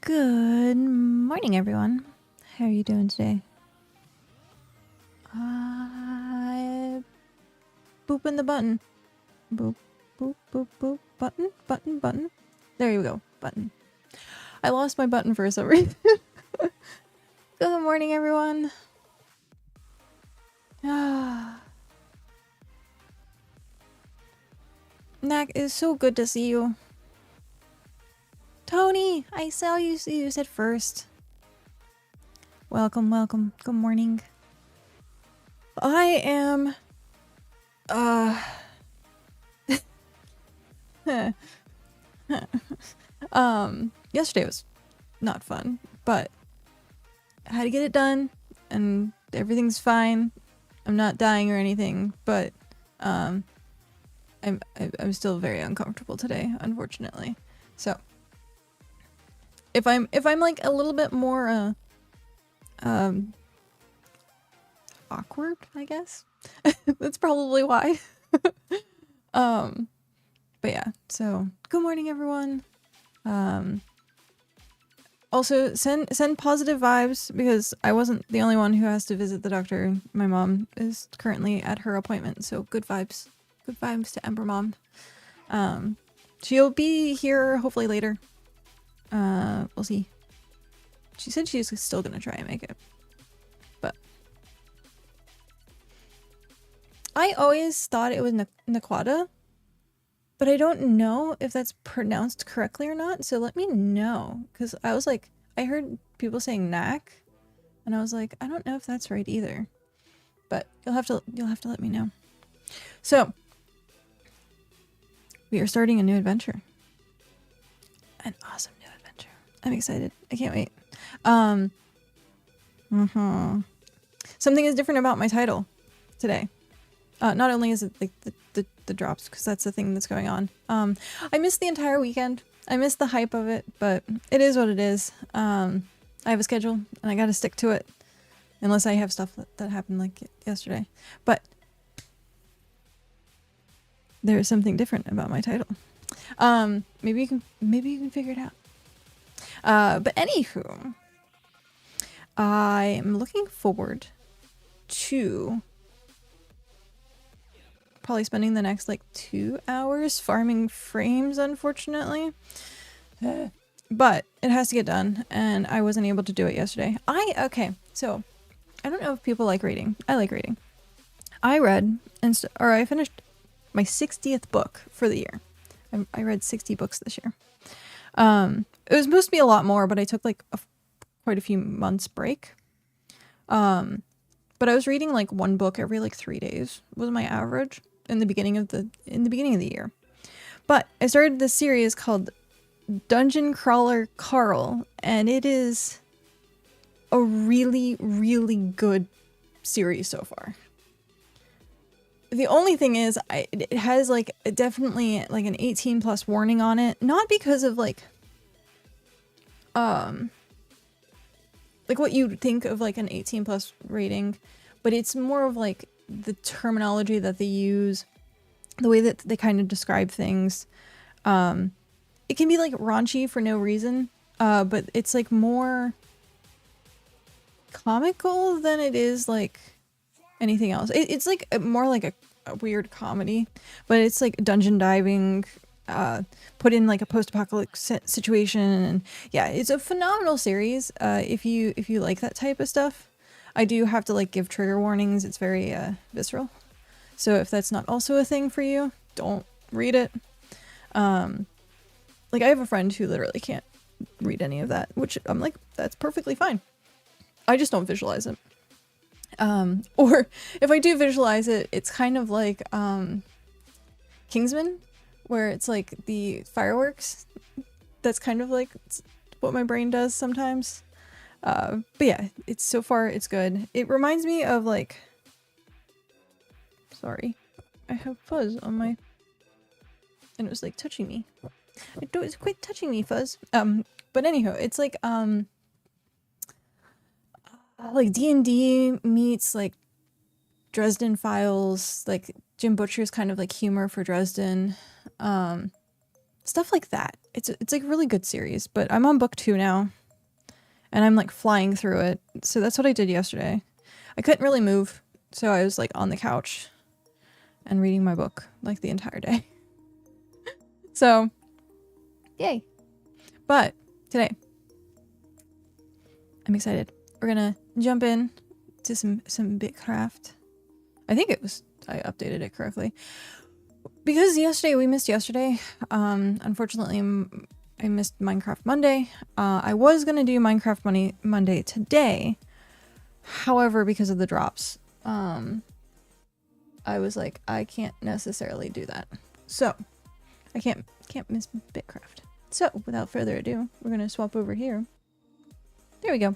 Good morning, everyone. How are you doing today? Booping the button. Boop, boop, boop, boop. Button, button, button. There you go. Button. I lost my button for some reason. Good morning, everyone. Knack, it's so good to see you. Tony, I saw you. You said first. Welcome, welcome. Good morning. I am... yesterday was not fun, but I had to get it done, and everything's fine. I'm not dying or anything, but I'm still very uncomfortable today, unfortunately. So if I'm like a little bit more awkward, I guess. That's probably why. But yeah, so good morning, everyone. Also send positive vibes, because I wasn't the only one who has to visit the doctor. My mom is currently at her appointment, so good vibes. Good vibes to Ember Mom. She'll be here hopefully later. We'll see. She said she's still gonna try and make it. But I always thought it was Naquata, but I don't know if that's pronounced correctly or not, so let me know. Because I was like, I heard people saying Knack, and I was like, I don't know if that's right either. But you'll have to let me know. So we are starting a new adventure. An awesome new adventure. I'm excited. I can't wait. Something is different about my title today. Not only is it like the drops, because that's the thing that's going on. I missed the entire weekend. I missed the hype of it, but it is what it is. I have a schedule, and I gotta stick to it. Unless I have stuff that happened like yesterday. But there is something different about my title. Maybe you can figure it out. But anywho, I am looking forward to probably spending the next like 2 hours farming frames, unfortunately. But it has to get done, and I wasn't able to do it yesterday. Okay, so I don't know if people like reading. I like reading. I read I finished my 60th book for the year. I read 60 books this year. It was supposed to be a lot more, but I took like quite a few months break. But I was reading like one book every like 3 days was my average in the beginning of the year. But I started this series called Dungeon Crawler Carl, and it is a really, really good series so far. The only thing is, it has like definitely like an 18+ warning on it, not because of like what you'd think of like an 18+ rating, but it's more of like the terminology that they use, the way that they kind of describe things. It can be like raunchy for no reason, but it's like more comical than it is like anything else. It's like more like a weird comedy, but it's like dungeon diving, put in like a post-apocalyptic situation, and yeah, it's a phenomenal series. If you like that type of stuff. I do have to like give trigger warnings. It's very visceral, so if that's not also a thing for you, don't read it. Like I have a friend who literally can't read any of that, which I'm like, that's perfectly fine. I just don't visualize it. Or if I do visualize it, it's kind of like Kingsman, where it's like the fireworks. That's kind of like what my brain does sometimes. But yeah, so far it's good. It reminds me of like, sorry, I have fuzz on my, and it was like touching me. It's quit touching me, fuzz. But anyhow, it's like D&D meets like Dresden Files, like Jim Butcher's kind of like humor for Dresden, stuff like that. it's like a really good series, but I'm on book 2 now and I'm like flying through it. So that's what I did yesterday. I couldn't really move, so I was like on the couch and reading my book like the entire day. So, yay. But today, I'm excited. We're gonna jump in to some BitCraft. I think I updated it correctly. Because we missed yesterday. Unfortunately, I missed Minecraft Monday. I was gonna do Minecraft Monday today. However, because of the drops, I was like, I can't necessarily do that. So, I can't miss BitCraft. So, without further ado, we're gonna swap over here. There we go.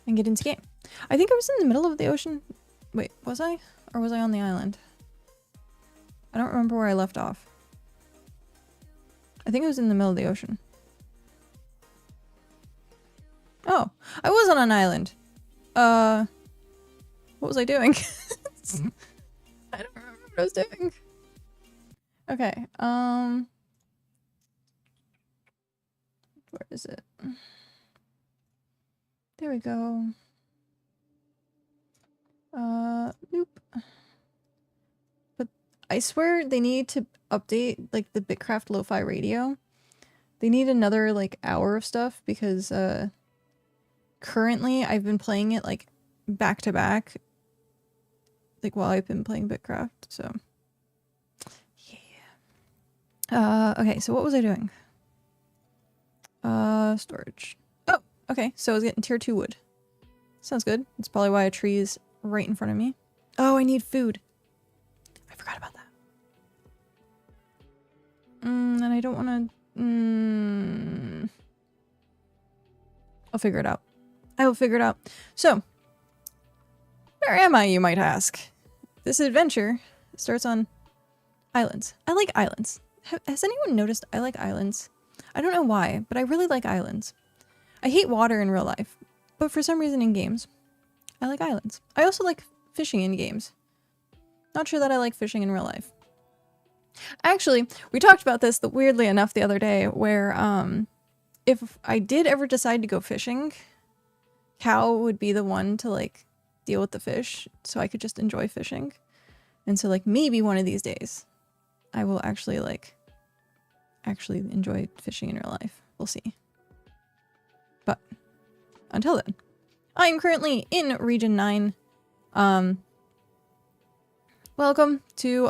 And get into game. I think I was in the middle of the ocean. Wait, was I? Or was I on the island? I don't remember where I left off. I think I was in the middle of the ocean. Oh, I was on an island. What was I doing? I don't remember what I was doing. Okay, where is it? There we go. Nope. But I swear they need to update like the BitCraft lo-fi radio. They need another like hour of stuff because currently I've been playing it like back to back, like while I've been playing BitCraft. So yeah. Okay, so what was I doing? Storage. Oh, okay. So I was getting tier 2 wood. Sounds good. That's probably why a tree is right in front of me. Oh, I need food. I forgot about that. And I don't want to... I'll figure it out. I will figure it out. So, where am I, you might ask? This adventure starts on islands. I like islands. Has anyone noticed I like islands? I don't know why, but I really like islands. I hate water in real life, but for some reason in games, I like islands. I also like fishing in games. Not sure that I like fishing in real life. Actually, we talked about this weirdly enough the other day, where if I did ever decide to go fishing, Cow would be the one to like deal with the fish, so I could just enjoy fishing. And so like maybe one of these days, I will actually enjoy fishing in real life. We'll see. But until then, I am currently in Region 9. Welcome to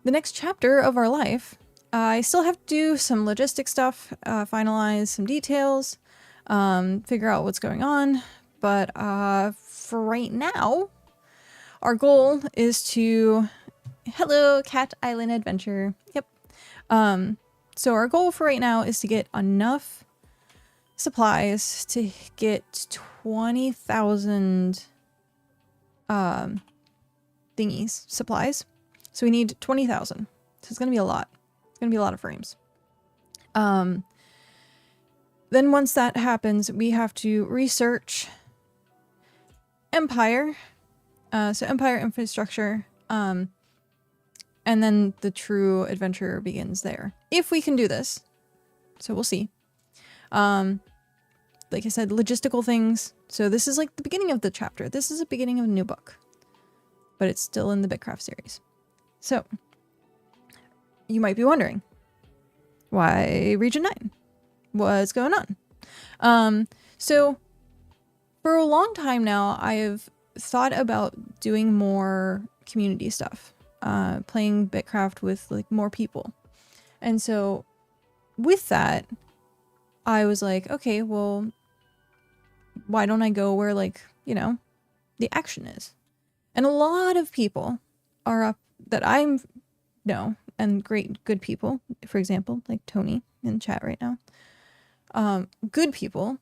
the next chapter of our life. I still have to do some logistic stuff, finalize some details, figure out what's going on. But for right now, our goal is to... Hello, Cat Island Adventure. Yep. So our goal for right now is to get enough supplies to get 20,000 thingies, supplies. So we need 20,000. So it's going to be a lot. It's going to be a lot of frames. Then once that happens, we have to research Empire. So Empire infrastructure. And then the true adventure begins there. If we can do this. So we'll see. Like I said, logistical things. So this is like the beginning of the chapter. This is the beginning of a new book. But it's still in the BitCraft series. So, you might be wondering, why Region 9? What's going on? So, for a long time now, I've thought about doing more community stuff. Playing BitCraft with like more people. And so, with that, I was like, okay, well, why don't I go where like, you know, the action is? And a lot of people are up that I know, and good people, for example, like Tony in chat right now. Good people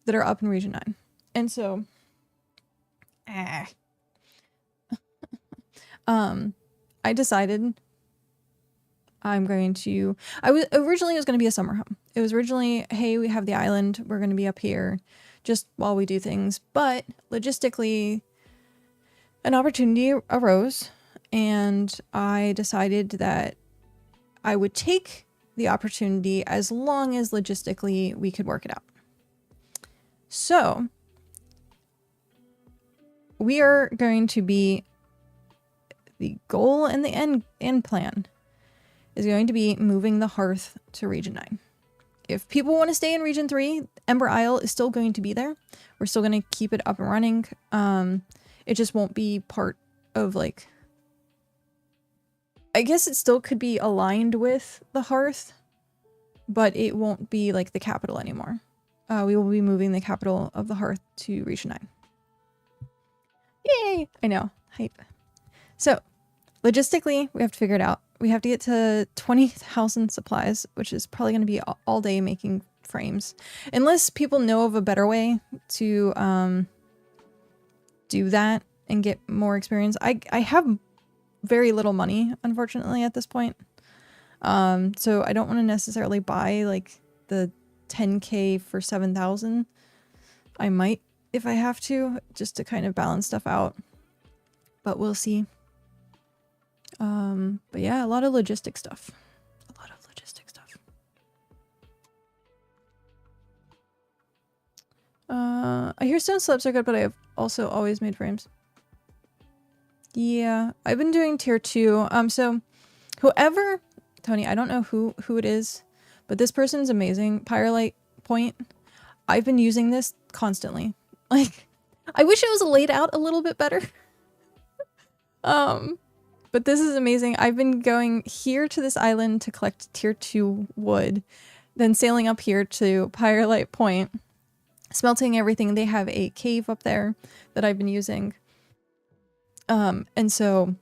that are up in Region 9. And so, I decided I'm going to, originally it was going to be a summer home. It was originally, hey, we have the island, we're going to be up here just while we do things. But logistically, an opportunity arose and I decided that I would take the opportunity as long as logistically we could work it out. So we are going to be, the goal and the end plan is going to be moving the Hearth to Region 9. If people want to stay in Region 3, Ember Isle is still going to be there. We're still going to keep it up and running. It just won't be part of, like, I guess it still could be aligned with the Hearth, but it won't be like the capital anymore. We will be moving the capital of the Hearth to Region 9. Yay! I know. Hype. So, logistically, we have to figure it out. We have to get to 20,000 supplies, which is probably going to be all day making frames. Unless people know of a better way to do that and get more experience. I have very little money, unfortunately, at this point. So I don't want to necessarily buy like the 10k for 7,000. I might if I have to, just to kind of balance stuff out. But we'll see. But yeah, a lot of logistic stuff. A lot of logistic stuff. I hear stone slabs are good, but I have also always made frames. Yeah, I've been doing tier 2. So whoever, Tony, I don't know who it is, but this person's amazing. Pyrolite point. I've been using this constantly. Like, I wish it was laid out a little bit better. But this is amazing. I've been going here to this island to collect tier 2 wood, then sailing up here to Pyrolite Point, smelting everything. They have a cave up there that I've been using. And so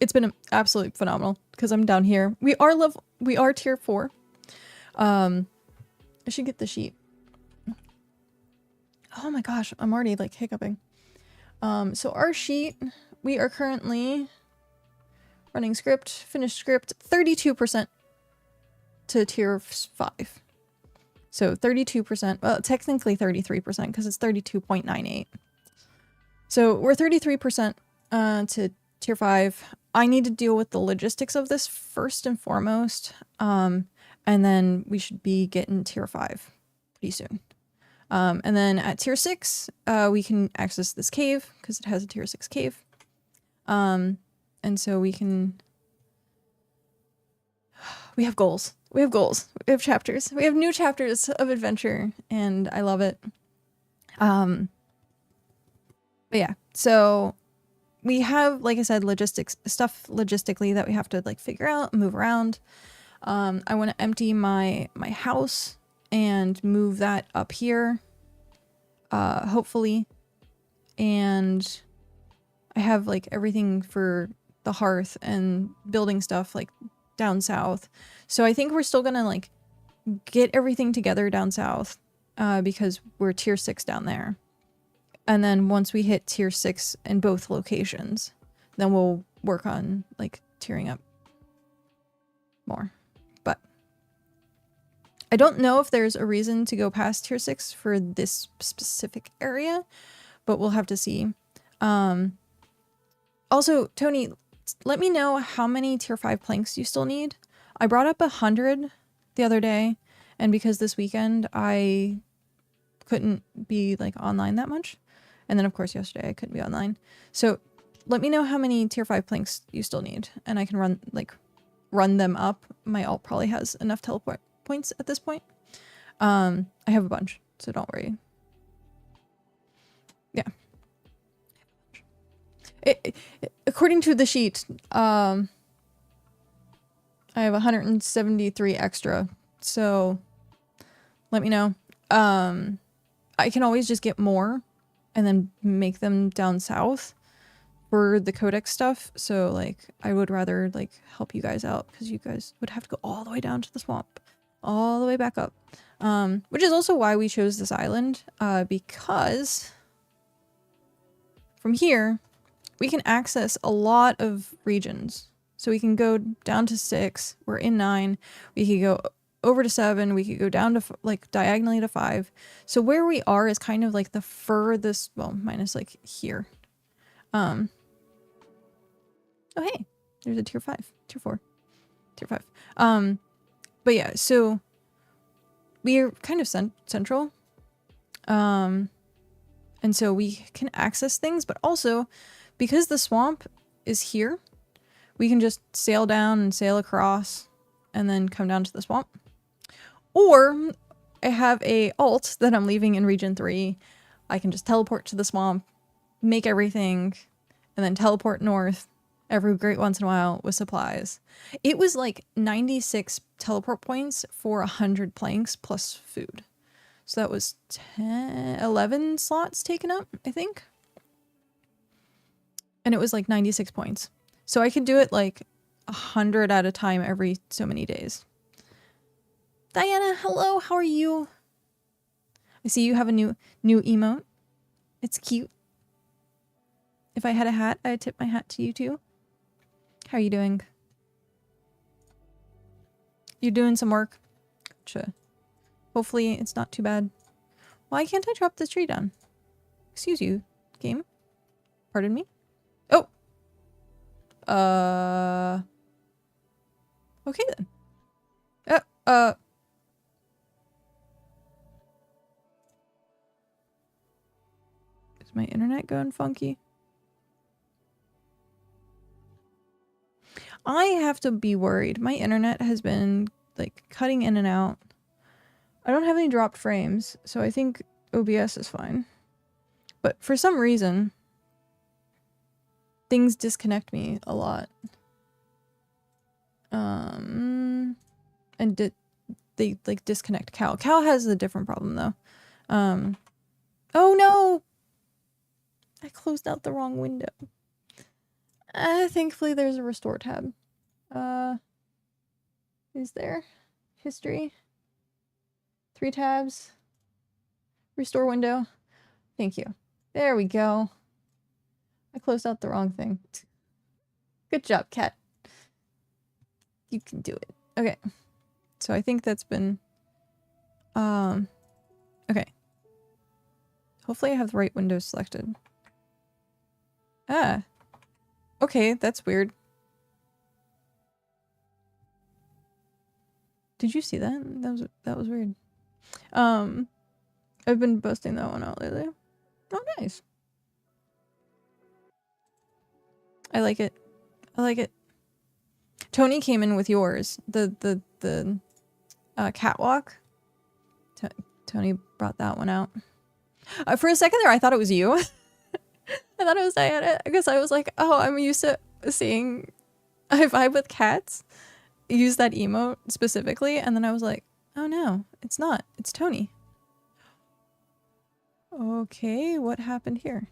it's been absolutely phenomenal because I'm down here. We are tier 4. I should get the sheet. Oh my gosh, I'm already like hiccuping. So our sheet, we are currently running script, finished script, 32% to tier 5. So 32%, well, technically 33% because it's 32.98. So we're 33% to tier 5. I need to deal with the logistics of this first and foremost. And then we should be getting tier 5 pretty soon. And then at tier 6, we can access this cave because it has a tier 6 cave. And so we have goals. We have goals. We have chapters. We have new chapters of adventure, and I love it. But yeah, so we have, like I said, stuff logistically that we have to like figure out, move around. I want to empty my house and move that up here, hopefully. And I have like everything for the Hearth and building stuff like down south. So I think we're still gonna like get everything together down south because we're tier 6 down there. And then once we hit tier 6 in both locations, then we'll work on like tiering up more. But I don't know if there's a reason to go past tier 6 for this specific area, but we'll have to see. Also, Tony, let me know how many tier 5 planks you still need. I brought up 100 the other day, and because this weekend I couldn't be like online that much. And then of course yesterday I couldn't be online. So let me know how many tier 5 planks you still need, and I can run them up. My alt probably has enough teleport points at this point. I have a bunch, so don't worry. Yeah. According to the sheet, I have 173 extra, so let me know. I can always just get more and then make them down south for the codex stuff. So like I would rather like help you guys out because you guys would have to go all the way down to the swamp, all the way back up. Which is also why we chose this island, because from here we can access a lot of regions. So we can go down to 6, we're in 9, we could go over to 7, we could go down to like diagonally to 5. So where we are is kind of like the furthest, well, minus like here. Oh hey, there's a tier 5, tier 4, tier 5. But yeah, so we are kind of central. And so we can access things, but also because the swamp is here, we can just sail down and sail across and then come down to the swamp. Or I have a alt that I'm leaving in region 3. I can just teleport to the swamp, make everything, and then teleport north every great once in a while with supplies. It was like 96 teleport points for 100 planks plus food. So that was 11 slots taken up, I think. And it was like 96 points. So I could do it like 100 at a time every so many days. Diana, hello, how are you? I see you have a new emote. It's cute. If I had a hat, I'd tip my hat to you too. How are you doing? You're doing some work? Gotcha. Hopefully it's not too bad. Why can't I drop this tree down? Excuse you, game. Pardon me? Oh! Okay then. Is my internet going funky? I have to be worried. My internet has been like cutting in and out. I don't have any dropped frames, so I think OBS is fine. But for some reason, things disconnect me a lot. And they like disconnect Cal. Cal has a different problem though. Oh no! I closed out the wrong window. Thankfully there's a restore tab. Is there? History. 3 tabs. Restore window. Thank you. There we go. I closed out the wrong thing. Good job, cat. You can do it. Okay. So I think that's been... Okay. Hopefully I have the right windows selected. Ah. Okay, that's weird. Did you see that? That was weird. I've been busting that one out lately. Oh, nice. I like it. I like it. Tony came in with yours. The catwalk. Tony brought that one out. For a second there, I thought it was you. I thought it was Diana because I was like, oh, I'm used to seeing I vibe with cats. Use that emote specifically, and then I was like, oh no, it's not. It's Tony. Okay, what happened here?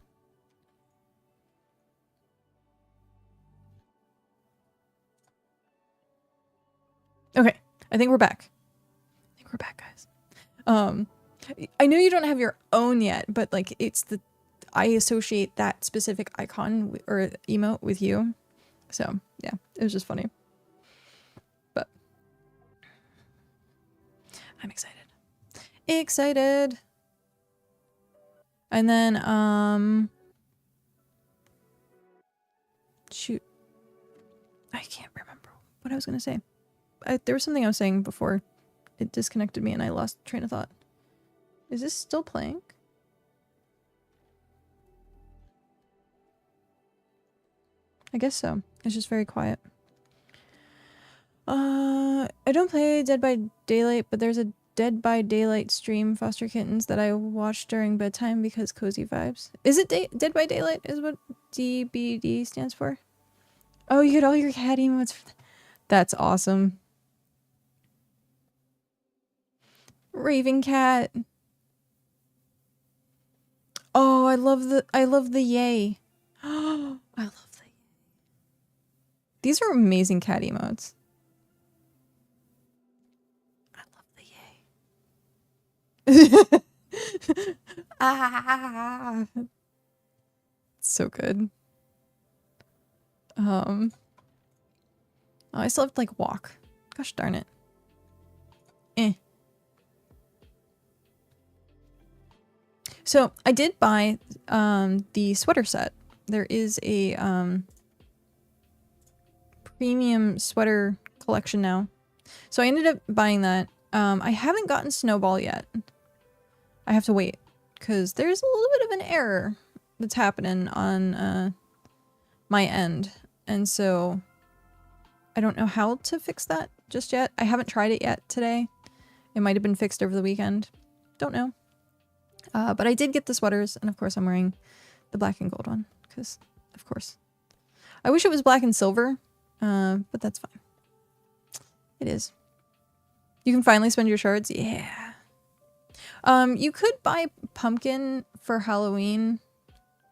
Okay, I think we're back. I think we're back, guys. I know you don't have your own yet, but like it's the I associate that specific icon or emote with you. So yeah, it was just funny. But I'm excited. Excited. And then shoot. I can't remember what I was gonna say. There was something I was saying before it disconnected me and I lost train of thought. Is this still playing? I guess so. It's just very quiet. I don't play Dead by Daylight, but there's a Dead by Daylight stream, Foster Kittens, that I watch during bedtime because cozy vibes. Is it Dead by Daylight is what DBD stands for? Oh, you get all your cat emotes for that. That's awesome. Raving cat. Oh, I love the yay. Oh, I love the yay. These are amazing cat emotes. I love the yay. Ah. So good. Oh, I still have to like walk. Gosh darn it. So I did buy the sweater set. There is a premium sweater collection now. So I ended up buying that. I haven't gotten Snowball yet. I have to wait because there's a little bit of an error that's happening on my end. And so I don't know how to fix that just yet. I haven't tried it yet today. It might have been fixed over the weekend. Don't know. But I did get the sweaters, and of course I'm wearing the black and gold one, because of course. I wish it was black and silver, but that's fine. It is. You can finally spend your shards? Yeah. You could buy pumpkin for Halloween.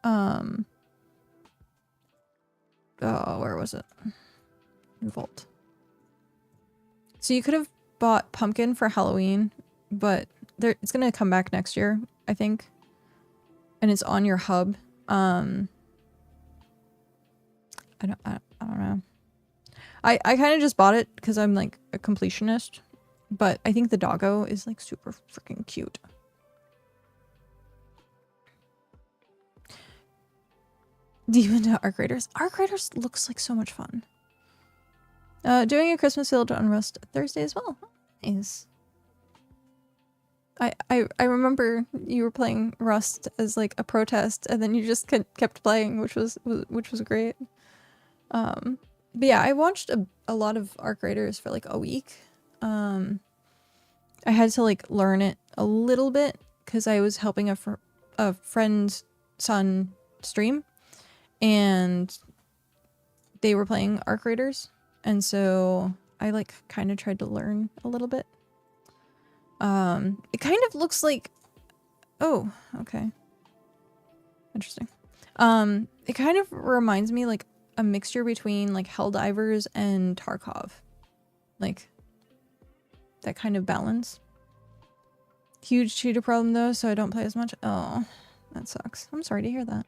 Oh, where was it? Vault. So you could have bought pumpkin for Halloween, but it's gonna come back next year, I think. And it's on your hub. I don't know. I kind of just bought it because I'm like a completionist, but I think the doggo is like super freaking cute. Demon to Arc Raiders. Arc Raiders looks like so much fun. Doing a Christmas Village on Rust Thursday as well. Nice. I remember you were playing Rust as like a protest, and then you just kept playing, which was great. But yeah, I watched a lot of Arc Raiders for like a week. I had to like learn it a little bit because I was helping a friend's son stream, and they were playing Arc Raiders, and so I like kind of tried to learn a little bit. It kind of looks like, oh, okay. Interesting. It kind of reminds me like a mixture between like Helldivers and Tarkov. Like that kind of balance. Huge cheater problem though, so I don't play as much. Oh, that sucks. I'm sorry to hear that.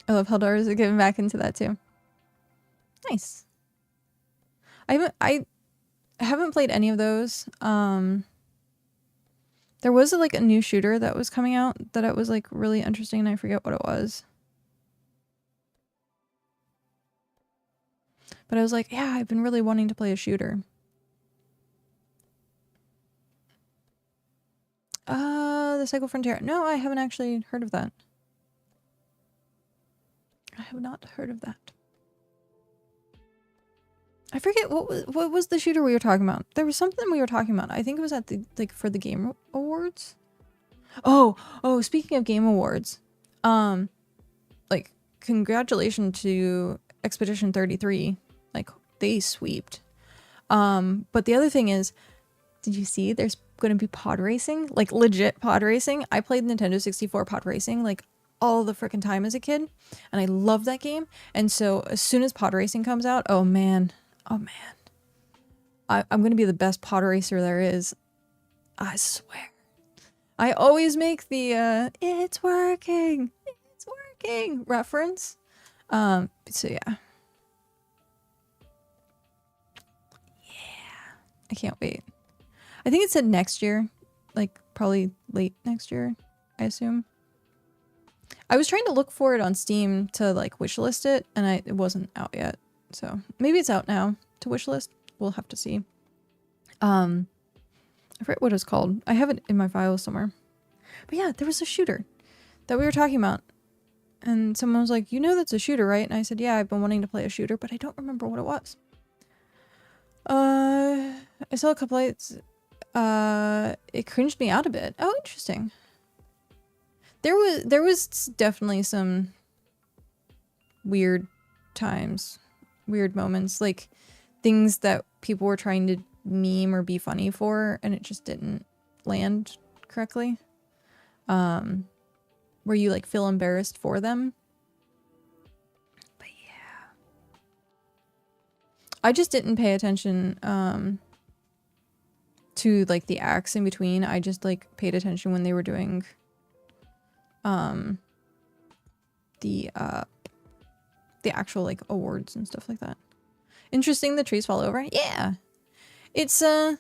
I love Helldivers. Getting back into that too. Nice. I haven't played any of those. There was like a new shooter that was coming out that it was like really interesting, and I forget what it was. But I was like, yeah, I've been really wanting to play a shooter. The Cycle Frontier. No, I haven't actually heard of that. I have not heard of that. I forget what was the shooter we were talking about. There was something we were talking about. I think it was at the like for the Game Awards. Oh, speaking of Game Awards, like congratulations to Expedition 33. Like they sweeped. But the other thing is, did you see there's going to be pod racing? Like legit pod racing. I played Nintendo 64 pod racing like all the freaking time as a kid, and I love that game. And so as soon as pod racing comes out, oh man, I'm gonna be the best pod racer there is. I swear. I always make the it's working reference. So yeah. I can't wait. I think it said next year, like probably late next year, I assume. I was trying to look for it on Steam to like wishlist it, and it wasn't out yet. So maybe it's out now to wishlist. We'll have to see. I forget what it's called. I have it in my files somewhere. But yeah, there was a shooter that we were talking about. And someone was like, you know that's a shooter, right? And I said, yeah, I've been wanting to play a shooter, but I don't remember what it was. I saw a couple lights. It cringed me out a bit. Oh, interesting. There was definitely some weird times, weird moments, like things that people were trying to meme or be funny for, and it just didn't land correctly. Where you like feel embarrassed for them. But yeah. I just didn't pay attention to like the acts in between. I just like paid attention when they were doing the actual like awards and stuff like that. Interesting, the trees fall over. Yeah. It's like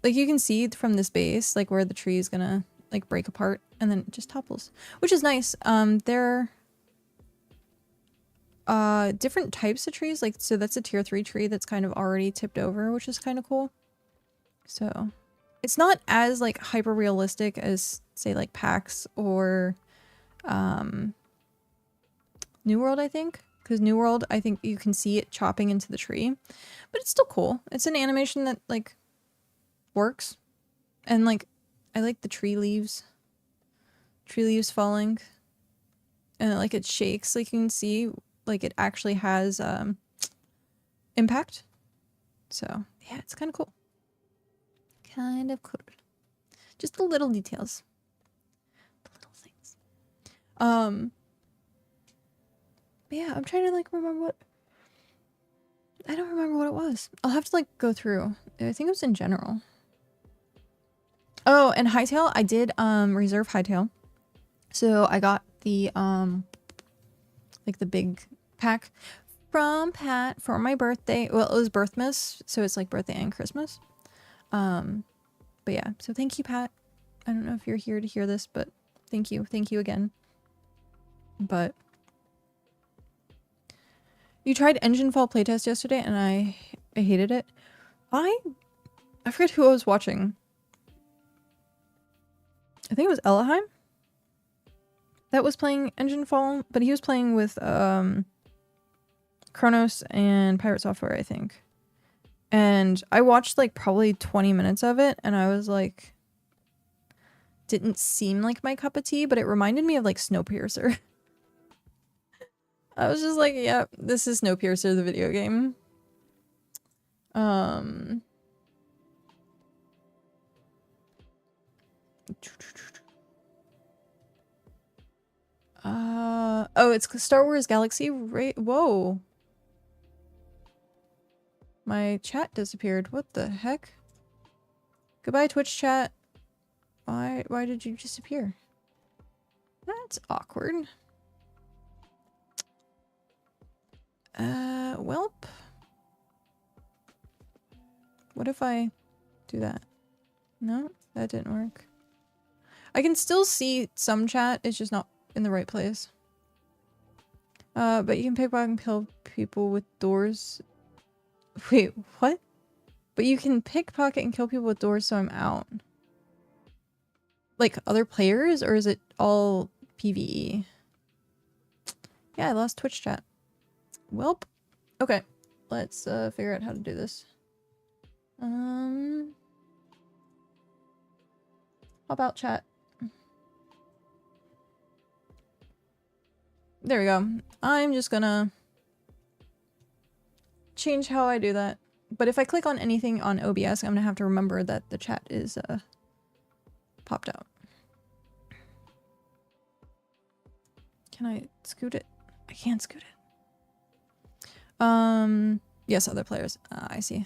you can see from this base like where the tree is gonna like break apart and then it just topples, which is nice. different types of trees. Like, so that's a tier 3 tree that's kind of already tipped over, which is kind of cool. So it's not as like hyper realistic as say like PAX or New World, I think. Because New World, I think you can see it chopping into the tree. But it's still cool. It's an animation that like works. And like, I like the tree leaves. Tree leaves falling. And like it shakes, like you can see, like it actually has impact. So yeah, it's kind of cool. Kind of cool. Just the little details. The little things. But yeah, I'm trying to like remember what... I don't remember what it was. I'll have to like go through. I think it was in general. Oh, and Hightail, I did reserve Hightail. So I got the like the big pack from Pat for my birthday. Well, it was Birthmas, so it's like birthday and Christmas. But yeah, so thank you, Pat. I don't know if you're here to hear this, but thank you again. But you tried Engine Fall playtest yesterday, and I hated it. I forget who I was watching. I think it was Elahheim that was playing Engine Fall, but he was playing with Kronos and Pirate Software, I think. And I watched like probably 20 minutes of it, and I was like, didn't seem like my cup of tea, but it reminded me of like Snowpiercer. I was just like, yeah, this is Snowpiercer, the video game. Oh, it's Star Wars Galaxy, right? Whoa. My chat disappeared. What the heck? Goodbye, Twitch chat. Why did you disappear? That's awkward. Welp. What if I do that? No, that didn't work. I can still see some chat, it's just not in the right place. But you can pickpocket and kill people with doors. Wait, what? But you can pickpocket and kill people with doors, so I'm out. Like other players, or is it all PvE? Yeah, I lost Twitch chat. Welp. Okay, let's figure out how to do this. How about chat? There we go. I'm just gonna change how I do that. But if I click on anything on OBS, I'm gonna have to remember that the chat is popped out. Can I scoot it? I can't scoot it. Yes, other players. I see.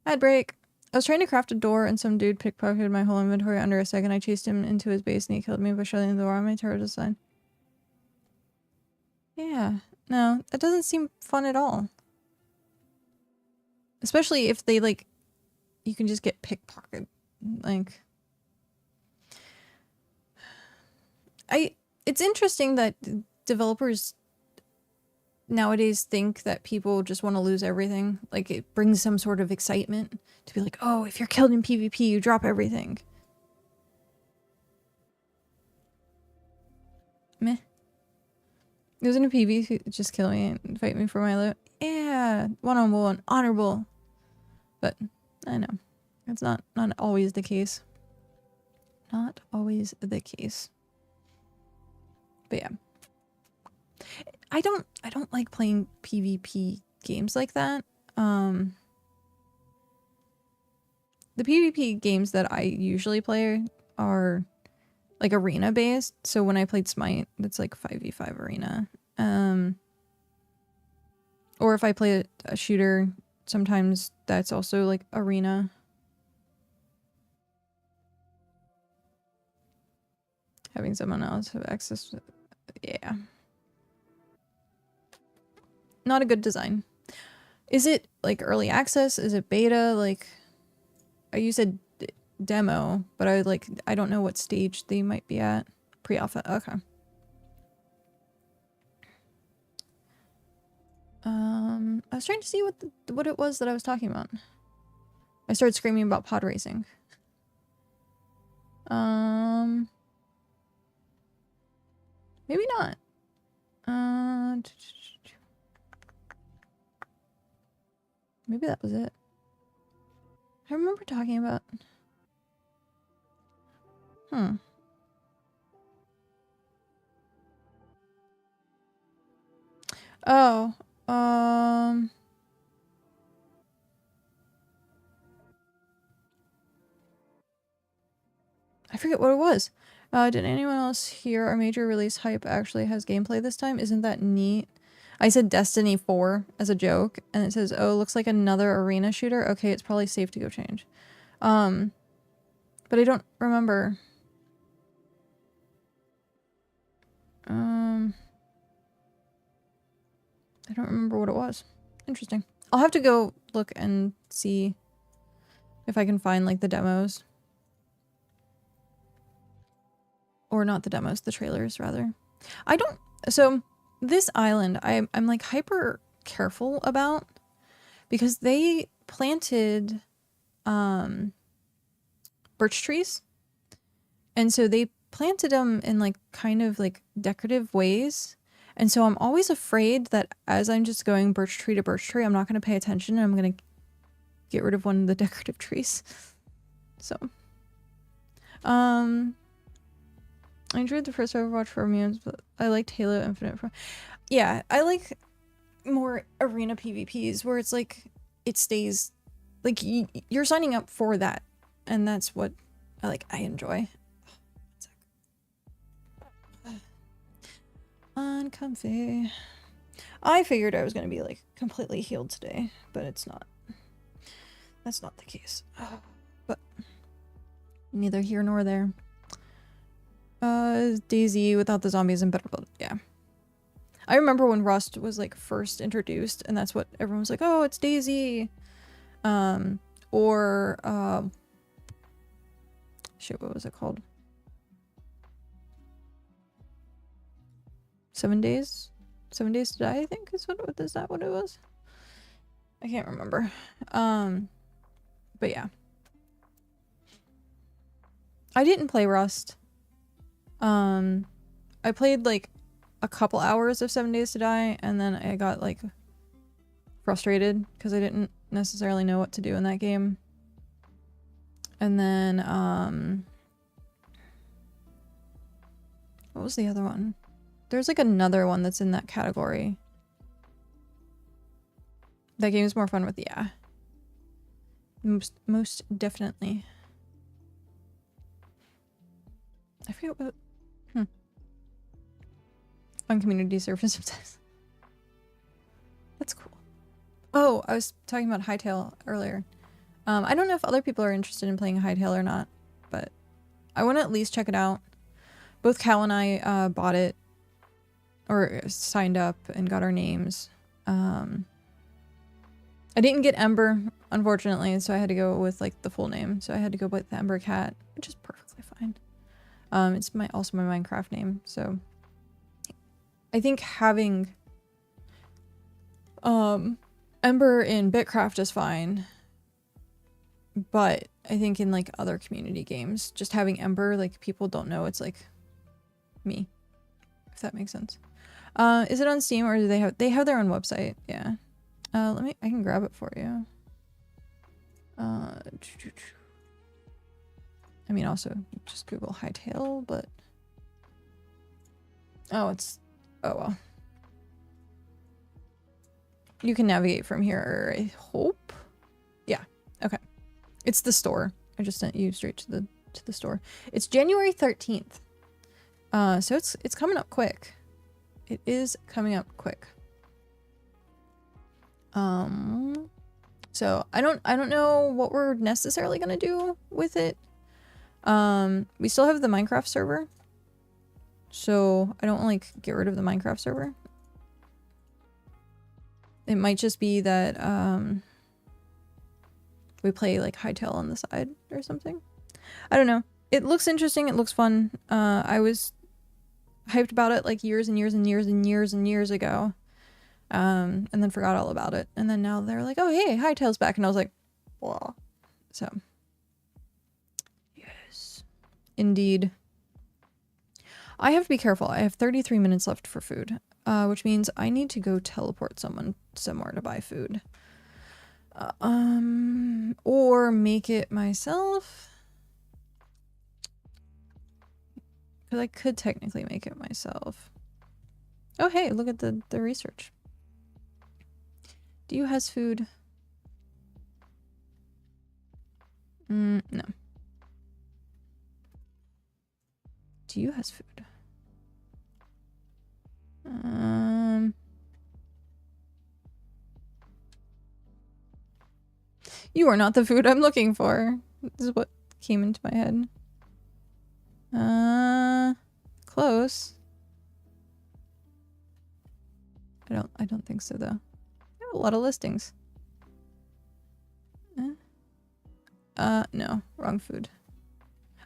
Ad break. I was trying to craft a door and some dude pickpocketed my whole inventory under a second. I chased him into his base and he killed me by shutting the door on my turret design. Yeah. No, that doesn't seem fun at all. Especially if they, like, you can just get pickpocketed. Like... It's interesting that developers nowadays think that people just want to lose everything. Like, it brings some sort of excitement to be like, oh, if you're killed in PvP, you drop everything. Meh. It was in a PvP, just kill me and fight me for my loot. Yeah, one-on-one, honorable. But, I know. It's not always the case. Not always the case. But yeah. I don't like playing PvP games like that. The PvP games that I usually play are like arena based. So when I played Smite, that's like 5v5 arena. Or if I play a shooter, sometimes that's also like arena. Having someone else have access to, yeah. Not a good design. Is it like early access? Is it beta? Like, you said demo, but I don't know what stage they might be at. Pre-alpha, okay. I was trying to see what it was that I was talking about. I started screaming about pod racing. Maybe not. Maybe that was it. I remember talking about... Oh, I forget what it was. Did anyone else hear our major release hype actually has gameplay this time? Isn't that neat? I said Destiny 4 as a joke, and it says, oh, looks like another arena shooter. Okay, it's probably safe to go change. But I don't remember. I don't remember what it was. Interesting. I'll have to go look and see if I can find, like, the demos. Or not the demos, the trailers, rather. I don't... So, this island, I'm like, hyper careful about. Because they planted, birch trees. And so they planted them in, like, kind of, like, decorative ways. And so I'm always afraid that as I'm just going birch tree to birch tree, I'm not going to pay attention and I'm going to get rid of one of the decorative trees. So, I enjoyed the first Overwatch for memes, but I liked Halo Infinite. Yeah, I like more arena PvPs where it's like, it stays, like, you're signing up for that. And that's what I enjoy. Uncomfy. I figured I was going to be, like, completely healed today, but it's not. That's not the case. But neither here nor there. DayZ without the zombies and better build. Yeah. I remember when Rust was, like, first introduced, and that's what everyone was like, oh, it's DayZ. Shit, what was it called? 7 days? 7 days to die, I think is that what it was? I can't remember. But yeah. I didn't play Rust. I played like a couple hours of 7 days to die, and then I got like frustrated because I didn't necessarily know what to do in that game. And then, what was the other one? There's like another one that's in that category. That game is more fun with, yeah. Most definitely. I forget what... On community service sometimes. That's cool. Oh, I was talking about Hytale earlier. I don't know if other people are interested in playing Hytale or not, but I want to at least check it out. Both Cal and I bought it, or signed up and got our names. I didn't get Ember, unfortunately, so I had to go with like the full name. So I had to go with the emberKat, which is perfectly fine. It's also my Minecraft name, so I think having Ember in BitCraft is fine. But I think in like other community games, just having Ember, like people don't know it's like me, if that makes sense. Is it on Steam or do they have their own website? Yeah. I can grab it for you. I mean, also just Google Hytale, but oh well. You can navigate from here, I hope. Yeah. Okay. It's the store. I just sent you straight to the store. It's January 13th. So it's coming up quick. It is coming up quick. So I don't know what we're necessarily gonna do with it. We still have the Minecraft server. So I don't like get rid of the Minecraft server. It might just be that we play like Hytale on the side or something. I don't know. It looks interesting. It looks fun. I was hyped about it like years and years and years and years and years ago. And then forgot all about it. And then now they're like, oh, hey, Hightail's back. And I was like, wow. So, yes, indeed. I have to be careful. I have 33 minutes left for food, which means I need to go teleport someone somewhere to buy food. Or make it myself. Because I could technically make it myself. Oh, hey, look at the research. Do you has food? No. Do you has food? You are not the food I'm looking for. This is what came into my head. Close. I don't think so though. I have a lot of listings. No, wrong food.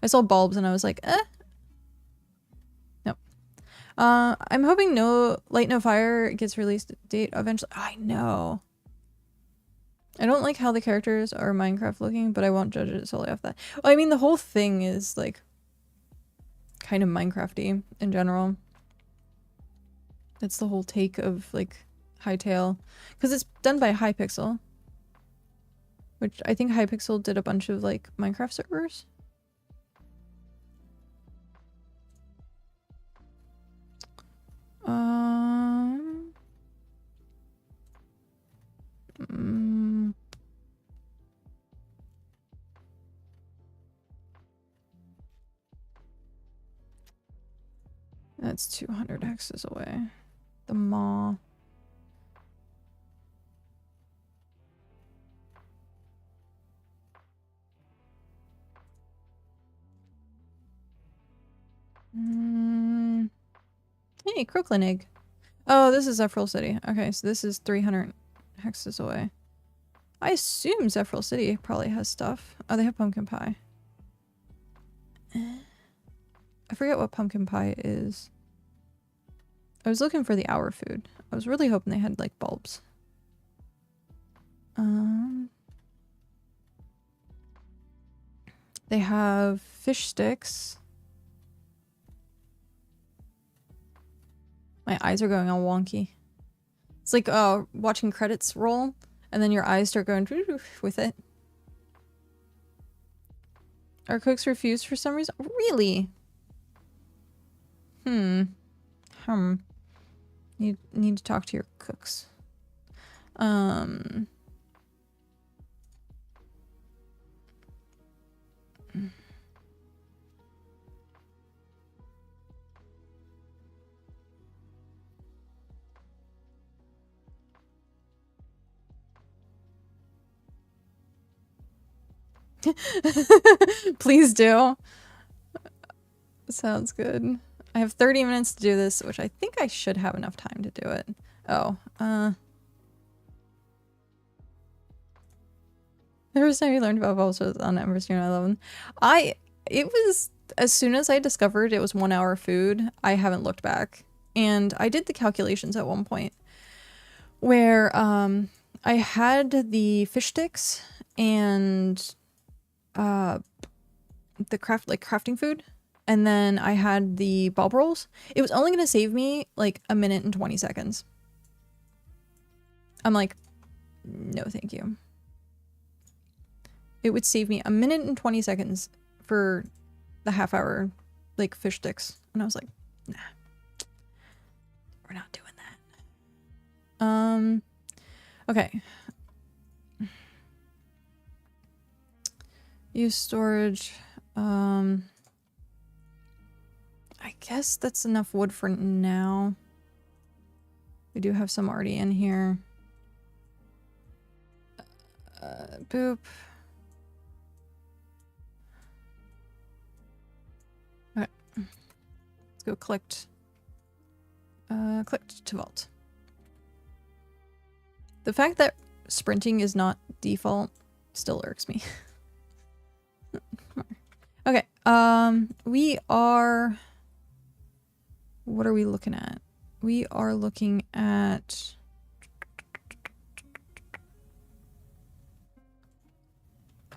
I saw bulbs and I was like, Nope. I'm hoping No Light No Fire gets released date eventually. Oh, I know. I don't like how the characters are Minecraft looking, but I won't judge it solely off that. Well, I mean, the whole thing is like kind of Minecrafty in general. That's the whole take of like Hytale, because it's done by Hypixel, which I think Hypixel did a bunch of like Minecraft servers. That's 200 hexes away. The maw. Hey, Crooklyn egg. Oh, this is Zephril City. Okay, so this is 300 hexes away. I assume Zephril City probably has stuff. Oh, they have pumpkin pie. I forget what pumpkin pie is. I was looking for the hour food. I was really hoping they had like bulbs. They have fish sticks. My eyes are going all wonky. It's like watching credits roll and then your eyes start going with it. Our cooks refused for some reason? Really? Need to talk to your cooks. Please do. Sounds good. I have 30 minutes to do this, which I think I should have enough time to do it. Oh, the first time you learned about bulbs was on Ember Stream 11. It was, as soon as I discovered it was 1 hour food, I haven't looked back. And I did the calculations at one point where I had the fish sticks and the crafting food, and then I had the bulb rolls. It was only going to save me like 1 minute and 20 seconds. I'm like, no thank you. It would save me 1 minute and 20 seconds for the half hour like fish sticks, and I was like, nah, we're not doing that. Okay. Use storage. I guess that's enough wood for now. We do have some already in here. Boop. Okay. Let's go collect. Collect to vault. The fact that sprinting is not default still irks me. Okay, we are... What are we looking at? We are looking at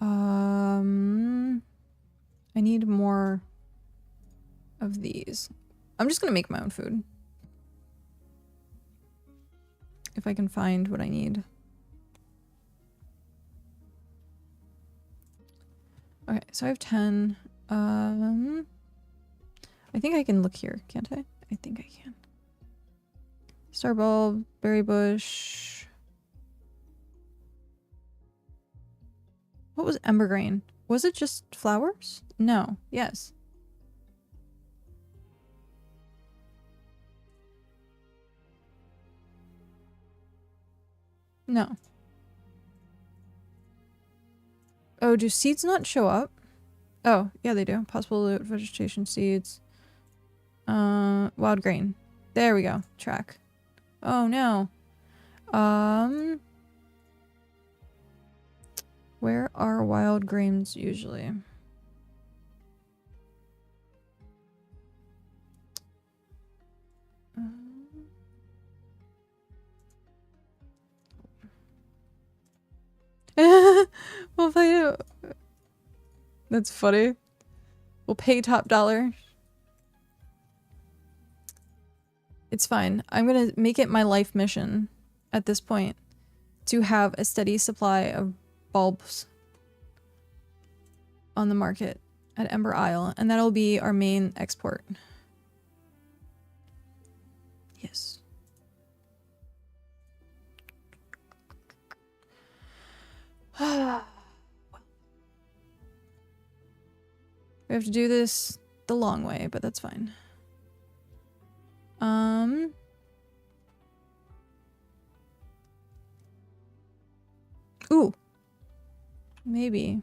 I need more of these. I'm just gonna make my own food. If I can find what I need. Okay, so I have 10. I think I can look here, can't I? I think I can. Star bulb, berry bush. What was ember grain? Was it just flowers? No. Yes. No. Oh, do seeds not show up? Oh, yeah, they do. Possible loot, vegetation seeds. Wild grain. There we go. Track. Oh, no. Where are wild grains usually? We'll pay it. That's funny. We'll pay top dollar. It's fine. I'm gonna make it my life mission at this point to have a steady supply of bulbs on the market at Ember Isle, and that'll be our main export. Yes. We have to do this the long way, but that's fine. Ooh. Maybe.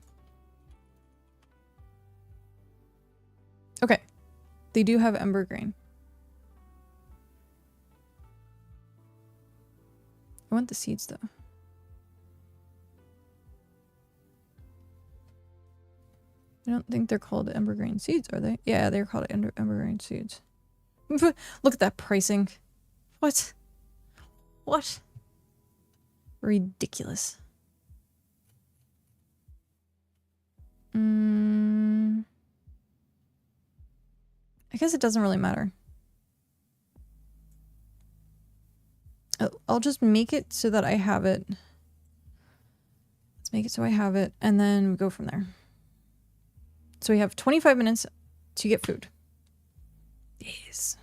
Okay. They do have ember grain. I want the seeds though. I don't think they're called ember grain seeds, are they? Yeah, they're called ember grain seeds. Look at that pricing. What? What? Ridiculous. I guess it doesn't really matter. I'll just make it so that I have it. Let's make it so I have it, and then we go from there. So we have 25 minutes to get food. Yes.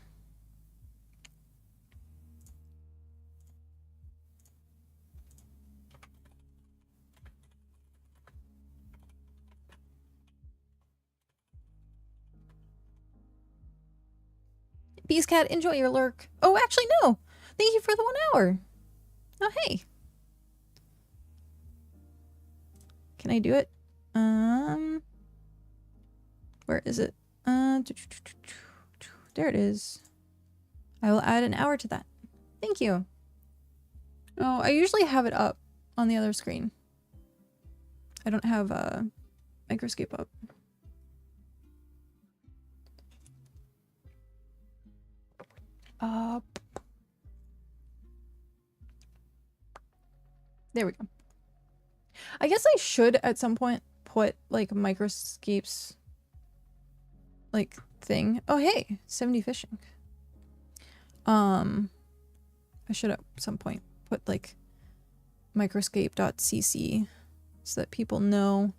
BitCraft, enjoy your lurk. Oh, actually, no. Thank you for the 1 hour. Oh, hey. Can I do it? Where is it? There it is. I will add an hour to that. Thank you. Oh, I usually have it up on the other screen. I don't have Microscape up. There we go. I guess I should at some point put like Microscape's like thing. Oh hey, 70 fishing. I should at some point put like microscape.cc so that people know.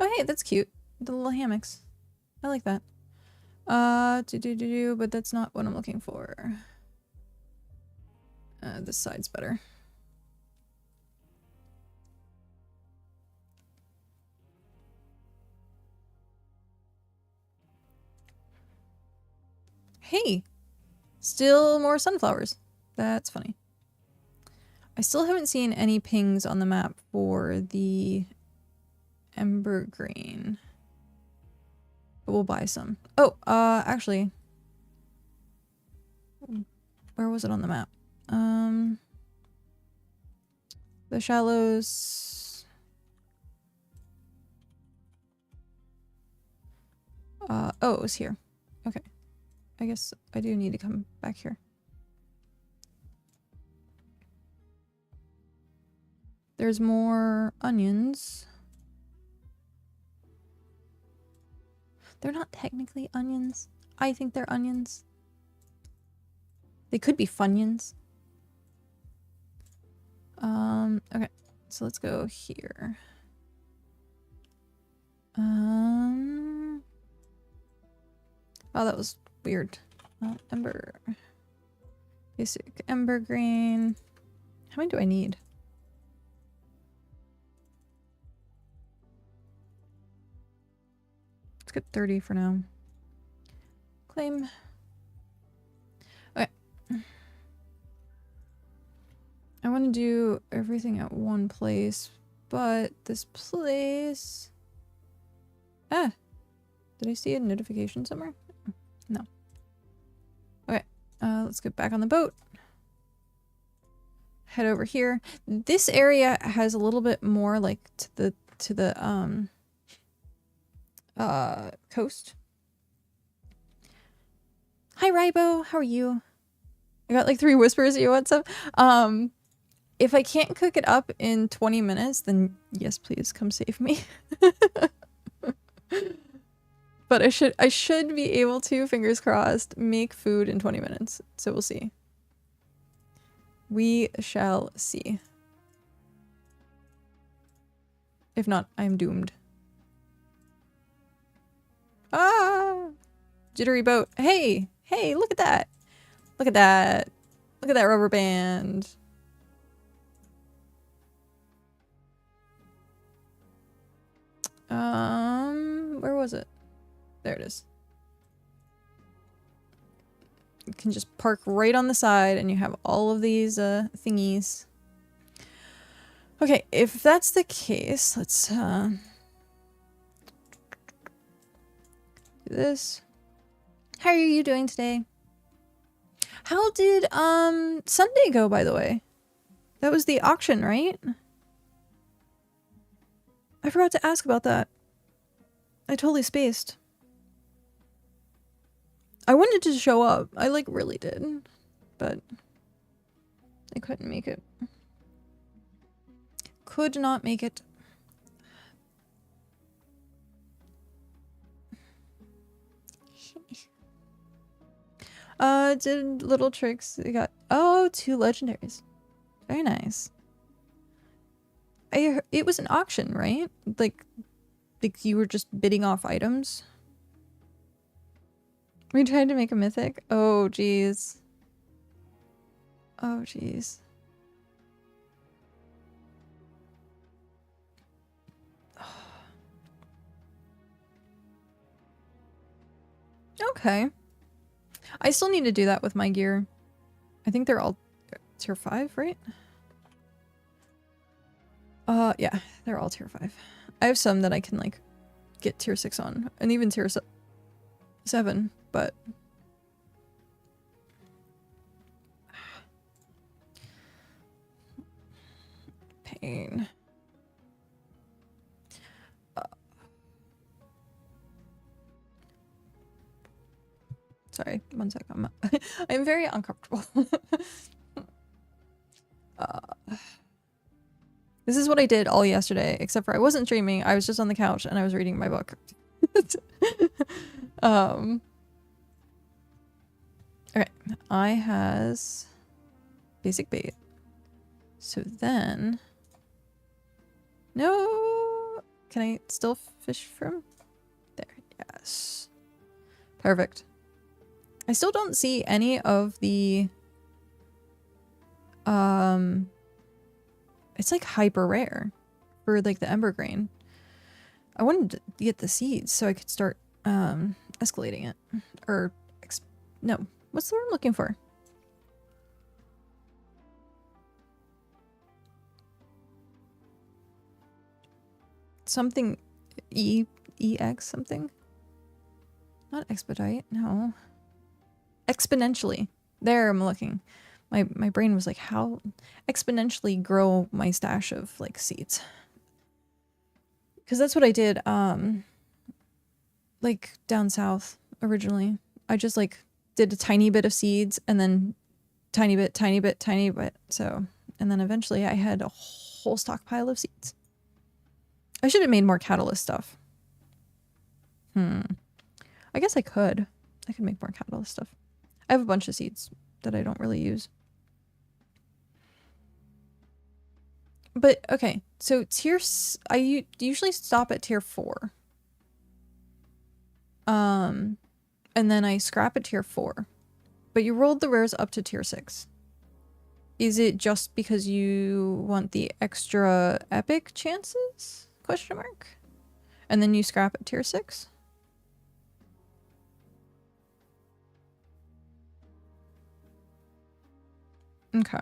Oh hey, that's cute. The little hammocks. I like that. But that's not what I'm looking for. This side's better. Hey! Still more sunflowers. That's funny. I still haven't seen any pings on the map for the ember grain. But we'll buy some. Oh, actually. Where was it on the map? The shallows. Oh, it was here. Okay. I guess I do need to come back here. There's more onions. They're not technically onions. I think they're onions. They could be funyuns. Okay. So let's go here. Oh, that was weird. Ember. Basic ember grain. How many do I need? Let's get 30 for now. Claim. Okay. I want to do everything at one place, but this place... Ah! Did I see a notification somewhere? No. Okay. Let's get back on the boat. Head over here. This area has a little bit more like to the coast. Hi Rybo, how are you? I got like 3 whispers at you. What's up? If I can't cook it up in 20 minutes, then yes, please come save me. But I should be able to, fingers crossed, make food in 20 minutes. So we'll see. We shall see. If not, I'm doomed. Ah! Jittery boat. Hey! Hey, look at that! Look at that! Look at that rubber band! Where was it? There it is. You can just park right on the side and you have all of these thingies. Okay, if that's the case, let's do this. How are you doing today? How did Sunday go, by the way? That was the auction, right? I forgot to ask about that. I totally spaced. I wanted to show up. I like really did. But I couldn't make it. Could not make it. Did little tricks. I got 2 legendaries. Very nice. It was an auction, right? Like you were just bidding off items. We tried to make a mythic. Oh jeez. Oh jeez. Okay. I still need to do that with my gear. I think they're all tier 5, right? Yeah, they're all tier 5. I have some that I can like get tier 6 on, and even tier 7, but pain. Sorry, 1 second. I'm very uncomfortable. This is what I did all yesterday, except for I wasn't streaming. I was just on the couch and I was reading my book. Okay, I has basic bait. So then, no, can I still fish from there? Yes, perfect. I still don't see any of the, it's like hyper rare for like the ember grain. I wanted to get the seeds so I could start escalating it, or no, what's the word I'm looking for? Something EX something? Not expedite, no. Exponentially. There I'm looking. My brain was like, how exponentially grow my stash of like seeds. Because that's what I did like down south originally. I just like did a tiny bit of seeds and then tiny bit, so, and then eventually I had a whole stockpile of seeds. I should have made more catalyst stuff. I guess I could make more catalyst stuff. I have a bunch of seeds that I don't really use. But okay, so I usually stop at tier 4. And then I scrap at tier 4. But you rolled the rares up to tier 6. Is it just because you want the extra epic chances? Question mark. And then you scrap at tier 6? Okay.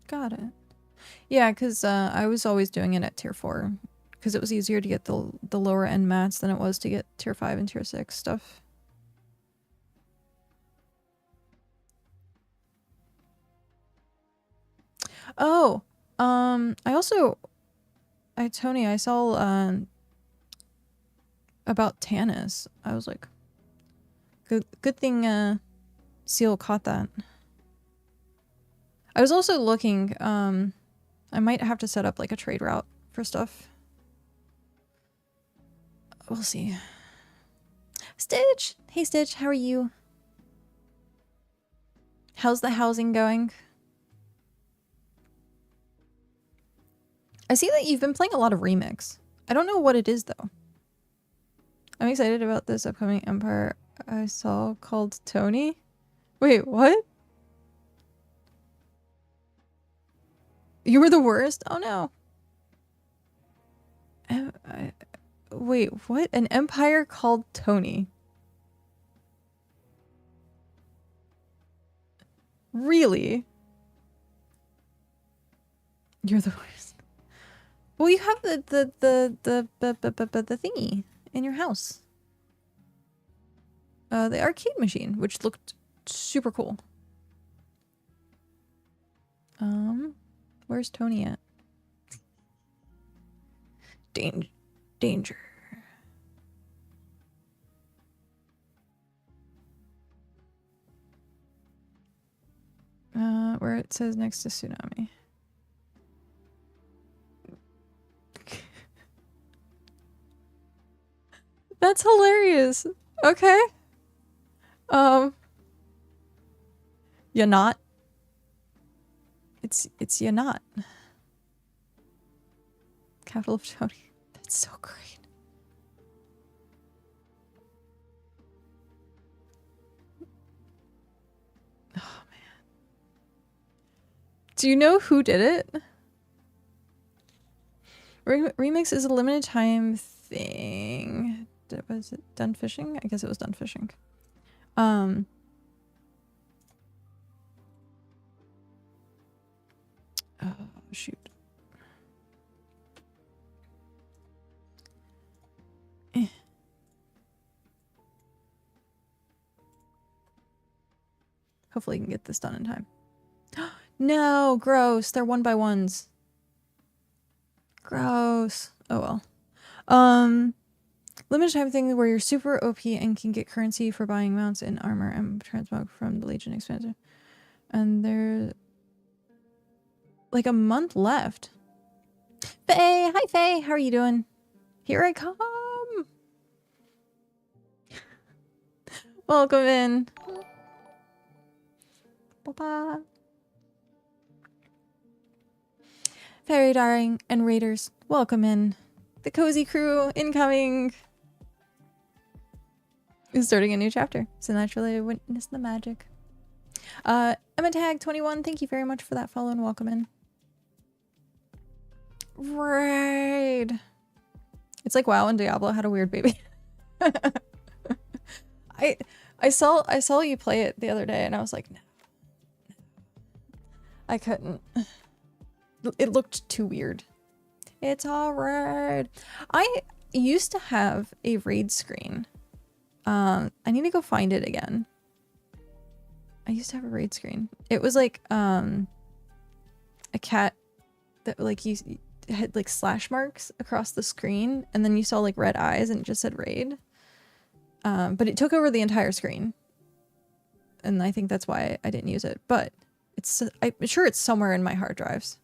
Got it. Yeah, because I was always doing it at tier 4. Because it was easier to get the lower end mats than it was to get tier 5 and tier 6 stuff. Oh, Tony, I saw about Tannis. I was like, good thing Seal caught that. I was also looking, I might have to set up like a trade route for stuff. We'll see. Stitch! Hey Stitch, how are you? How's the housing going? I see that you've been playing a lot of Remix. I don't know what it is though. I'm excited about this upcoming Empire I saw called Tony. Wait, what? You were the worst? Oh no. Wait, what? An empire called Tony? Really? You're the worst. Well, you have the thingy in your house. The arcade machine, which looked super cool. Where's Tony at? Danger. Where it says next to tsunami. That's hilarious. Okay. You're not. It's you're not. Capital of Tony. That's so great. Oh man. Do you know who did it? Remix is a limited time thing. Was it done fishing? I guess it was done fishing. Oh shoot. Hopefully you can get this done in time. No, gross. They're 1x1s. Gross. Oh well. Limited time thing where you're super OP and can get currency for buying mounts and armor and transmog from the Legion expansion. And there's like a month left. Faye! Hi Faye! How are you doing? Here I come! Welcome in. Bye-bye. Fairy Darling and Raiders, welcome in. The cozy crew incoming. Is starting a new chapter, so naturally I witness the magic. Emma Tag 21, thank you very much for that follow and welcome in. Raid. It's like WoW and Diablo had a weird baby. I saw you play it the other day and I was like, no. I couldn't. It looked too weird. It's alright. I used to have a raid screen. I need to go find it again. I used to have a raid screen. It was like a cat that like you had like slash marks across the screen and then you saw like red eyes and it just said raid. But it took over the entire screen. And I think that's why I didn't use it. But I'm sure it's somewhere in my hard drives.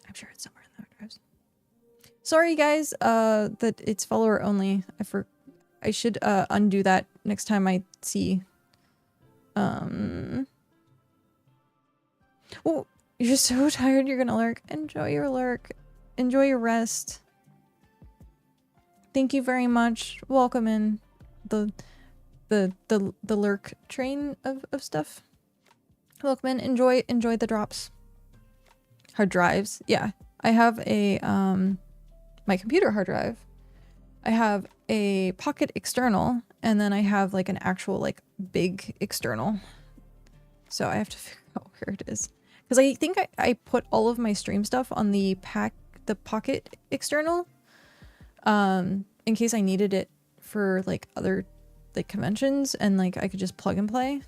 I'm sure it's somewhere in the hard drives. Sorry guys, that it's follower only. I should undo that next time I see. Oh, you're so tired you're gonna lurk. Enjoy your lurk. Enjoy your rest. Thank you very much. Welcome in the lurk train of stuff. Welcome in. Enjoy the drops. Hard drives. Yeah. I have a my computer hard drive. I have a pocket external, and then I have like an actual like big external. So I have to figure out where it is. Because I think I put all of my stream stuff on the pocket external. In case I needed it for like other like conventions, and like I could just plug and play.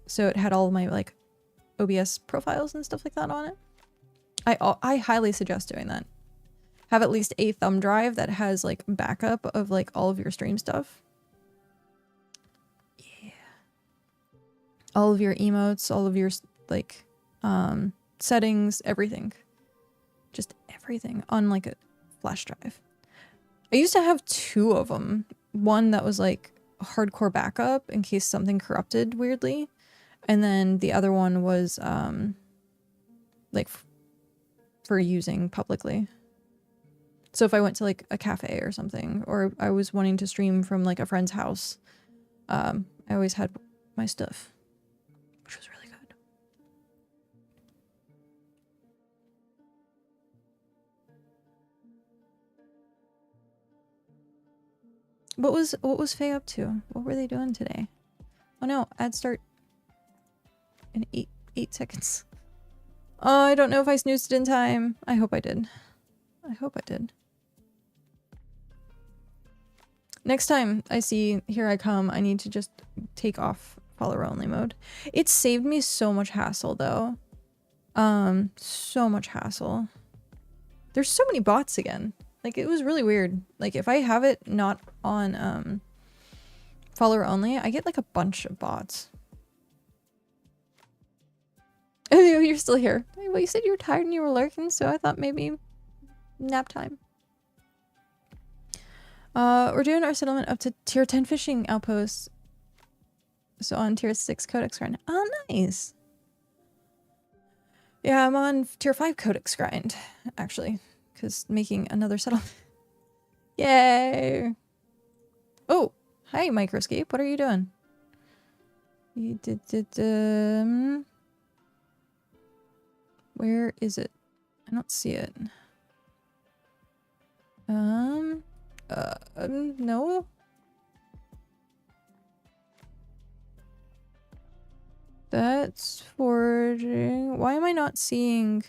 So it had all of my like OBS profiles and stuff like that on it. I highly suggest doing that. Have at least a thumb drive that has like backup of like all of your stream stuff. Yeah. All of your emotes, all of your like settings, everything. Just everything on like a flash drive. I used to have 2 of them. One that was like hardcore backup in case something corrupted weirdly. And then the other one was like for using publicly. So if I went to like a cafe or something, or I was wanting to stream from like a friend's house, I always had my stuff, which was really good. What was Faye up to? What were they doing today? Oh no, ad start in 8 seconds. Oh, I don't know if I snoozed it in time. I hope I did. I hope I did. Next time I see Here I Come, I need to just take off follower only mode. It saved me so much hassle though. So much hassle. There's so many bots again. Like it was really weird. Like if I have it not on follower only, I get like a bunch of bots. Oh, you're still here. Well, you said you were tired and you were lurking, so I thought maybe nap time. We're doing our settlement up to tier 10 fishing outposts. So on tier 6 codex grind. Oh, nice. Yeah, I'm on tier 5 codex grind, actually, because making another settlement. Yay. Oh, hi, Microscape. What are you doing? You did, where is it? I don't see it. No. That's foraging. Why am I not seeing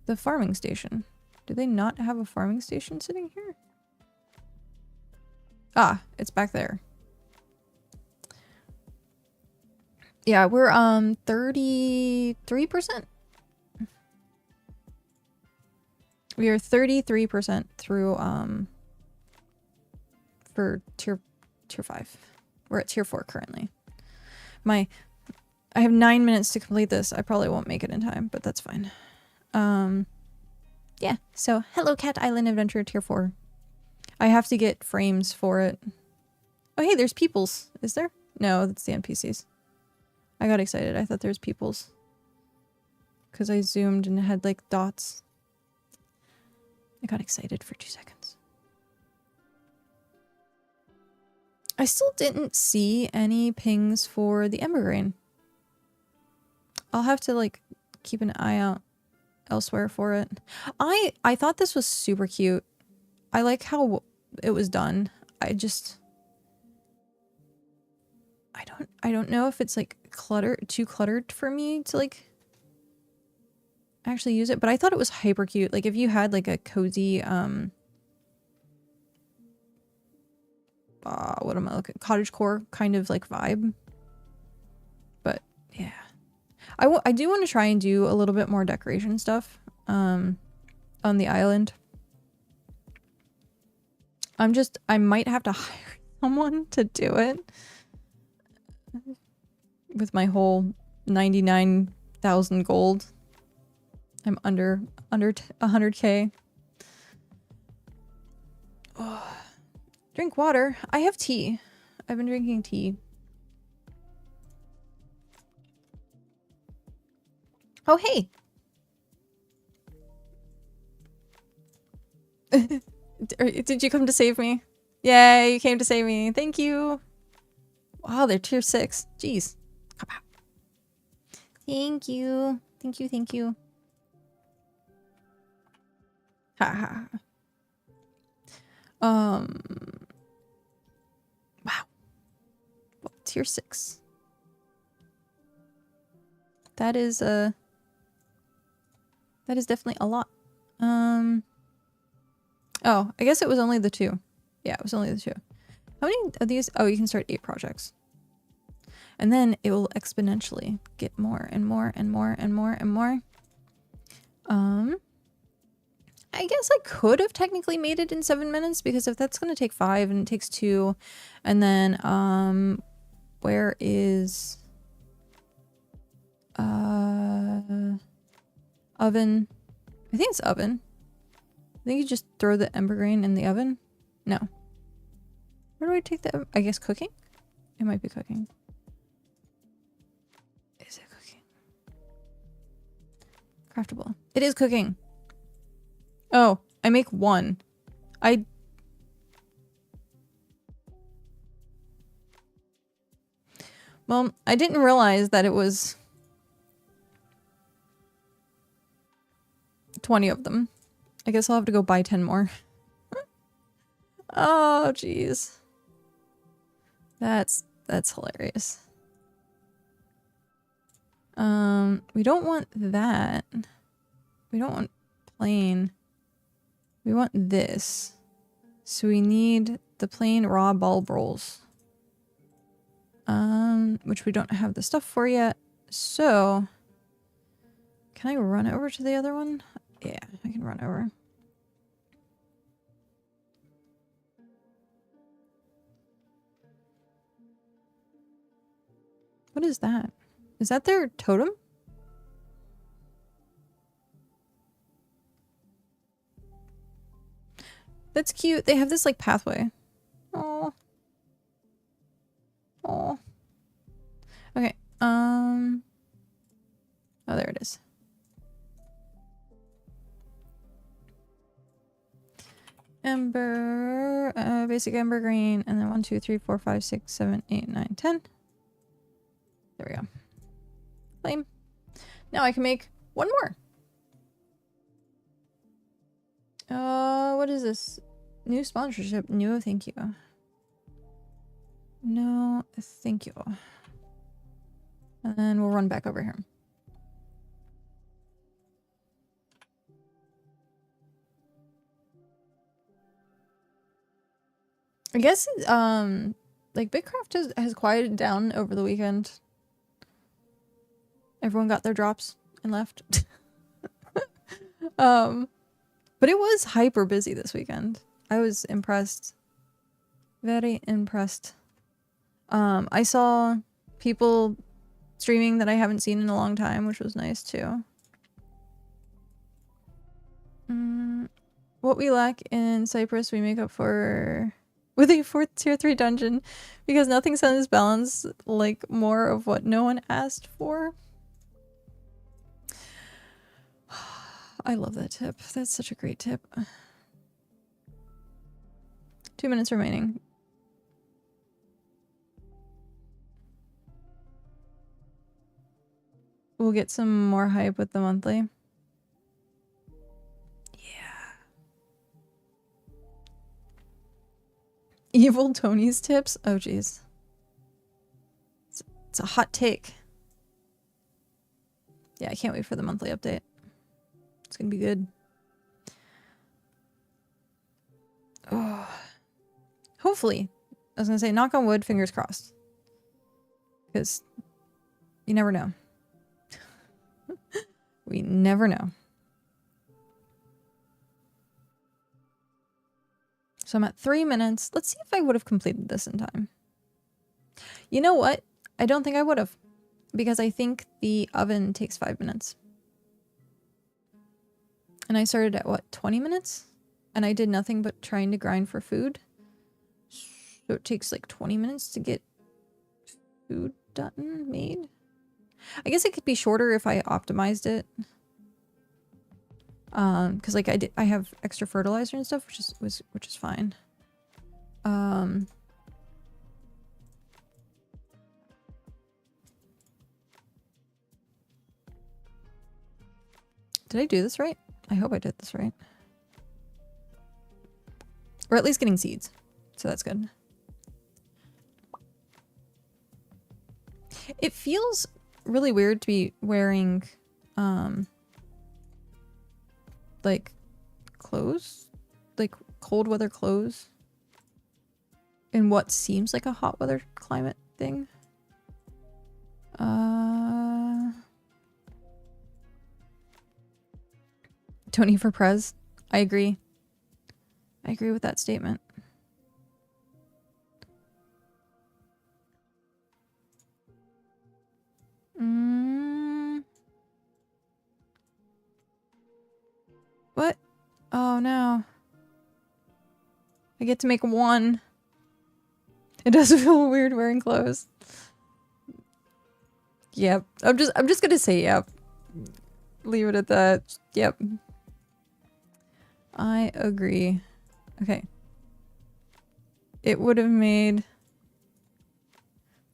the farming station? Do they not have a farming station sitting here? Ah, it's back there. Yeah, we're 33%. We are 33% through for tier 5. We're at tier 4 currently. I have 9 minutes to complete this. I probably won't make it in time, but that's fine. Yeah, so Hello Cat Island Adventure tier 4. I have to get frames for it. Oh hey, there's peoples. Is there? No, that's the NPCs. I got excited. I thought there was peoples. Because I zoomed and it had like dots. I got excited for 2 seconds. I still didn't see any pings for the Ember grain. I'll have to like keep an eye out elsewhere for it. I thought this was super cute. I like how it was done. I don't know if it's like too cluttered for me to like actually use it, but I thought it was hyper cute. Like if you had like a cozy what am I looking, cottagecore kind of like vibe. But yeah, I do want to try and do a little bit more decoration stuff on the island. I might have to hire someone to do it with my whole 99,000 gold. I'm under 100k. Oh. Drink water. I have tea. I've been drinking tea. Oh, hey. Did you come to save me? Yay, you came to save me. Thank you. Wow, they're tier 6. Jeez. Thank you. Thank you, thank you. Ha ha. Wow. Well, tier 6. That is definitely a lot. Oh, I guess it was only the 2. Yeah, it was only the 2. How many of these? Oh, you can start 8 projects. And then it will exponentially get more and more and more and more and more. I guess I could have technically made it in 7 minutes, because if that's going to take 5 and it takes 2, and then where is oven? I think it's oven. I think you just throw the ember grain in the oven. No. Where do I take the? I guess cooking? It might be cooking. Is it cooking? Craftable. It is cooking. Oh, I make 1. Well, I didn't realize that it was 20 of them. I guess I'll have to go buy 10 more. Oh, jeez. That's hilarious. We don't want that. We don't want plain. We want this. So we need the plain raw bulb rolls. Which we don't have the stuff for yet. So can I run over to the other one? Yeah, I can run over. What is that? Is that their totem? That's cute. They have this like pathway. Oh. Oh. Okay. Oh, there it is. Ember, basic ember green, and then 1, 2, 3, 4, 5, 6, 7, 8, 9, 10. There we go. Flame. Now I can make 1 more. What is this? New sponsorship. No, thank you. No, thank you. And then we'll run back over here. I guess, like BitCraft has quieted down over the weekend. Everyone got their drops and left. But it was hyper busy this weekend. I was impressed. Very impressed. I saw people streaming that I haven't seen in a long time, which was nice too. What we lack in Cyprus, we make up for with a 4th tier 3 dungeon, because nothing sends balance like more of what no one asked for. I love that tip. That's such a great tip. 2 minutes remaining. We'll get some more hype with the monthly. Yeah. Evil Tony's tips? Oh, jeez. It's a hot take. Yeah, I can't wait for the monthly update. It's gonna be good. Oh. Hopefully. I was gonna say, knock on wood, fingers crossed. Because you never know. We never know. So I'm at 3 minutes. Let's see if I would have completed this in time. You know what? I don't think I would have. Because I think the oven takes 5 minutes. And I started at what, 20 minutes? And I did nothing but trying to grind for food. So it takes like 20 minutes to get food done, made. I guess it could be shorter if I optimized it. Because like I have extra fertilizer and stuff, which is fine. Did I do this right? I hope I did this right. Or at least getting seeds. So that's good. It feels really weird to be wearing, like, clothes? Like, cold weather clothes? In what seems like a hot weather climate thing? Tony for Prez. I agree. I agree with that statement. What? Oh no. I get to make one. It does feel weird wearing clothes. Yep. I'm just gonna say yep. Leave it at that. Yep. I agree. Okay. It would have made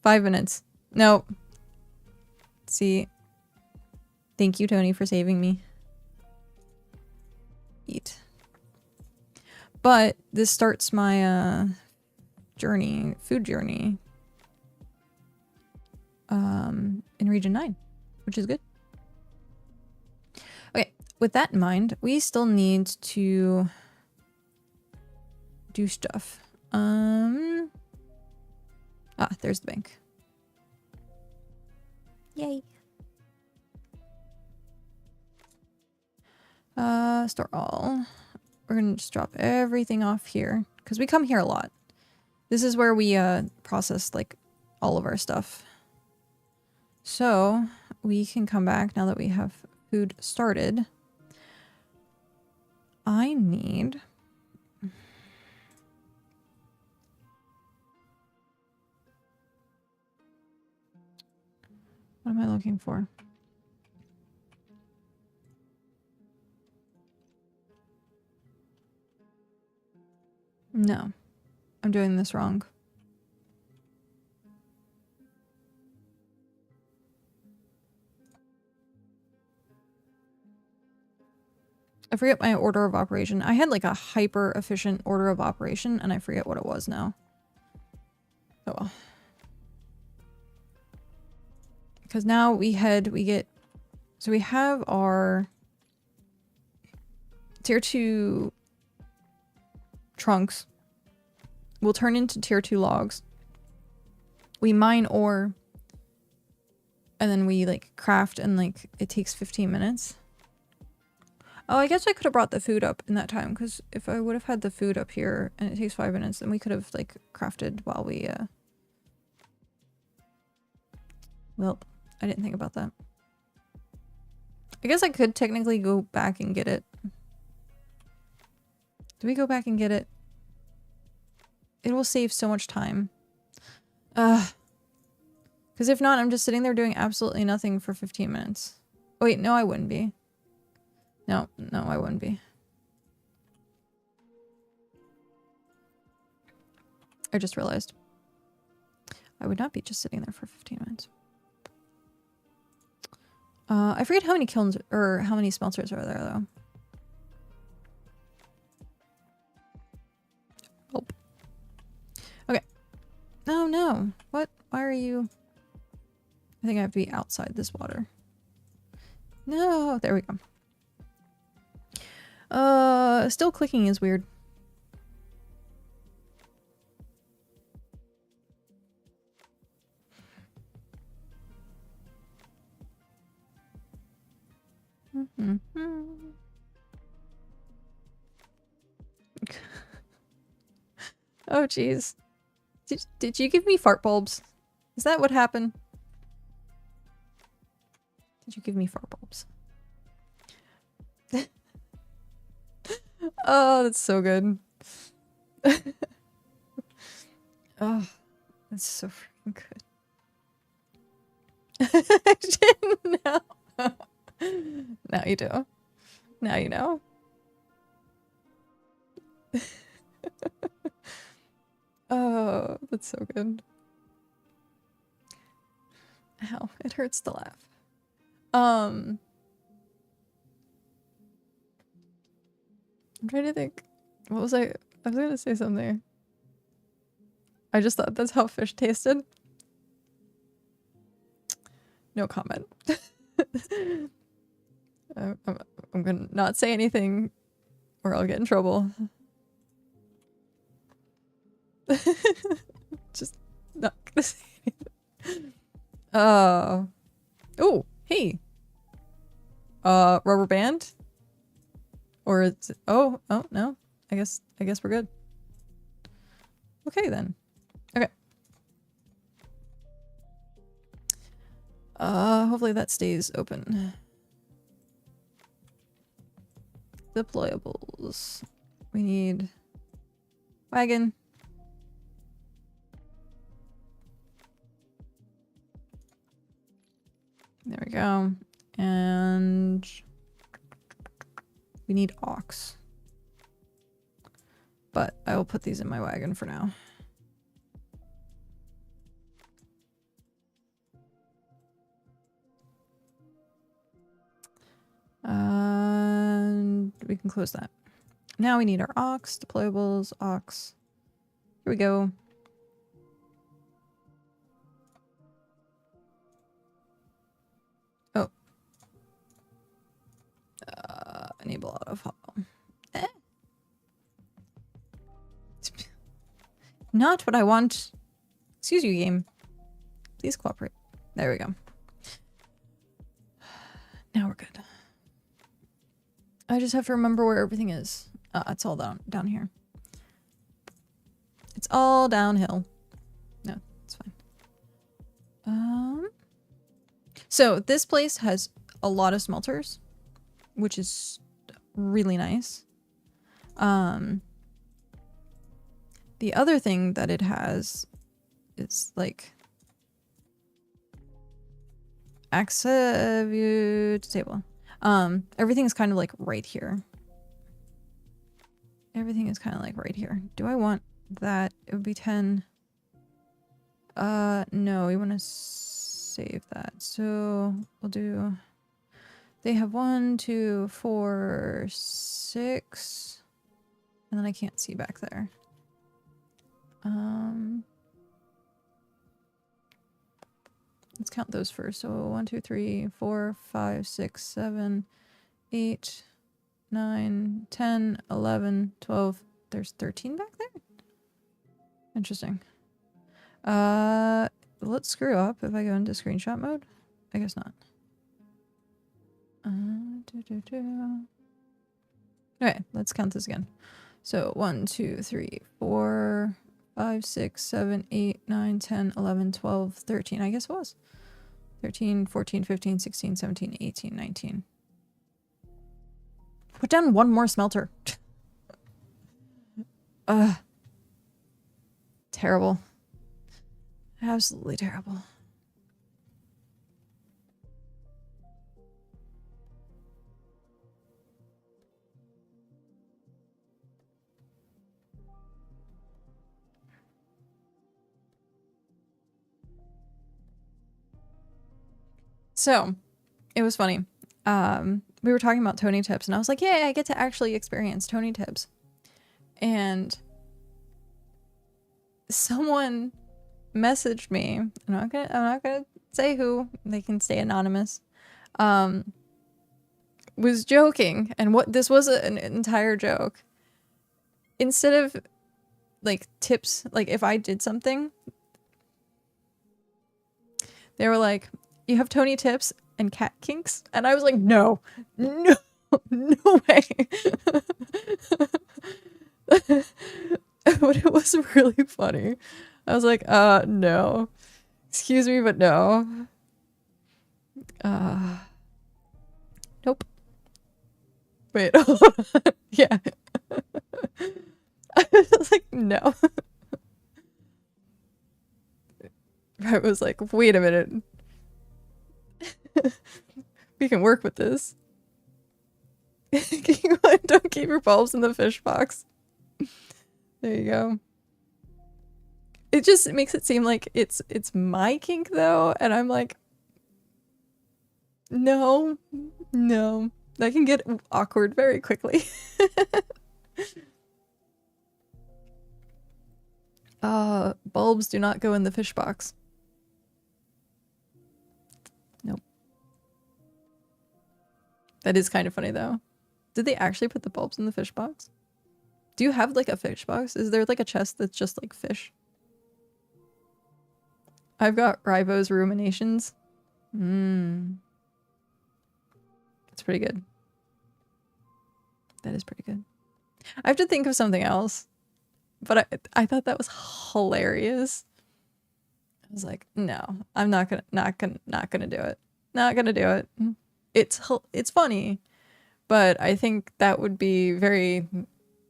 5 minutes. No. See. Thank you, Tony, for saving me. Eat. But this starts my journey, food journey. In region 9, which is good. Okay, with that in mind, we still need to do stuff. There's the bank. Yay. Store all. We're gonna just drop everything off here because we come here a lot. This is where we process like all of our stuff. So we can come back now that we have food started. I need... What am I looking for? No, I'm doing this wrong. I forget my order of operation. I had like a hyper efficient order of operation and I forget what it was now. Oh well. Because now we get, so we have our tier 2 trunks. We'll turn into tier 2 logs. We mine ore and then we like craft and like it takes 15 minutes. Oh, I guess I could have brought the food up in that time because if I would have had the food up here and it takes 5 minutes, then we could have like crafted while we well, I didn't think about that. I guess I could technically go back and get it. Do we go back and get it? It will save so much time. Because if not, I'm just sitting there doing absolutely nothing for 15 minutes. Oh, wait, no, I wouldn't be. No, I wouldn't be. I just realized. I would not be just sitting there for 15 minutes. I forget how many kilns or how many smelters are there though. Oh. Okay. No, no. What? Why are you? I think I have to be outside this water. No, there we go. Still clicking is weird. Oh, jeez. Did you give me fart bulbs? Is that what happened? Did you give me fart bulbs? Oh, that's so good. Oh, that's so freaking good. I didn't know. Now you do. Now you know. Oh, that's so good. Ow, it hurts to laugh. I'm trying to think. What was I was gonna say something. I just thought that's how fish tasted. No comment. I'm gonna not say anything or I'll get in trouble. Just not gonna say anything. Oh, hey. Rubber band? Or it's oh no. I guess we're good. Okay then. Okay. Hopefully that stays open. Deployables. We need wagon. There we go. And we need ox. But I will put these in my wagon for now. And we can close that. Now we need our ox, deployables, ox. Here we go. Oh. Enable auto follow. Not what I want. Excuse you, game. Please cooperate. There we go. Now we're good. I just have to remember where everything is. It's all down here. It's all downhill. No, it's fine. So this place has a lot of smelters, which is really nice. The other thing that it has is like access view to table. Everything is kind of like right here. Everything is kind of like right here. Do I want that? It would be 10. No, we want to save that. So we'll do, they have 1, 2, 4, 6. And then I can't see back there. Let's count those first. So 1, 2, 3, 4, 5, 6, 7, 8, 9, 10, 11, 12. There's 13 back there? Interesting. Will it screw up if I go into screenshot mode? I guess not. Okay, let's count this again. So 1, 2, 3, 4, 5, 6, 7, 8, 9, 10, 11, 12, 13. I guess it was. 13, 14, 15, 16, 17, 18, 19. Put down one more smelter. Terrible. Absolutely terrible. So, it was funny. We were talking about Tony tips, and I was like, "Yay, I get to actually experience Tony tips." And someone messaged me. I'm not gonna say who. They can stay anonymous. Was joking, and what this was an entire joke. Instead of like tips, like if I did something, they were like, "You have Tony tips and cat kinks," and I was like, "No, no, no way." But it was really funny. I was like, no. Excuse me, but no. Nope. Wait, hold on. Yeah. I was like, no. I was like, wait a minute. We can work with this. Don't keep your bulbs in the fish box. There you go. It just makes it seem like it's my kink though, and I'm like, no, no. That can get awkward very quickly. Bulbs do not go in the fish box. Nope. That is kind of funny though. Did they actually put the bulbs in the fish box? Do you have like a fish box? Is there like a chest that's just like fish? I've got Ribo's ruminations. That's pretty good. That is pretty good. I have to think of something else. But I thought that was hilarious. I was like, no, I'm not gonna do it. Not gonna do it. It's funny, but I think that would be very.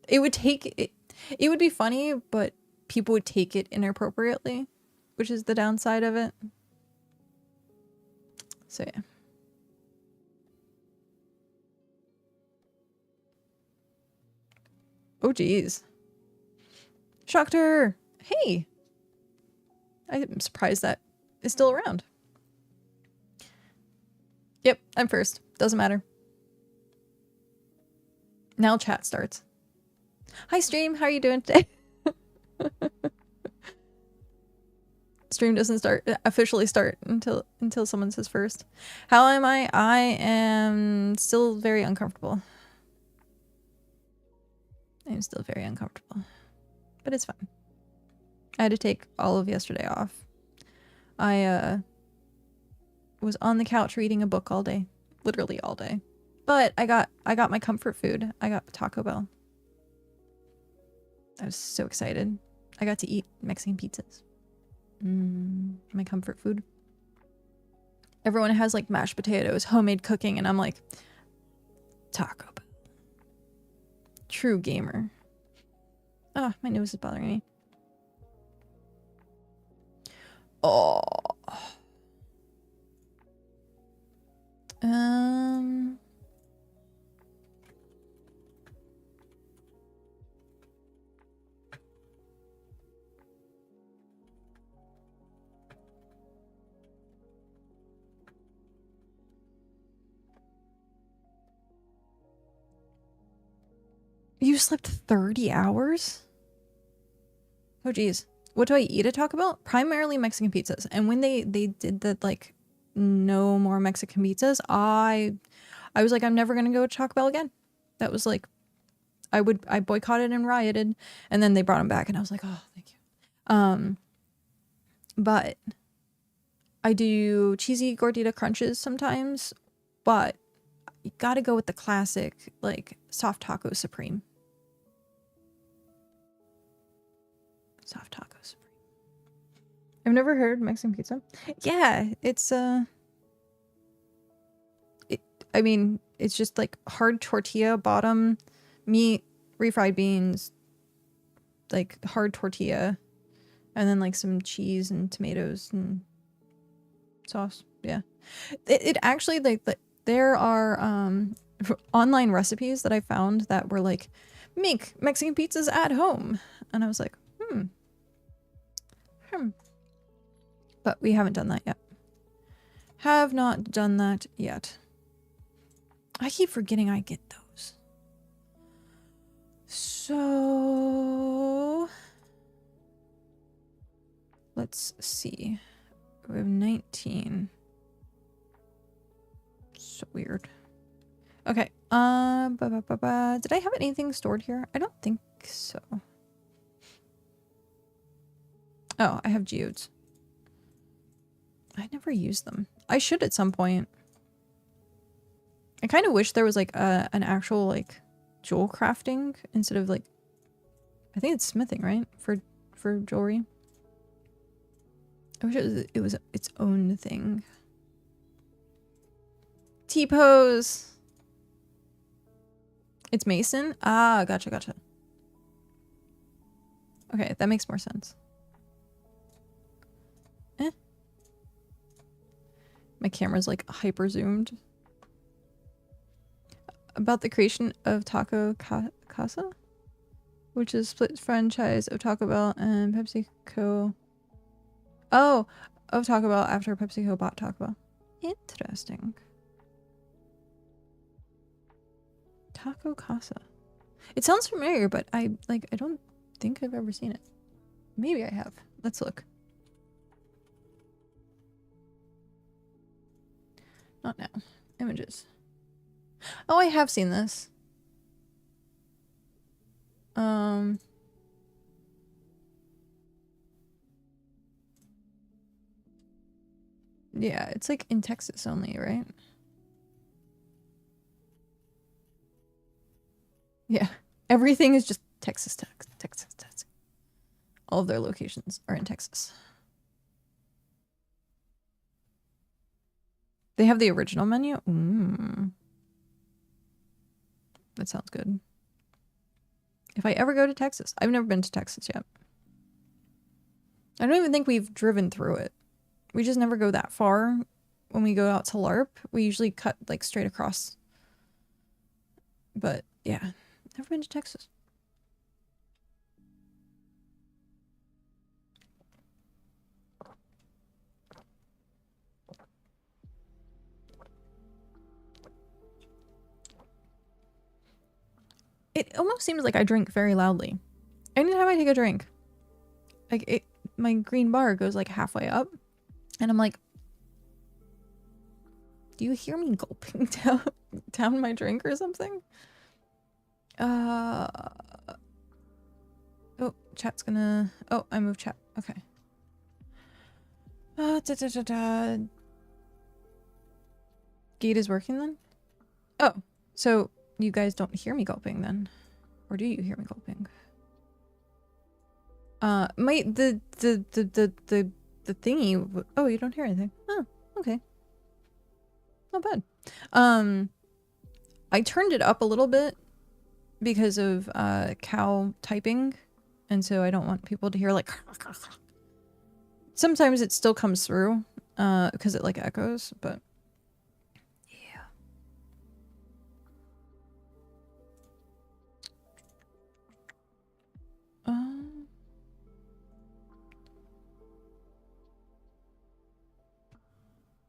It would be funny, but people would take it inappropriately, which is the downside of it. So yeah. Oh geez. Shocked. Hey! I'm surprised that is still around. Yep, I'm first. Doesn't matter. Now chat starts. Hi stream, how are you doing today? Stream doesn't officially start until someone says first. How am I? I am still very uncomfortable. I'm still very uncomfortable. But it's fine. I had to take all of yesterday off. I was on the couch reading a book all day. Literally all day. But I got my comfort food. I got Taco Bell. I was so excited. I got to eat Mexican pizzas. My comfort food. Everyone has like mashed potatoes, homemade cooking, and I'm like, Taco Bell. True gamer. Oh, my nose is bothering me. Oh. You slept 30 hours? Oh geez. What do I eat at Taco Bell? Primarily Mexican pizzas. And when they did the like no more Mexican pizzas, I was like, I'm never gonna go to Taco Bell again. That was like I boycotted and rioted, and then they brought them back and I was like, oh thank you. But I do cheesy gordita crunches sometimes, but you gotta go with the classic like soft taco supreme. Soft taco supreme. I've never heard Mexican pizza. Yeah, it's I mean, it's just like hard tortilla bottom, meat, refried beans, like hard tortilla, and then like some cheese and tomatoes and sauce. Yeah. It actually like there are online recipes that I found that were like make Mexican pizzas at home. And I was like, But we haven't done that yet. Have not done that yet. I keep forgetting I get those. So let's see. We have 19. So weird. Okay. Did I have anything stored here? I don't think so. Oh, I have geodes. I never used them. I should at some point. I kind of wish there was like an actual like jewel crafting instead of like I think it's smithing, right? For jewelry. I wish it was its own thing. T-pose. It's mason? Ah, gotcha, gotcha. Okay, that makes more sense. Eh. My camera's like hyper zoomed. About the creation of Taco Casa, which is a split franchise of Taco Bell and PepsiCo. Oh, of Taco Bell after PepsiCo bought Taco Bell. Interesting. Taco Casa. It sounds familiar, but I don't think I've ever seen it. Maybe I have. Let's look. Not now. Images. Oh, I have seen this. Yeah, it's like in Texas only, right? Yeah. Everything is just Texas, Texas. All of their locations are in Texas. They have the original menu? That sounds good. If I ever go to Texas. I've never been to Texas yet. I don't even think we've driven through it. We just never go that far. When we go out to LARP, we usually cut like straight across. But yeah, never been to Texas. It almost seems like I drink very loudly. Anytime I take a drink, like my green bar goes like halfway up, and I'm like, do you hear me gulping down my drink or something? Oh, chat's gonna. Oh, I moved chat. Okay. Gate is working then? Oh, so you guys don't hear me gulping then? Or do you hear me gulping? The thingy. Oh, you don't hear anything. Oh, okay. Not bad. I turned it up a little bit because of cow typing, and so I don't want people to hear like. Sometimes it still comes through because it like echoes, but yeah.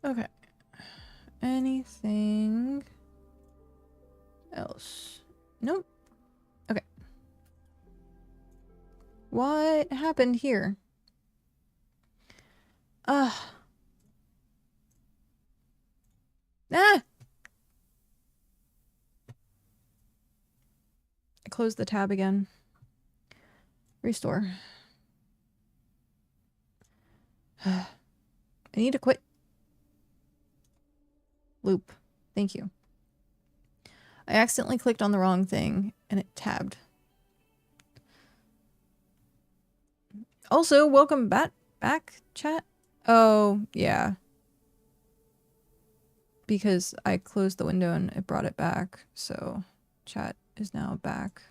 Okay. Anything else? Nope. Okay. What happened here? Ah. I closed the tab again. Restore. I need to quit. Loop. Thank you. I accidentally clicked on the wrong thing and it tabbed. Also, welcome back, chat. Oh, yeah. Because I closed the window and it brought it back, so chat is now back.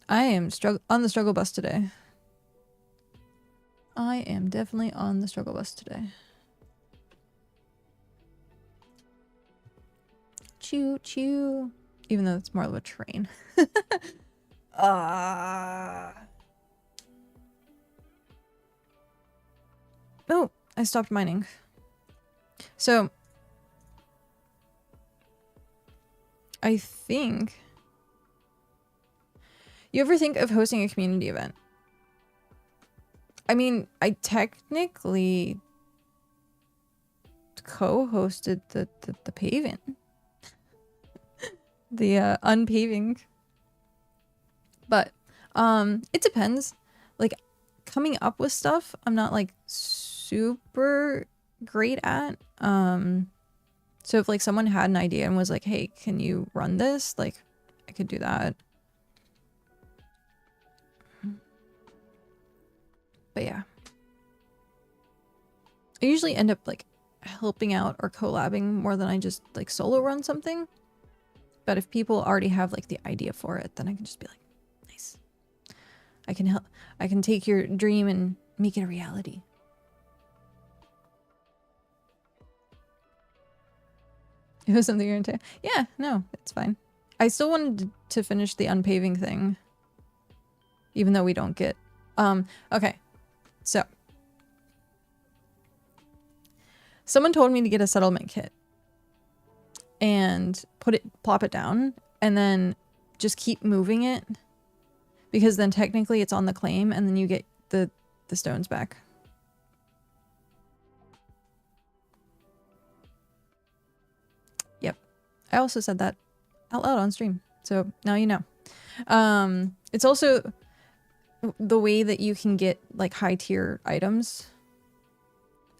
I am on the struggle bus today. I am definitely on the struggle bus today. Choo choo. Even though it's more of a train. Oh, I stopped mining. So, I think... You ever think of hosting a community event? I mean, I technically co-hosted the paving. The unpaving. But it depends. Like, coming up with stuff, I'm not like super great at. So if like someone had an idea and was like, hey, can you run this? Like, I could do that. But yeah. I usually end up like helping out or collabing more than I just like solo run something. But if people already have like the idea for it, then I can just be like, nice. I can help. I can take your dream and make it a reality. It was something you're into. Yeah, no, it's fine. I still wanted to finish the unpaving thing. Even though we don't get... okay. So. Someone told me to get a settlement kit. And plop it down. And then just keep moving it. Because then technically it's on the claim and then you get the stones back. Yep. I also said that out loud on stream. So now you know. It's also the way that you can get like high tier items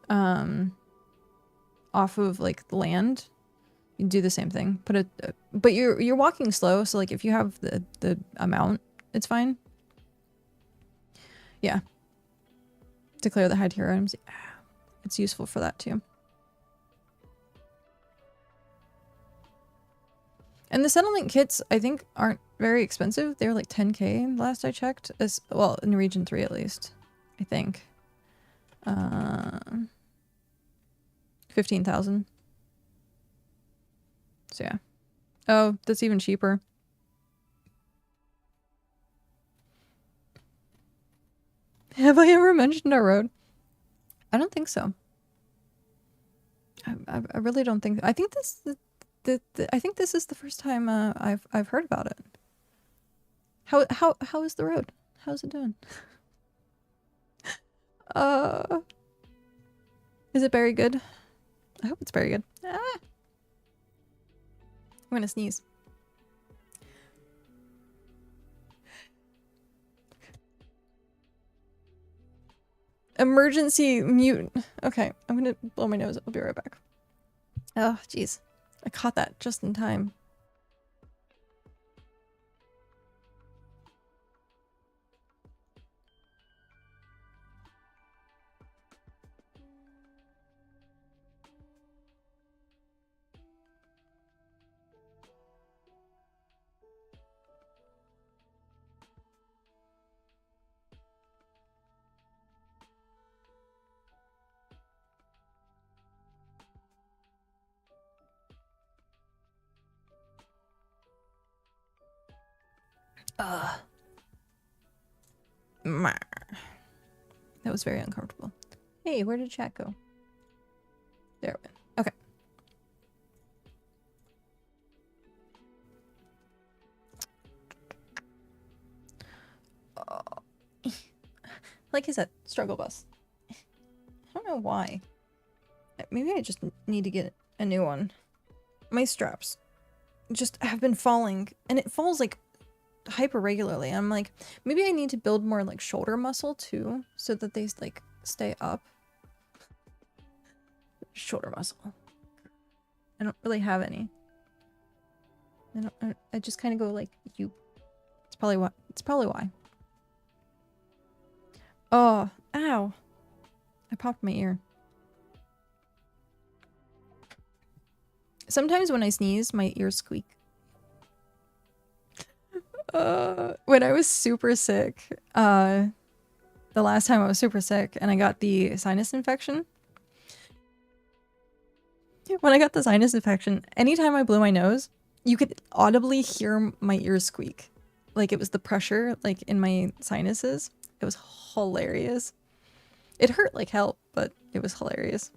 off of like the land. You do the same thing. But you're walking slow, so like if you have the amount, it's fine. Yeah. Declare the high tier items. Yeah. It's useful for that too. And the settlement kits, I think, aren't very expensive. They're like 10k last I checked. As well, in region 3 at least. I think. 15,000. So yeah. Oh, that's even cheaper. Have I ever mentioned our road? I don't think so. I really don't think. I think this I think this is the first time I've heard about it. How is the road? How's it doing? Is it very good? I hope it's very good. Ah. I'm gonna sneeze. Emergency mute. Okay, I'm gonna blow my nose. I'll be right back. Oh, jeez. I caught that just in time. That was very uncomfortable. Hey, where did chat go? There it went. Okay. Like I said, struggle bus. I don't know why. Maybe I just need to get a new one. My straps just have been falling, and it falls like hyper regularly. I'm like, maybe I need to build more like shoulder muscle too, so that they like stay up. Shoulder muscle. I don't really have any. I just kind of go like you. It's probably why. It's probably why. Oh, ow! I popped my ear. Sometimes when I sneeze, my ears squeak. When I was super sick, the last time I was super sick and I got the sinus infection. When I got the sinus infection, anytime I blew my nose, you could audibly hear my ears squeak. Like it was the pressure like in my sinuses. It was hilarious. It hurt like hell, but it was hilarious.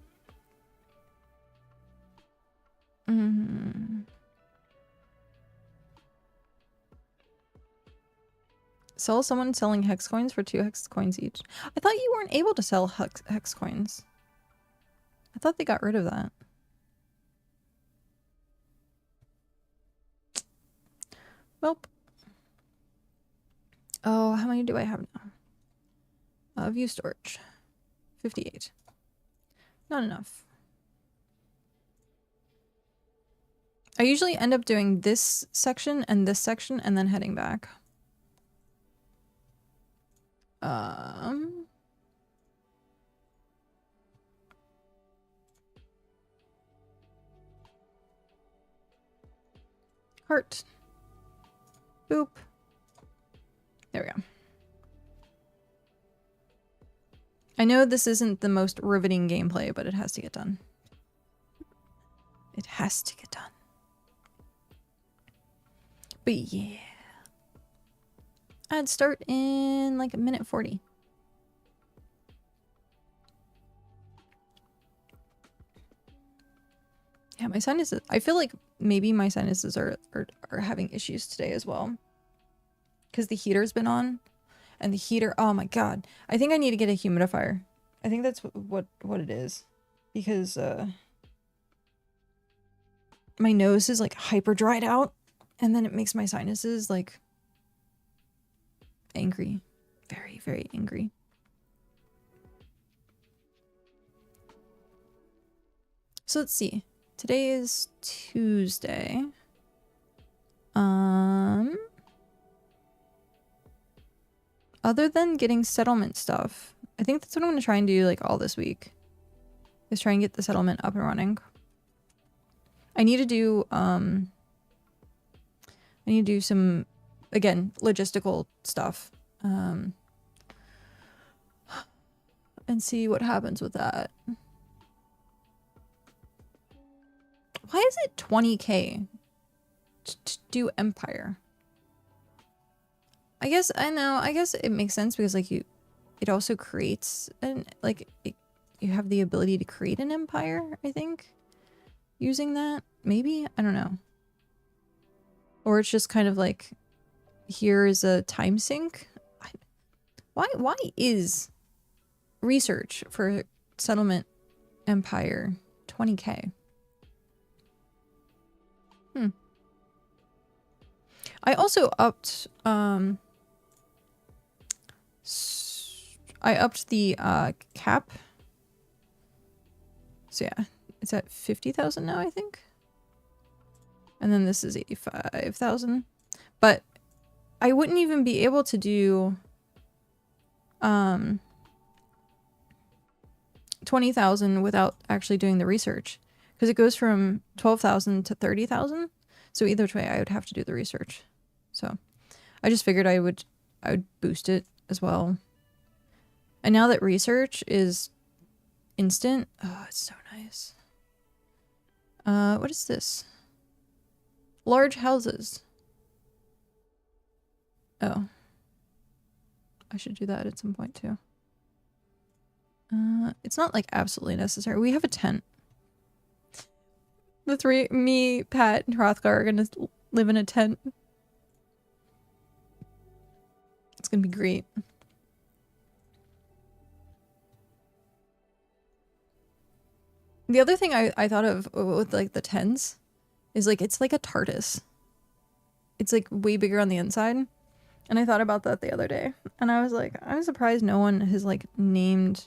Sell someone selling hex coins for 2 hex coins each. I thought you weren't able to sell hex coins. I thought they got rid of that. Welp. Oh, how many do I have now? View storage. 58. Not enough. I usually end up doing this section and then heading back. Heart. Boop. There we go. I know this isn't the most riveting gameplay, but it has to get done. It has to get done. But yeah. I'd start in like a minute 40. Yeah, my sinuses. I feel like maybe my sinuses are having issues today as well. Because the heater's been on. And the heater, oh my god. I think I need to get a humidifier. I think that's what it is. Because my nose is like hyper dried out. And then it makes my sinuses like angry. Very, very angry. So let's see. Today is Tuesday. Other than getting settlement stuff, I think that's what I'm going to try and do like all this week. Is try and get the settlement up and running. I need to do some, again, logistical stuff. And see what happens with that. Why is it 20k to do Empire? I guess it makes sense because like it also creates an you have the ability to create an empire, I think, using that. Maybe, I don't know. Or it's just kind of like, here is a time sink. Why is research for settlement empire 20k? I also upped the cap. So yeah, it's at 50,000 now, I think. And then this is 85,000. But I wouldn't even be able to do 20,000 without actually doing the research, because it goes from 12,000 to 30,000. So either way, I would have to do the research. So I just figured I would boost it as well. And now that research is instant, oh, it's so nice. What is this? Large houses. Oh. I should do that at some point too. It's not like absolutely necessary. We have a tent. The three, me, Pat, and Hrothgar are gonna live in a tent. It's gonna be great. The other thing I thought of with like the tents is like, it's like a TARDIS. It's like way bigger on the inside. And I thought about that the other day. And I was like, I'm surprised no one has like named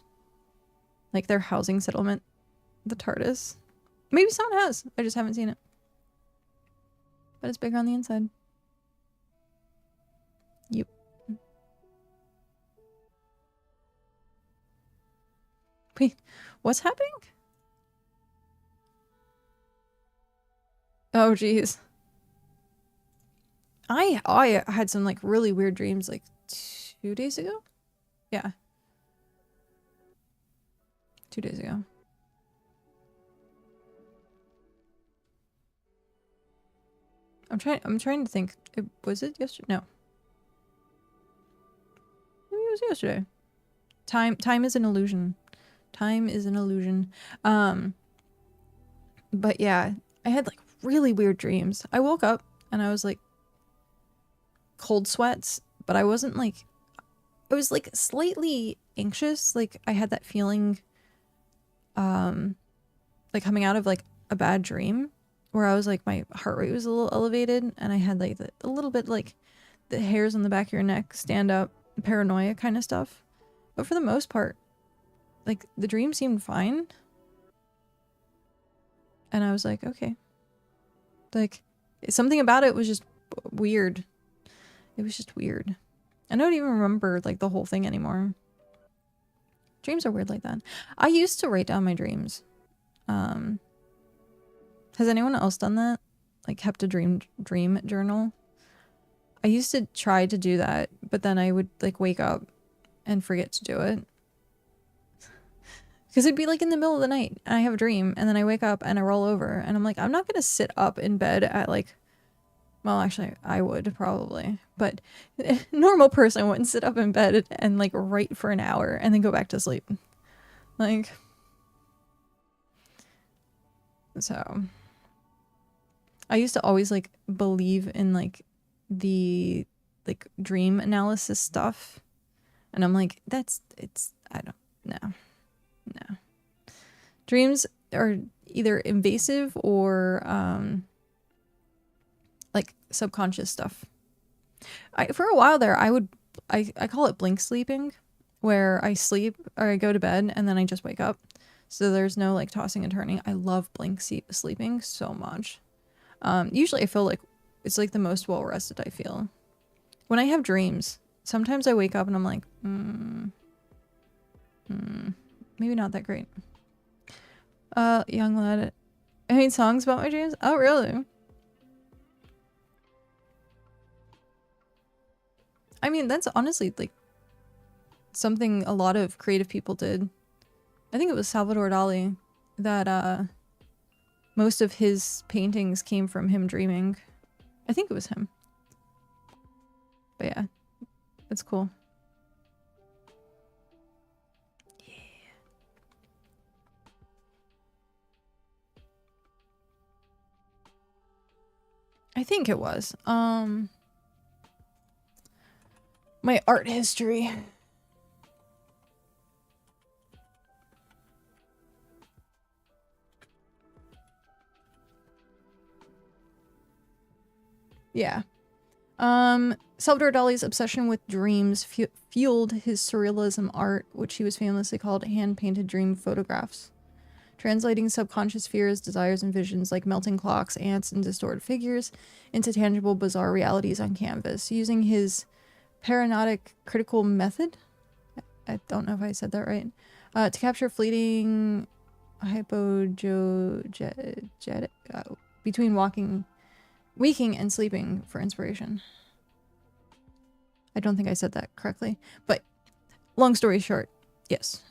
like their housing settlement the TARDIS. Maybe someone has. I just haven't seen it. But it's bigger on the inside. Yep. Wait, what's happening? Oh, geez. I had some like really weird dreams like 2 days ago. Yeah. 2 days ago. I'm trying to think. Was it yesterday? No. Maybe it was yesterday. Time is an illusion. Time is an illusion. But yeah, I had like really weird dreams. I woke up and I was like cold sweats, but I wasn't like, I was like slightly anxious. Like I had that feeling like coming out of like a bad dream where I was like, my heart rate was a little elevated and I had like a little bit like the hairs on the back of your neck stand up, paranoia kind of stuff. But for the most part, like the dream seemed fine. And I was like, okay. Like something about it was just weird. It was just weird. I don't even remember like the whole thing anymore. Dreams are weird like that. I used to write down my dreams. Has anyone else done that? like kept a dream journal. I used to try to do that, but then I would like wake up and forget to do it. Because it'd be like in the middle of the night and I have a dream and then I wake up and I roll over and I'm like, I'm not going to sit up in bed at like, well, actually I would probably, but a normal person wouldn't sit up in bed and like write for an hour and then go back to sleep. Like, so I used to always like believe in like the like dream analysis stuff. And I'm like, I don't know. No. Dreams are either invasive or like subconscious stuff. For a while there, I call it blink sleeping, where I sleep or I go to bed and then I just wake up. So there's no like tossing and turning. I love blink sleeping so much. Usually I feel like it's like the most well rested I feel. When I have dreams, sometimes I wake up and I'm like, maybe not that great. Young lad, I made songs about my dreams. Oh, really? I mean, that's honestly like something a lot of creative people did. I think it was Salvador Dali that most of his paintings came from him dreaming. I think it was him. But yeah, it's cool. Yeah. I think it was. My art history. Yeah. Salvador Dali's obsession with dreams fueled his surrealism art, which he was famously called hand-painted dream photographs, translating subconscious fears, desires, and visions like melting clocks, ants, and distorted figures into tangible, bizarre realities on canvas. Using his paranoid critical method, I don't know if I said that right, to capture fleeting between waking and sleeping for inspiration. I don't think I said that correctly, but long story short, yes,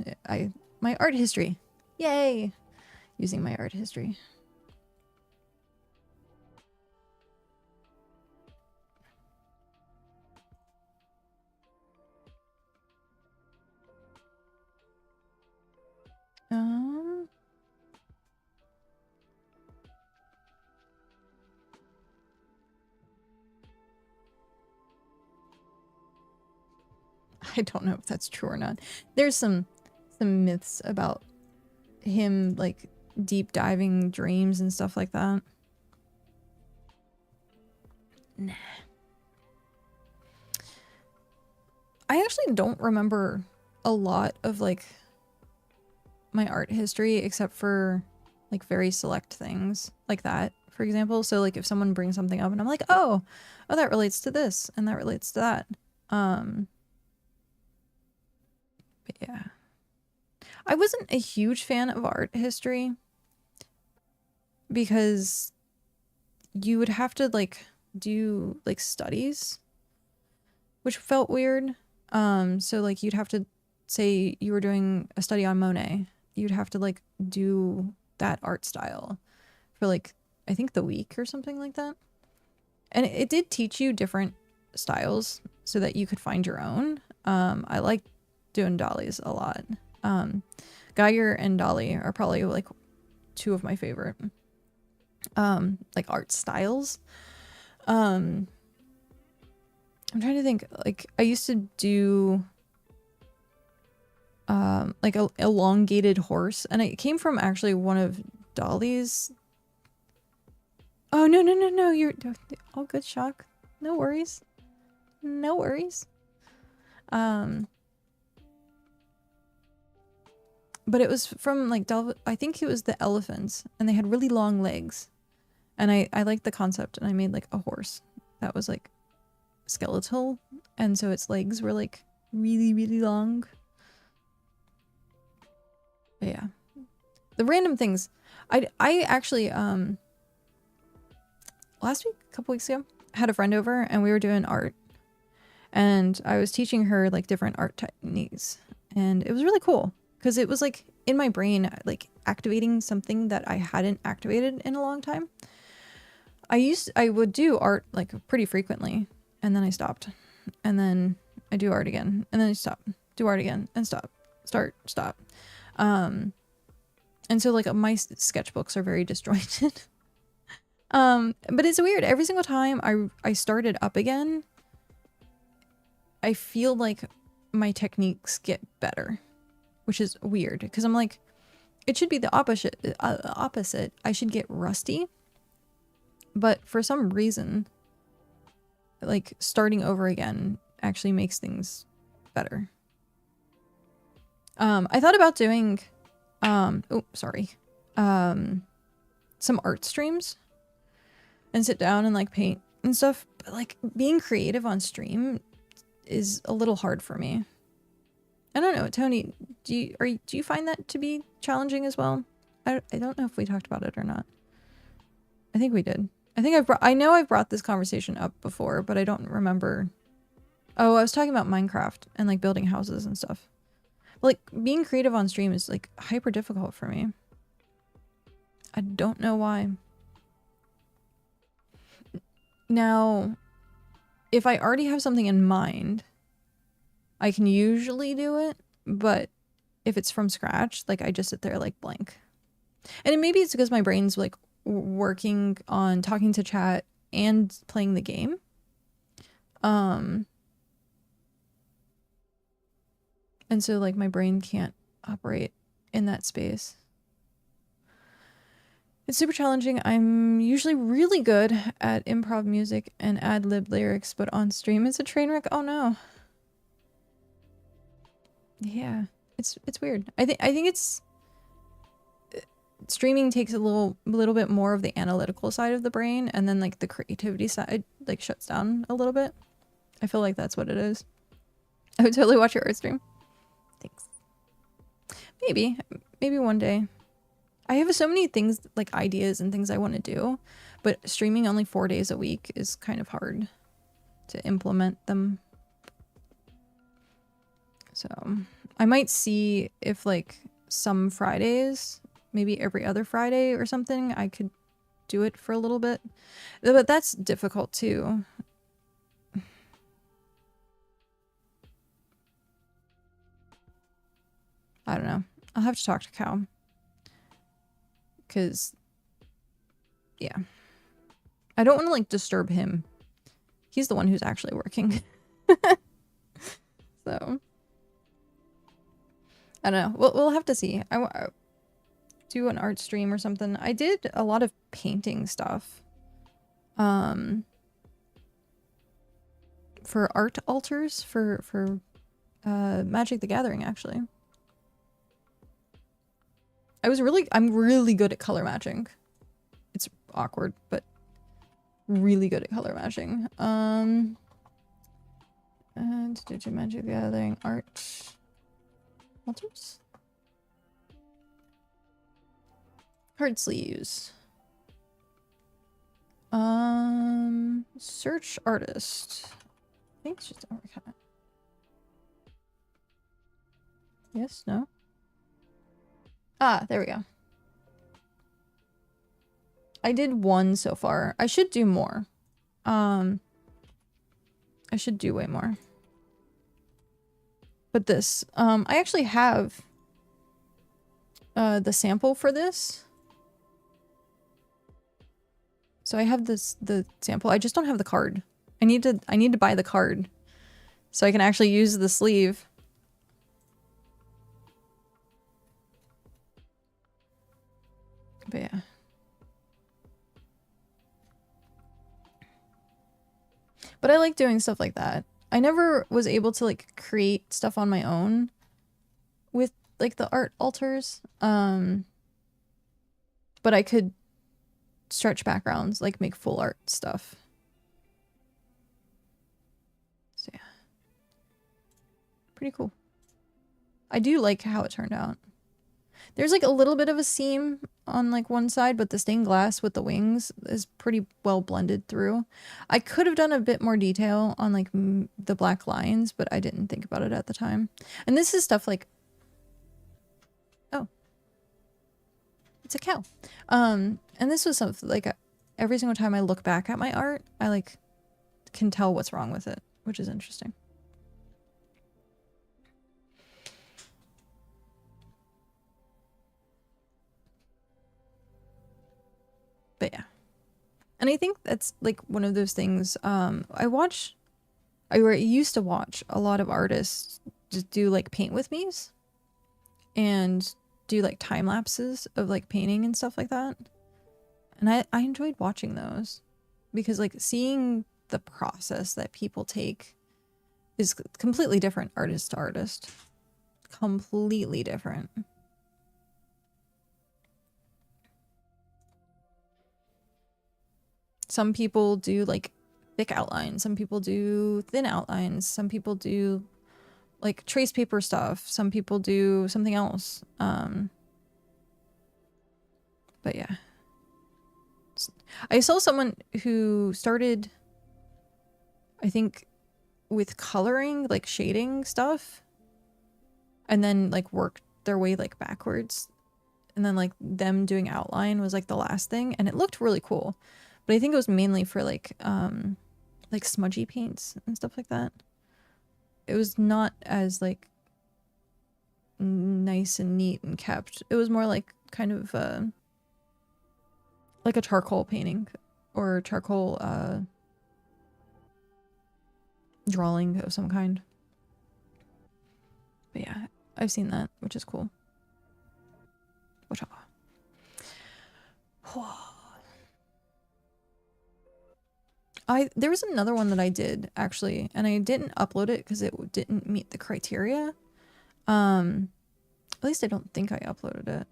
my art history, yay, using my art history. I don't know if that's true or not. There's some myths about him like deep diving dreams and stuff like that. Nah. I actually don't remember a lot of like my art history except for like very select things like that, for example. So like if someone brings something up and I'm like, oh, that relates to this and that relates to that. But yeah. I wasn't a huge fan of art history because you would have to like do like studies, which felt weird. So like you'd have to say you were doing a study on Monet. You'd have to like do that art style for like, I think the week or something like that. And it did teach you different styles so that you could find your own. I like doing Dali's a lot. Geiger and Dali are probably like two of my favorite like art styles. I'm trying to think, like I used to do like a elongated horse, and it came from actually one of Dali's. Oh no, you're all good, Shock. No worries. No worries. But it was from like I think it was the elephants, and they had really long legs, and I liked the concept, and I made like a horse that was like skeletal, and so its legs were like really long. But yeah, the random things I actually last week, a couple weeks ago, I had a friend over and we were doing art. And I was teaching her like different art techniques. And it was really cool because it was like in my brain, like activating something that I hadn't activated in a long time. I would do art like pretty frequently and then I stopped. And then I do art again and then I stop, do art again and stop, start, stop. And so like my sketchbooks are very disjointed. But it's weird. Every single time I started up again, I feel like my techniques get better, which is weird because I'm like, it should be the opposite. I should get rusty. But for some reason, like starting over again actually makes things better. I thought about doing, some art streams and sit down and like paint and stuff. But like being creative on stream is a little hard for me. I don't know, Tony, do you find that to be challenging as well? I don't know if we talked about it or not. I think we did. I know I've brought this conversation up before, but I don't remember. Oh, I was talking about Minecraft and like building houses and stuff. But, like being creative on stream is like hyper difficult for me. I don't know why. Now, if I already have something in mind, I can usually do it, but if it's from scratch, like I just sit there like blank. And maybe it's because my brain's like working on talking to chat and playing the game. And so like my brain can't operate in that space. It's super challenging. I'm usually really good at improv music and ad-lib lyrics, but on stream it's a train wreck. Oh no. Yeah, it's weird. I think it's streaming takes a little bit more of the analytical side of the brain, and then like the creativity side like shuts down a little bit. I feel like that's what it is. I would totally watch your art stream. Thanks. Maybe one day. I have so many things like ideas and things I want to do, but streaming only 4 days a week is kind of hard to implement them. So I might see if like some Fridays, maybe every other Friday or something, I could do it for a little bit. But that's difficult too. I don't know. I'll have to talk to Cow. Because, yeah. I don't want to like disturb him. He's the one who's actually working. So. I don't know. We'll have to see. I do an art stream or something. I did a lot of painting stuff. For art altars for Magic the Gathering, actually. I'm really good at color matching. It's awkward, but really good at color matching. And did you Magic the Gathering art altars? Hard sleeves. Search artist. I think it's just emberKat. Yes, no? Ah, there we go. I did one so far. I should do more. I should do way more. But this, I actually have the sample for this. So I have the sample. I just don't have the card. I need to buy the card so I can actually use the sleeve. But yeah. But I like doing stuff like that. I never was able to like create stuff on my own with like the art altars. But I could stretch backgrounds, like make full art stuff. So yeah. Pretty cool. I do like how it turned out. There's like a little bit of a seam on like one side, but the stained glass with the wings is pretty well blended through. I could have done a bit more detail on like the black lines, but I didn't think about it at the time. And this is stuff like, oh, it's a cow. And this was something like every single time I look back at my art, I like can tell what's wrong with it, which is interesting. But yeah. And I think that's like one of those things, I used to watch a lot of artists just do like paint with me's and do like time lapses of like painting and stuff like that. And I enjoyed watching those because like seeing the process that people take is completely different artist to artist. Completely different. Some people do like thick outlines, some people do thin outlines, some people do like trace paper stuff, some people do something else. But yeah. I saw someone who started, I think, with coloring, like shading stuff, and then like worked their way like backwards. And then like them doing outline was like the last thing, and it looked really cool. But I think it was mainly for like smudgy paints and stuff like that. It was not as like nice and neat and kept. It was more like kind of like a charcoal painting or charcoal drawing of some kind. But yeah, I've seen that, which is cool. There was another one that I did actually, and I didn't upload it because it didn't meet the criteria. At least I don't think I uploaded it.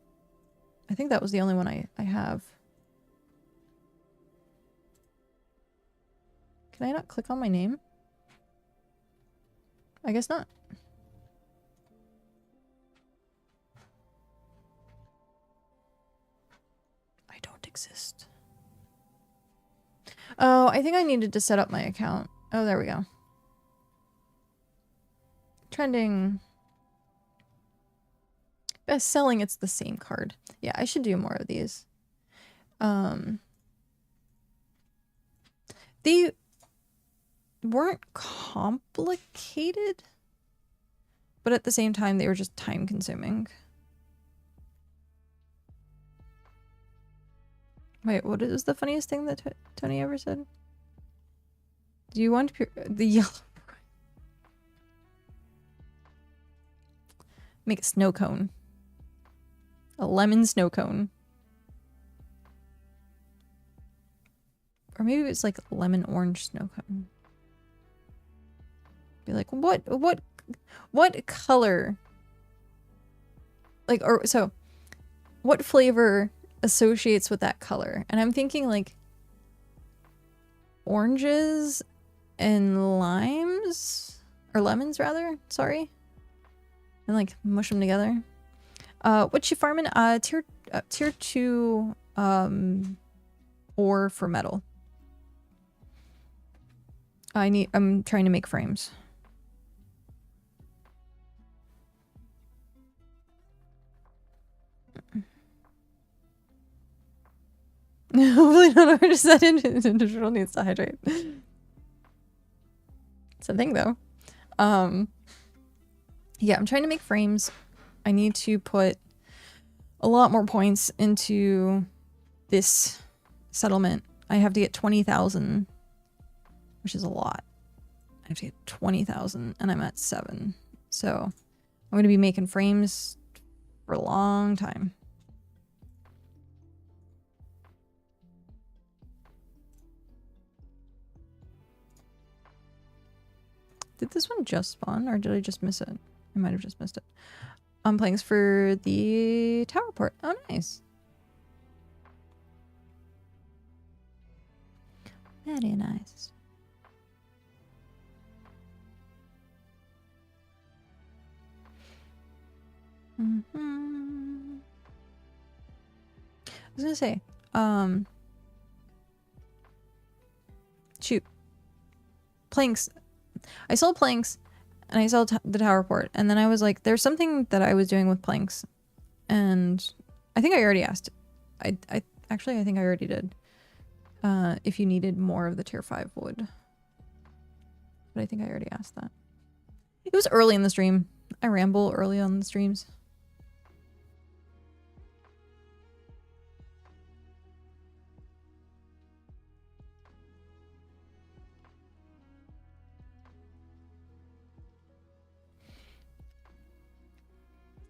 I think that was the only one I have. Can I not click on my name? I guess not. I don't exist. Oh, I think I needed to set up my account. Oh, there we go. Trending. Best selling, it's the same card. Yeah, I should do more of these. They weren't complicated, but at the same time, they were just time consuming. Wait, what is the funniest thing that Tony ever said? Do you want the yellow? Make a snow cone. A lemon snow cone. Or maybe it's like lemon orange snow cone. Be like, what color? Like, or so, what flavor associates with that color? And I'm thinking like oranges and limes, or lemons rather, sorry. And like mush them together. What you farming? Tier 2 ore for metal. I'm trying to make frames. Hopefully not just that individual needs to hydrate. It's a thing though. Yeah, I'm trying to make frames. I need to put a lot more points into this settlement. I have to get 20,000, which is a lot. I have to get 20,000 and I'm at 7. So I'm going to be making frames for a long time. Did this one just spawn or did I just miss it? I might have just missed it. I'm playing for the tower port. Oh, nice. Very nice. was gonna say, shoot. Planks. I sold planks and I sold the tower port, and then I was like, there's something that I was doing with planks, and I think I already asked. I think I already did. If you needed more of the tier 5 wood. But I think I already asked that. It was early in the stream. I ramble early on the streams.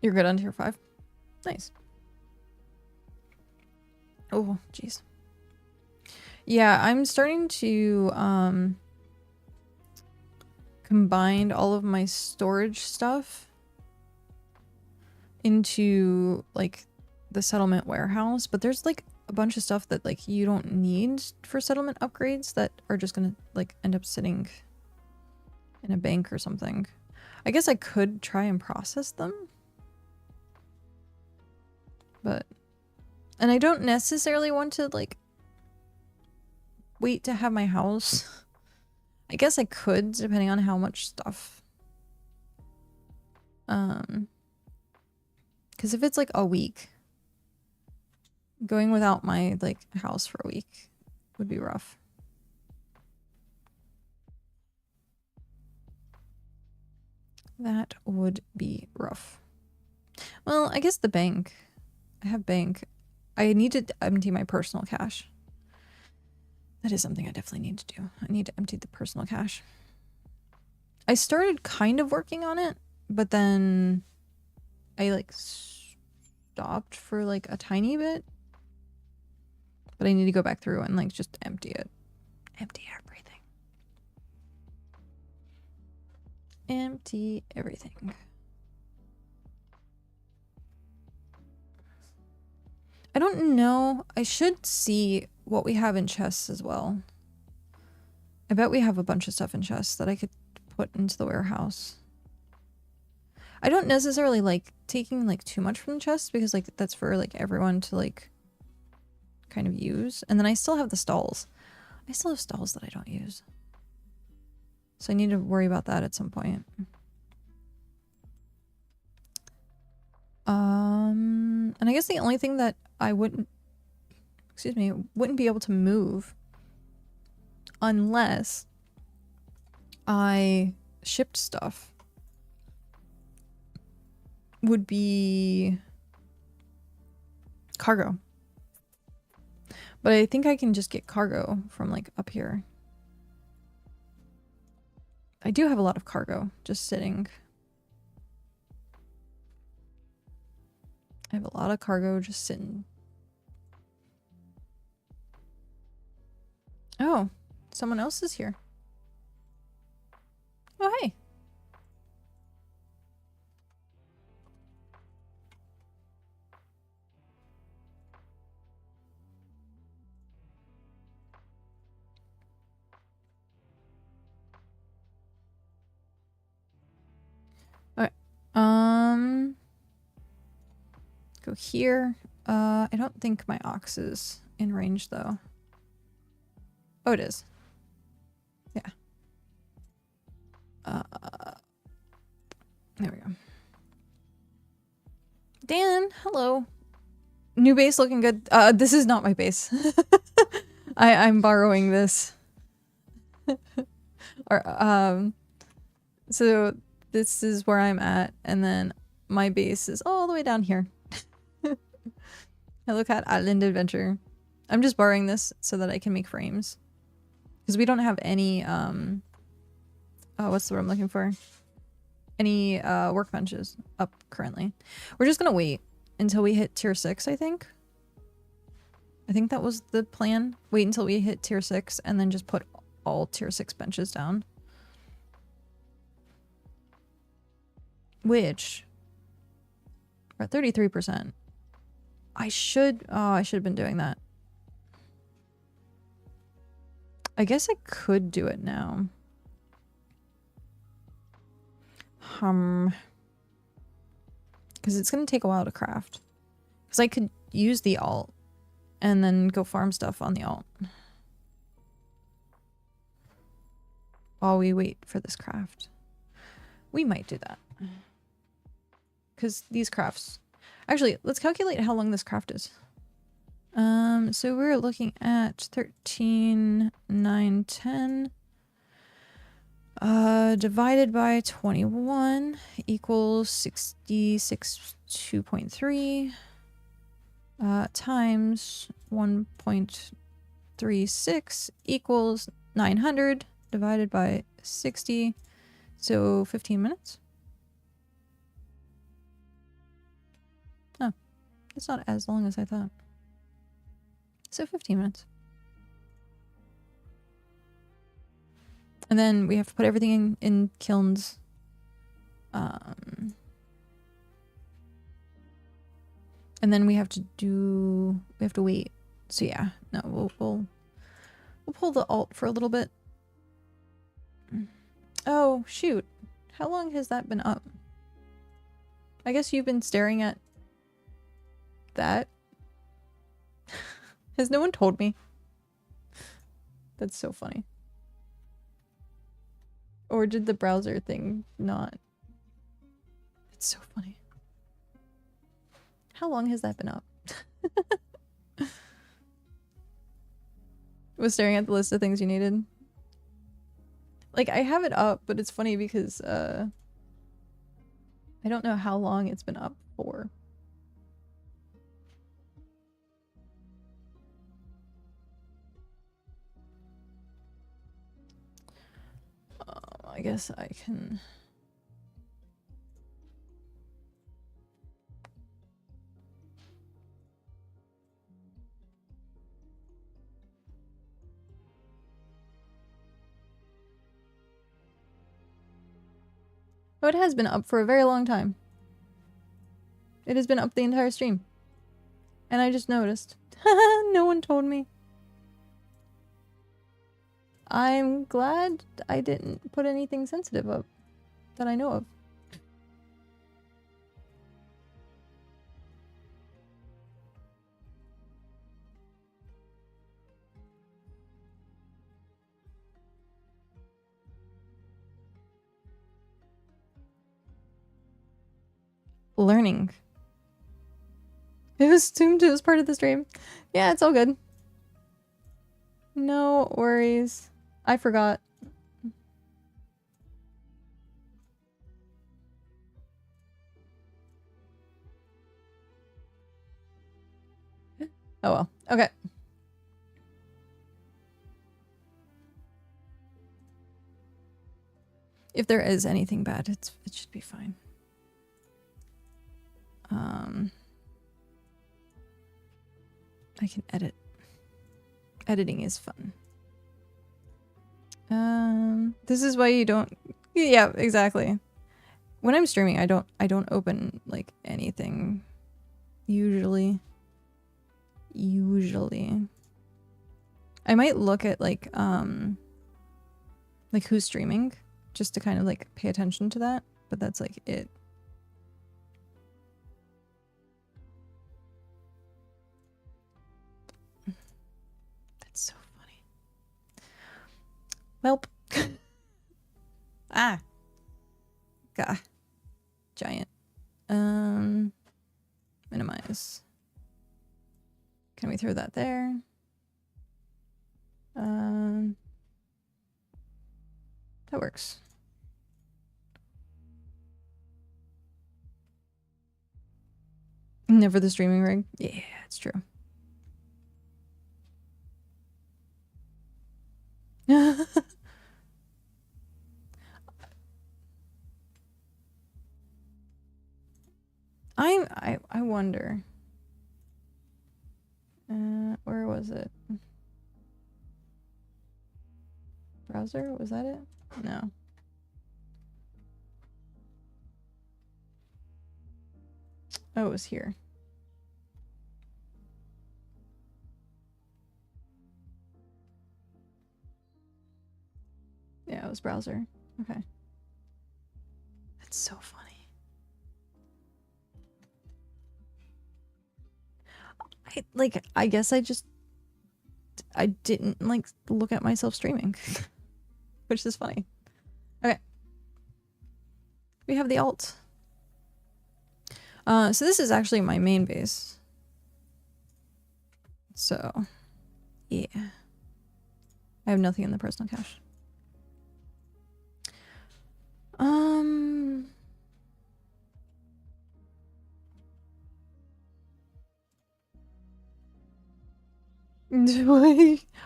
You're good on tier 5? Nice. Oh, jeez. Yeah, I'm starting to combine all of my storage stuff into like the settlement warehouse, but there's like a bunch of stuff that like you don't need for settlement upgrades that are just gonna like end up sitting in a bank or something. I guess I could try and process them, but and I don't necessarily want to like wait to have my house. I guess I could, depending on how much stuff. Because if it's like a week, going without my like house for a week would be rough. That would be rough. Well, I guess the bank. I have bank. I need to empty my personal cash. That is something I definitely need to do. I need to empty the personal cash. I started kind of working on it, but then I like stopped for like a tiny bit. But I need to go back through and like just empty it. Empty everything. Empty everything. I don't know. I should see what we have in chests as well. I bet we have a bunch of stuff in chests that I could put into the warehouse. I don't necessarily like taking like too much from the chests because like that's for like everyone to like kind of use. And then I still have the stalls. I still have stalls that I don't use. So I need to worry about that at some point. And I guess the only thing that I wouldn't be able to move unless I shipped stuff would be cargo. But I think I can just get cargo from like up here. I do have a lot of cargo just sitting. I have a lot of cargo just sitting. Oh, someone else is here. Oh, hey. All right. Go here. I don't think my ox is in range though. Oh, it is. Yeah. There we go. Dan, hello. New base looking good. This is not my base. I'm borrowing this. Or, so this is where I'm at, and then my base is all the way down here. Hello Cat Island Adventure. I'm just borrowing this so that I can make frames. Because we don't have any, what's the word I'm looking for? Any, workbenches up currently. We're just gonna wait until we hit tier 6, I think. I think that was the plan. Wait until we hit tier 6 and then just put all tier 6 benches down. Which, we're at 33%. I should have been doing that. I guess I could do it now. Because it's going to take a while to craft. Because I could use the alt and then go farm stuff on the alt. While we wait for this craft. We might do that. Because these crafts... Actually, let's calculate how long this craft is. So we're looking at 13, 9, 10. Divided by 21 equals 66.2.3. Times 1.36 equals 900 divided by 60. So 15 minutes. Oh, it's not as long as I thought. So 15 minutes. And then we have to put everything in kilns. And then we have to wait. So yeah, no, we'll pull the alt for a little bit. Oh, shoot. How long has that been up? I guess you've been staring at that. Has no one told me? That's so funny. Or did the browser thing not? It's so funny. How long has that been up? Was staring at the list of things you needed. Like, I have it up, but it's funny because, I don't know how long it's been up for. I guess I can... Oh, it has been up for a very long time. It has been up the entire stream. And I just noticed. No one told me. I'm glad I didn't put anything sensitive up that I know of. Learning. It was assumed it was part of the stream. Yeah, it's all good. No worries. I forgot. Oh well. Okay. If there is anything bad, it should be fine. I can edit. Editing is fun. This is why you don't... Yeah, exactly. When I'm streaming, I don't open, like, anything. Usually. I might look at, like who's streaming, just to kind of, like, pay attention to that, but that's, like, it. That's so funny. Welp. Ah. Gah. Giant. Minimize. Can we throw that there? That works. Never the streaming rig? Yeah, it's true. I wonder. Where was it? Browser? Was that it? No. Oh, it was here. Yeah, it was browser. Okay. That's so funny. I guess I didn't like look at myself streaming, which is funny. Okay. We have the alt. So this is actually my main base. So, yeah. I have nothing in the personal cache.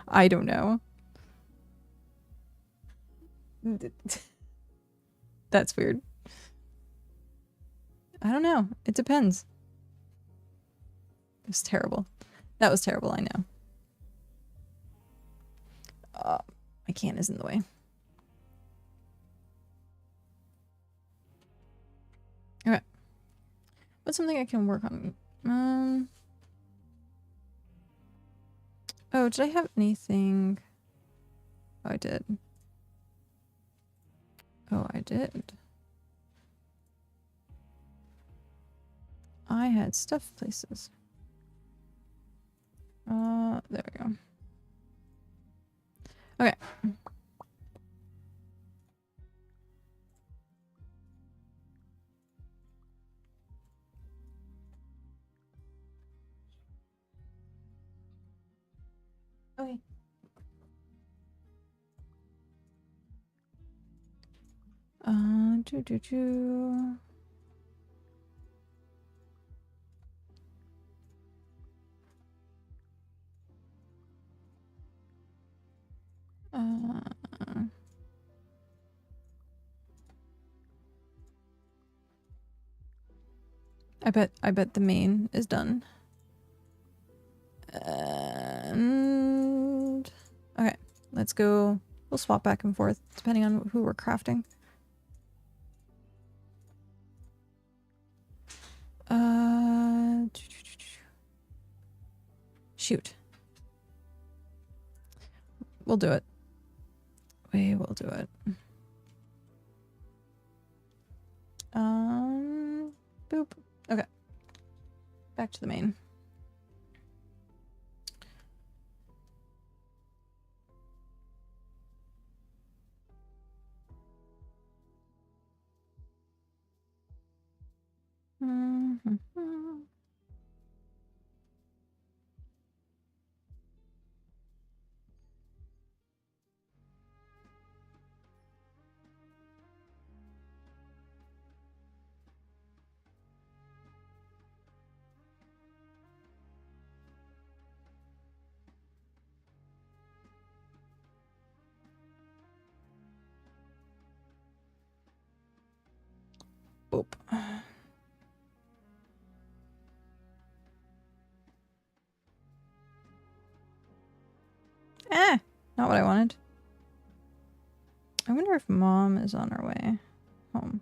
I don't know. That's weird. I don't know. It depends. It was terrible. That was terrible, I know. My can is in the way. Okay. What's something I can work on? Oh, did I have anything? Oh, I did. Oh, I did. I had stuff places. There we go. Okay. Okay. Doo. I bet the main is done. And okay, let's go. We'll swap back and forth depending on who we're crafting. Shoot. We'll do it. We will do it. Boop. Okay. Back to the main. Boop. Not what I wanted. I wonder if Mom is on her way home.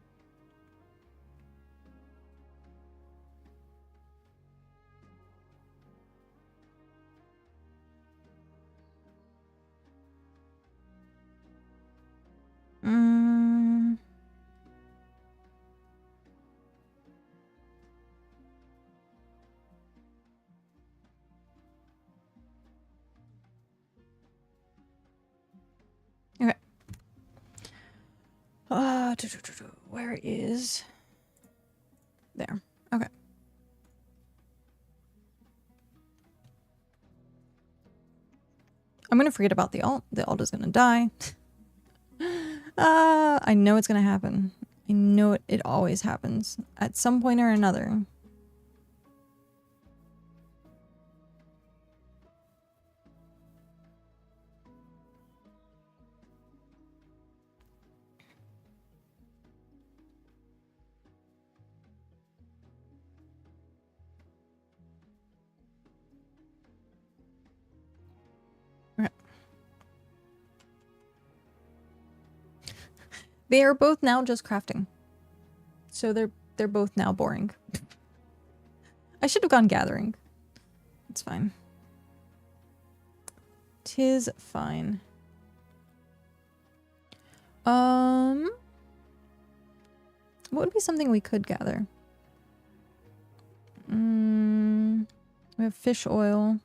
Okay. Where is... There. Okay. I'm gonna forget about the alt. The alt is gonna die. I know it's gonna happen. I know it always happens. At some point or another. They are both now just crafting. So they're both now boring. I should have gone gathering. It's fine. 'Tis fine. What would be something we could gather? We have fish oil.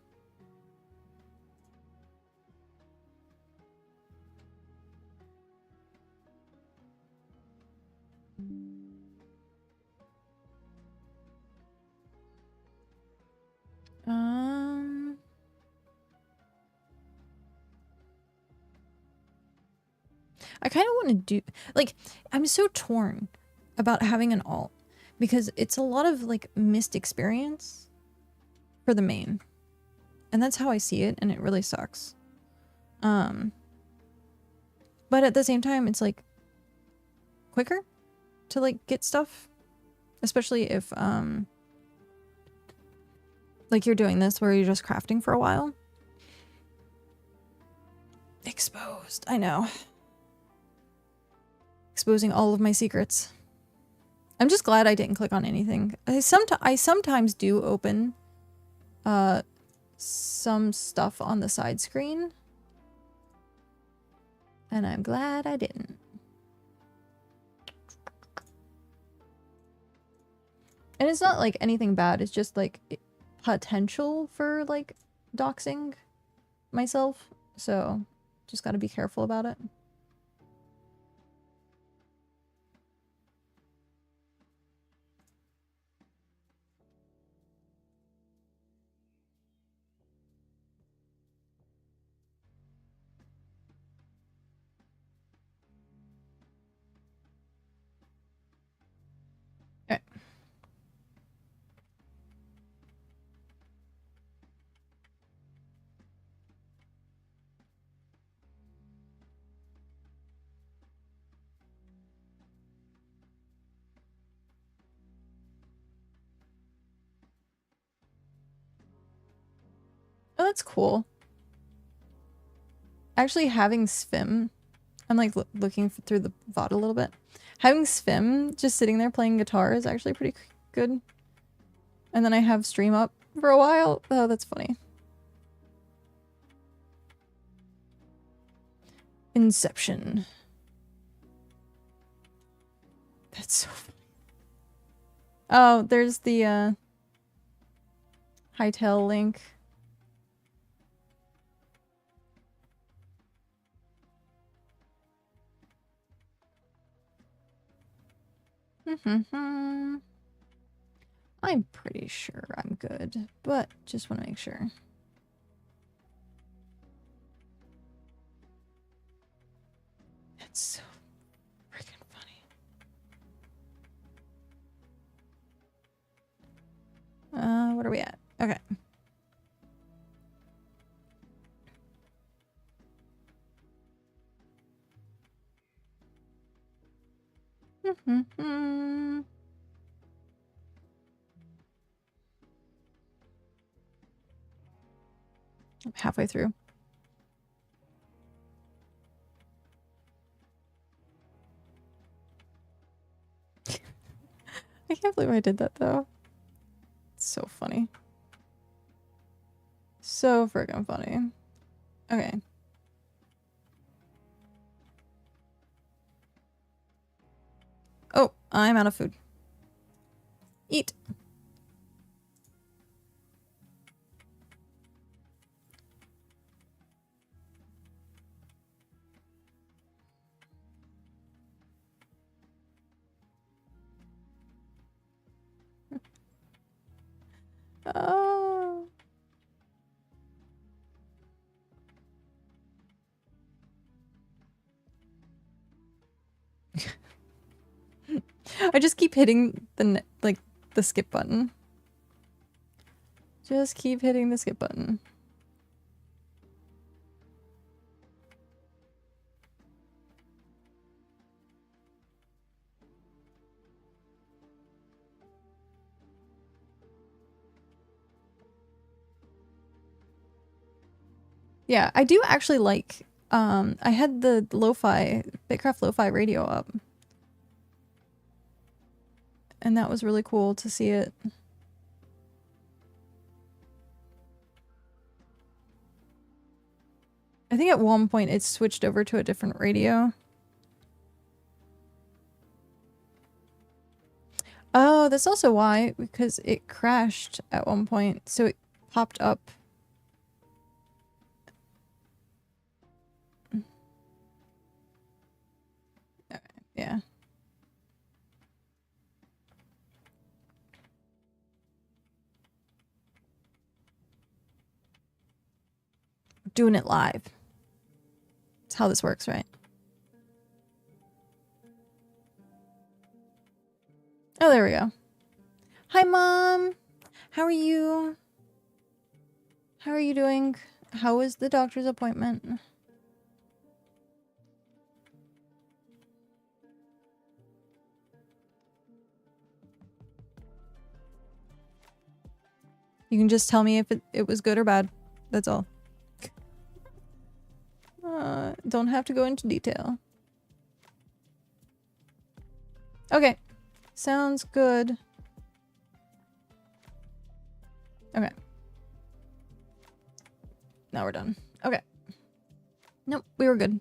I kind of want to do, like, I'm so torn about having an alt because it's a lot of like missed experience for the main. And that's how I see it, and it really sucks. But at the same time, it's like quicker to like get stuff, especially if like you're doing this where you're just crafting for a while. Exposed, I know. Exposing all of my secrets. I'm just glad I didn't click on anything. I sometimes do open some stuff on the side screen. And I'm glad I didn't. And it's not like anything bad, it's just like potential for like doxing myself. So just gotta be careful about it. Okay. Oh, that's cool. Actually, having Svim, I'm like looking through the VOD a little bit. Having Svim just sitting there playing guitar is actually pretty good. And then I have stream up for a while. Oh, that's funny. Inception. That's so funny. Oh, there's the Hightail link. I'm pretty sure I'm good, but just want to make sure. That's so freaking funny. What are we at? Okay. I'm halfway through. I can't believe I did that though. It's so funny. So freaking funny. Okay. Oh, I'm out of food. Eat. Oh. I just keep hitting the the skip button. Just keep hitting the skip button. Yeah, I do actually like I had the lo-fi BitCraft lo-fi radio up. And that was really cool to see it. I think at one point it switched over to a different radio. Oh, that's also why, because it crashed at one point. So popped up. Yeah. Doing it live. That's how this works, right? Oh, there we go. Hi, Mom. How are you? How are you doing? How was the doctor's appointment? You can just tell me if it was good or bad. That's all. Don't have to go into detail. Okay. Sounds good. Okay. Now we're done. Okay. Nope, we were good.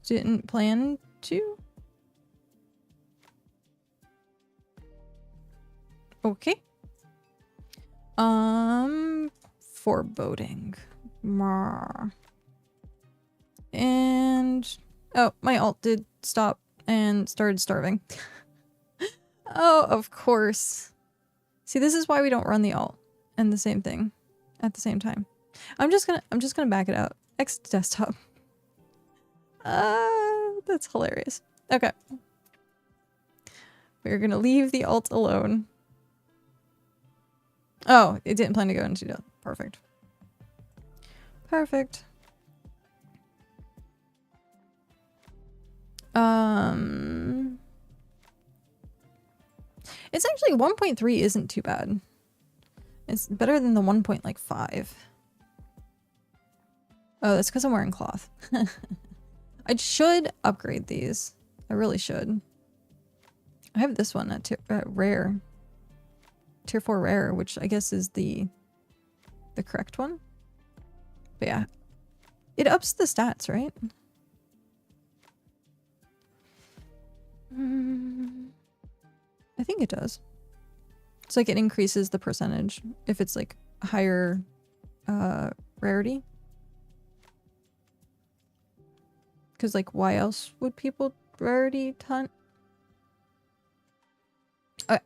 Didn't plan to? Okay. Foreboding. Marr. And oh, my alt did stop and started starving. Oh, of course. See, this is why we don't run the alt and the same thing at the same time. I'm just gonna back it out. X desktop. That's hilarious. Okay. We're gonna leave the alt alone. Oh, it didn't plan to go into detail. Perfect. Perfect. It's actually 1.3 isn't too bad. It's better than the 1.5. Oh, that's because I'm wearing cloth. I should upgrade these. I really should. I have this one at rare. Tier 4 rare, which I guess is the correct one. But yeah. It ups the stats, right? I think it does. It's like it increases the percentage if it's like higher rarity. Because like why else would people rarity hunt? Okay.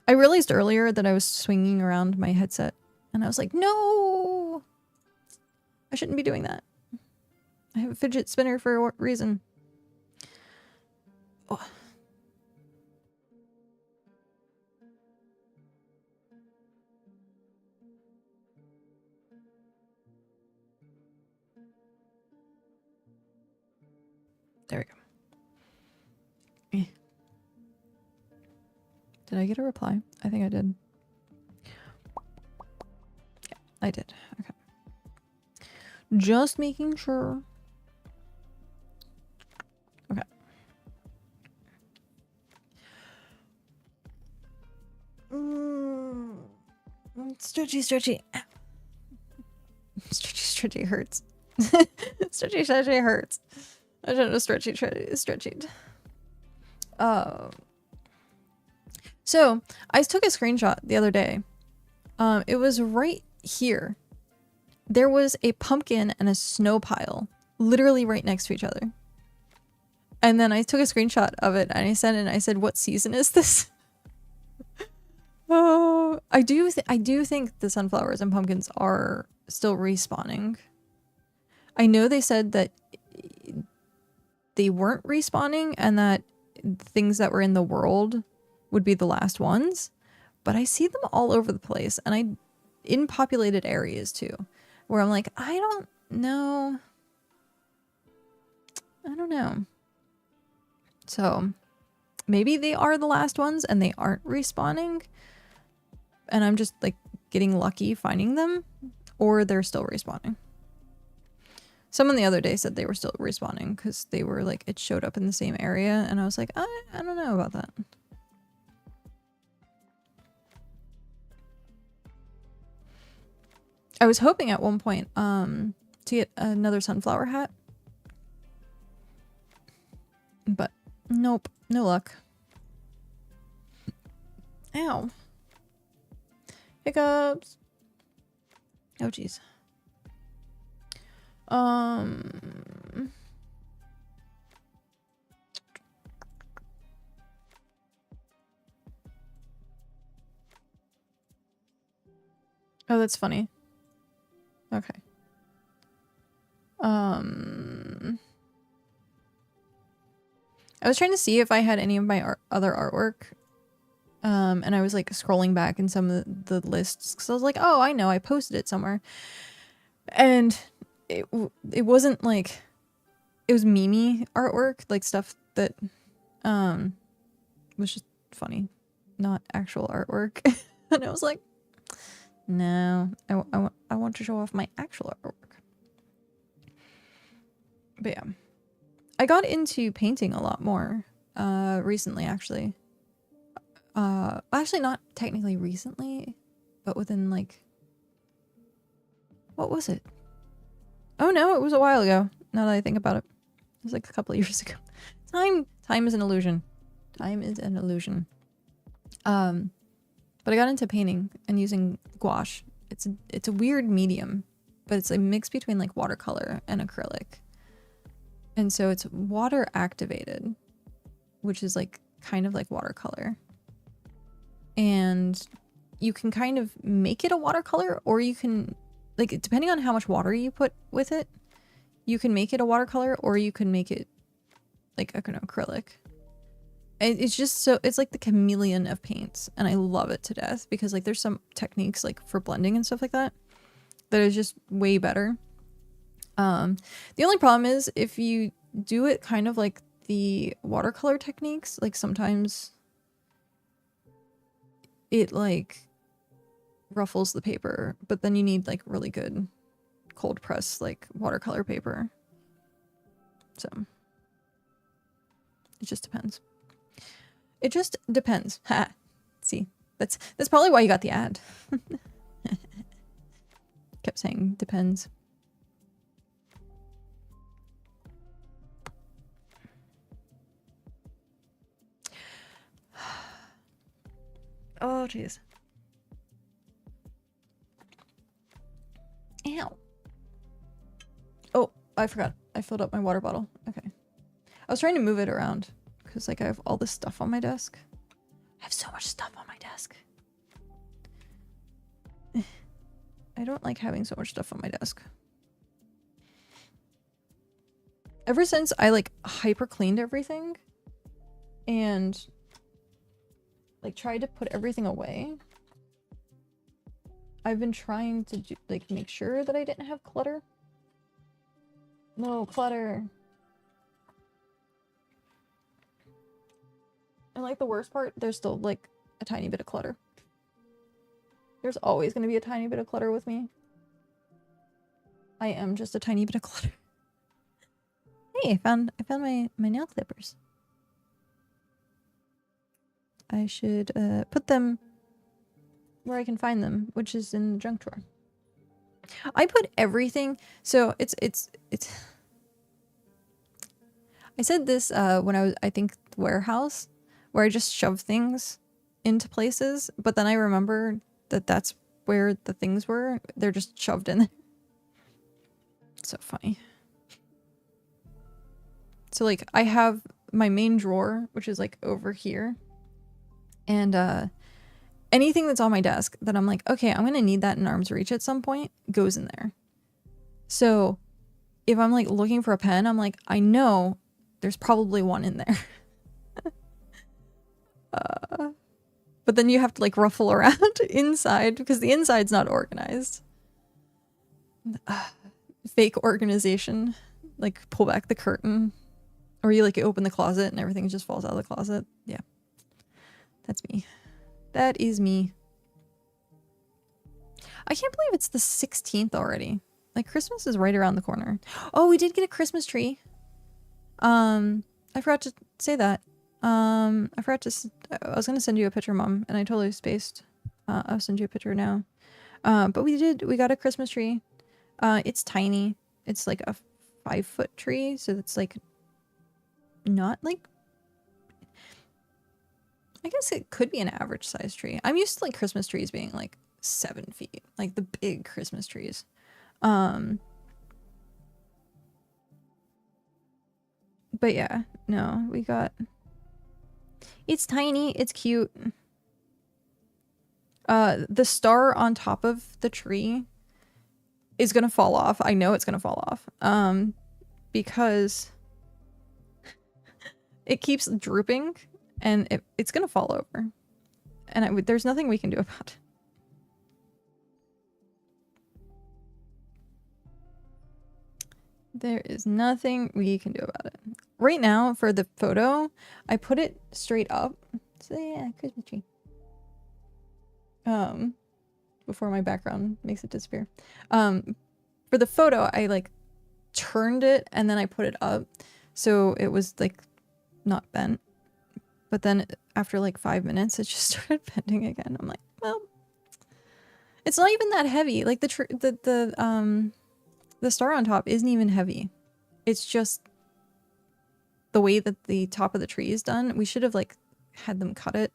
I realized earlier that I was swinging around my headset and I was like, no, I shouldn't be doing that. I have a fidget spinner for a reason. Oh. There we go. Did I get a reply? I think I did. Yeah, I did. Okay. Just making sure. Okay. Stretchy, stretchy. Stretchy, stretchy hurts. Stretchy, stretchy hurts. I don't know, stretchy, stretchy. So I took a screenshot the other day. It was right here. There was a pumpkin and a snow pile literally right next to each other. And then I took a screenshot of it and I sent it and I said, what season is this? Oh, I do think the sunflowers and pumpkins are still respawning. I know they said that they weren't respawning and that things that were in the world would be the last ones, but I see them all over the place and in populated areas too, where I'm like, I don't know. So maybe they are the last ones and they aren't respawning and I'm just like getting lucky finding them, or they're still respawning. Someone the other day said they were still respawning because they were like, it showed up in the same area and I was like, I don't know about that. I was hoping at one point to get another sunflower hat. But nope, no luck. Ow. Hiccups. Oh jeez. Oh, that's funny. Okay. I was trying to see if I had any of my other artwork. And I was like scrolling back in some of the lists because I was like, oh, I know, I posted it somewhere. And it wasn't like, it was meme artwork, like stuff that was just funny, not actual artwork. And I was like, no, I want to show off my actual artwork. But yeah, I got into painting a lot more recently, actually. Actually not technically recently, but within like, what was it? Oh no, it was a while ago. Now that I think about it, it was like a couple of years ago. Time is an illusion. Time is an illusion. But I got into painting and using gouache. It's a weird medium, but it's a mix between like watercolor and acrylic. And so it's water activated, which is like kind of like watercolor. And you can kind of make it a watercolor, or you can, like, depending on how much water you put with it, you can make it a watercolor, or you can make it like an acrylic. And it's just so, it's like the chameleon of paints, and I love it to death because like there's some techniques like for blending and stuff like that that is just way better. The only problem is if you do it kind of like the watercolor techniques, like sometimes it like ruffles the paper, but then you need like really good cold press like watercolor paper. So it just depends. It just depends. Ha. See, that's probably why you got the ad. Kept saying depends. Oh, jeez. Ow. Oh, I forgot. I filled up my water bottle. Okay. I was trying to move it around because like I have all this stuff on my desk. I have so much stuff on my desk. I don't like having so much stuff on my desk. Ever since I like hyper cleaned everything and like tried to put everything away, I've been trying to do, like make sure that I didn't have clutter. No clutter. And like the worst part, there's still like a tiny bit of clutter. There's always going to be a tiny bit of clutter with me. I am just a tiny bit of clutter. Hey, I found my nail clippers. I should put them where I can find them, which is in the junk drawer. I put everything, so it's I said this when I was, I think, warehouse, where I just shove things into places, but then I remember that that's where the things were. They're just shoved in there. So funny. So like I have my main drawer, which is like over here, and anything that's on my desk that I'm like, okay, I'm gonna need that in arm's reach at some point, goes in there. So if I'm like looking for a pen, I'm like, I know there's probably one in there. But then you have to like ruffle around inside because the inside's not organized. Fake organization. Like pull back the curtain. Or you like open the closet and everything just falls out of the closet. Yeah. That's me. That is me. I can't believe it's the 16th already. Like Christmas is right around the corner. Oh, we did get a Christmas tree. I forgot to say that. I forgot to, I was going to send you a picture, Mom, and I totally spaced. I'll send you a picture now. But we got a Christmas tree. It's tiny. It's like a 5-foot tree, so it's like not like, I guess it could be an average size tree. I'm used to like Christmas trees being like 7 feet, like the big Christmas trees. But yeah, no, we got, it's tiny, it's cute. The star on top of the tree is gonna fall off. I know it's gonna fall off. Because it keeps drooping and it's gonna fall over. And there's nothing we can do about it. There is nothing we can do about it. Right now, for the photo, I put it straight up. So yeah, Christmas tree. Before my background makes it disappear. For the photo, I like turned it and then I put it up. So it was like not bent. But then after like 5 minutes, it just started bending again. I'm like, well, it's not even that heavy. Like the star on top isn't even heavy. It's just the way that the top of the tree is done. We should have like had them cut it.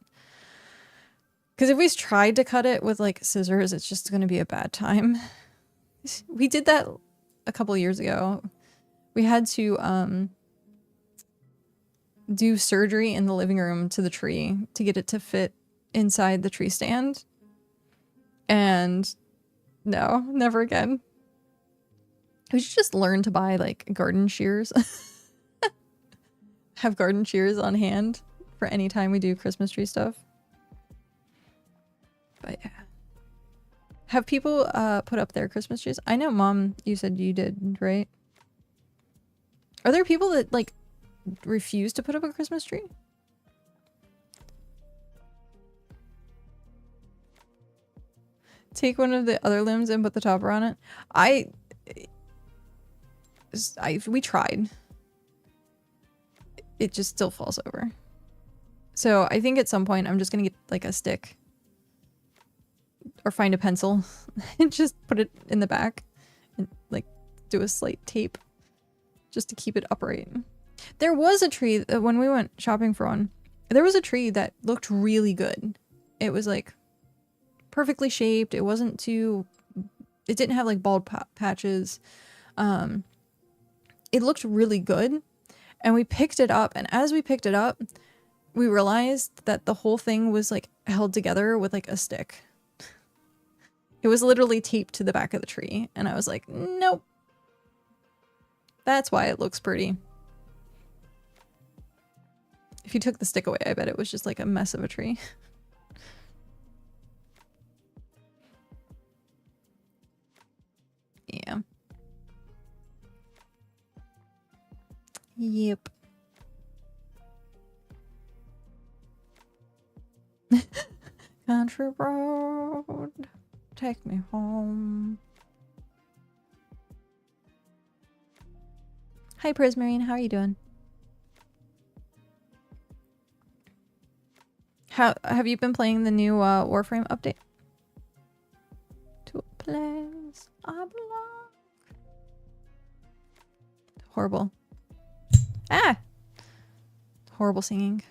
Because if we tried to cut it with like scissors, it's just going to be a bad time. We did that a couple years ago. We had to do surgery in the living room to the tree to get it to fit inside the tree stand. And no, never again. We should just learn to buy like garden shears. Have garden shears on hand for any time we do Christmas tree stuff. But yeah. Have people put up their Christmas trees? I know, Mom, you said you did, right? Are there people that like refuse to put up a Christmas tree? Take one of the other limbs and put the topper on it. We tried. It just still falls over. So I think at some point I'm just gonna get like a stick or find a pencil and just put it in the back and like do a slight tape just to keep it upright. There was a tree when we went shopping for one. There was a tree that looked really good. It was like perfectly shaped. It wasn't too, it didn't have like bald patches. It looked really good. And we picked it up, and as we picked it up, we realized that the whole thing was like held together with like a stick. It was literally taped to the back of the tree, and I was like, nope. That's why it looks pretty. If you took the stick away, I bet it was just like a mess of a tree. Yeah. Yep. Country road, take me home. Hi, Prismarine. How are you doing? How have you been playing the new Warframe update? To a place I belong. Horrible. Ah! Horrible singing.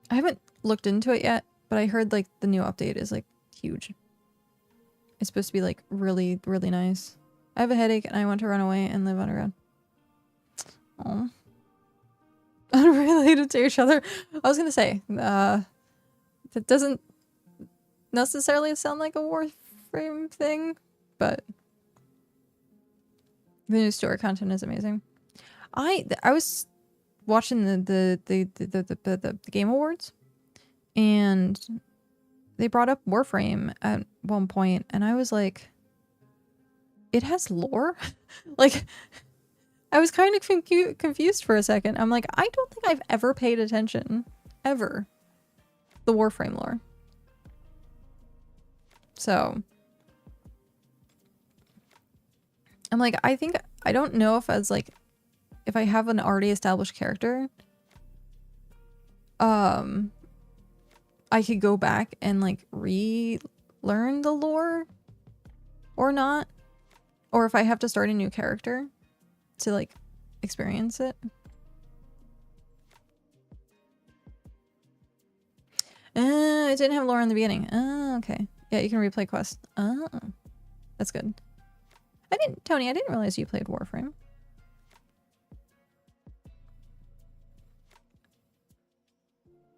I haven't looked into it yet, but I heard like the new update is like huge. It's supposed to be like really, really nice. I have a headache and I want to run away and live underground. Oh. Unrelated to each other. I was gonna say, that doesn't necessarily sound like a Warframe thing, but the new story content is amazing. I was watching the Game Awards, and they brought up Warframe at one point, and I was like, it has lore? Like, I was kind of confused for a second. I'm like, I don't think I've ever paid attention, ever, the Warframe lore. So I'm like, I don't know if as like, if I have an already established character, I could go back and like relearn the lore or not, or if I have to start a new character to like experience it. It didn't have lore in the beginning. Oh, okay. Yeah, you can replay quests. Oh, that's good. Tony, I didn't realize you played Warframe.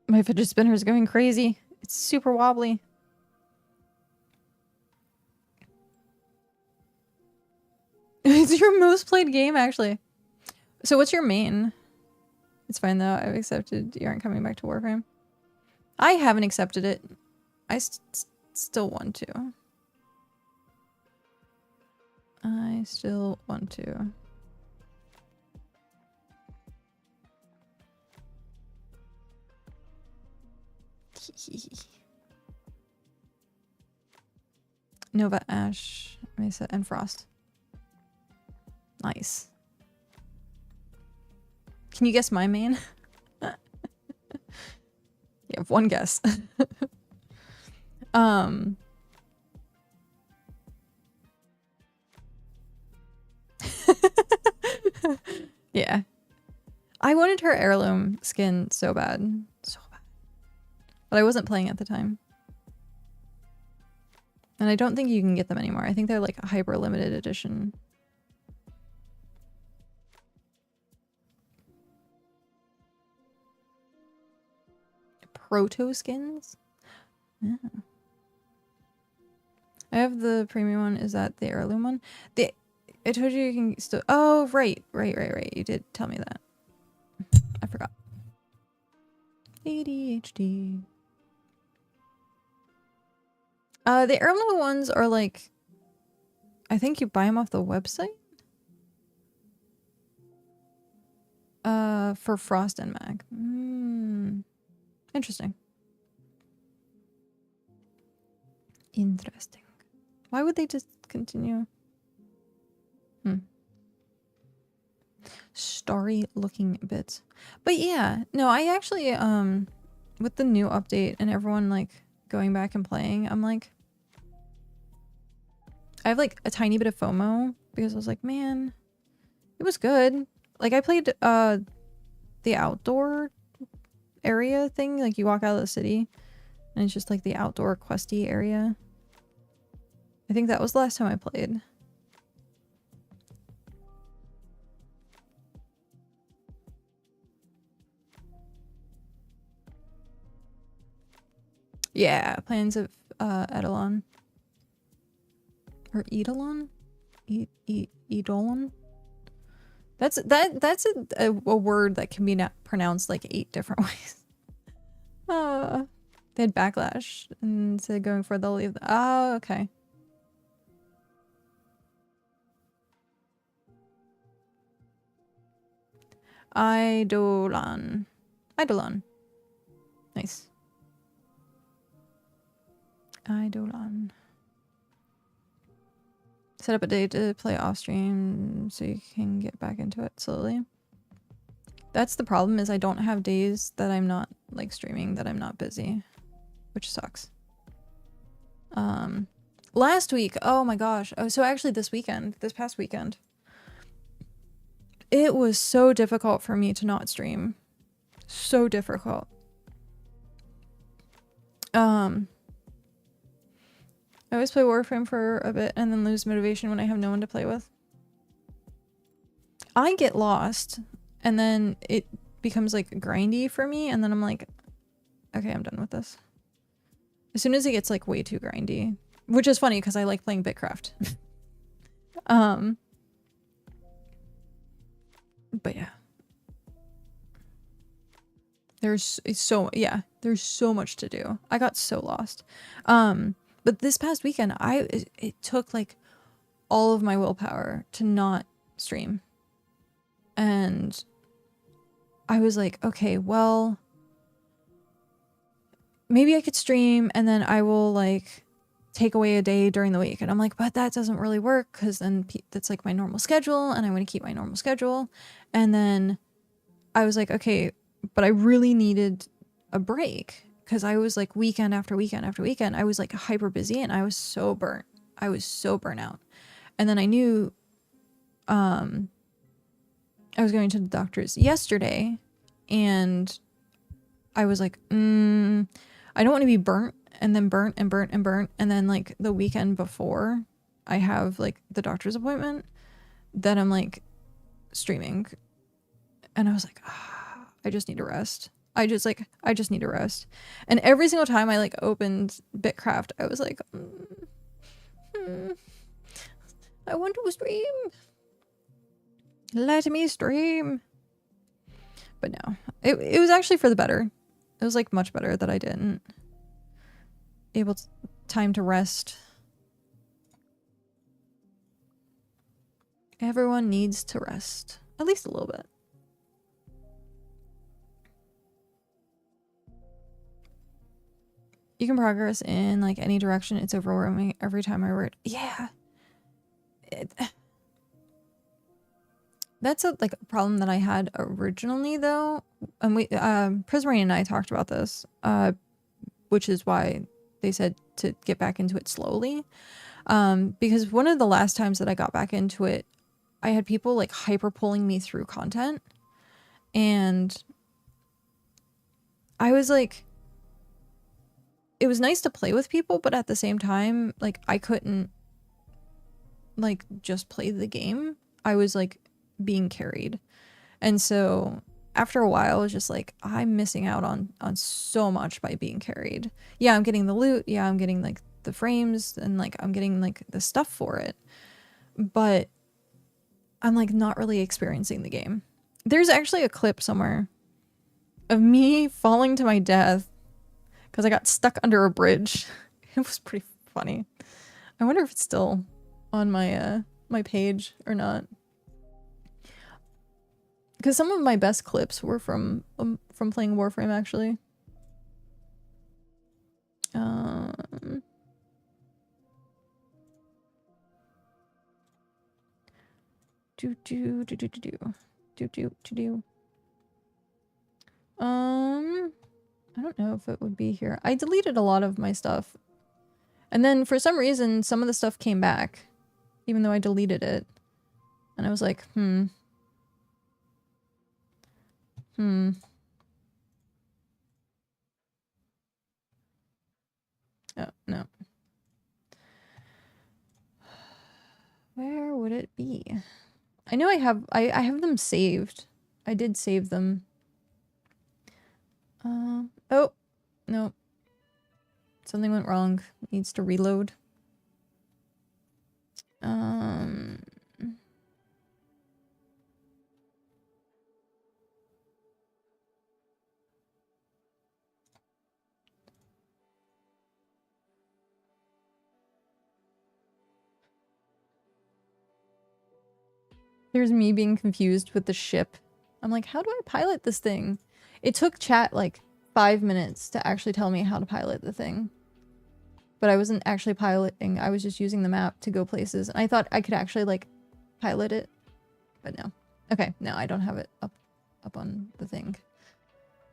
My fidget spinner is going crazy. It's super wobbly. It's your most played game, actually. So what's your main? It's fine, though. I've accepted you aren't coming back to Warframe. I haven't accepted it. I still want to. I still want to. Nova, Ash, Mesa, and Frost. Nice. Can you guess my main? You have one guess. Yeah. I wanted her heirloom skin so bad. So bad. But I wasn't playing at the time. And I don't think you can get them anymore. I think they're like a hyper limited edition. Proto skins? Yeah. I have the premium one. Is that the heirloom one? I told you can still... Oh, right. You did tell me that. I forgot. ADHD. The heirloom ones are like... I think you buy them off the website? For Frost and Mag. Interesting. Interesting. Why would they just continue? Starry looking bits. But yeah, no, I actually, with the new update and everyone like going back and playing, I'm like, I have like a tiny bit of FOMO because I was like, man, it was good. Like I played, the outdoor area thing. Like you walk out of the city and it's just like the outdoor questy area. I think that was the last time I played. Yeah, Plans of Eidolon. Or Eidolon? Eidolon? That's a word that can be pronounced like 8 different ways. They had backlash and said going for they'll leave. Oh, okay. Eidolon. Nice. Eidolon. Set up a day to play off stream so you can get back into it slowly. That's the problem, is I don't have days that I'm not like streaming, that I'm not busy, which sucks. Last week, oh my gosh. Oh, so actually this past weekend, it was so difficult for me to not stream. So difficult. I always play Warframe for a bit and then lose motivation when I have no one to play with. I get lost and then it becomes like grindy for me and then I'm like, okay, I'm done with this. As soon as it gets like way too grindy, which is funny because I like playing BitCraft. But yeah. There's so much to do. I got so lost. But this past weekend, it took like all of my willpower to not stream. And I was like, okay, well, maybe I could stream and then I will like take away a day during the week. And I'm like, but that doesn't really work because then that's like my normal schedule and I want to keep my normal schedule. And then I was like, okay, but I really needed a break because I was like weekend after weekend after weekend. I was like hyper busy and I was so burnt. I was so burnt out. And then I knew I was going to the doctor's yesterday and I was like, I don't want to be burnt and then burnt and burnt and burnt. And then like the weekend before I have like the doctor's appointment, then I'm like streaming. And I was like, I just need to rest. I just need to rest. And every single time I like opened BitCraft, I was like, I want to stream. Let me stream. But no, it was actually for the better. It was like much better that I didn't. Time to rest. Everyone needs to rest. At least a little bit. You can progress in like any direction. It's overwhelming every time I read. Yeah. That's a problem that I had originally though. And Prismarine and I talked about this, which is why they said to get back into it slowly. Because one of the last times that I got back into it, I had people like hyper pulling me through content. And I was like, it was nice to play with people, but at the same time, like I couldn't like just play the game. I was like being carried. And so after a while, it was just like, I'm missing out on so much by being carried. Yeah, I'm getting the loot. Yeah, I'm getting like the frames and like I'm getting like the stuff for it. But I'm like not really experiencing the game. There's actually a clip somewhere of me falling to my death because I got stuck under a bridge. It was pretty funny. I wonder if it's still on my my page or not. Because some of my best clips were from playing Warframe, actually. I don't know if it would be here. I deleted a lot of my stuff. And then for some reason, some of the stuff came back, even though I deleted it. And I was like, Oh, no. Where would it be? I know I have them saved. I did save them. Oh, no. Something went wrong. Needs to reload. There's me being confused with the ship. I'm like, how do I pilot this thing? It took chat like 5 minutes to actually tell me how to pilot the thing. But I wasn't actually piloting. I was just using the map to go places. And I thought I could actually like pilot it. But no. Okay, no, I don't have it up on the thing.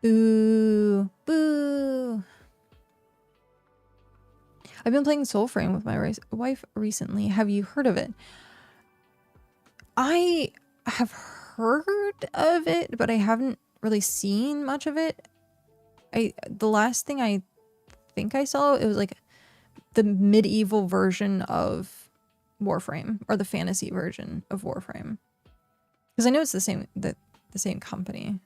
Ooh, boo. I've been playing Soulframe with my wife recently. Have you heard of it? I have heard of it, but I haven't really seen much of it. The last thing I think I saw, it was like the medieval version of Warframe, or the fantasy version of Warframe. Because I know it's the same company.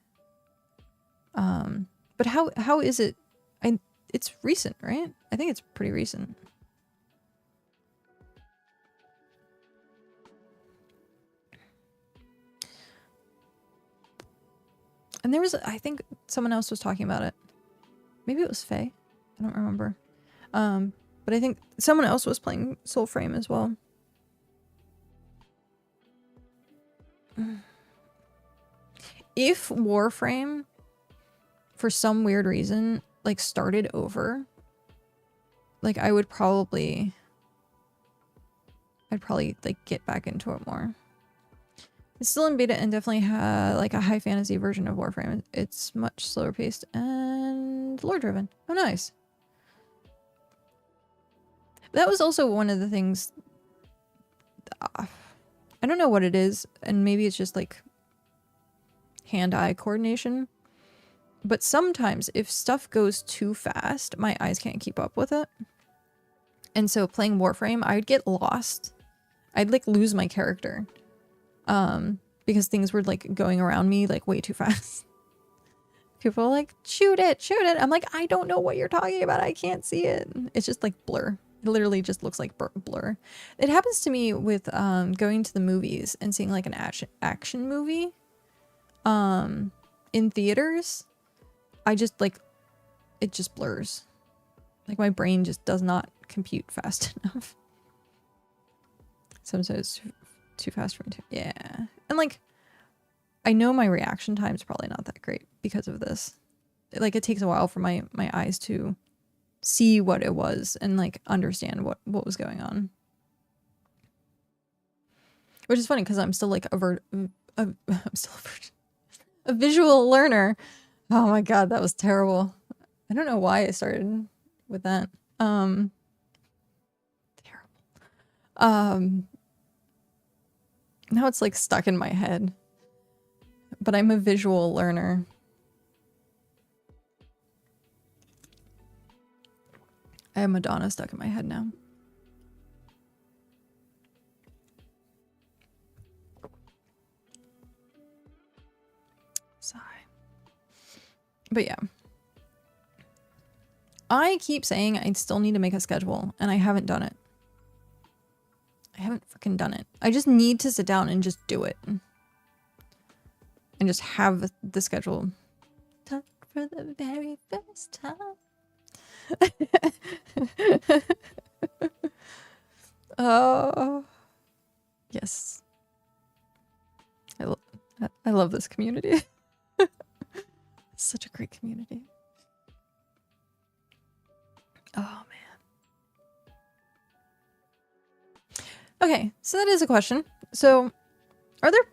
But how is it? It's recent, right? I think it's pretty recent. And there was, I think someone else was talking about it. Maybe it was Faye. I don't remember. But I think someone else was playing Soulframe as well. If Warframe, for some weird reason, like started over, like I'd probably like get back into it more. It's still in beta and definitely like a high fantasy version of Warframe. It's much slower paced and and lore driven. Oh, nice. That was also one of the things. I don't know what it is, and maybe it's just like hand-eye coordination. But sometimes if stuff goes too fast, my eyes can't keep up with it. And so playing Warframe, I'd get lost. I'd like lose my character. Because things were like going around me like way too fast. People are like, shoot it, shoot it. I'm like, I don't know what you're talking about. I can't see it. It's just like blur. It literally just looks like blur. It happens to me with going to the movies and seeing like an action movie in theaters. I just like, it just blurs. Like my brain just does not compute fast enough. Sometimes too fast for me too. Yeah. And like, I know my reaction time is probably not that great because of this. Like it takes a while for my eyes to see what it was and like understand what was going on. Which is funny because I'm still like a visual learner. Oh my god, that was terrible. I don't know why I started with that. Terrible. Now it's like stuck in my head. But I'm a visual learner. I have Madonna stuck in my head now. Sigh. But yeah. I keep saying I still need to make a schedule, and I haven't done it. I haven't freaking done it. I just need to sit down and just do it. And just have the schedule done for the very first time. Oh, yes. I love this community. Such a great community. Oh, man. Okay, so that is a question. So, are there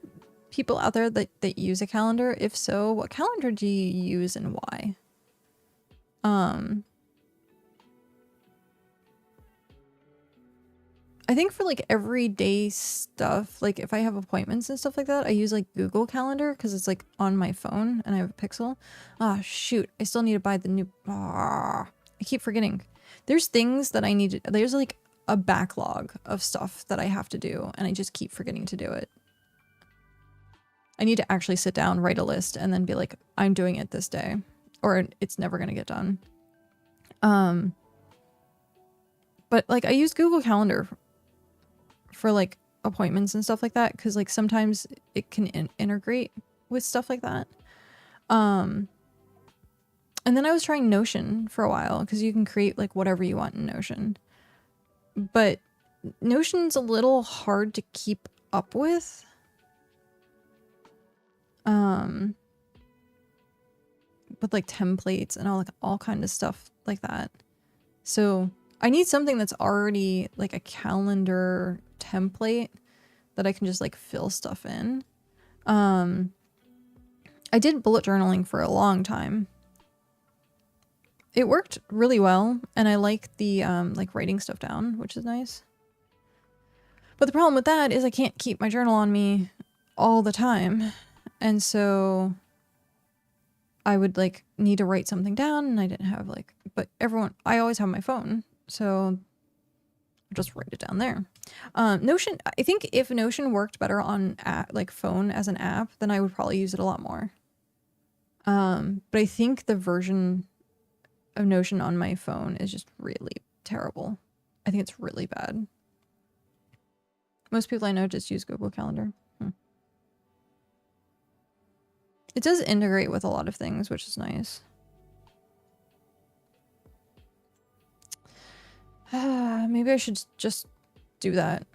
people out there that use a calendar? If so, what calendar do you use and why? I think for like everyday stuff, like if I have appointments and stuff like that, I use like Google Calendar because it's like on my phone and I have a Pixel. Ah, shoot. I still need to buy the new... I keep forgetting. There's things that I need to... There's like a backlog of stuff that I have to do and I just keep forgetting to do it. I need to actually sit down, write a list, and then be like, I'm doing it this day. Or it's never going to get done. But like I use Google Calendar for like appointments and stuff like that because like sometimes it can integrate with stuff like that. And then I was trying Notion for a while because you can create like whatever you want in Notion. But Notion's a little hard to keep up with. With like templates and all kind of stuff like that. So I need something that's already like a calendar template that I can just like fill stuff in. I did bullet journaling for a long time. It worked really well, and I like the like writing stuff down, which is nice. But the problem with that is I can't keep my journal on me all the time. And so I would like need to write something down and I didn't have like, but I always have my phone. So I'll just write it down there. Notion, I think if Notion worked better on like phone as an app, then I would probably use it a lot more. But I think the version of Notion on my phone is just really terrible. I think it's really bad. Most people I know just use Google Calendar. It does integrate with a lot of things, which is nice. Maybe I should just do that.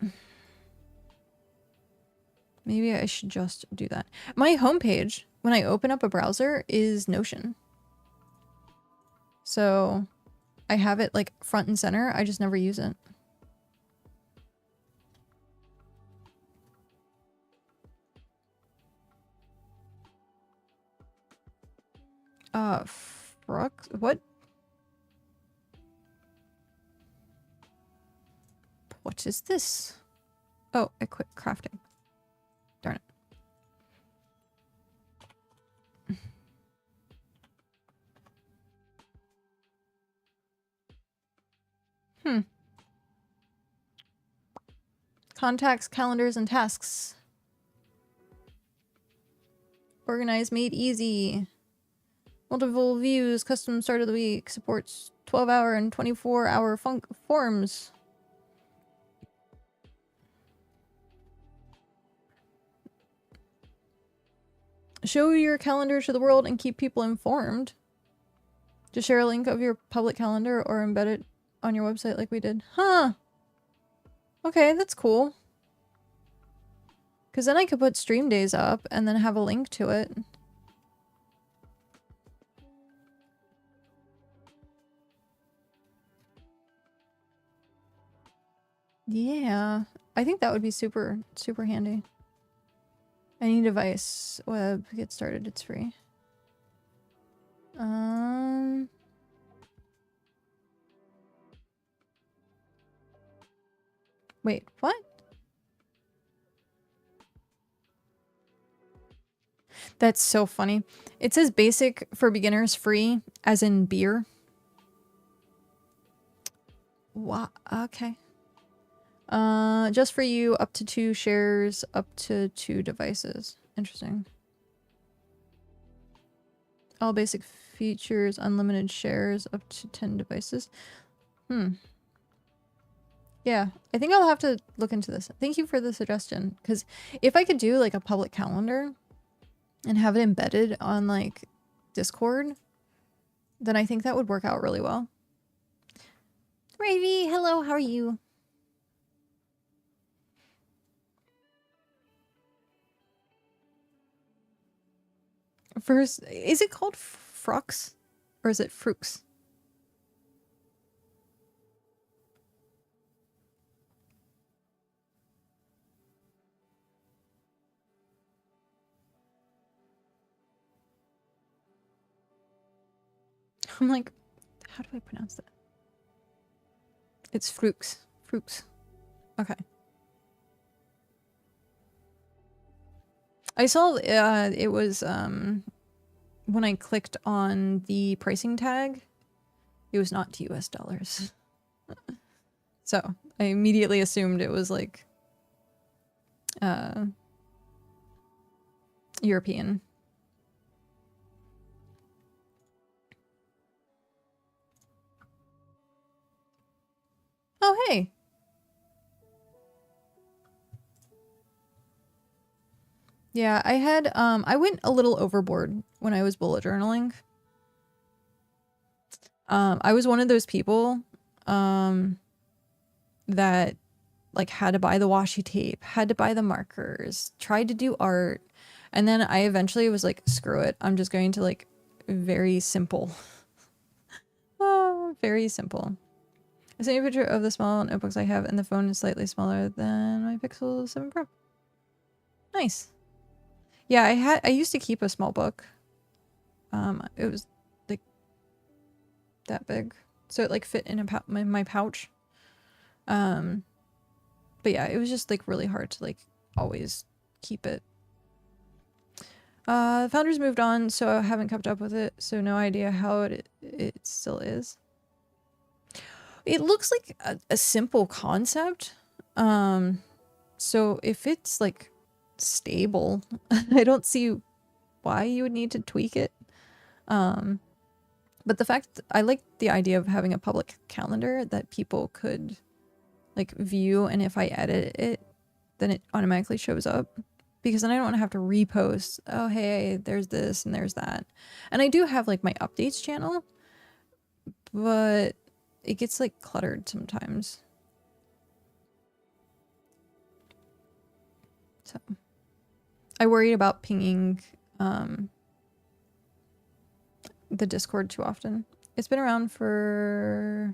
Maybe I should just do that. My homepage, when I open up a browser, is Notion. So I have it like front and center. I just never use it. Crux? What? What is this? Oh, I quit crafting. Darn it. Contacts, calendars, and tasks. Organized, made easy. Multiple views, custom start of the week, supports 12-hour and 24-hour forms. Show your calendar to the world and keep people informed. Just share a link of your public calendar or embed it on your website like we did. Huh. Okay, that's cool. Because then I could put stream days up and then have a link to it. Yeah, I think that would be super, super handy. Any device, web, get started, it's free. Wait, what? That's so funny. It says basic for beginners free, as in beer. What? Okay. Just for you, up to 2 shares, up to 2 devices. Interesting. All basic features, unlimited shares, up to 10 devices. Yeah, I think I'll have to look into this. Thank you for the suggestion. Because if I could do like a public calendar and have it embedded on like Discord, then I think that would work out really well. Ravy, hello, how are you? First, is it called Frux or is it Frux? I'm like, how do I pronounce that? It's Frux. Frux. Okay. I saw it was when I clicked on the pricing tag, it was not US dollars. So I immediately assumed it was like European. Oh, hey. Yeah, I had, I went a little overboard when I was bullet journaling. I was one of those people, that, like, had to buy the washi tape, had to buy the markers, tried to do art, and then I eventually was like, screw it, I'm just going to, like, very simple. Oh, very simple. I sent you a picture of the small notebooks I have, and the phone is slightly smaller than my Pixel 7 Pro. Nice. Yeah, I used to keep a small book. It was like that big, so it like fit in my pouch. But yeah, it was just like really hard to like always keep it. The founders moved on, so I haven't kept up with it, so no idea how it still is. It looks like a simple concept. So if it's like stable, I don't see why you would need to tweak it. But the fact I like the idea of having a public calendar that people could like view, and if I edit it, then it automatically shows up, because then I don't want to have to repost, oh hey, there's this and there's that. And I do have like my updates channel, but it gets like cluttered sometimes. So I worried about pinging the Discord too often. It's been around for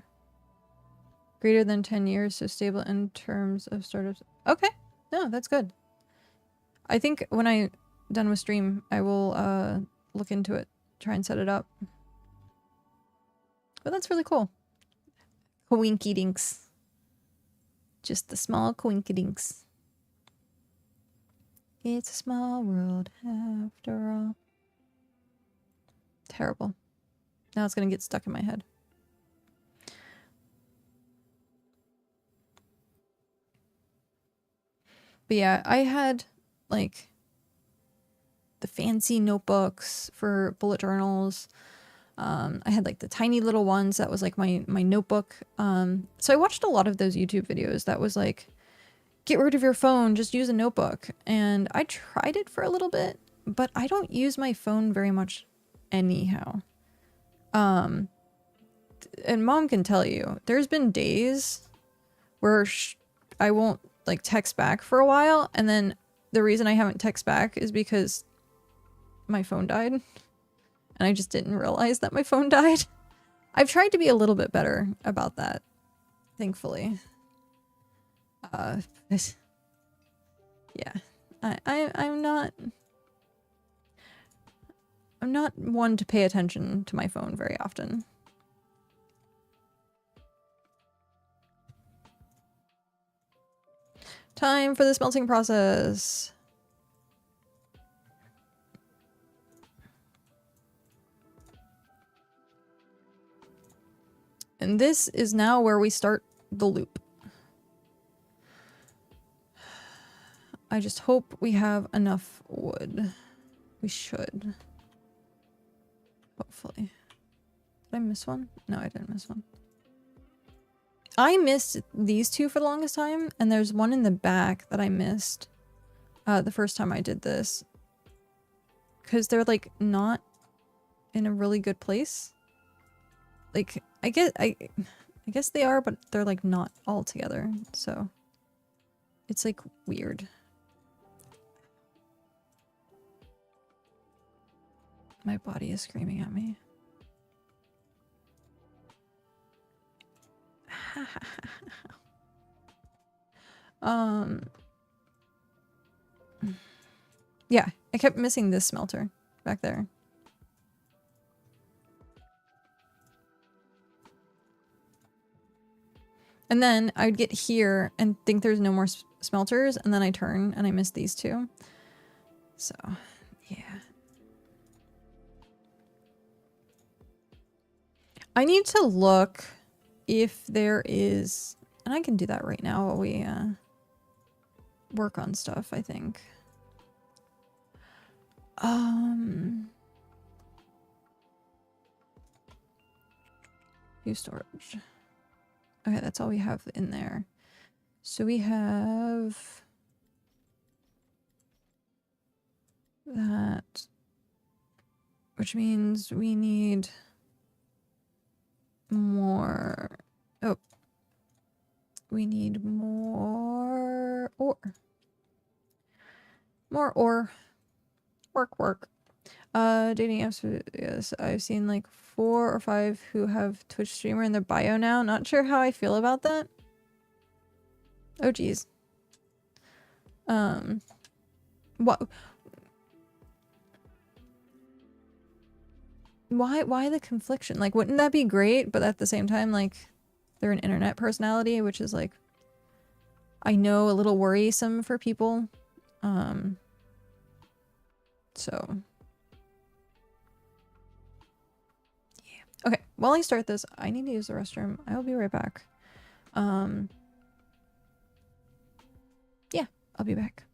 greater than 10 years, so stable in terms of startups. Okay, no, that's good. I think when I'm done with stream, I will look into it, try and set it up. But that's really cool. Coinky dinks. Just the small coinky dinks. It's a small world after all. Terrible. Now it's gonna get stuck in my head. But yeah, I had like the fancy notebooks for bullet journals. I had like the tiny little ones that was like my notebook. So I watched a lot of those YouTube videos that was like, get rid of your phone, just use a notebook. And I tried it for a little bit, but I don't use my phone very much anyhow. And mom can tell you, there's been days where I won't like text back for a while, and then the reason I haven't text back is because my phone died, and I just didn't realize that my phone died. I've tried to be a little bit better about that, thankfully. Yeah, I'm not one to pay attention to my phone very often. Time for the smelting process. And this is now where we start the loop. I just hope we have enough wood. We should. Hopefully. Did I miss one? No, I didn't miss one. I missed these two for the longest time, and there's one in the back that I missed the first time I did this. Because they're like not in a really good place. Like, I guess they are, but they're like not all together, so it's like weird. My body is screaming at me. Yeah, I kept missing this smelter back there. And then I'd get here and think there's no more smelters, and then I turn and I miss these two. So, yeah. I need to look if there is, and I can do that right now while we work on stuff, I think. Use storage. Okay, that's all we have in there. So we have that, which means we need more. Oh, we need more ore. More ore. Work. Dating apps. Yes, I've seen like 4 or 5 who have Twitch streamer in their bio now. Not sure how I feel about that. Oh geez. What? Why the confliction? Like, wouldn't that be great? But at the same time, like, they're an internet personality, which is like, I know, a little worrisome for people. So yeah. Okay, while I start this, I need to use the restroom. I will be right back. Yeah, I'll be back.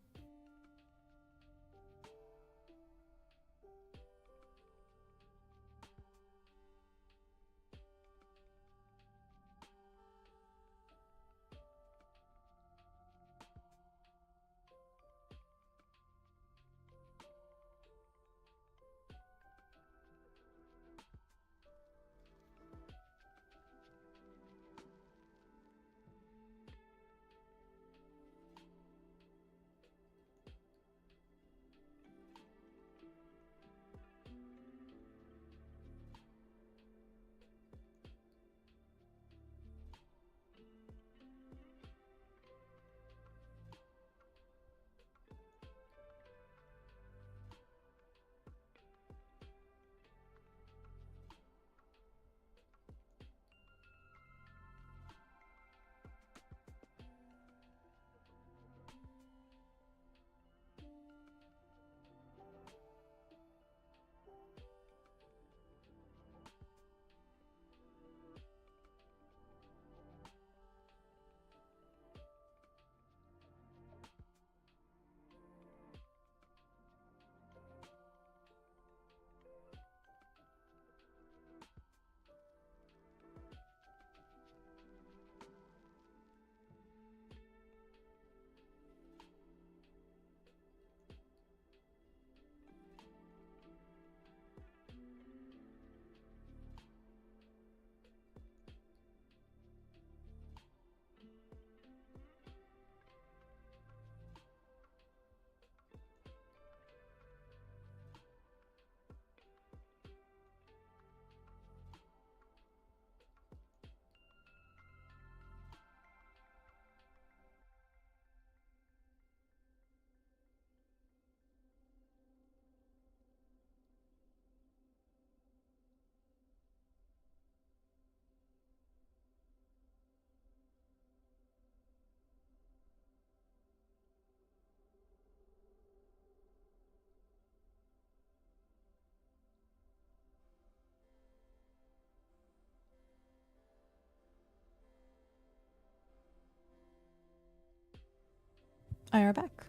I are back.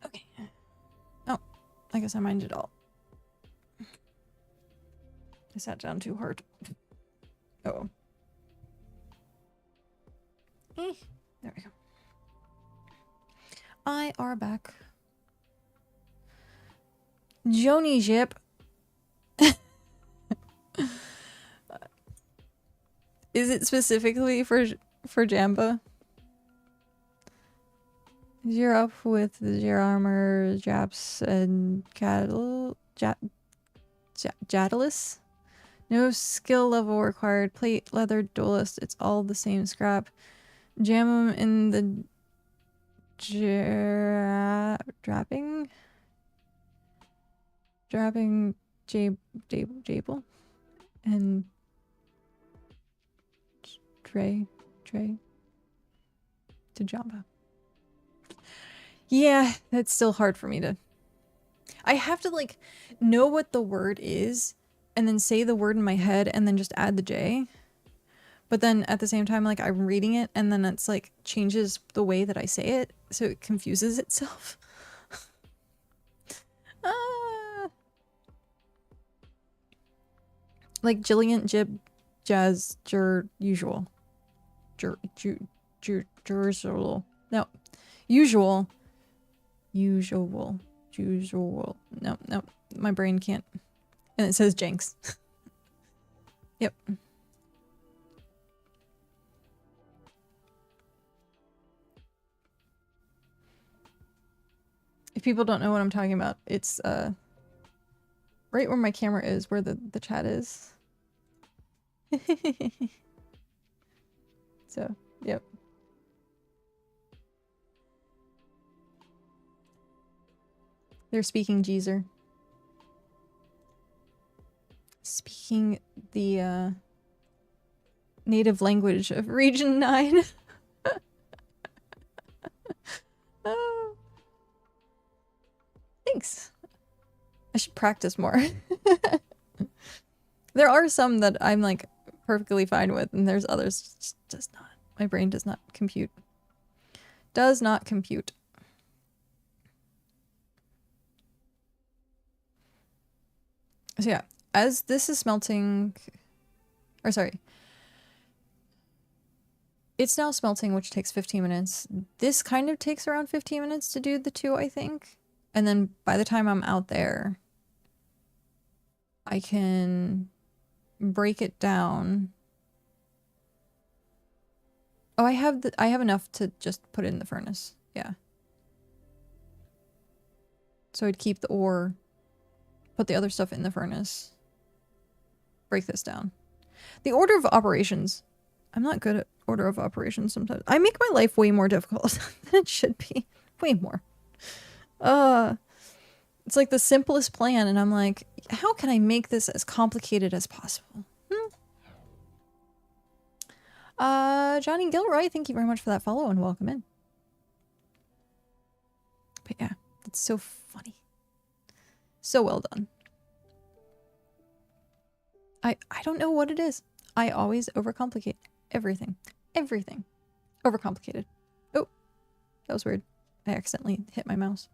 Okay. Oh, I guess I minded all. I sat down too hard. Oh. There we go. I are back. Joni Jip. Is it specifically for Jamba? You're up with the armor, Japs, and Jadalus? No skill level required. Plate, leather, duelist. It's all the same scrap. Jam them in the Drapping Jable and Trey to Jamba. Yeah, that's still hard for me to. I have to like know what the word is and then say the word in my head and then just add the J. But then at the same time, like I'm reading it and then it's like changes the way that I say it, so it confuses itself. Like Jillian, Jib, Jazz, usual. No. Usual. No, my brain can't. And it says Jenks. Yep. If people don't know what I'm talking about, it's right where my camera is, where the chat is. So, yep. They're speaking Jeezer. Speaking the native language of Region 9. Oh. Thanks. I should practice more. There are some that I'm like perfectly fine with, and there's others just not. My brain does not compute. Does not compute. So yeah, as this is smelting, or sorry, it's now smelting, which takes 15 minutes. This kind of takes around 15 minutes to do the two, I think. And then by the time I'm out there, I can break it down. Oh, I have enough to just put it in the furnace. Yeah. So I'd keep the ore, put the other stuff in the furnace, break this down. The order of operations. I'm not good at order of operations sometimes. I make my life way more difficult than it should be. Way more. It's like the simplest plan, and I'm like, how can I make this as complicated as possible? Johnny Gilroy, thank you very much for that follow and welcome in. But yeah, it's so funny. So well done. I don't know what it is. I always overcomplicate everything. Everything. Overcomplicated. Oh, that was weird. I accidentally hit my mouse.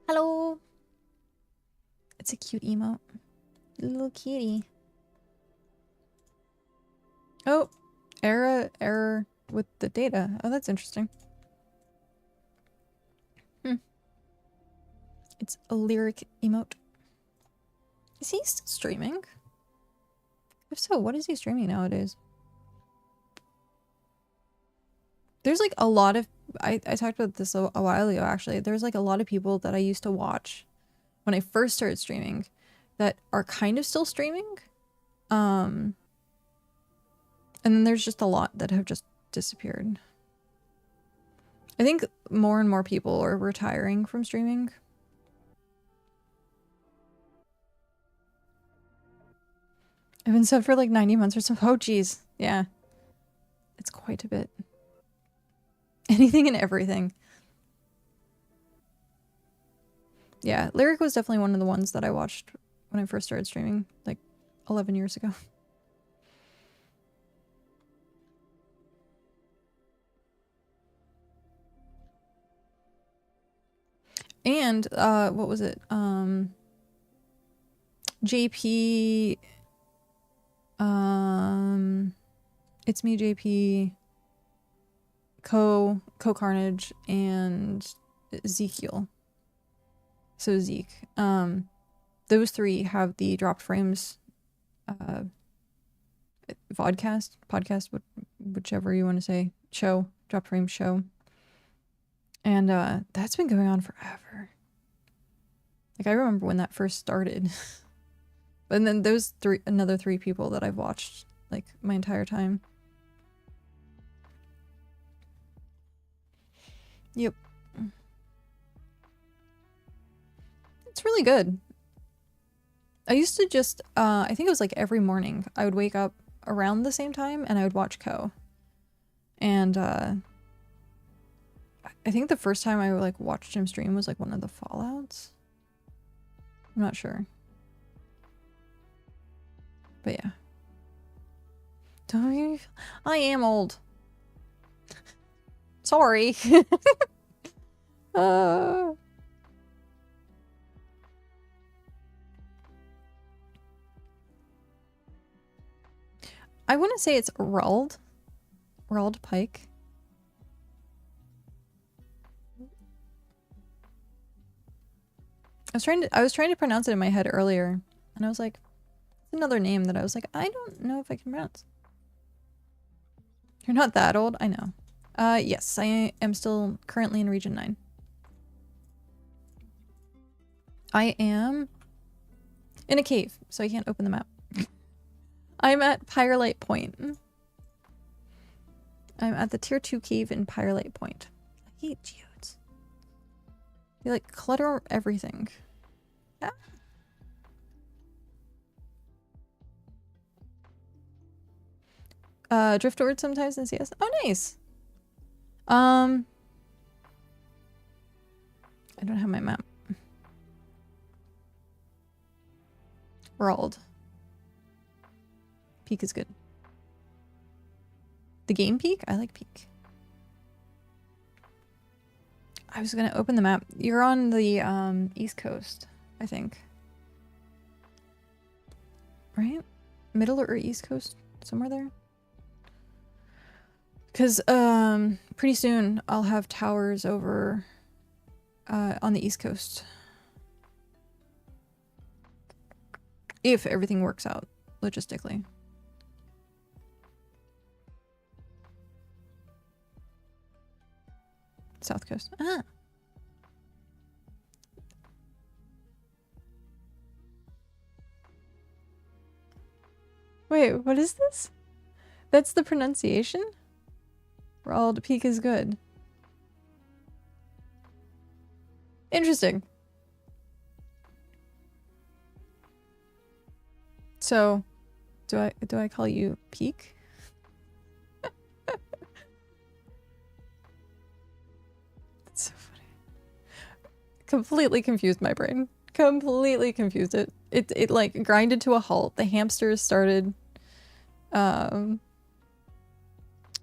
Hello. It's a cute emote. Little kitty. Oh, error with the data. Oh, that's interesting. It's a lyric emote. Is he still streaming? If so, what is he streaming nowadays? There's like a lot of... I talked about this a while ago, actually. There's like a lot of people that I used to watch when I first started streaming that are kind of still streaming. And then there's just a lot that have just disappeared. I think more and more people are retiring from streaming. I've been subbed for like 90 months or so. Oh, geez. Yeah. It's quite a bit. Anything and everything. Yeah, Lyric was definitely one of the ones that I watched when I first started streaming, like 11 years ago. And what was it? JP, it's me, JP, Co Carnage, and Ezekiel. So Zeke. Those three have the dropped frames podcast, whichever you want to say, show, drop frame show. And that's been going on forever. Like, I remember when that first started. And then those another three people that I've watched like my entire time. Yep. It's really good. I used to just, I think it was like every morning I would wake up around the same time and I would watch Co. And I think the first time I like watched him stream was like one of the Fallouts. I'm not sure. But yeah. Don't you? I am old. Sorry. I want to say it's Rald Pike. I was trying to pronounce it in my head earlier, and I was like, it's another name that I was like, I don't know if I can pronounce. You're not that old, I know. Yes, I am still currently in Region 9. I am in a cave, so I can't open the map. I'm at Pyrelite Point. I'm at the tier 2 cave in Pyrelite Point. I hate geodes. They like clutter everything. Driftward sometimes in CS. Oh, nice. I don't have my map. World. Peak is good. The game Peak? I like Peak. I was gonna open the map. You're on the East Coast, I think. Right? Middle or East Coast? Somewhere there? Because pretty soon I'll have towers over on the East Coast. If everything works out logistically. South Coast. Ah. Wait, what is this? That's the pronunciation? Rald Peak is good. Interesting. So, do I call you Peak? That's so funny. Completely confused my brain. Completely confused it. It like grinded to a halt. The hamsters started.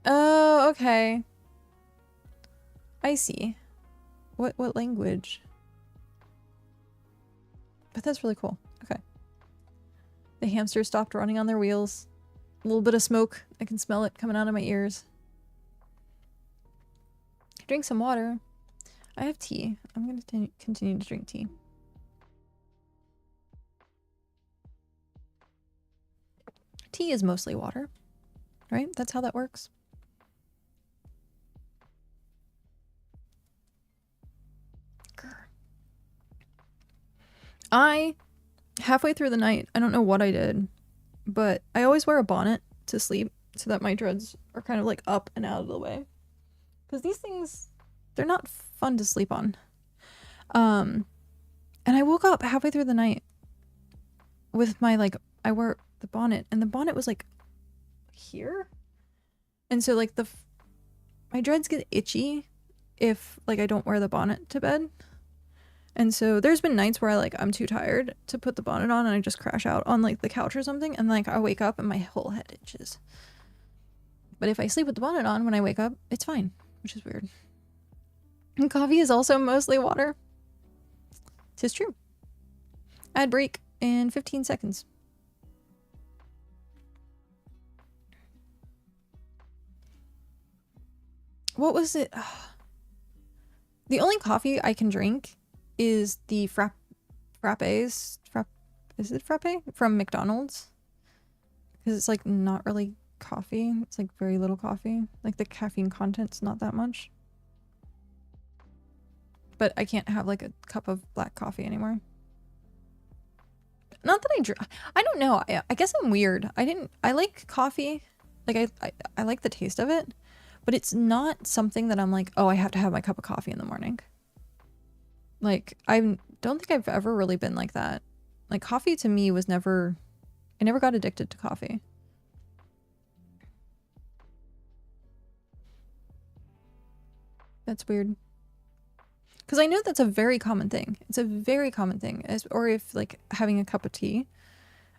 Oh, okay. I see. What language? But that's really cool. Okay. The hamsters stopped running on their wheels. A little bit of smoke. I can smell it coming out of my ears. Drink some water. I have tea. I'm going to continue to drink tea. Tea is mostly water, right? That's how that works. Halfway through the night, I don't know what I did, but I always wear a bonnet to sleep so that my dreads are kind of like up and out of the way. Because these things, they're not fun to sleep on. And I woke up halfway through the night with my like, I wore the bonnet and the bonnet was like here. And so like my dreads get itchy if like I don't wear the bonnet to bed. And so there's been nights where I'm too tired to put the bonnet on and I just crash out on like the couch or something, and like I wake up and my whole head itches. But if I sleep with the bonnet on when I wake up, it's fine, which is weird. And coffee is also mostly water. 'Tis true. Ad break in 15 seconds. What was it? The only coffee I can drink is the frappes. Is it frappe? From McDonald's. Because it's like not really coffee. It's like very little coffee. Like the caffeine content's not that much. But I can't have like a cup of black coffee anymore. Not that I don't know. I guess I'm weird. I like coffee. Like I like the taste of it. But it's not something that I'm like, oh, I have to have my cup of coffee in the morning. Like, I don't think I've ever really been like that. Like, coffee to me was never... I never got addicted to coffee. That's weird. Because I know that's a very common thing. It's a very common thing. Or if, like, having a cup of tea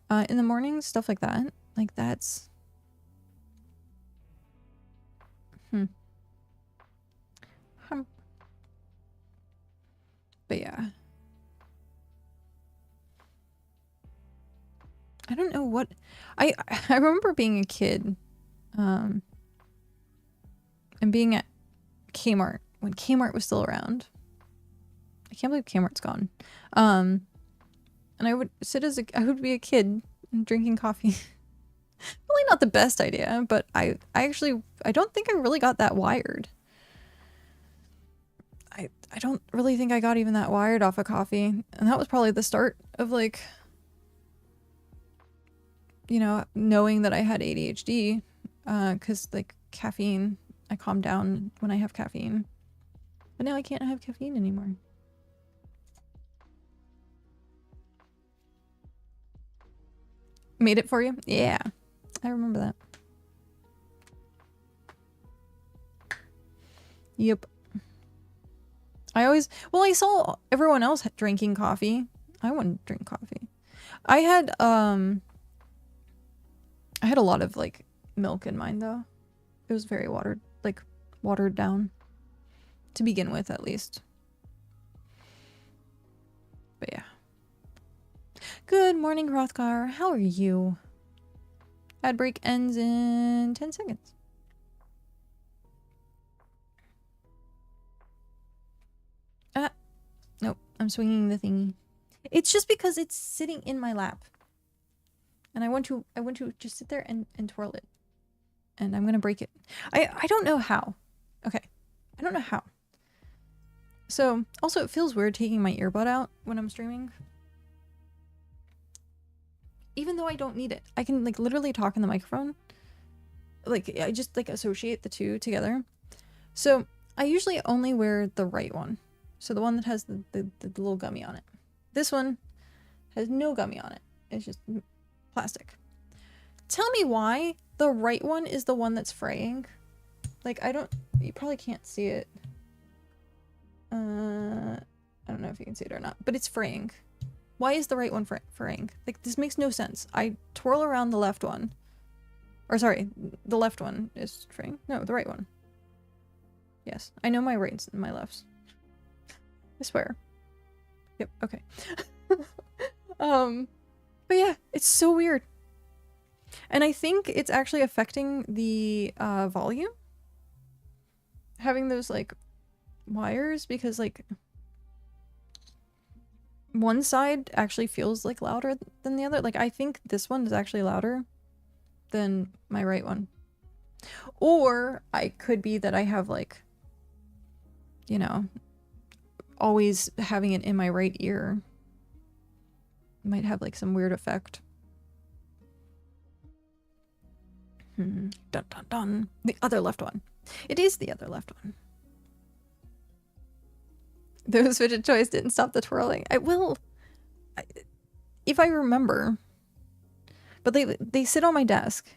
in the morning, stuff like that. Like, that's... But yeah. I don't know what... I remember being a kid and being at Kmart when Kmart was still around. I can't believe Kmart's gone. And I would I would be a kid drinking coffee. Really not the best idea, but I don't think I really got that wired. I don't really think I got even that wired off of coffee. And that was probably the start of like, you know, knowing that I had ADHD. Because like caffeine, I calm down when I have caffeine. But now I can't have caffeine anymore. Made it for you? Yeah. I remember that. Yep. I saw everyone else drinking coffee. I wouldn't drink coffee. I had a lot of like milk in mine though. It was very watered down to begin with, at least. But yeah. Good morning, Hrothgar. How are you? Ad break ends in 10 seconds. Nope, I'm swinging the thingy. It's just because it's sitting in my lap. And I want to just sit there and twirl it. And I'm gonna break it. I don't know how. Okay. I don't know how. So, also it feels weird taking my earbud out when I'm streaming. Even though I don't need it. I can like literally talk in the microphone. Like I just like associate the two together. So I usually only wear the right one. So the one that has the little gummy on it. This one has no gummy on it. It's just plastic. Tell me why the right one is the one that's fraying. Like you probably can't see it. I don't know if you can see it or not, but it's fraying. Why is the right one fraying? Like, this makes no sense. I twirl around the left one. Or sorry, the left one is fraying. No, the right one. Yes, I know my rights and my lefts. I swear. Yep, okay. But yeah, it's so weird. And I think it's actually affecting the volume. Having those, like, wires, because, like, one side actually feels, like, louder than the other. Like, I think this one is actually louder than my right one. Or I could be that I have, like, you know, always having it in my right ear. Might have, like, some weird effect. Dun dun dun. The other left one. It is the other left one. Those fidget toys didn't stop the twirling. I will, if I remember. But they sit on my desk.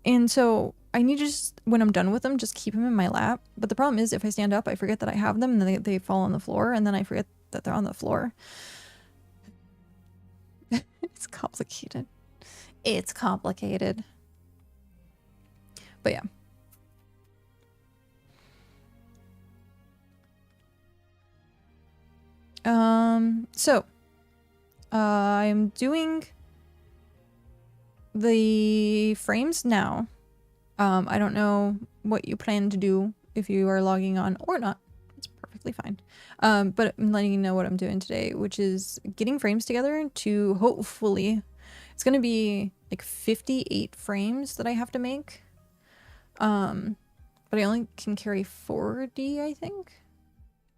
And so I need to just, when I'm done with them, just keep them in my lap. But the problem is if I stand up, I forget that I have them and then they fall on the floor. And then I forget that they're on the floor. It's complicated. It's complicated. But yeah. So I'm doing the frames now. I don't know what you plan to do if you are logging on or not. It's perfectly fine. But I'm letting you know what I'm doing today, which is getting frames together to hopefully, it's going to be like 58 frames that I have to make. But I only can carry 40, I think.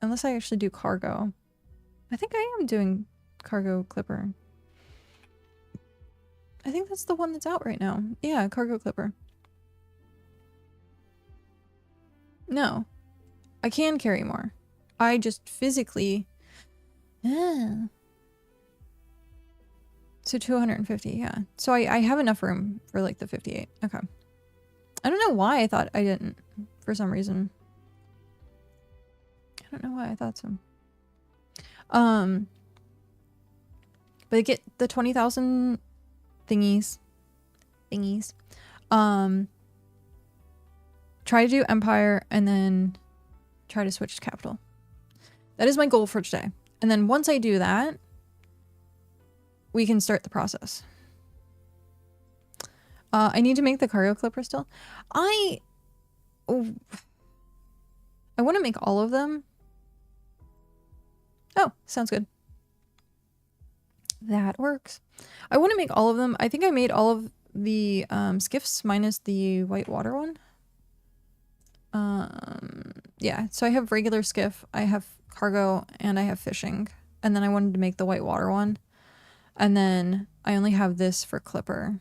Unless I actually do cargo. I think I am doing cargo clipper. I think that's the one that's out right now. Yeah, cargo clipper. No. I can carry more. I just physically... Yeah. So 250, yeah. So I have enough room for like the 58. Okay. I don't know why I thought I didn't, for some reason. I don't know why I thought so. But get the 20,000 thingies. Try to do Empire and then try to switch to Capital. That is my goal for today. And then once I do that, we can start the process. I need to make the cargo clipper still. I want to make all of them. Oh, sounds good. That works. I want to make all of them. I think I made all of the skiffs minus the whitewater one. Yeah, so I have regular skiff, I have cargo, and I have fishing. And then I wanted to make the whitewater one. And then I only have this for clipper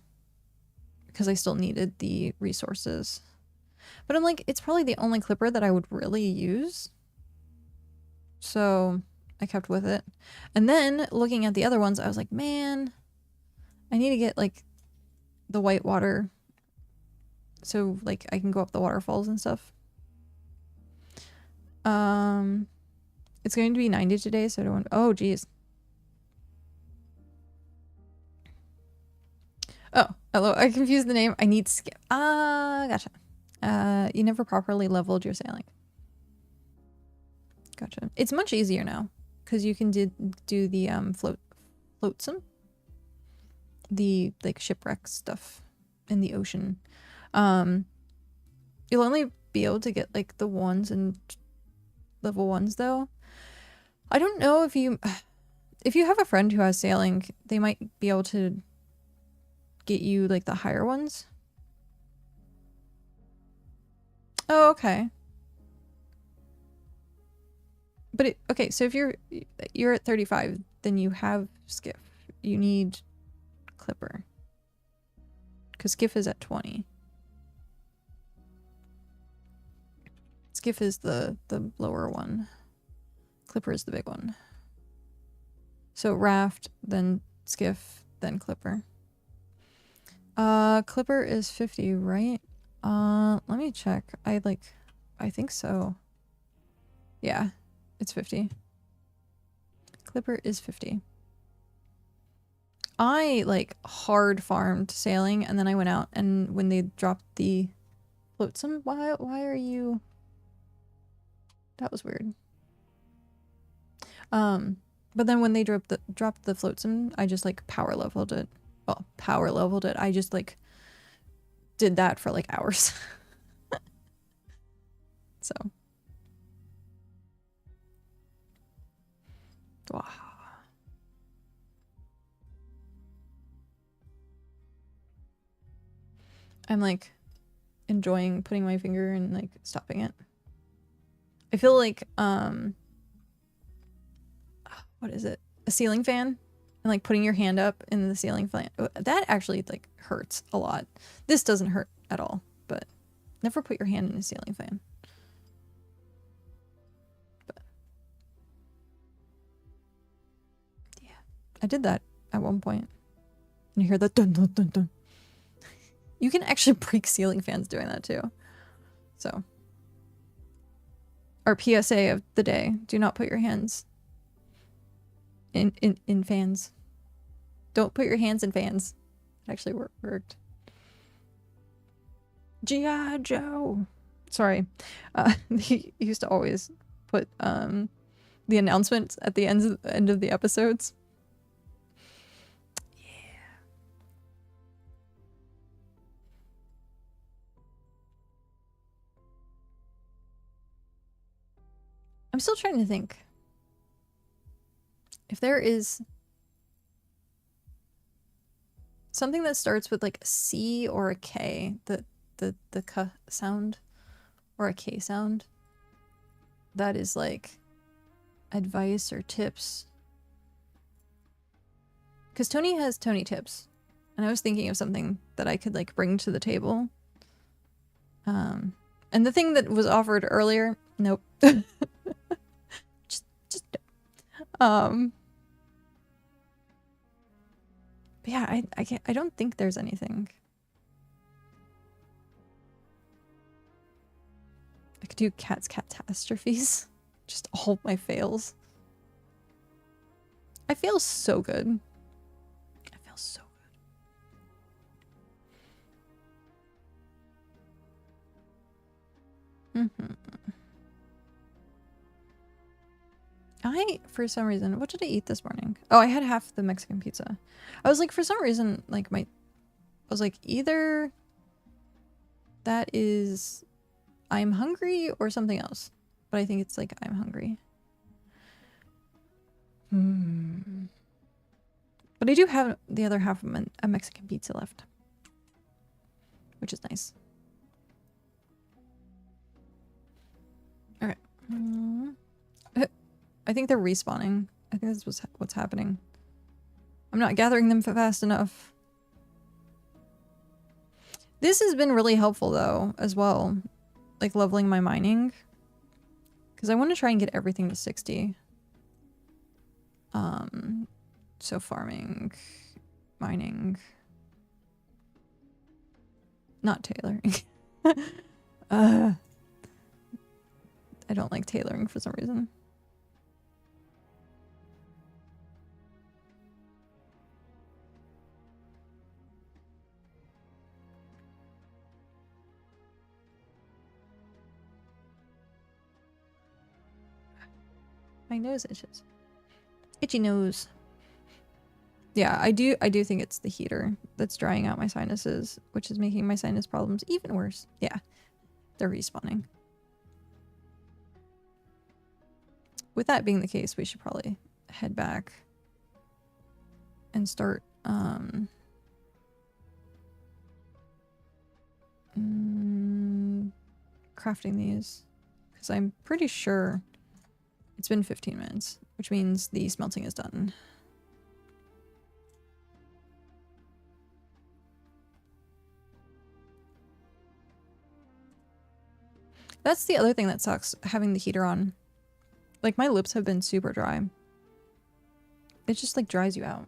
because I still needed the resources. But I'm like, it's probably the only clipper that I would really use. So I kept with it. And then looking at the other ones, I was like, man, I need to get like the whitewater so like I can go up the waterfalls and stuff. It's going to be 90 today, so I don't want... Oh, geez. Oh, hello. I confused the name. I need skip. Gotcha. You never properly leveled your sailing. Gotcha. It's much easier now because you can do the flotsam, the like shipwreck stuff in the ocean. You'll only be able to get like the ones and level 1s though. I don't know if you have a friend who has sailing, they might be able to get you like the higher ones. Oh, okay. But okay, so if you're at 35, then you have skiff. You need clipper. Because skiff is at 20. Skiff is the lower one. Clipper is the big one. So raft, then skiff, then clipper. Clipper is 50, right? Let me check. I think so. Yeah, it's 50. Clipper is 50. I like hard farmed sailing and then I went out and when they dropped the flotsam, why are you... That was weird. But then when they dropped the flotsam, I just like power leveled it. Well, power leveled it. I just like did that for like hours. So. Wow. I'm like enjoying putting my finger and like stopping it. I feel like what is it? A ceiling fan? And like putting your hand up in the ceiling fan. That actually like hurts a lot. This doesn't hurt at all, but never put your hand in a ceiling fan. But yeah, I did that at one point. And you hear the dun dun dun dun. You can actually break ceiling fans doing that too. So our PSA of the day, do not put your hands in fans. Don't put your hands in fans. It actually worked. G.I. Joe. Sorry. He used to always put the announcements at the end of the episodes. Yeah. I'm still trying to think if there is something that starts with like a C or a K, the K sound or a K sound, that is like advice or tips. Because Tony has Tony tips, and I was thinking of something that I could like bring to the table. And the thing that was offered earlier, nope. just but yeah, I don't think there's anything. I could do Cat's catastrophes. Just all my fails. I feel so good. I feel so good. For some reason, what did I eat this morning? Oh, I had half the Mexican pizza. I was like, for some reason, like I was like, either that is I'm hungry or something else. But I think it's like I'm hungry. But I do have the other half of a Mexican pizza left, which is nice. Alright. I think they're respawning. I think that's what's happening. I'm not gathering them fast enough. This has been really helpful though, as well. Like leveling my mining. Because I want to try and get everything to 60. So farming, mining. Not tailoring. I don't like tailoring for some reason. My nose itches. Itchy nose. Yeah, I do think it's the heater that's drying out my sinuses, which is making my sinus problems even worse. Yeah, they're respawning. With that being the case, we should probably head back and start crafting these, because I'm pretty sure it's been 15 minutes, which means the smelting is done. That's the other thing that sucks, having the heater on. Like, my lips have been super dry. It just, like, dries you out.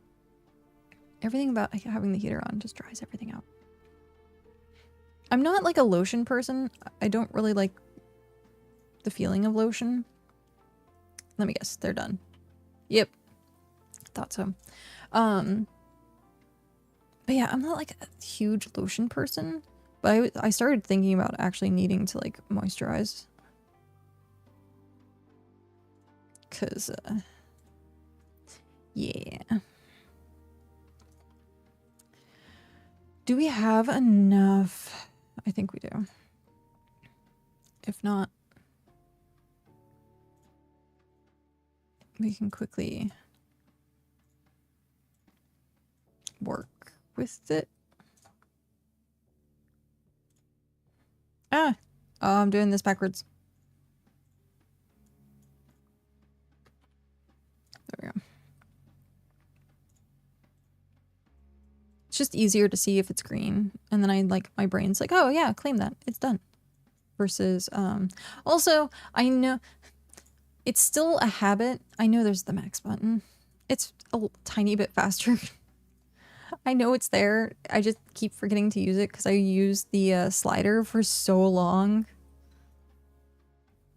Everything about having the heater on just dries everything out. I'm not, like, a lotion person. I don't really like the feeling of lotion. Let me guess. They're done. Yep. Thought so. But yeah, I'm not, like, a huge lotion person. But I started thinking about actually needing to, like, moisturize. Because, yeah. Do we have enough? I think we do. If not, we can quickly work with it. Ah! Oh, I'm doing this backwards. There we go. It's just easier to see if it's green. And then my brain's like, oh yeah, claim that. It's done. Versus, also, I know it's still a habit. I know there's the max button. It's a tiny bit faster. I know it's there. I just keep forgetting to use it because I used the slider for so long.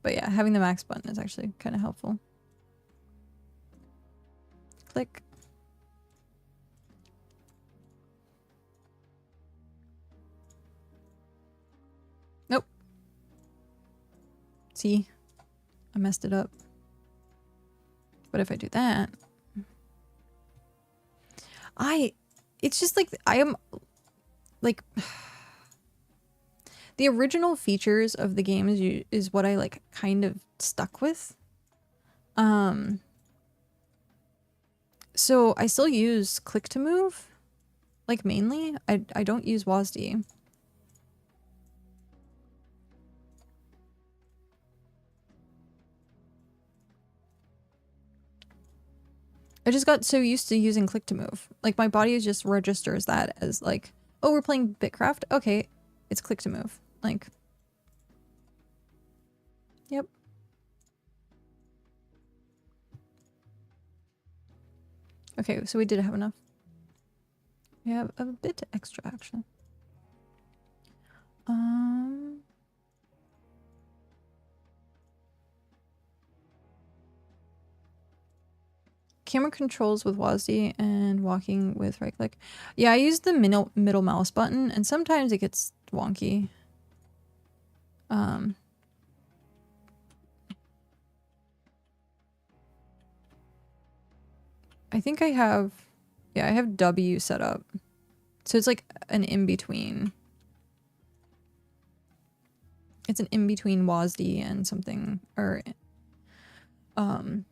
But yeah, having the max button is actually kind of helpful. Click. Nope. See? I messed it up. But if I do that... It's just like, I am... Like... The original features of the game is what I like kind of stuck with. So I still use click to move, like mainly. I don't use WASD. I just got so used to using click to move. Like my body just registers that as like, oh, we're playing BitCraft. Okay, it's click to move. Like, yep. Okay, so we did have enough. We have a bit extra actually. Camera controls with WASD and walking with right click. Yeah, I use the middle mouse button and sometimes it gets wonky. I think I have, yeah, I have W set up. So it's like an in-between. It's an in-between WASD and something, or, and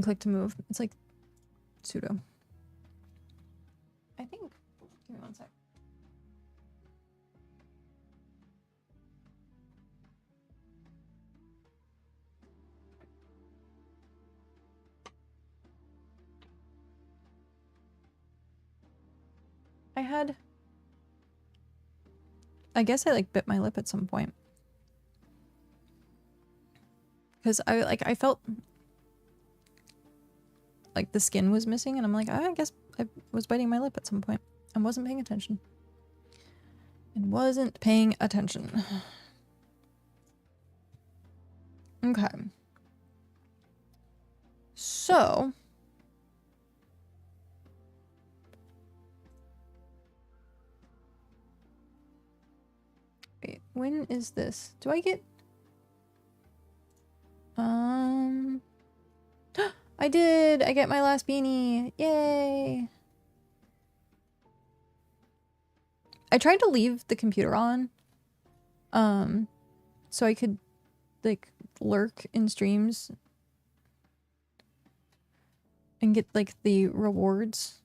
click to move. It's like pseudo. I think, give me one sec. I guess I like bit my lip at some point. Because I felt like the skin was missing and I'm like, I guess I was biting my lip at some point and wasn't paying attention. And wasn't paying attention. Okay. So... Wait, when is this? Do I get... I did! I get my last beanie! Yay! I tried to leave the computer on. So I could, like, lurk in streams. And get, like, the rewards.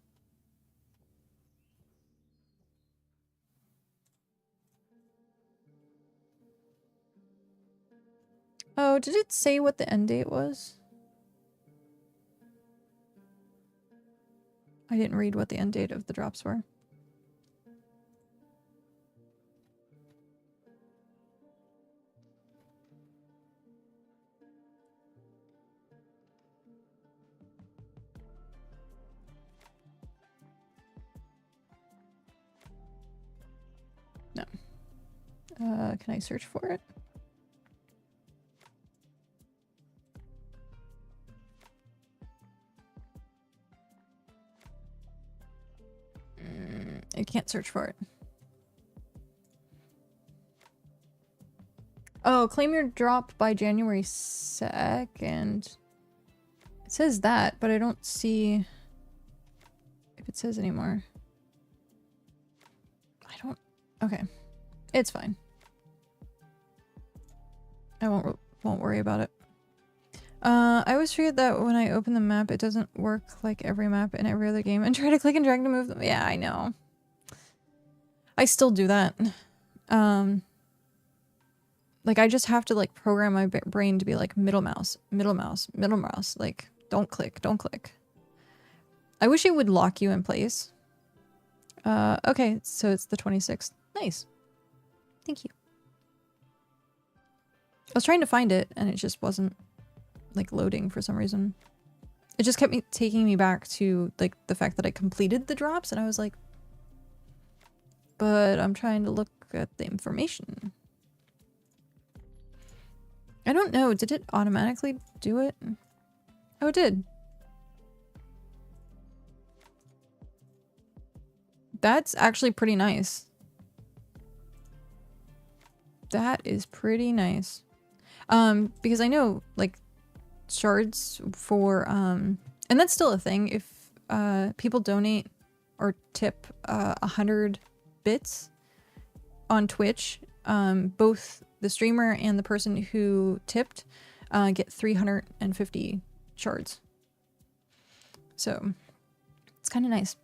Oh, did it say what the end date was? I didn't read what the end date of the drops were. No. Can I search for it? I can't search for it. Oh, claim your drop by January 2nd. It says that, but I don't see if it says anymore. I don't... Okay. It's fine. I won't worry about it. I always forget that when I open the map, it doesn't work like every map in every other game and try to click and drag to move them. Yeah, I know. I still do that. Like I just have to like program my brain to be like middle mouse, middle mouse, middle mouse. Like don't click, don't click. I wish it would lock you in place. Okay, so it's the 26th. Nice. Thank you. I was trying to find it and it just wasn't like loading for some reason. It just kept taking me back to like the fact that I completed the drops and I was like, but I'm trying to look at the information. I don't know. Did it automatically do it? Oh, it did. That's actually pretty nice. That is pretty nice. Because I know, like, shards for, and that's still a thing. If, people donate or tip, 100 bits on Twitch, both the streamer and the person who tipped, get 350 shards. So, it's kind of nice.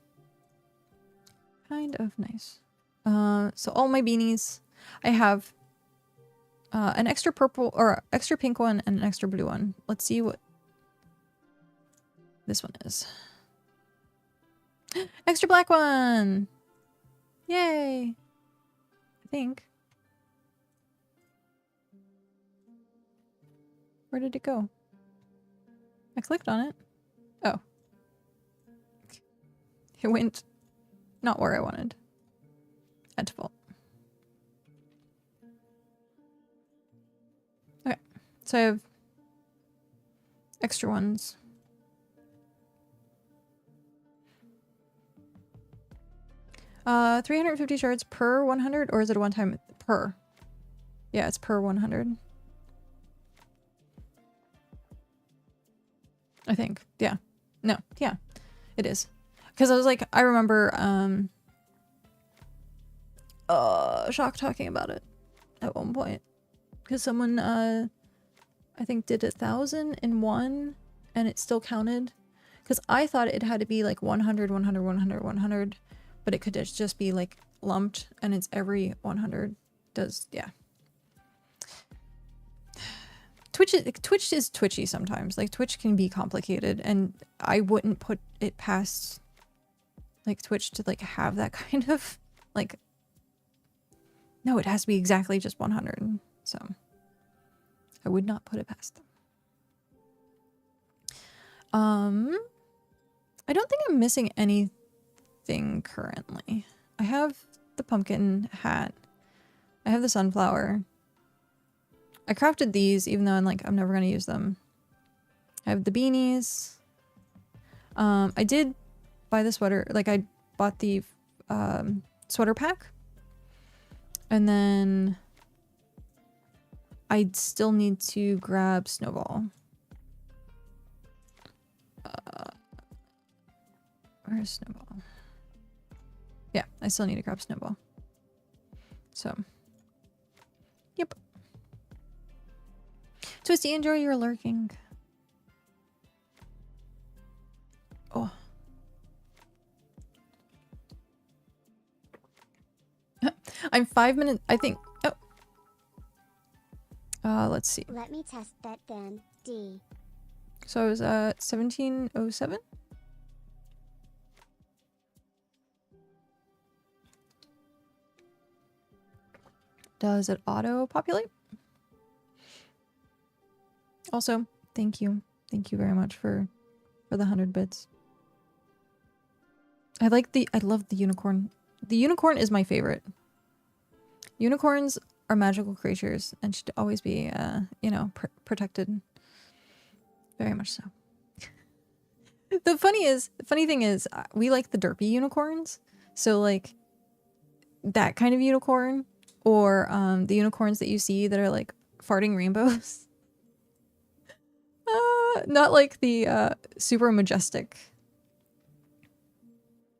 Kind of nice. So all my beanies, I have an extra purple or extra pink one and an extra blue one. Let's see what this one is. Extra black one! Yay! I think. Where did it go? I clicked on it. Oh. It went not where I wanted. At default. Okay. So I have extra ones. Uh, 350 shards per 100, or is it a one-time per? Yeah, it's per 100. I think. Yeah. No. Yeah. It is. Because I was like, I remember Shock talking about it at one point. Because someone I think did 1,000 in one and it still counted. Because I thought it had to be like 100, 100, 100, 100. But it could just be like lumped and it's every 100 does, yeah. Twitch is twitchy sometimes. Like Twitch can be complicated and I wouldn't put it past like Twitch to like have that kind of like, no, it has to be exactly just 100. So I would not put it past them. I don't think I'm missing anything currently. I have the pumpkin hat. I have the sunflower. I crafted these even though I'm never gonna use them. I have the beanies. I did buy the sweater, like I bought the sweater pack. And then I still need to grab Snowball. Where's Snowball? Yeah, I still need to grab Snowball. So, yep. Twisty, enjoy your lurking. Oh. I'm 5 minutes, I think. Oh. Let's see. Let me test that then, D. So I was at 1707? Does it auto-populate? Also, thank you. Thank you very much for the 100 bits. I love the unicorn. The unicorn is my favorite. Unicorns are magical creatures and should always be, you know, protected. Very much so. The funny thing is, we like the derpy unicorns. So like that kind of unicorn, or the unicorns that you see that are like farting rainbows. Not like the super majestic.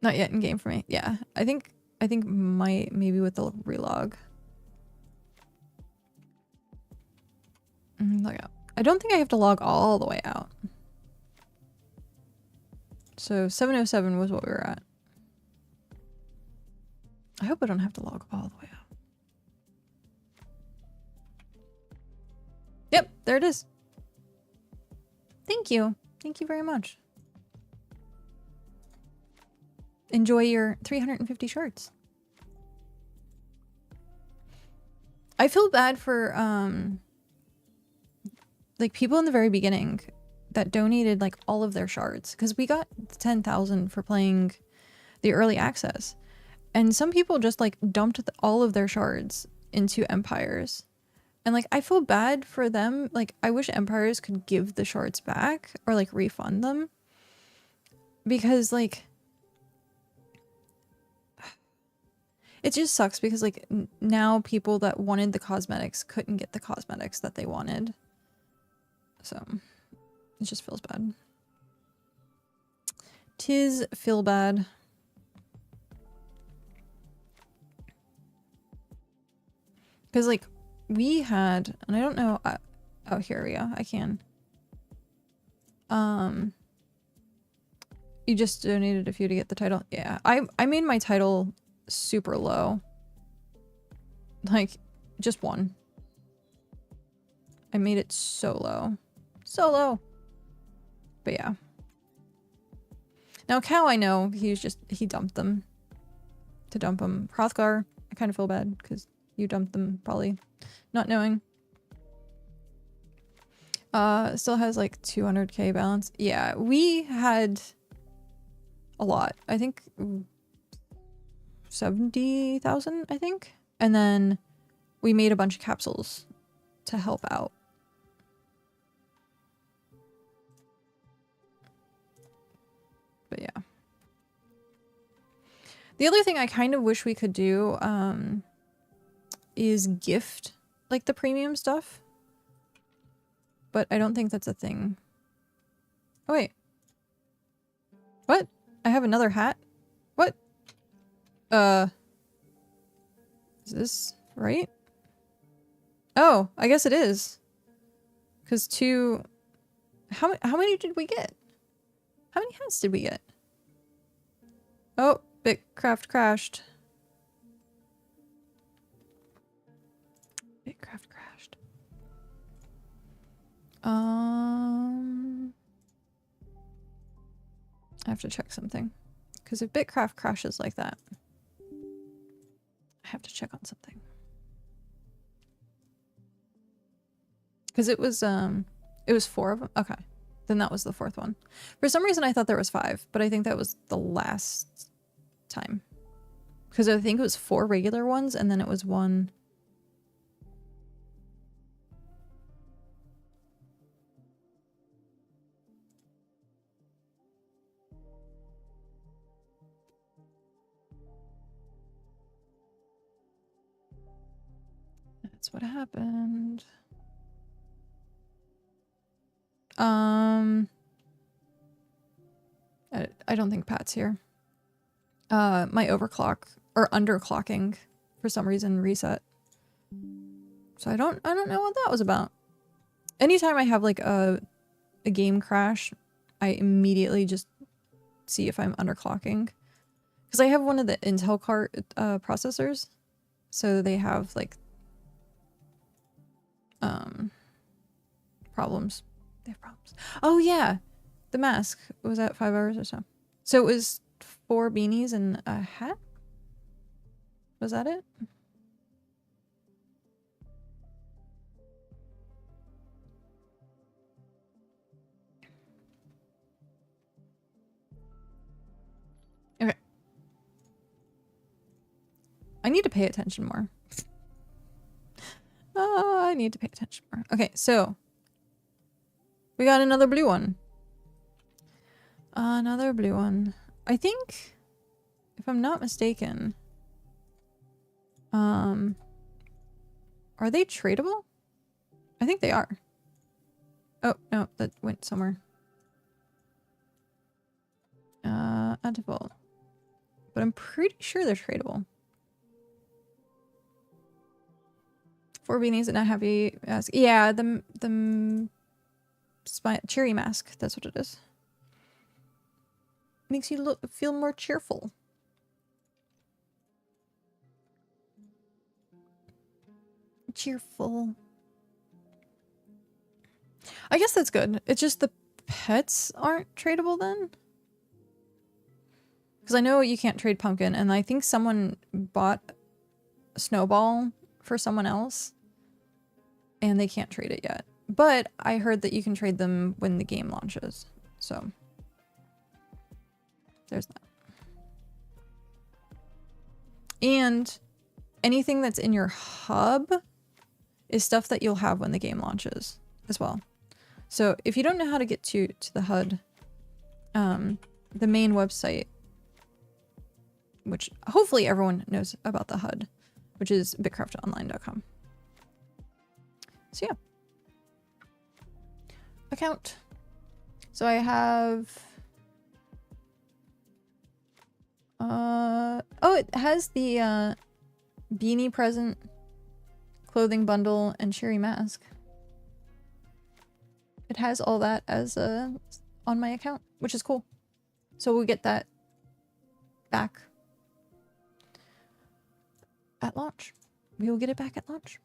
Not yet in game for me. Yeah, I think maybe with the relog. Log out. I don't think I have to log all the way out. So 707 was what we were at. I hope I don't have to log all the way out. Yep, there it is. Thank you. Thank you very much. Enjoy your 350 shirts. I feel bad for like people in the very beginning that donated like all of their shards, because we got 10,000 for playing the early access, and some people just like dumped all of their shards into Empires, and like I feel bad for them. Like I wish Empires could give the shards back or like refund them, because like It just sucks because like now people that wanted the cosmetics couldn't get the cosmetics that they wanted. So it just feels bad. Tis feel bad. Because like we had, and I don't know, oh here we go, I can. You just donated a few to get the title. Yeah, I made my title super low. Like, just one. I made it so low. So low. But yeah. Now Cow, I know, he dumped them. To dump them. Hrothgar, I kind of feel bad, because you dumped them, probably. Not knowing. Still has like 200k balance. Yeah, we had a lot. I think 70,000, I think. And then we made a bunch of capsules to help out. But yeah. The other thing I kind of wish we could do is gift like the premium stuff. But I don't think that's a thing. Oh wait. What? I have another hat? What? Is this right? Oh, I guess it is. Because two... How many did we get? How many hats did we get? Oh, BitCraft crashed. BitCraft crashed. I have to check something. Because if BitCraft crashes like that, I have to check on something. Because it was 4 of them? Okay. Then that was the 4th one. For some reason I thought there was 5, but I think that was the last time. Because I think it was 4 regular ones and then it was 1... That's what happened. I don't think Pat's here. My overclock or underclocking for some reason reset. So I don't know what that was about. Anytime I have like a game crash, I immediately just see if I'm underclocking. Because I have one of the Intel card processors. So they have like problems. They have problems. Oh yeah, the mask was at 5 hours or so. So it was 4 beanies and a hat. Was that it? Okay. I need to pay attention more. I need to pay attention more. Okay, so we got another blue one. Another blue one. I think, if I'm not mistaken, are they tradable? I think they are. Oh, no, that went somewhere. At default. But I'm pretty sure they're tradable. 4 beanies and a happy mask. Yeah, the cherry mask. That's what it is. Makes you feel more cheerful. Cheerful. I guess that's good. It's just the pets aren't tradable then. Because I know you can't trade Pumpkin, and I think someone bought Snowball for someone else, and they can't trade it yet. But I heard that you can trade them when the game launches, so there's that. And anything that's in your hub is stuff that you'll have when the game launches as well. So if you don't know how to get to the HUD, the main website which hopefully everyone knows about the HUD, which is bitcraftonline.com. So yeah. Account. So I have... oh, it has the beanie present, clothing bundle, and cherry mask. It has all that as on my account, which is cool. So we'll get that back at launch. We will get it back at launch.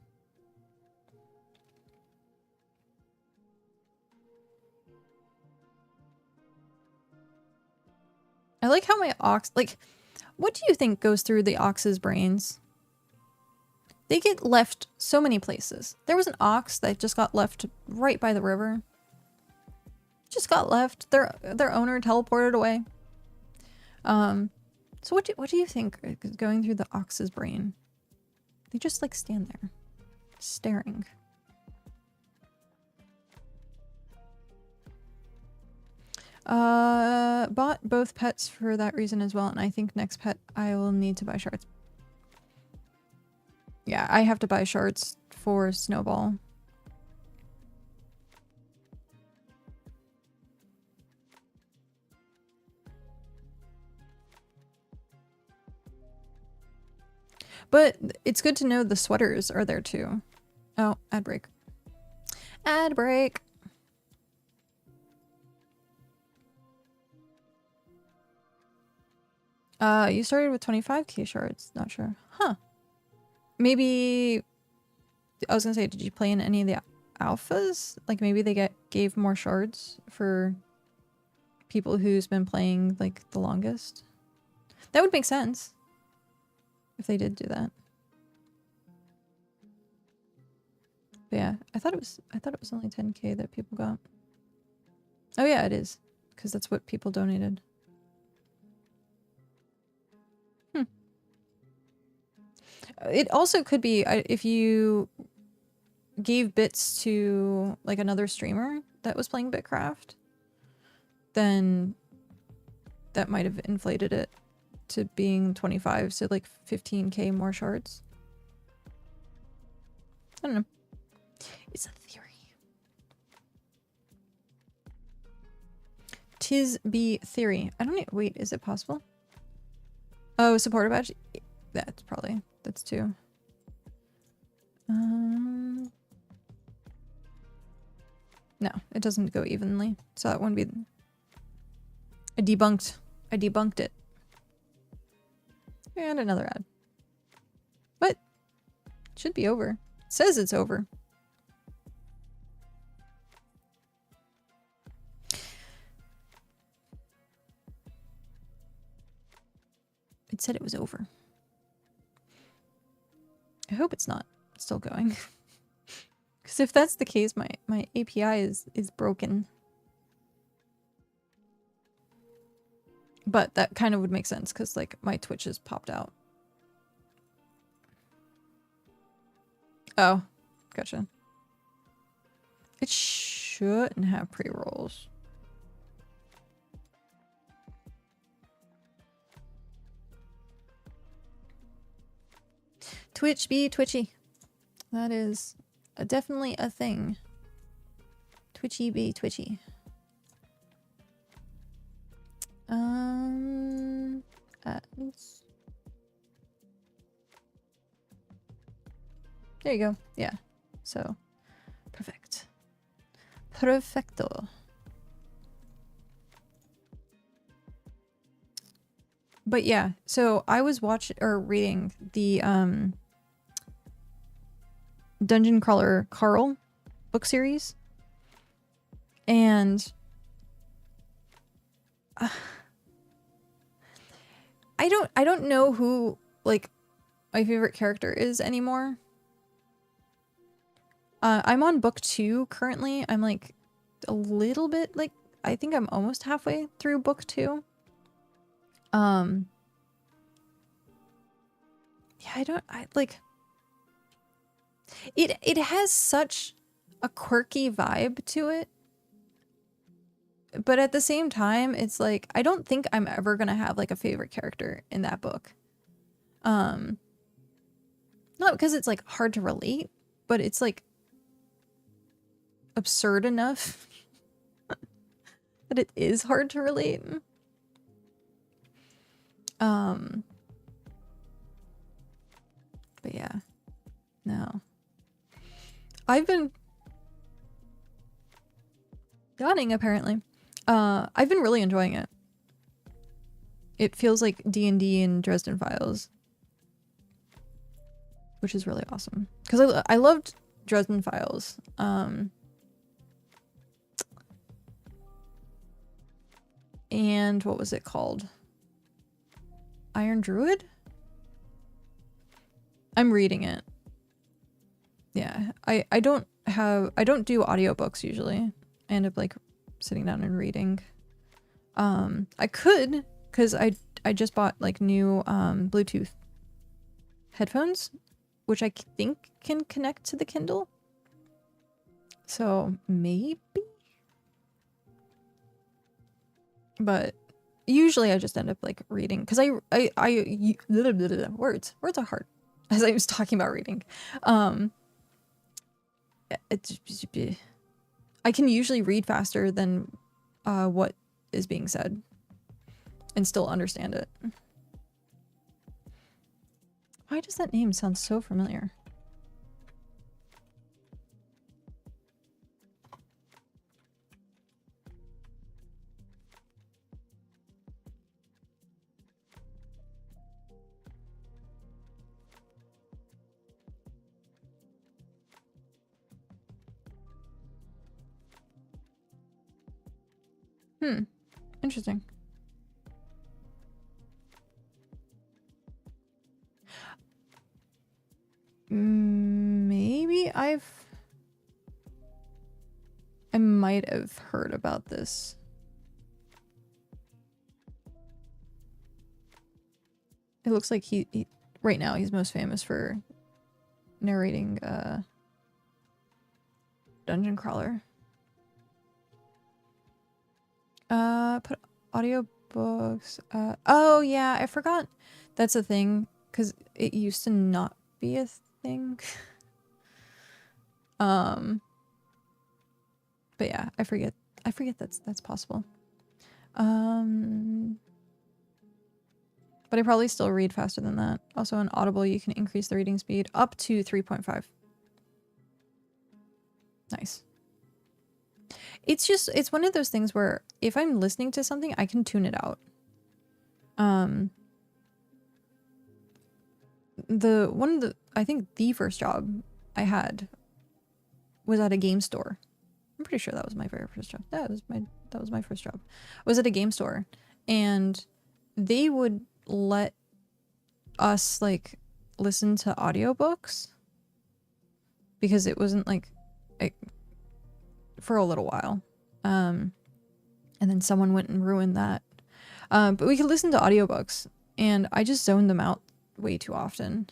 I like how my ox, like, what do you think goes through the ox's brains? They get left so many places. There was an ox that just got left right by the river. Just got left. Their owner teleported away. So what do you think is going through the ox's brain? They just like stand there, staring. Bought both pets for that reason as well, and I think next pet I will need to buy shards. Yeah, I have to buy shards for Snowball. But it's good to know the sweaters are there too. Oh, ad break. Ad break. You started with 25k shards. Not sure. Huh. Maybe... I was gonna say, did you play in any of the alphas? Like maybe they gave more shards for people who's been playing like the longest. That would make sense. If they did do that. But yeah, I thought it was only 10k that people got. Oh yeah, it is. Because that's what people donated. It also could be if you gave bits to like another streamer that was playing BitCraft, then that might have inflated it to being 25, so like 15k more shards. I don't know. It's a theory. Tis be theory. I don't know. Wait, is it possible? Oh, supporter badge? That's probably... That's two. No, it doesn't go evenly. So that wouldn't be... I debunked it. And another ad. What? Should be over. It says it's over. It said it was over. I hope it's not still going. Because if that's the case, my API is broken. But that kind of would make sense because like my Twitch has popped out. Oh, gotcha. It shouldn't have pre-rolls. Twitch be twitchy. That is definitely a thing. Twitchy be twitchy. Ads. There you go. Yeah. So, perfect. Perfecto. But yeah, so I was watching or reading the Dungeon Crawler Carl book series, and I don't know who like my favorite character is anymore. I'm on book 2 currently. I'm like a little bit like I think I'm almost halfway through book 2. Yeah, I like it has such a quirky vibe to it. but at the same time, it's like, I don't think I'm ever gonna have like a favorite character in that book. Not because it's like hard to relate, but it's like absurd enough that it is hard to relate. But yeah, no. I've been yawning apparently. I've been really enjoying it. It feels like D&D and Dresden Files, which is really awesome. Because I loved Dresden Files. And what was it called? Iron Druid? I'm reading it. Yeah, I don't do audiobooks usually. I end up like sitting down and reading. I could, because I just bought like new Bluetooth headphones, which I think can connect to the Kindle. So maybe. But usually I just end up like reading because words are hard, as I was talking about reading. I can usually read faster than what is being said and still understand it. Why does that name sound so familiar? Interesting. Maybe I might have heard about this. It looks like he right now he's most famous for narrating Dungeon Crawler. Put audiobooks. Oh yeah, I forgot. That's a thing because it used to not be a thing. But yeah, I forget that's possible. But I probably still read faster than that. Also on Audible, you can increase the reading speed up to 3.5. Nice. It's one of those things where if I'm listening to something, I can tune it out. I think the first job I had was at a game store. I'm pretty sure that was my very first job. That was my first job. I was at a game store, and they would let us like listen to audiobooks because it wasn't like for a little while. And then someone went and ruined that. But we could listen to audiobooks, and I just zoned them out way too often.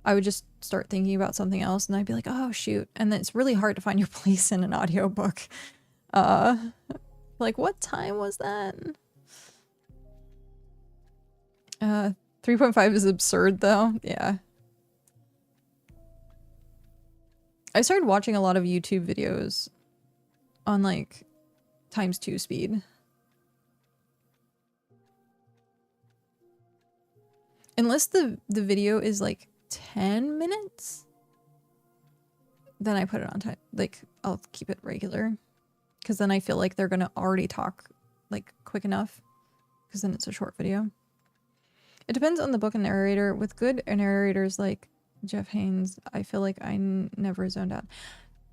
I would just start thinking about something else, and I'd be like, oh shoot. And then it's really hard to find your place in an audiobook. Like, what time was that? 3.5 is absurd though. Yeah. I started watching a lot of YouTube videos on like ×2 speed. Unless the video is like 10 minutes, then I put it on time. Like, I'll keep it regular, because then I feel like they're gonna already talk like quick enough, because then it's a short video. It depends on the book and narrator. With good narrators like Jeff Haynes, I feel like I never zoned out.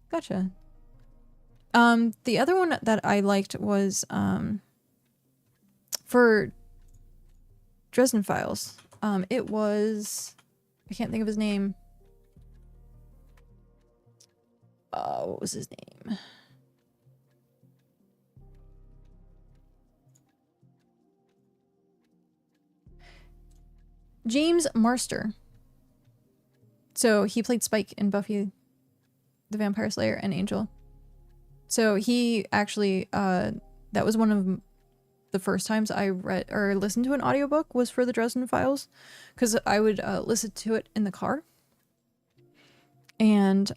Gotcha. The other one that I liked was for Dresden Files. It was, I can't think of his name. What was his name? James Marster. So he played Spike in Buffy the Vampire Slayer and Angel. So he actually That was one of the first times I read or listened to an audiobook was for the Dresden Files, because I would listen to it in the car. And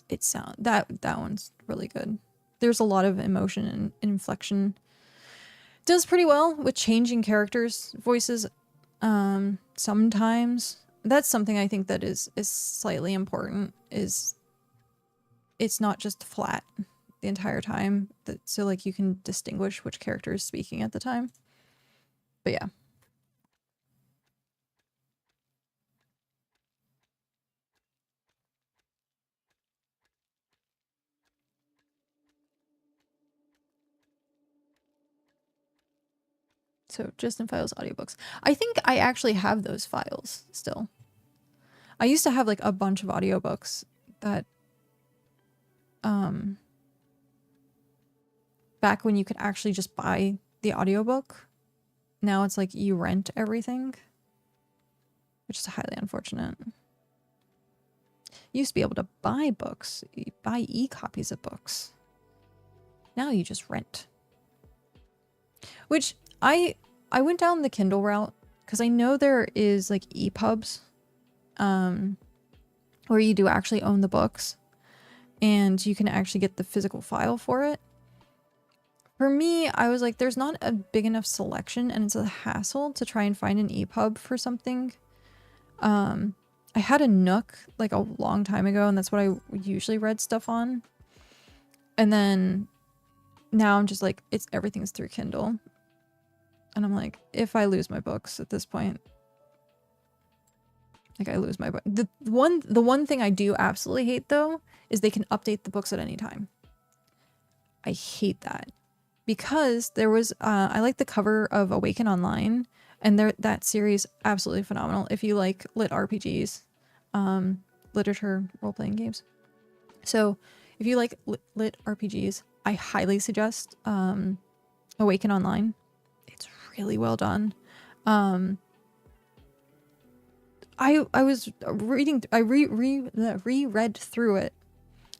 it sound that one's really good. There's a lot of emotion and inflection. Does pretty well with changing characters' voices. Sometimes that's something I think that is slightly important. Is it's not just flat the entire time. So like you can distinguish which character is speaking at the time. But yeah. So Dresden Files audiobooks. I think I actually have those files still. I used to have like a bunch of audiobooks that back when you could actually just buy the audiobook. Now it's like you rent everything, which is highly unfortunate. You used to be able to buy books, buy e-copies of books. Now you just rent. Which I went down the Kindle route because I know there is like EPUBs where you do actually own the books and you can actually get the physical file for it. For me, I was like, there's not a big enough selection and it's a hassle to try and find an EPUB for something. I had a Nook like a long time ago and that's what I usually read stuff on. And then now I'm just like, everything's through Kindle. And I'm like, if I lose my books at this point, like I lose my book. The one thing I do absolutely hate though is they can update the books at any time. I hate that because there was I like the cover of Awaken Online, and that series absolutely phenomenal if you like lit RPGs, literature role playing games. So if you like lit RPGs, I highly suggest Awaken Online. It's really well done. I was reading, I reread through it,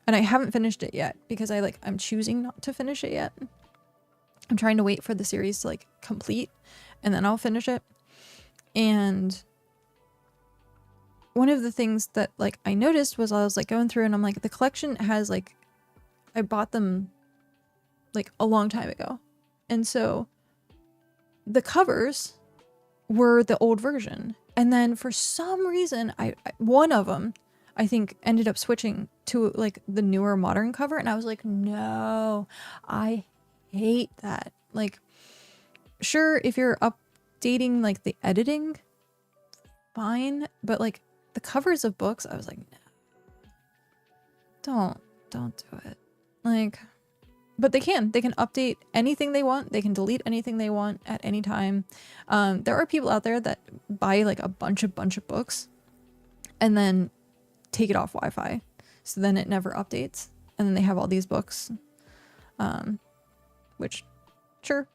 and I haven't finished it yet because I'm choosing not to finish it yet. I'm trying to wait for the series to like complete, and then I'll finish it. And one of the things that like I noticed was I was like going through and I'm like, the collection has like, I bought them like a long time ago, and so the covers were the old version. And then for some reason, one of them, I think, ended up switching to like the newer modern cover. And I was like, no, I hate that. Like, sure, if you're updating like the editing, fine. But like the covers of books, I was like, no, don't do it. Like, but they can update anything they want. They can delete anything they want at any time. There are people out there that buy like a bunch of books and then take it off Wi-Fi. So then it never updates. And then they have all these books, which sure.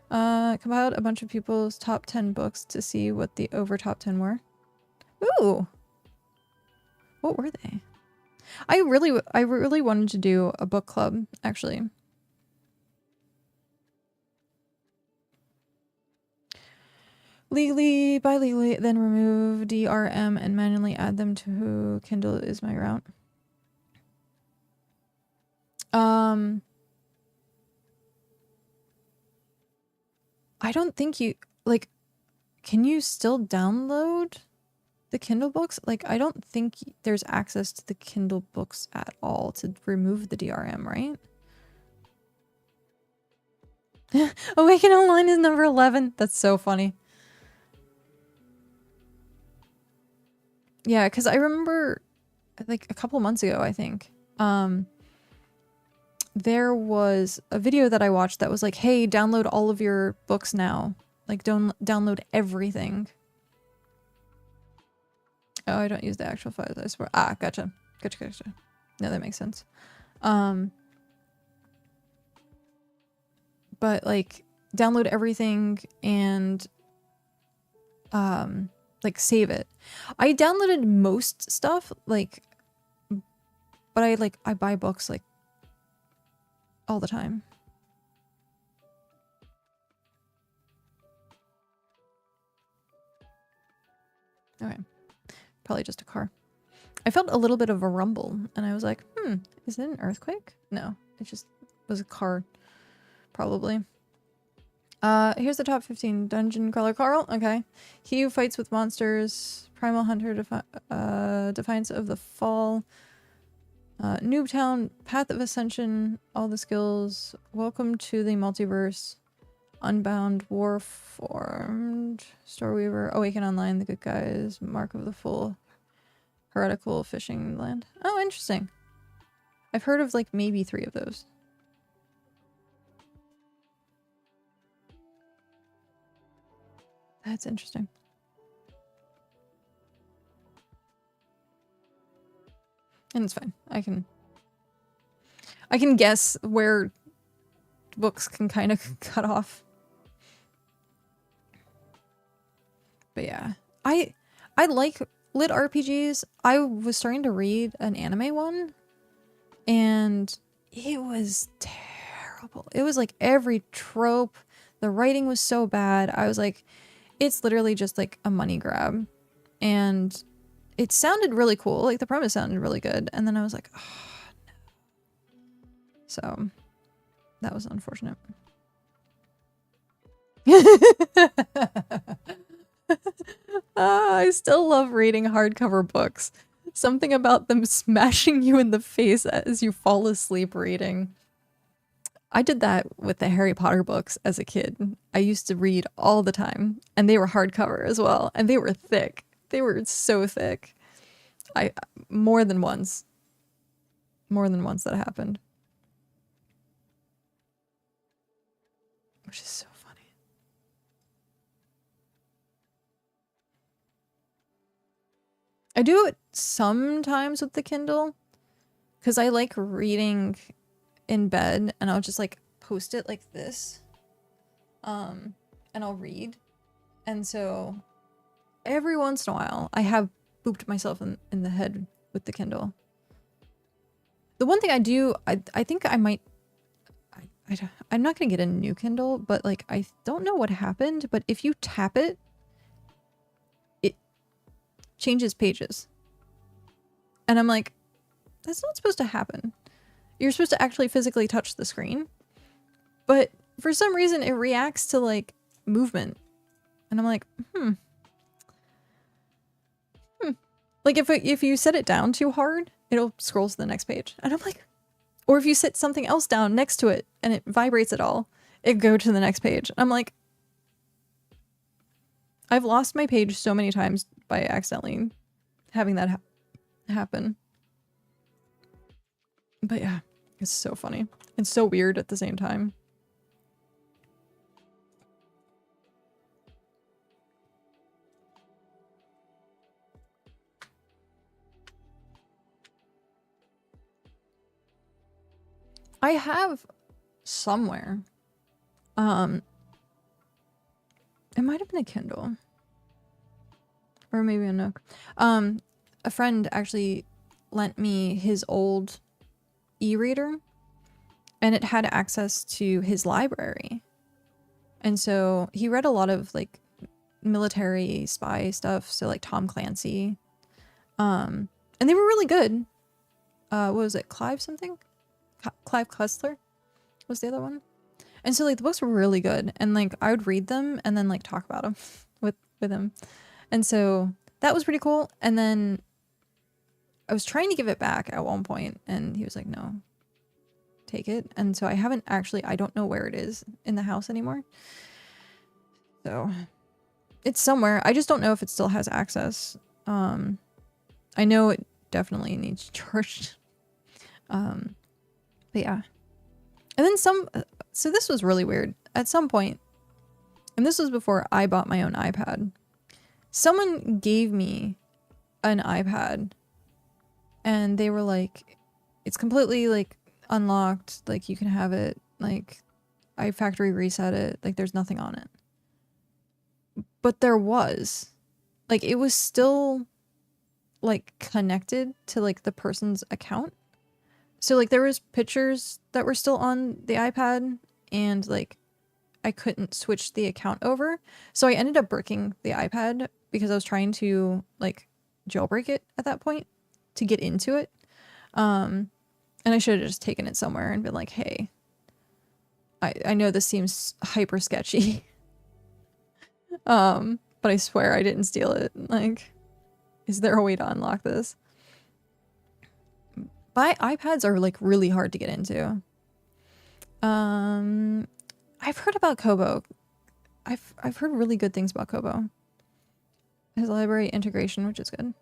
Compiled a bunch of people's top 10 books to see what the over top 10 were. Ooh. What were they? I really wanted to do a book club, actually. Legally, by legally, then remove DRM and manually add them to Kindle is my route. I don't think you, like, can you still download the Kindle books? Like, I don't think there's access to the Kindle books at all to remove the DRM, right? Awaken Online is number 11. That's so funny. Yeah, because I remember like a couple months ago, I think, there was a video that I watched that was like, hey, download all of your books now. Like, don't download everything. Oh, I don't use the actual files, I swear. Ah, gotcha. Gotcha. No, that makes sense. But like, download everything and like save it. I downloaded most stuff like But I buy books like all the time. Okay. Probably just a car. I felt a little bit of a rumble and I was like, is it an earthquake? No, it just was a car. Probably. Here's the top 15. Dungeon Crawler Carl. Okay. He who fights with monsters. Primal Hunter. Defiance of the Fall. Noobtown. Path of Ascension. All the skills. Welcome to the multiverse. Unbound. Warformed. Storeweaver. Awaken Online. The Good Guys. Mark of the Fool. Heretical Fishing Land. Oh, interesting. I've heard of like maybe 3 of those. That's interesting. And it's fine. I can guess where books can kind of cut off. But yeah. I like lit RPGs. I was starting to read an anime one and it was terrible. It was like every trope. The writing was so bad. I was like, it's literally just like a money grab. And it sounded really cool. Like the premise sounded really good. And then I was like, oh, no. So that was unfortunate. I still love reading hardcover books. Something about them smashing you in the face as you fall asleep reading. I did that with the Harry Potter books as a kid. I used to read all the time, and they were hardcover as well, and they were thick. They were so thick. More than once that happened. Which is so funny. I do it sometimes with the Kindle, because I like reading in bed, and I'll just like post it like this, and I'll read. And so every once in a while I have booped myself in the head with the Kindle. The one thing I do, I think I might, I'm not gonna get a new Kindle, but like I don't know what happened, but if you tap it, it changes pages. And I'm like, that's not supposed to happen. You're supposed to actually physically touch the screen. But for some reason it reacts to like movement. And I'm like, Like if you set it down too hard, it'll scroll to the next page. And I'm like, or if you set something else down next to it and it vibrates at all, it go to the next page. I'm like, I've lost my page so many times by accidentally having that happen. But yeah, it's so funny. It's so weird at the same time. I have somewhere. It might have been a Kindle. Or maybe a Nook. A friend actually lent me his old e-reader, and it had access to his library. And so he read a lot of like military spy stuff, so like Tom Clancy. And they were really good. What was it? Clive something? Clive Cussler was the other one. And so like the books were really good, and like I would read them and then like talk about them with him. And so that was pretty cool. And then I was trying to give it back at one point and he was like, no, take it. And so I haven't actually, I don't know where it is in the house anymore. So it's somewhere. I just don't know if it still has access. I know it definitely needs charged. But yeah. And then so this was really weird. At some point, and this was before I bought my own iPad, someone gave me an iPad and they were like, it's completely like unlocked, like you can have it, like I factory reset it, like there's nothing on it. But there was, like, it was still like connected to like the person's account. So like there was pictures that were still on the iPad and like I couldn't switch the account over. So I ended up bricking the iPad because I was trying to like jailbreak it at that point to get into it. And I should have just taken it somewhere and been like, hey, I know this seems hyper sketchy. But I swear I didn't steal it. Like, is there a way to unlock this? But iPads are like really hard to get into. I've heard about Kobo. I've heard really good things about Kobo. It has library integration, which is good.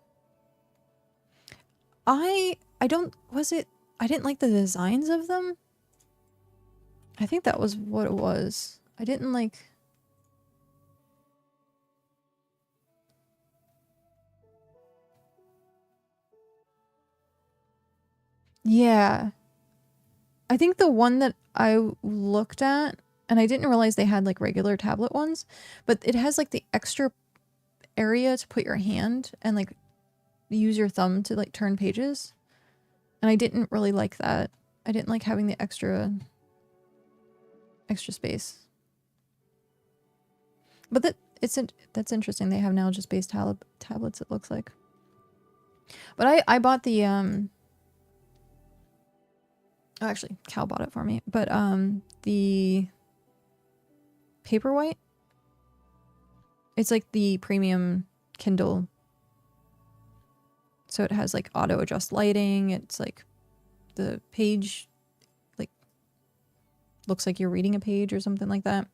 I didn't like the designs of them. I think that was what it was. I didn't like... Yeah. I think the one that I looked at, and I didn't realize they had like regular tablet ones, but it has like the extra area to put your hand and like use your thumb to like turn pages. And I didn't really like that. I didn't like having the extra space. But that's interesting. They have now just base tablets, it looks like. But I bought the oh, actually, Cal bought it for me. But the Paperwhite, it's like the premium Kindle. So it has like auto adjust lighting. It's like the page like looks like you're reading a page or something like that.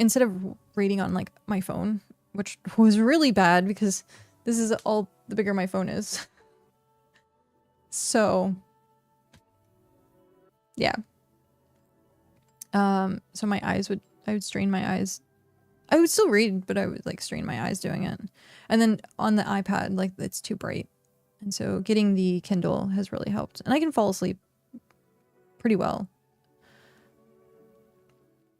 Instead of reading on like my phone, which was really bad because this is all the bigger my phone is. So yeah. So my eyes I would strain my eyes. I would still read, but I would like strain my eyes doing it. And then on the iPad, like it's too bright. And so getting the Kindle has really helped. And I can fall asleep pretty well.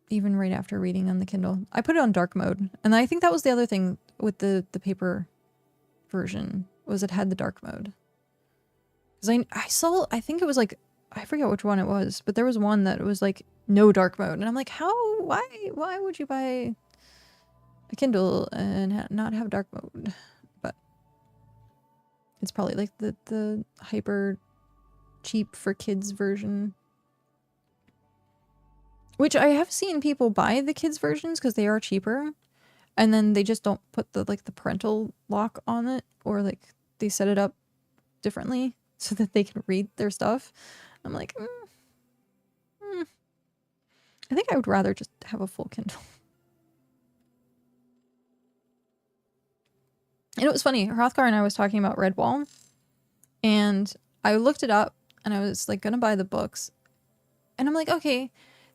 Even right after reading on the Kindle. I put it on dark mode. And I think that was the other thing with the paper version, was it had the dark mode. Because I think it was like, I forget which one it was, but there was one that was like no dark mode. And I'm like, why would you buy a Kindle and not have dark mode? But it's probably like the hyper cheap for kids version. Which I have seen people buy the kids versions because they are cheaper. And then they just don't put the like the parental lock on it, or like they set it up differently so that they can read their stuff. I'm like, I think I would rather just have a full Kindle. And it was funny, Hrothgar and I was talking about Redwall, and I looked it up and I was like gonna buy the books. And I'm like, okay,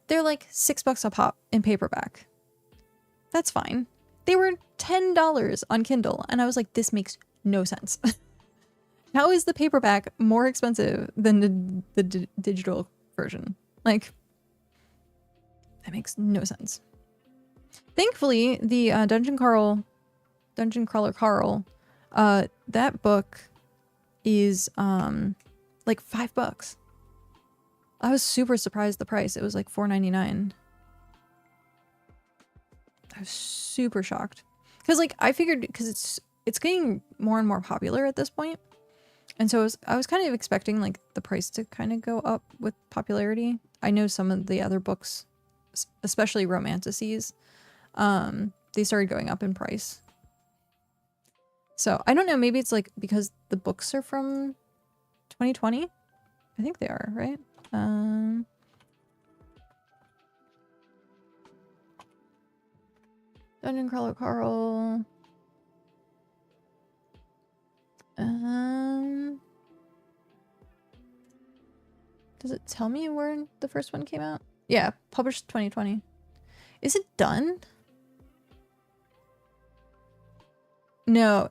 they're like $6 a pop in paperback. That's fine. They were $10 on Kindle. And I was like, this makes no sense. How is the paperback more expensive than the digital version? Like, that makes no sense. Thankfully, the Dungeon Crawler Carl, that book is like $5. I was super surprised the price. It was like $4.99. I was super shocked. Because like I figured, because it's getting more and more popular at this point. And so I was kind of expecting like the price to kind of go up with popularity. I know some of the other books, especially romanticities, they started going up in price. So I don't know, maybe it's like because the books are from 2020. I think they are, right? Dungeon Crawler Carl. Does it tell me where the first one came out? Yeah, published 2020. Is it done? No.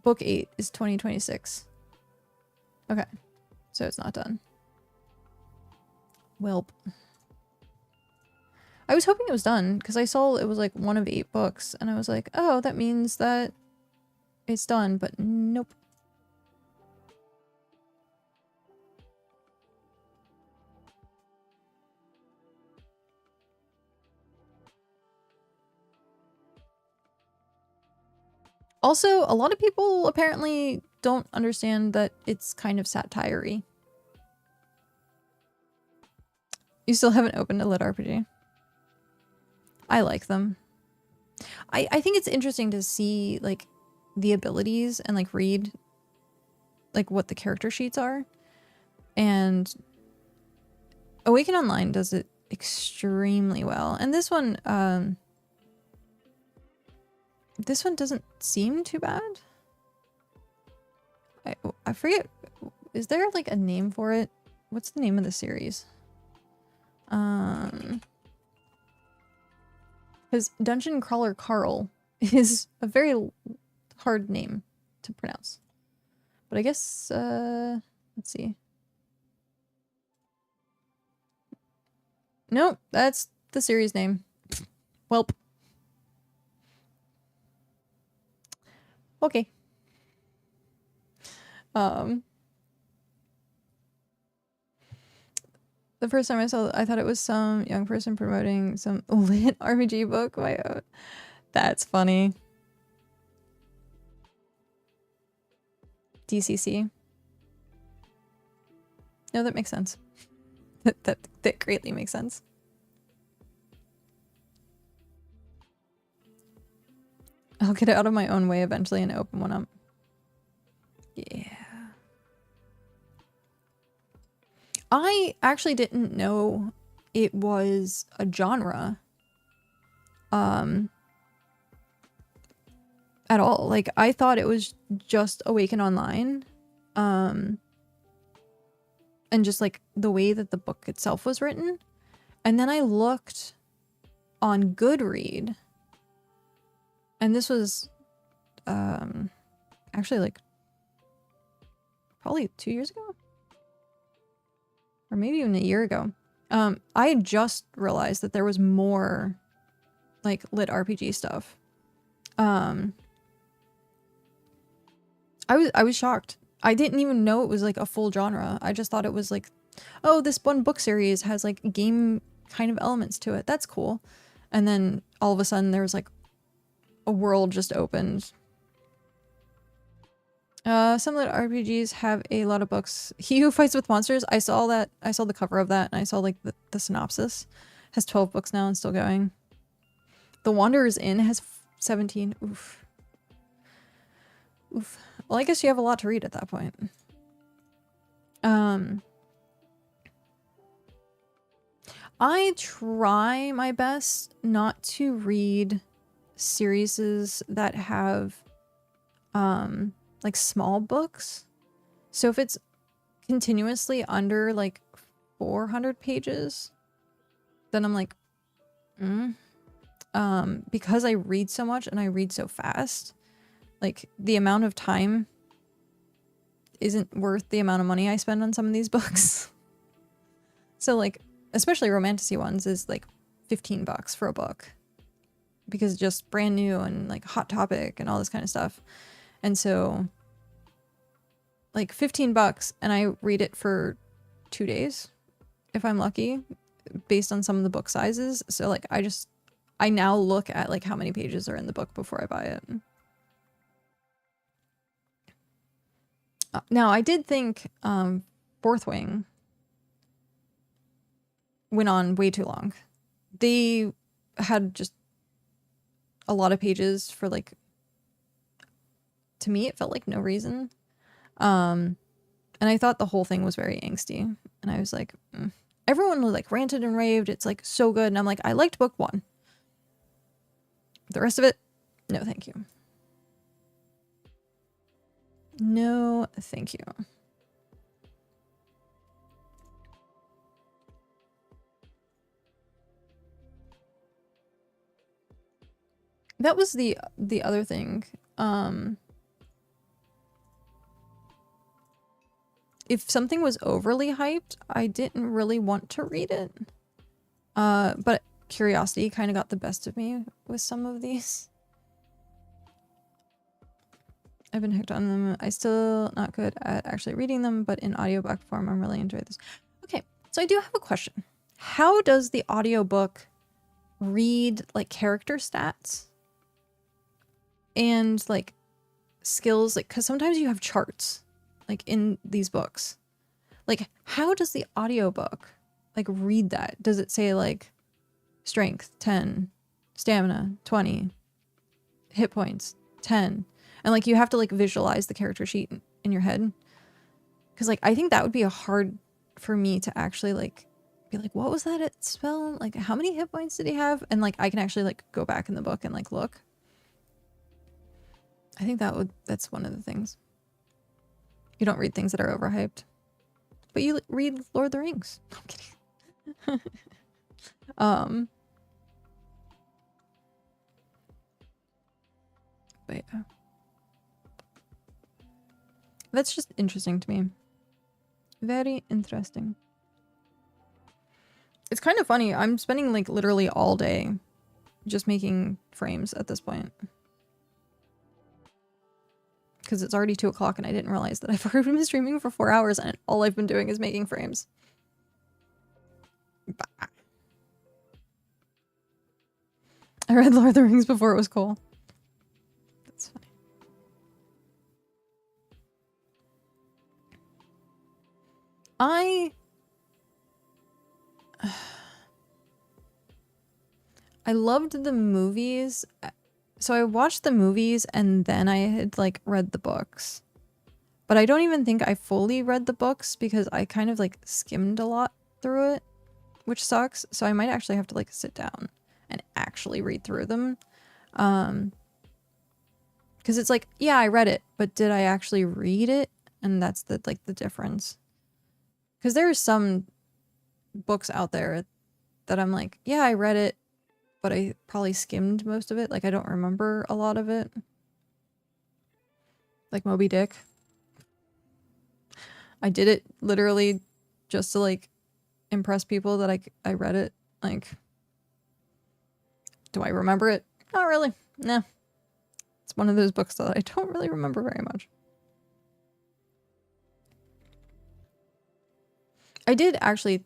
Book 8 is 2026. Okay. So it's not done. Welp. I was hoping it was done because I saw it was like one of 8 books and I was like, oh, that means that it's done, but nope. Also, a lot of people apparently don't understand that it's kind of satire-y. You still haven't opened a lit RPG. I like them. I think it's interesting to see like the abilities and like read like what the character sheets are. And Awaken Online does it extremely well. And this one doesn't seem too bad. I forget, is there like a name for it? What's the name of the series? Because Dungeon Crawler Carl is a very hard name to pronounce. But I guess, let's see. Nope, that's the series name. Welp. Okay. The first time I saw it, I thought it was some young person promoting some lit RPG book. That's funny. DCC. No, that makes sense. That greatly makes sense. I'll get out of my own way eventually and open one up. Yeah. I actually didn't know it was a genre. At all. Like, I thought it was just Awaken Online. And just like the way that the book itself was written. And then I looked on Goodread. And this was actually like probably 2 years ago. Or maybe even a year ago. I had just realized that there was more like lit RPG stuff. I was shocked. I didn't even know it was like a full genre. I just thought it was like, oh, this one book series has like game kind of elements to it. That's cool. And then all of a sudden there was like a world just opened. Some lit RPGs have a lot of books. He Who Fights with Monsters, I saw that. I saw the cover of that and I saw like the synopsis. Has 12 books now and still going. The Wanderer's Inn has 17. Oof. Oof. Well, I guess you have a lot to read at that point. I try my best not to read series that have like small books. So if it's continuously under like 400 pages, then I'm like, because I read so much and I read so fast, like the amount of time isn't worth the amount of money I spend on some of these books. So like, especially romantasy ones is like $15 for a book because it's just brand new and like hot topic and all this kind of stuff. And so like $15 and I read it for 2 days if I'm lucky based on some of the book sizes. So like I now look at like how many pages are in the book before I buy it. Now I did think Fourth Wing went on way too long. They had just a lot of pages for like, to me it felt like no reason. And I thought the whole thing was very angsty. And I was like, everyone was like ranted and raved. It's like so good. And I'm like, I liked book 1. The rest of it, no thank you. No thank you. That was the other thing. If something was overly hyped, I didn't really want to read it. But curiosity kind of got the best of me with some of these. I've been hooked on them. I still not good at actually reading them, but in audiobook form, I'm really enjoying this. Okay, so I do have a question. How does the audiobook read like character stats? And like skills, like, because sometimes you have charts, like, in these books. Like, how does the audiobook, like, read that? Does it say, like, strength, 10, stamina, 20, hit points, 10? And, like, you have to, like, visualize the character sheet in your head. Because, like, I think that would be a hard for me to actually, like, be like, what was that spell? Like, how many hit points did he have? And, like, I can actually, like, go back in the book and, like, look. I think that's one of the things. You don't read things that are overhyped. But you read Lord of the Rings. I'm kidding. But yeah. That's just interesting to me. Very interesting. It's kind of funny. I'm spending like literally all day just making frames at this point. Because it's already 2 o'clock and I didn't realize that I've already been streaming for 4 hours and all I've been doing is making frames. Bah. I read Lord of the Rings before it was cool. That's funny. I loved the movies. So I watched the movies and then I had like read the books. But I don't even think I fully read the books because I kind of like skimmed a lot through it, which sucks. So I might actually have to like sit down and actually read through them. Because it's like, yeah, I read it, but did I actually read it? And that's the like the difference. Because there are some books out there that I'm like, yeah, I read it, but I probably skimmed most of it. Like I don't remember a lot of it. Like Moby Dick. I did it literally just to like impress people that I read it. Like, do I remember it? Not really. Nah. It's one of those books that I don't really remember very much. I did actually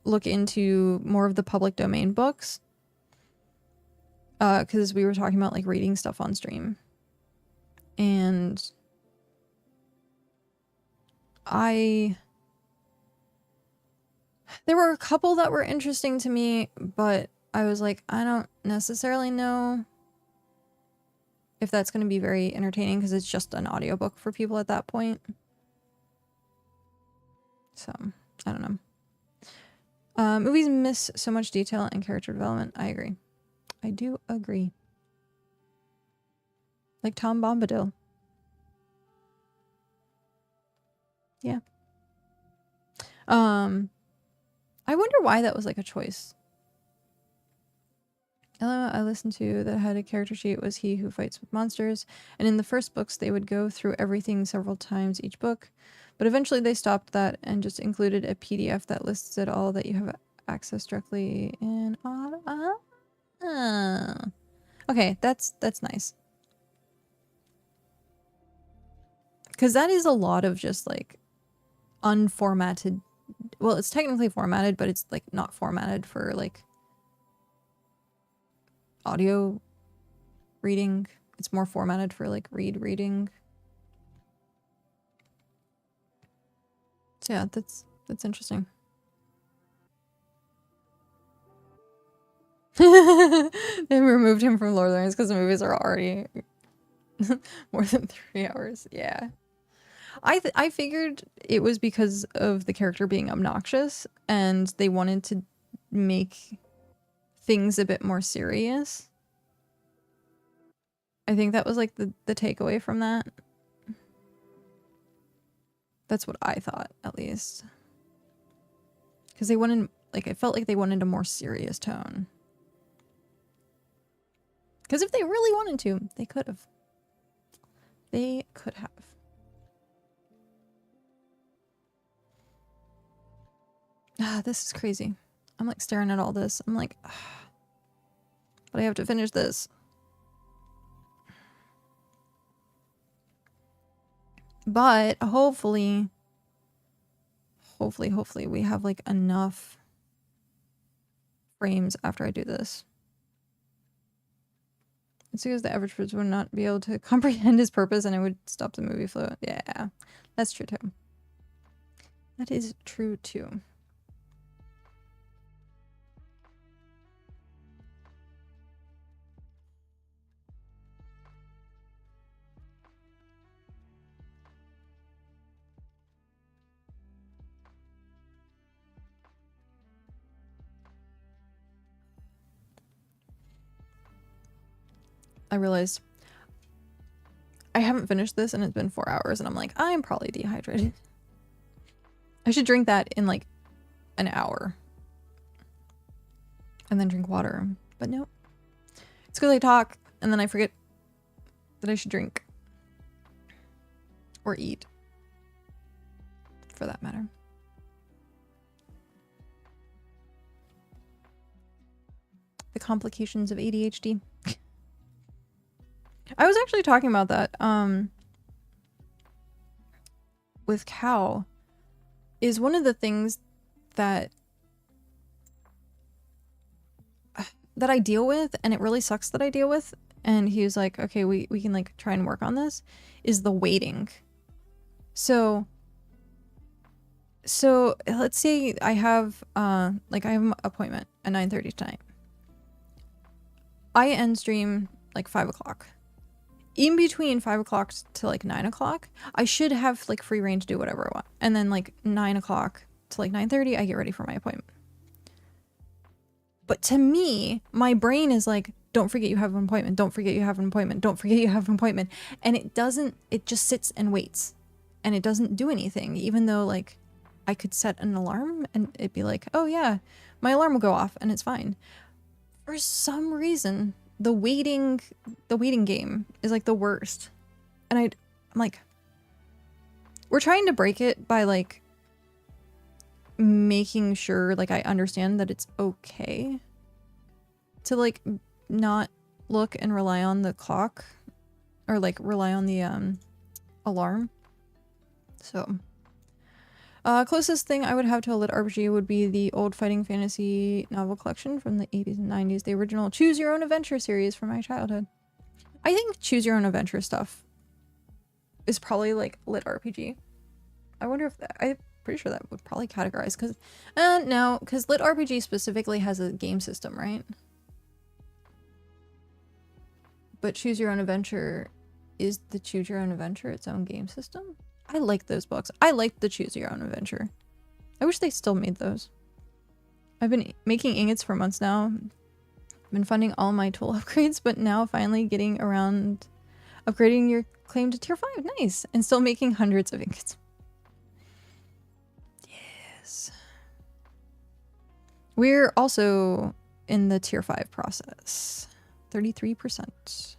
look into more of the public domain books. Because we were talking about like reading stuff on stream. And there were a couple that were interesting to me, but I was like, I don't necessarily know if that's going to be very entertaining because it's just an audiobook for people at that point. So, I don't know. Movies miss so much detail and character development. I agree. I do agree. Like Tom Bombadil. Yeah. I wonder why that was like a choice. I listened to that had a character sheet was He Who Fights with Monsters, and in the first books they would go through everything several times each book, but eventually they stopped that and just included a PDF that lists it all that you have access directly in okay, that's nice. Because that is a lot of just like unformatted, well, it's technically formatted, but it's like not formatted for like audio reading. It's more formatted for like reading. So yeah, that's interesting. They removed him from Lord of the Rings because the movies are already more than 3 hours. Yeah. I figured it was because of the character being obnoxious and they wanted to make things a bit more serious. I think that was like the takeaway from that. That's what I thought, at least. Because they wanted, like, it felt like they wanted a more serious tone. Because if they really wanted to, they could have. They could have. Ah, this is crazy. I'm like staring at all this. I'm like, but I have to finish this. But hopefully we have like enough frames after I do this. It's because the average person would not be able to comprehend his purpose and it would stop the movie flow. Yeah, that's true too. That is true too. I realized I haven't finished this and it's been 4 hours and I'm like, I'm probably dehydrated. I should drink that in like an hour. And then drink water. But no. It's because I talk and then I forget that I should drink. Or eat. For that matter. The complications of ADHD. I was actually talking about that with Cow. Is one of the things that I deal with, and it really sucks that I deal with, and he was like, okay, we can like try and work on this, is the waiting. So let's say I have like I have an appointment at 9:30 tonight. I end stream like 5 o'clock. In between 5 o'clock to like 9 o'clock, I should have like free reign to do whatever I want. And then like 9 o'clock to like 9:30, I get ready for my appointment. But to me, my brain is like, don't forget you have an appointment. Don't forget you have an appointment. Don't forget you have an appointment. And it just sits and waits. And it doesn't do anything, even though like I could set an alarm and it'd be like, oh yeah, my alarm will go off and it's fine. For some reason, the waiting game is like the worst. And I'm like, we're trying to break it by like making sure like I understand that it's okay to like not look and rely on the clock or like rely on the alarm. So closest thing I would have to a lit RPG would be the old fighting fantasy novel collection from the 80s and 90s, the original Choose Your Own Adventure series from my childhood. I think Choose Your Own Adventure stuff is probably like lit RPG. I wonder if that, I'm pretty sure that would probably categorize because no, because lit RPG specifically has a game system, right? But Choose Your Own Adventure, is the Choose Your Own Adventure its own game system? I like those books. I like the Choose Your Own Adventure. I wish they still made those. I've been making ingots for months now. I've been funding all my tool upgrades, but now finally getting around upgrading your claim to tier 5. Nice. And still making hundreds of ingots. Yes. We're also in the tier 5 process. 33%.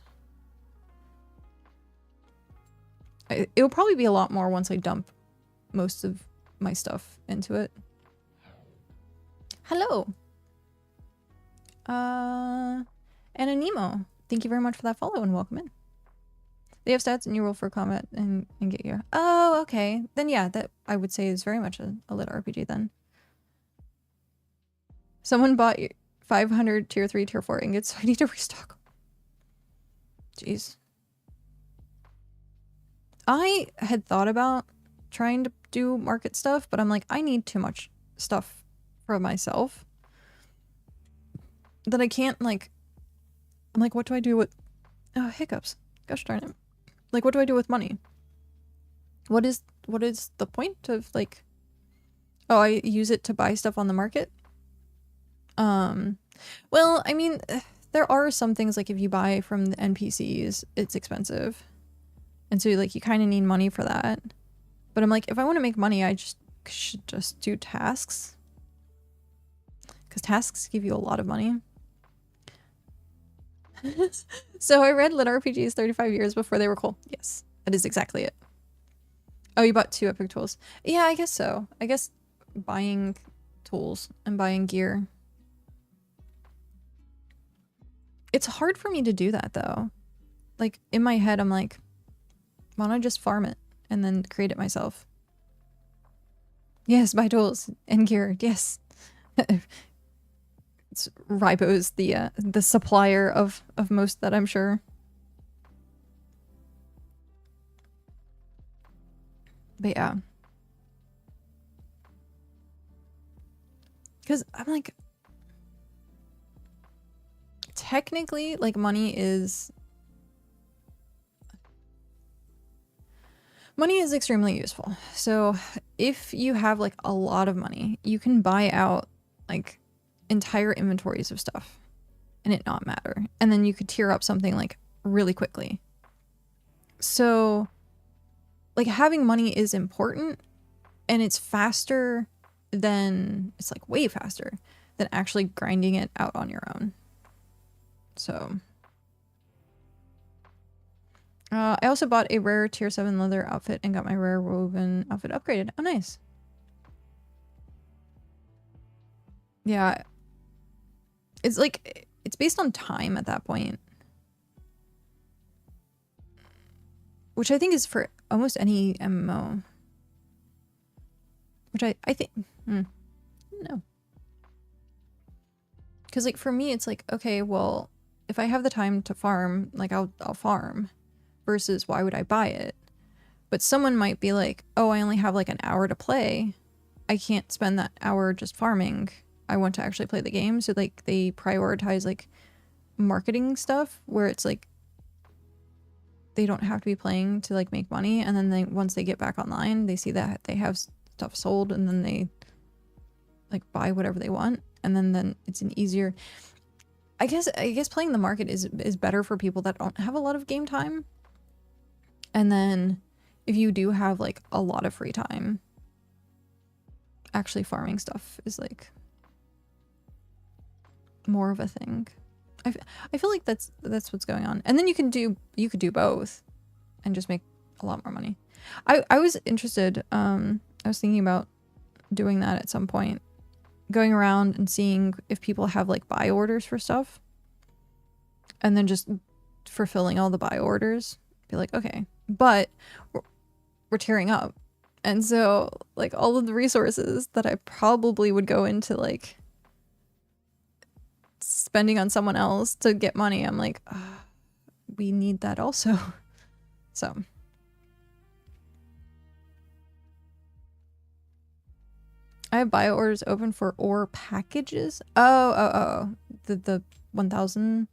It'll probably be a lot more once I dump most of my stuff into it. Hello. Anonimo. Thank you very much for that follow and welcome in. They have stats and you roll for combat and get gear. Oh, okay. Then yeah, that I would say is very much a lit RPG then. Someone bought 500 tier 3, tier 4 ingots, so I need to restock. Jeez. I had thought about trying to do market stuff, but I'm like, I need too much stuff for myself that I can't like, I'm like, what do I do with, oh, hiccups. Gosh darn it. Like, what do I do with money? What is the point of like, oh, I use it to buy stuff on the market? Well, I mean, there are some things like if you buy from the NPCs, it's expensive. And so like you kind of need money for that. But I'm like, if I want to make money, I should just do tasks. Because tasks give you a lot of money. So I read lit RPGs 35 years before they were cool. Yes, that is exactly it. Oh, you bought 2 epic tools. Yeah, I guess so. I guess buying tools and buying gear. It's hard for me to do that though. Like in my head, I'm like, why don't I just farm it and then create it myself? Yes, buy tools and gear. Yes. Ribo's the supplier of most that, I'm sure. But yeah. Because I'm like, technically, like, money is extremely useful. So if you have like a lot of money, you can buy out like entire inventories of stuff and it not matter. And then you could tier up something like really quickly. So like having money is important, and it's faster than, it's like way faster than actually grinding it out on your own. So I also bought a rare tier 7 leather outfit and got my rare woven outfit upgraded. Oh, nice. Yeah. It's like, it's based on time at that point. Which I think is for almost any MMO. Which I think... no. Because like for me, it's like, okay, well, if I have the time to farm, like I'll farm. Versus why would I buy it? But someone might be like, oh, I only have like an hour to play. I can't spend that hour just farming. I want to actually play the game. So like they prioritize like marketing stuff where it's like they don't have to be playing to like make money. And then they, once they get back online, they see that they have stuff sold, and then they like buy whatever they want. And then it's an easier, I guess playing the market is better for people that don't have a lot of game time. And then if you do have like a lot of free time, actually farming stuff is like more of a thing. I feel like that's what's going on. And then you could do both and just make a lot more money. I was interested, I was thinking about doing that at some point, going around and seeing if people have like buy orders for stuff, and then just fulfilling all the buy orders. Be like, okay, but we're tearing up, and so like all of the resources that I probably would go into like spending on someone else to get money, I'm like, we need that also. So I have buy orders open for ore packages. Oh, the 1,000.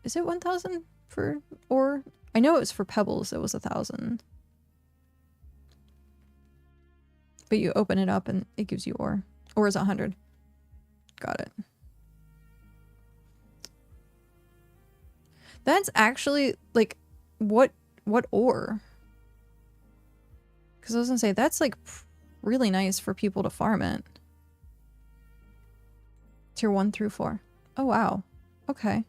Is it 1,000 for ore? I know it was for pebbles. It was 1,000. But you open it up and it gives you ore. Ore is 100. Got it. That's actually like what ore? Because I was gonna say that's like really nice for people to farm it. Tier 1 through 4. Oh wow. Okay.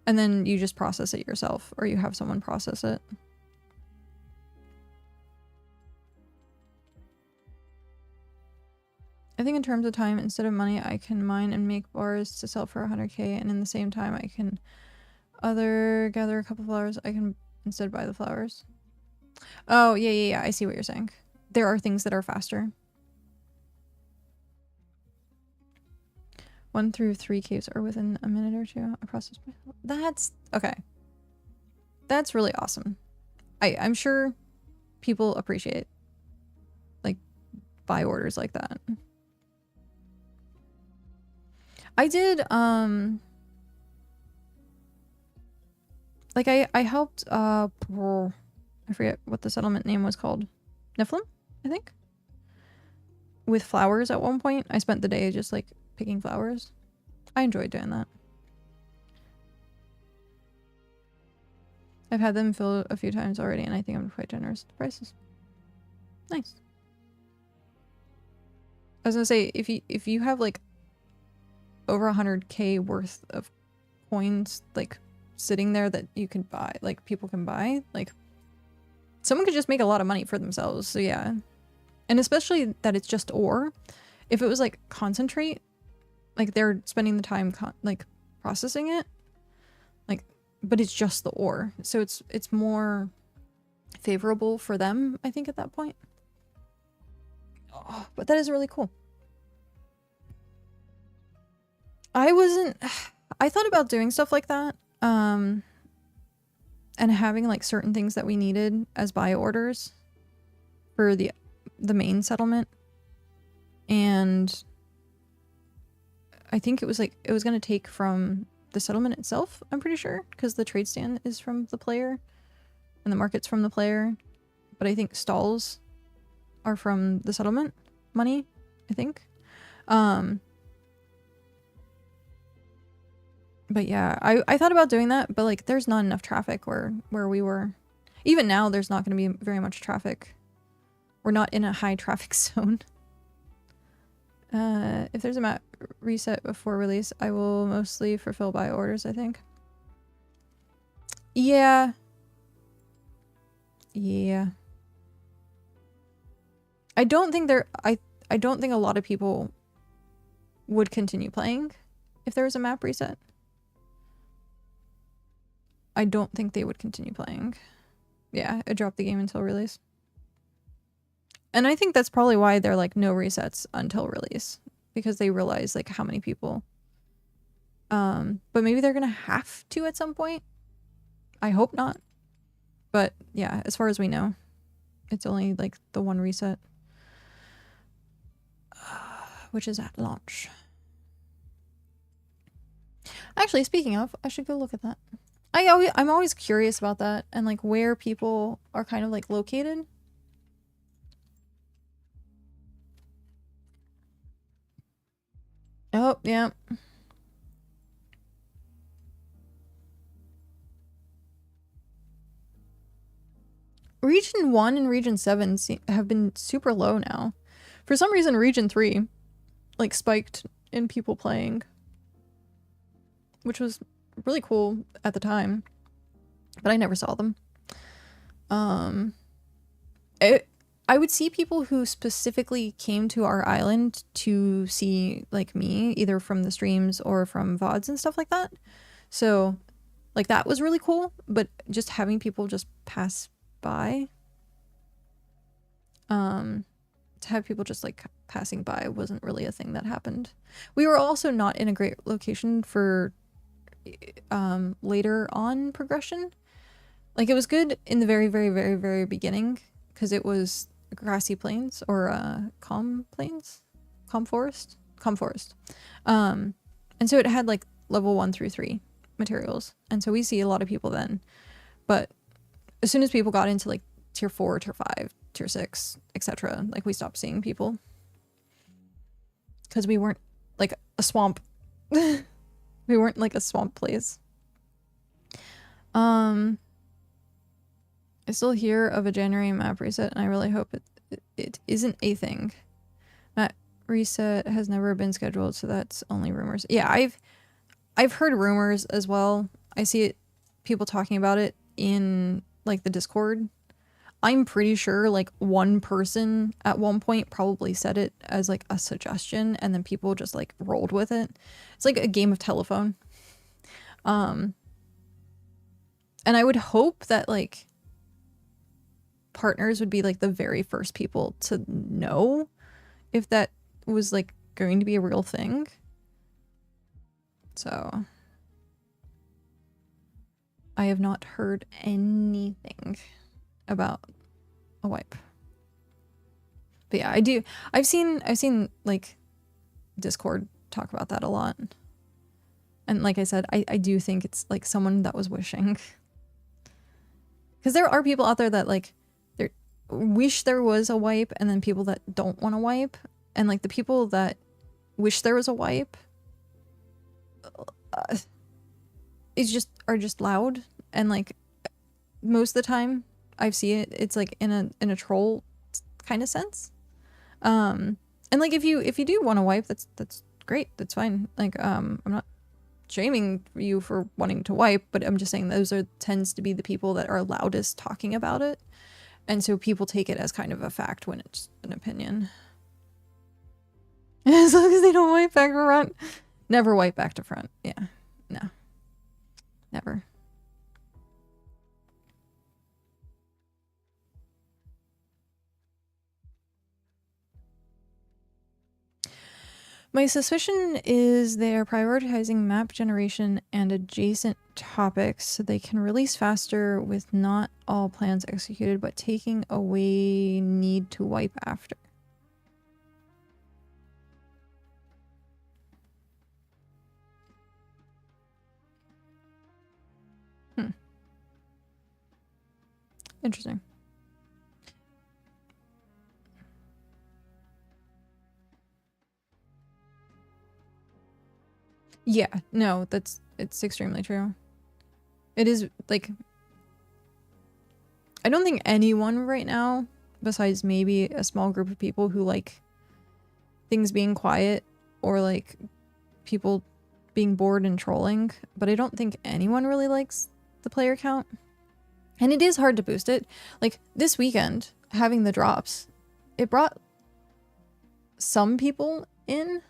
And then you just process it yourself, or you have someone process it. I think in terms of time, instead of money, I can mine and make bars to sell for 100k, and in the same time I can gather a couple flowers. I can instead buy the flowers. Oh, yeah, I see what you're saying. There are things that are faster. 1 through 3 caves are within a minute or two. I process. That's okay. That's really awesome. I'm sure people appreciate like buy orders like that. I did like I helped I forget what the settlement name was called. Niflheim, I think. With flowers at one point. I spent the day just like picking flowers. I enjoyed doing that. I've had them filled a few times already, and I think I'm quite generous with the prices. Nice. I was gonna say, if you have like over 100k worth of coins like sitting there that you can buy, like people can buy, like someone could just make a lot of money for themselves. So yeah. And especially that it's just ore. If it was like concentrate, like they're spending the time like processing it, like, but it's just the ore, so it's more favorable for them, I think, at that point. Oh, but that is really cool. I wasn't... I thought about doing stuff like that. And having like certain things that we needed as buy orders for the main settlement. And I think it was like, it was going to take from the settlement itself, I'm pretty sure, because the trade stand is from the player and the market's from the player. But I think stalls are from the settlement money, I think. But yeah, I thought about doing that, but like there's not enough traffic where we were. Even now, there's not going to be very much traffic. We're not in a high traffic zone. If there's a map reset before release, I will mostly fulfill buy orders, I think. Yeah. Yeah. I don't think I don't think a lot of people would continue playing if there was a map reset. I don't think they would continue playing. Yeah, it dropped the game until release. And I think that's probably why they're like no resets until release, because they realize like how many people. But maybe they're gonna have to at some point. I hope not. But yeah, as far as we know, it's only like the one reset, which is at launch. Actually, speaking of, I should go look at that. I'm always curious about that and like where people are kind of like located. Oh, yeah. Region 1 and Region 7 have been super low now. For some reason, Region 3 like spiked in people playing, which was really cool at the time, but I never saw them. I would see people who specifically came to our island to see like me, either from the streams or from VODs and stuff like that. So like that was really cool, but just having people just pass by, to have people just like passing by wasn't really a thing that happened. We were also not in a great location for later on progression. Like it was good in the very, very, very, very beginning because it was grassy plains or calm forest. And so it had like level 1 through 3 materials, and so we see a lot of people then. But as soon as people got into like tier 4, tier 5, tier 6, etc., like we stopped seeing people because we weren't like a swamp. We weren't like a swamp place. I still hear of a January map reset, and I really hope it isn't a thing. Map reset has never been scheduled, so that's only rumors. Yeah, I've heard rumors as well. I see it, people talking about it in like the Discord. I'm pretty sure like one person at one point probably said it as like a suggestion, and then people just like rolled with it. It's like a game of telephone. And I would hope that like partners would be like the very first people to know if that was like going to be a real thing. So I have not heard anything about a wipe. But yeah, I've seen like Discord talk about that a lot. And like I said, I do think it's like someone that was wishing. Because there are people out there that like wish there was a wipe, and then people that don't want to wipe, and like the people that wish there was a wipe are just loud, and like most of the time I see it's like in a troll kind of sense. And like if you do want to wipe, that's great, that's fine. Like I'm not shaming you for wanting to wipe, but I'm just saying those tends to be the people that are loudest talking about it. And so people take it as kind of a fact when it's an opinion. As long as they don't wipe back to front. Never wipe back to front. Yeah. No. Never. My suspicion is they are prioritizing map generation and adjacent topics so they can release faster with not all plans executed, but taking away need to wipe after. Interesting. Yeah, no, it's extremely true. It is, like, I don't think anyone right now, besides maybe a small group of people who like things being quiet or like people being bored and trolling, but I don't think anyone really likes the player count. And it is hard to boost it. Like this weekend, having the drops, it brought some people in.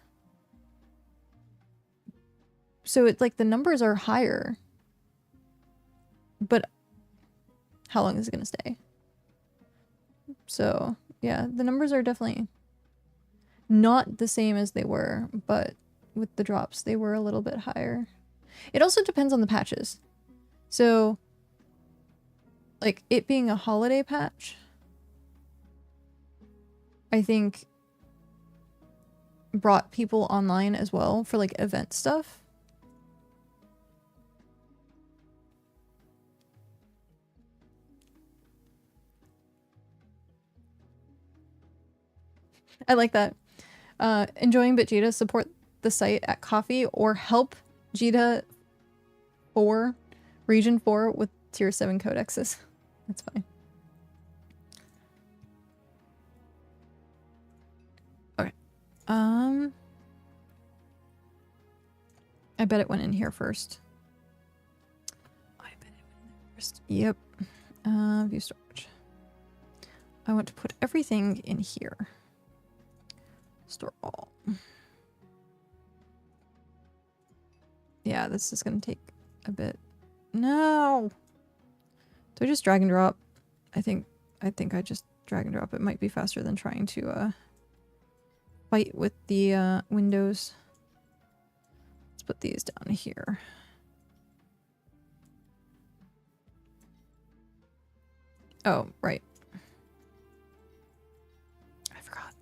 So it's like the numbers are higher. But how long is it going to stay? So yeah, the numbers are definitely not the same as they were, but with the drops, they were a little bit higher. It also depends on the patches. So like it being a holiday patch, I think brought people online as well for like event stuff. I like that. Enjoying BitJita, support the site at coffee or help Jita 4, region 4 with tier 7 codexes. That's fine. Okay. I bet it went in here first. I bet it went in there first. Yep. View storage. I want to put everything in here. Store all. Yeah, this is gonna take a bit. No! Do I just drag and drop? I think I just drag and drop. It might be faster than trying to fight with the windows. Let's put these down here. Oh, right. I forgot.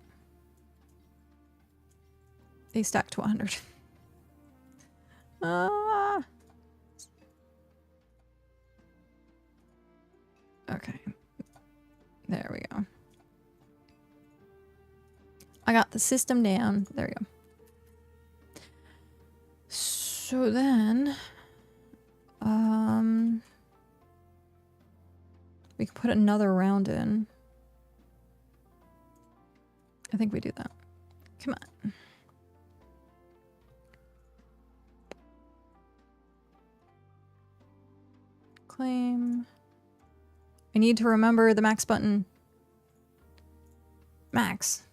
They stack to 100. Okay. There we go. I got the system down. There we go. So then, we can put another round in. I think we do that. Come on. Claim. I need to remember the max button. Max.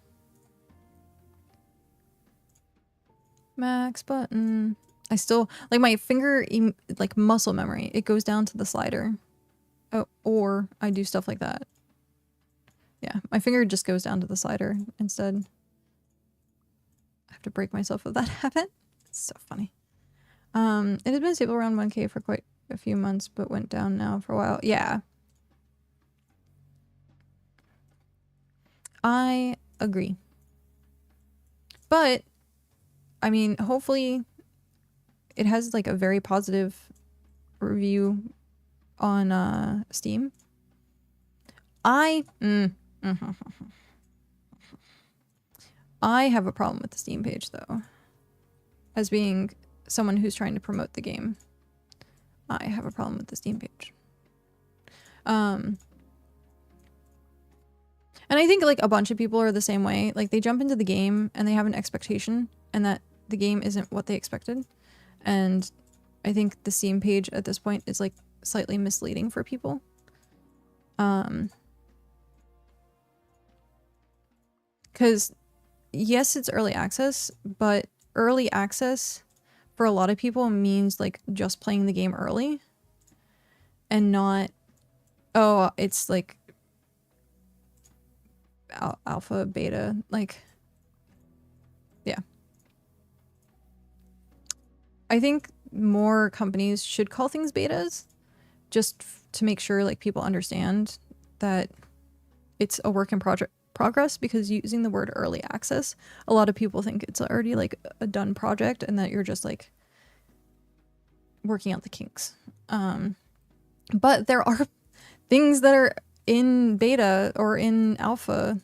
Max button. I still, like my finger, like muscle memory, it goes down to the slider. Oh, or I do stuff like that. Yeah, my finger just goes down to the slider instead. I have to break myself of that habit. It's so funny. It has been stable around 1K for quite a few months, but went down now for a while. Yeah. I agree. But, I mean, hopefully it has like a very positive review on Steam. I have a problem with the Steam page though. As being someone who's trying to promote the game, I have a problem with the Steam page. And I think like a bunch of people are the same way. Like they jump into the game and they have an expectation and that the game isn't what they expected. And I think the Steam page at this point is like slightly misleading for people. Because yes, it's early access, but early access for a lot of people means like just playing the game early and not, oh, it's like alpha, beta, like, yeah. I think more companies should call things betas just to make sure like people understand that it's a work in progress, because using the word early access, a lot of people think it's already like a done project and that you're just like working out the kinks. But there are things that are in beta or in alpha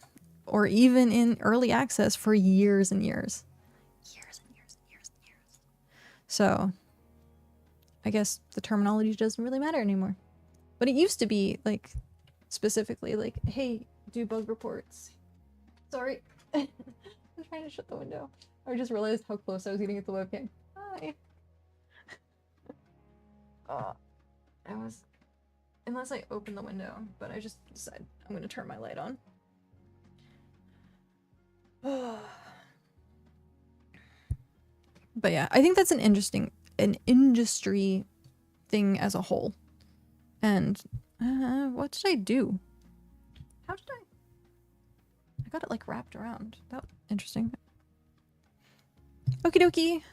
or even in early access for years and years. So I guess the terminology doesn't really matter anymore. But it used to be like specifically like, hey, do bug reports. Sorry. I'm trying to shut the window. I just realized how close I was getting at the webcam. Hi. I was... Unless I open the window, but I just decided I'm going to turn my light on. But yeah, I think that's an industry thing as a whole. And what did I do? How did I got it like wrapped around. That was interesting. Okie dokie.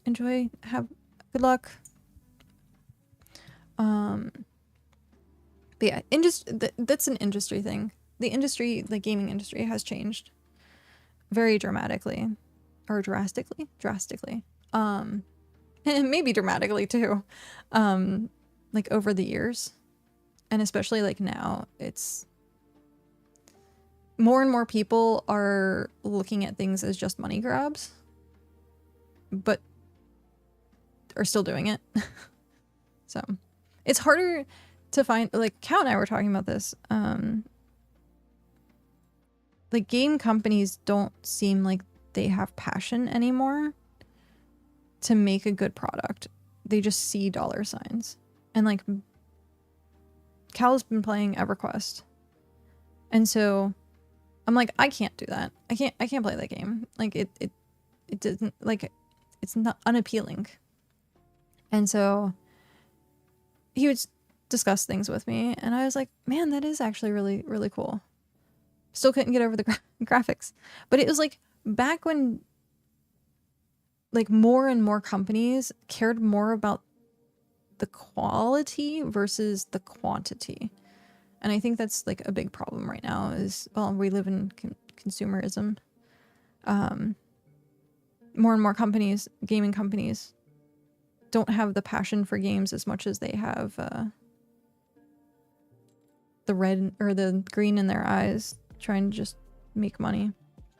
Enjoy. Have good luck. But yeah, that's an industry thing. The industry, the gaming industry, has changed very dramatically, or drastically, and maybe dramatically too, like over the years, and especially like now, it's more and more people are looking at things as just money grabs, but are still doing it. So it's harder to find, like Cal and I were talking about this, like game companies don't seem like they have passion anymore to make a good product. They just see dollar signs. And like Cal's been playing EverQuest, and so I'm like, I can't do that. I can't play that game. Like it doesn't, like, it's not unappealing. And so he would discuss things with me, and I was like, man, that is actually really, really cool. Still couldn't get over the graphics. But it was like back when like more and more companies cared more about the quality versus the quantity. And I think that's like a big problem right now is, well, we live in consumerism. More and more companies, gaming companies, don't have the passion for games as much as they have the red or the green in their eyes, trying to just make money.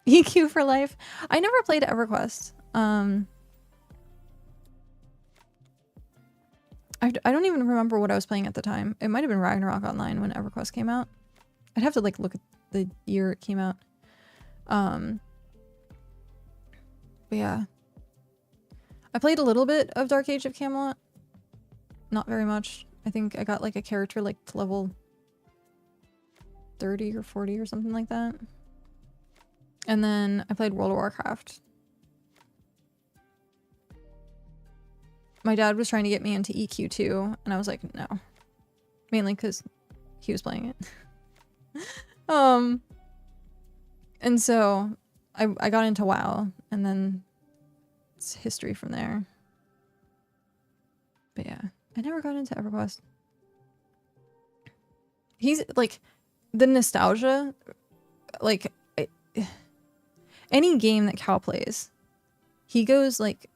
EQ for life. I never played EverQuest. I don't even remember what I was playing at the time. It might have been Ragnarok Online when EverQuest came out. I'd have to like look at the year it came out. But yeah. I played a little bit of Dark Age of Camelot. Not very much. I think I got like a character like to level 30 or 40 or something like that. And then I played World of Warcraft. My dad was trying to get me into EQ too, and I was like, no. Mainly because he was playing it. And so I got into WoW, and then it's history from there. But yeah, I never got into EverQuest. He's like, the nostalgia, like any game that Cal plays, he goes like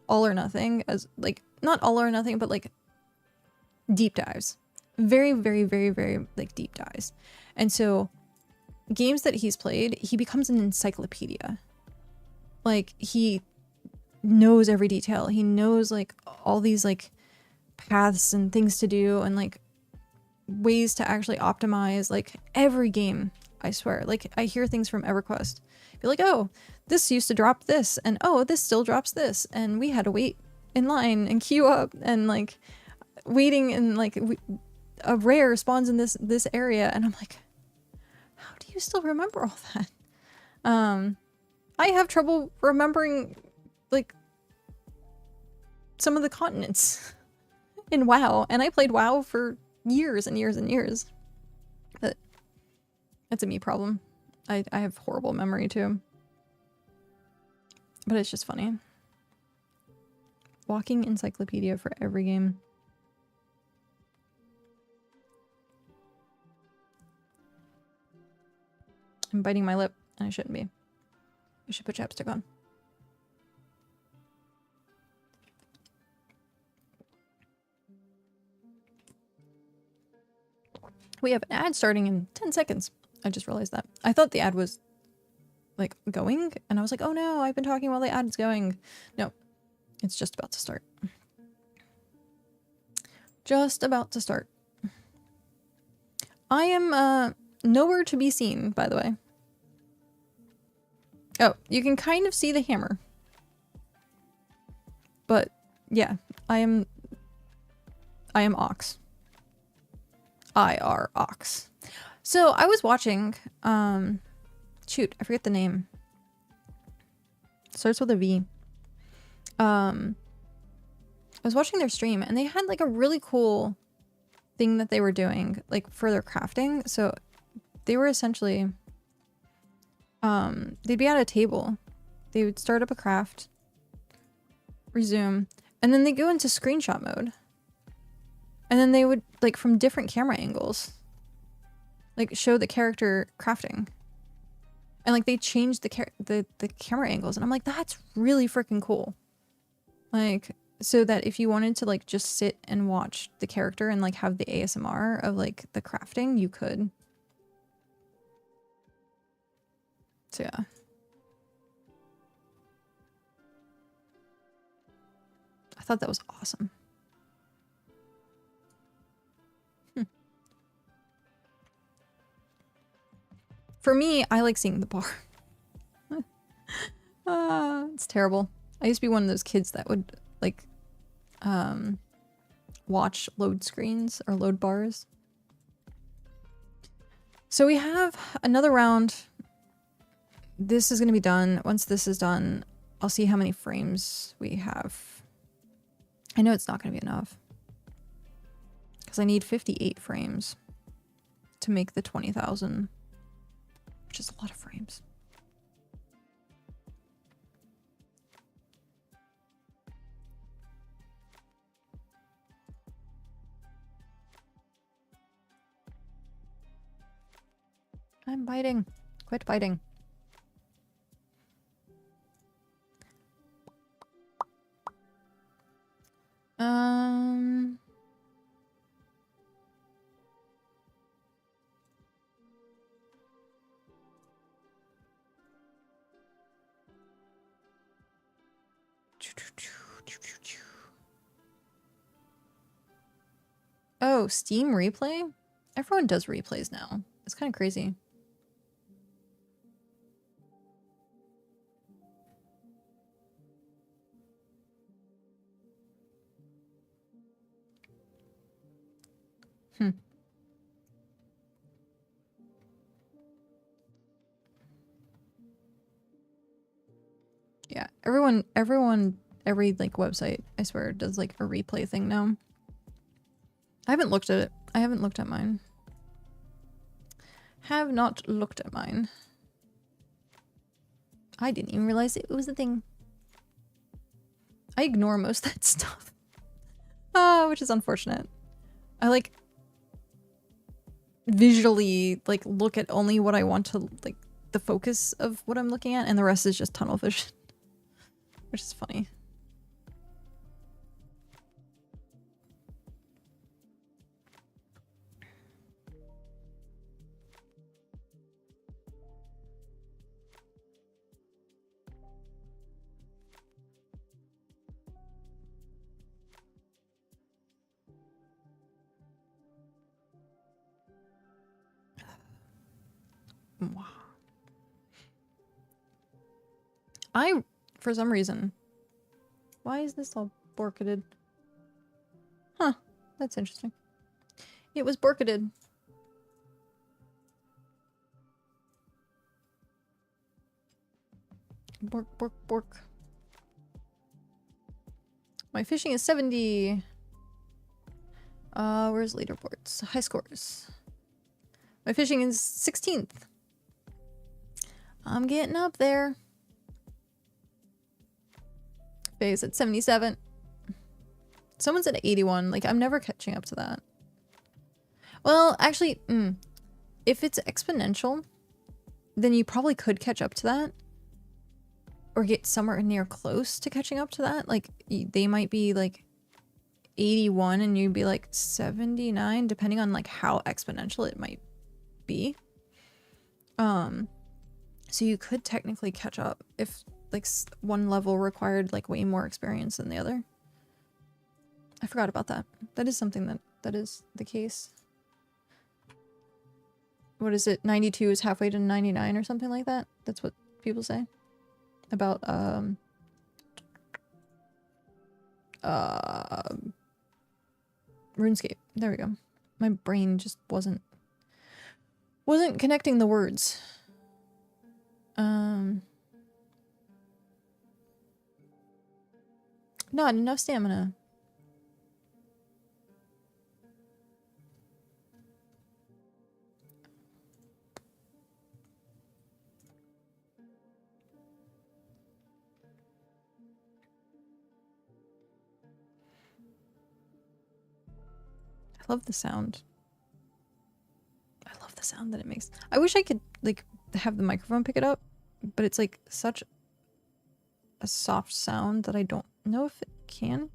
all or nothing, as like not all or nothing, but like deep dives, very, very, very, very like deep dives. And so games that he's played, he becomes an encyclopedia. Like he knows every detail. He knows like all these like paths and things to do and like ways to actually optimize like every game. I swear, like I hear things from EverQuest, be like, oh, this used to drop this, and oh, this still drops this, and we had to wait in line and queue up, and like waiting, and like a rare spawns in this area, and I'm like, how do you still remember all that? I have trouble remembering like some of the continents in WoW, and I played WoW for years and years and years. But that's a me problem. I have horrible memory too. But it's just funny. Walking encyclopedia for every game. I'm biting my lip, and I shouldn't be. I should put chapstick on. We have an ad starting in 10 seconds. I just realized that. I thought the ad was like going, and I was like, oh no, I've been talking while the ad is going. No, it's just about to start. Just about to start. I am nowhere to be seen, by the way. Oh, you can kind of see the hammer. But yeah, I am Ox. IR Ox. So I was watching, shoot, I forget the name. Starts with a V. I was watching their stream and they had like a really cool thing that they were doing, like for their crafting. So they were essentially, they'd be at a table. They would start up a craft, resume, and then they go into screenshot mode. And then they would, like, from different camera angles, like, show the character crafting. And, like, they changed the camera angles. And I'm like, that's really freaking cool. Like, so that if you wanted to, like, just sit and watch the character and, like, have the ASMR of, like, the crafting, you could. So, yeah. I thought that was awesome. For me, I like seeing the bar. It's terrible. I used to be one of those kids that would, like, watch load screens or load bars. So we have another round. This is going to be done. Once this is done, I'll see how many frames we have. I know it's not going to be enough. Because I need 58 frames to make the 20,000. Which is a lot of frames. I'm biting. Quit biting. Oh, Steam replay? Everyone does replays now. It's kind of crazy. Yeah, every like website, I swear, does like a replay thing now. I haven't looked at it. I haven't looked at mine. Have not looked at mine. I didn't even realize it was a thing. I ignore most of that stuff. Which is unfortunate. I like visually like look at only what I want to, like the focus of what I'm looking at, and the rest is just tunnel vision. Which is funny. For some reason, why is this all borketed? Huh, that's interesting. It was borketed. Bork, bork, bork. My fishing is 70. Where's leaderboards? High scores. My fishing is 16th. I'm getting up there. Phase at 77. Someone's at 81. Like, I'm never catching up to that. Well, actually, if it's exponential, then you probably could catch up to that. Or get somewhere near close to catching up to that. Like, they might be, like, 81 and you'd be, like, 79, depending on, like, how exponential it might be. So you could technically catch up if, like, one level required, like, way more experience than the other. I forgot about that. That is something that is the case. What is it? 92 is halfway to 99 or something like that? That's what people say about RuneScape. There we go. My brain just wasn't connecting the words. Not enough stamina. I love the sound. I love the sound that it makes. I wish I could, like, have the microphone pick it up, but it's, like, such a soft sound that I don't know if it can.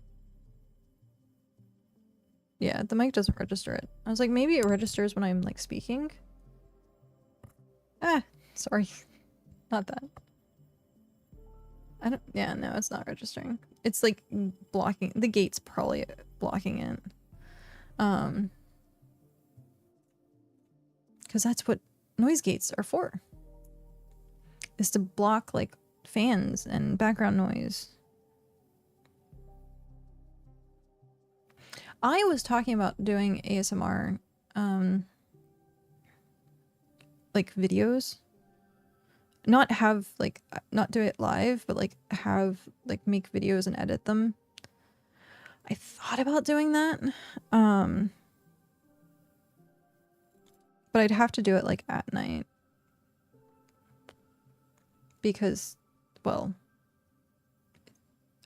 Yeah, the mic doesn't register it. I was like, maybe it registers when I'm, like, speaking. Ah, sorry. Not that. I don't, yeah, no, it's not registering. It's, like, blocking, the gate's probably blocking it. Because that's what noise gates are for. Is to block, like, fans and background noise. I was talking about doing ASMR, like, videos. Not have, like, not do it live, but, like, have, like, make videos and edit them. I thought about doing that. But I'd have to do it, like, at night. Because, well,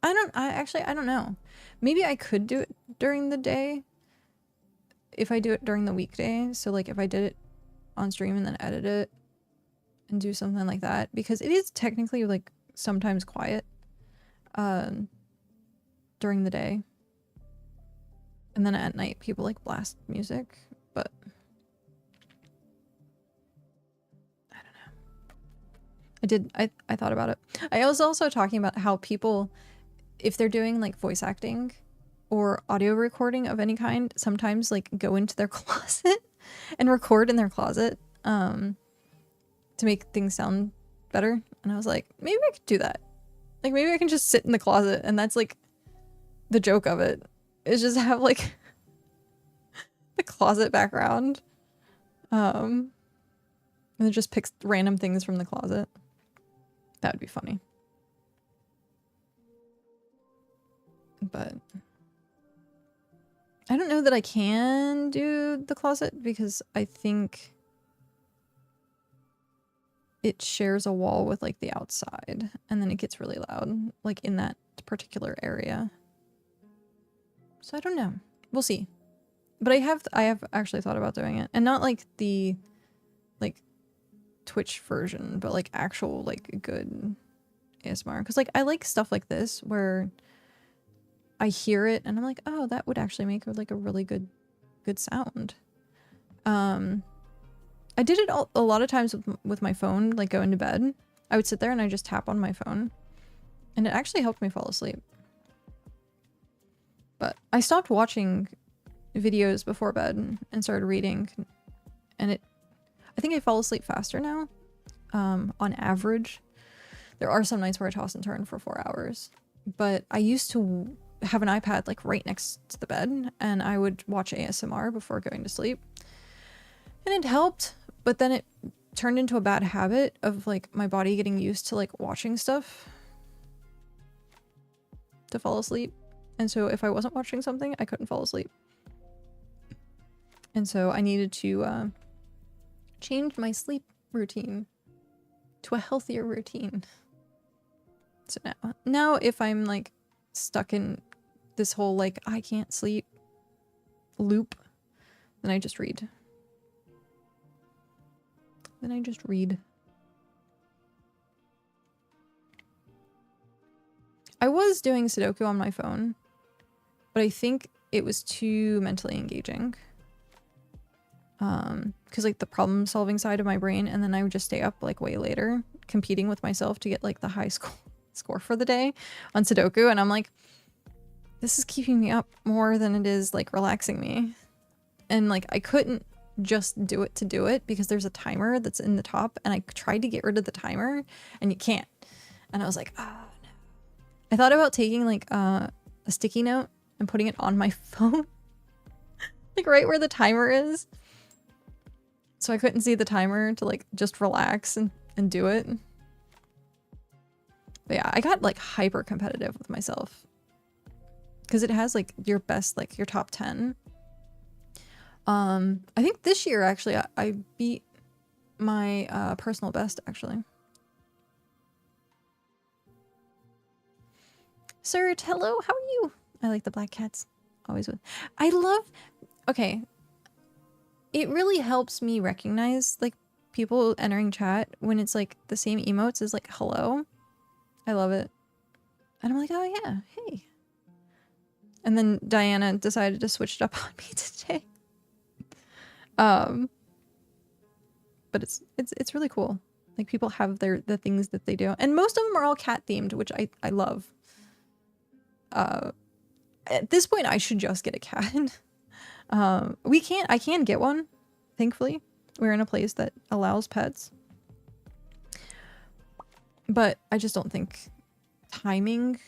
I don't know. Maybe I could do it during the day if I do it during the weekday. So, like, if I did it on stream and then edit it and do something like that, because it is technically, like, sometimes quiet during the day. And then at night people, like, blast music, but I don't know. I thought about it. I was also talking about how people, if they're doing, like, voice acting or audio recording of any kind, sometimes, like, go into their closet and record in their closet to make things sound better. And I was like, maybe I could do that. Like, maybe I can just sit in the closet, and that's, like, the joke of it, is just have, like, the closet background. And then just pick random things from the closet. That would be funny. But I don't know that I can do the closet because I think it shares a wall with, like, the outside, and then it gets really loud, like, in that particular area. So I don't know. We'll see. But I have actually thought about doing it, and not, like, the, like, Twitch version, but, like, actual, like, good ASMR, because, like, I like stuff like this where I hear it and I'm like, oh, that would actually make, like, a really good sound. I did it a lot of times with my phone, like, going to bed. I would sit there and I just tap on my phone, and it actually helped me fall asleep. But I stopped watching videos before bed and started reading, and I think I fall asleep faster now, on average. There are some nights where I toss and turn for 4 hours, but I used to have an iPad, like, right next to the bed, and I would watch ASMR before going to sleep, and it helped, but then it turned into a bad habit of, like, my body getting used to, like, watching stuff to fall asleep. And so if I wasn't watching something, I couldn't fall asleep. And so I needed to change my sleep routine to a healthier routine. So now if I'm, like, stuck in this whole like I can't sleep loop, then I just read. I was doing Sudoku on my phone, but I think it was too mentally engaging. Because like the problem solving side of my brain, and then I would just stay up like way later competing with myself to get like the high score for the day on Sudoku, and I'm like, this is keeping me up more than it is like relaxing me. And like I couldn't just do it to do it because there's a timer that's in the top, and I tried to get rid of the timer and you can't. And I was like, oh no. I thought about taking like a sticky note and putting it on my phone like right where the timer is, so I couldn't see the timer to like just relax and do it. But yeah, I got like hyper competitive with myself because it has like your best, like your top 10. I think this year actually I beat my personal best actually. Sir, hello, how are you? I like the black cats. Always with. I love, okay. It really helps me recognize like people entering chat when it's like the same emotes as like hello. I love it. And I'm like, oh yeah, hey. And then Diana decided to switch it up on me today. But it's really cool. Like people have the things that they do. And most of them are all cat themed, which I love. At this point I should just get a cat. I can get one, thankfully. We're in a place that allows pets. But I just don't think timing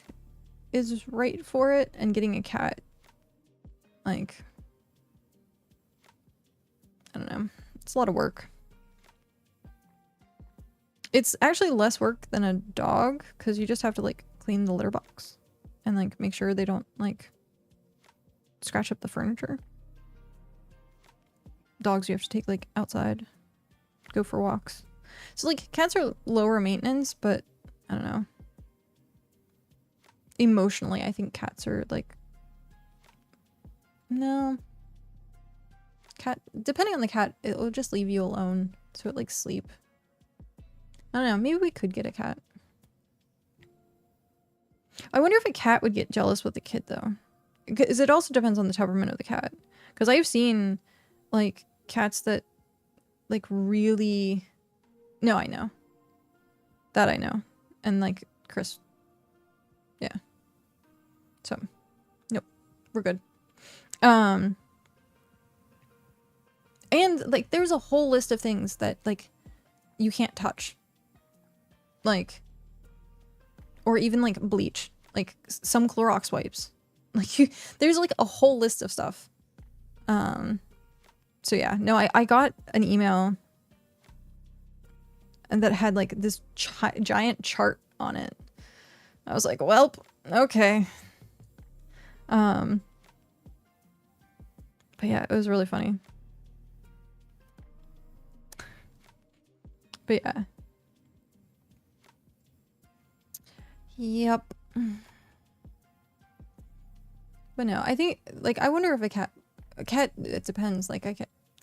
is right for it, and getting a cat, like, I don't know. It's a lot of work. It's actually less work than a dog, because you just have to like clean the litter box and like make sure they don't like scratch up the furniture. Dogs you have to take like outside, go for walks. So like cats are lower maintenance, but I don't know. Emotionally, I think cats are like, no. Cat, depending on the cat, it will just leave you alone. So it like sleep. I don't know, maybe we could get a cat. I wonder if a cat would get jealous with a kid though. Because it also depends on the temperament of the cat. Because I've seen like cats that like really, no, I know that, I know, and like Chris, yeah, so nope, we're good. And like there's a whole list of things that like you can't touch, like, or even like bleach, like some Clorox wipes, like there's like a whole list of stuff. So yeah, no, I got an email and that had like this giant chart on it. I was like, well, okay. But yeah, it was really funny. But yeah. Yep. But no, I think like I wonder if a cat, it depends. Like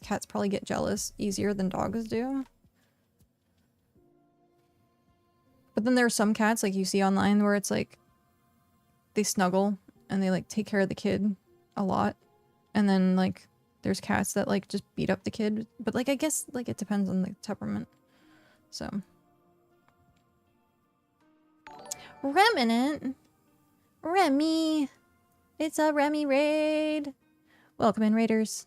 cats probably get jealous easier than dogs do. But then there are some cats like you see online where it's like they snuggle and they like take care of the kid a lot. And then like there's cats that like just beat up the kid. But like I guess like it depends on the temperament. So Remnant. Remy. It's a Remy raid. Welcome in, raiders.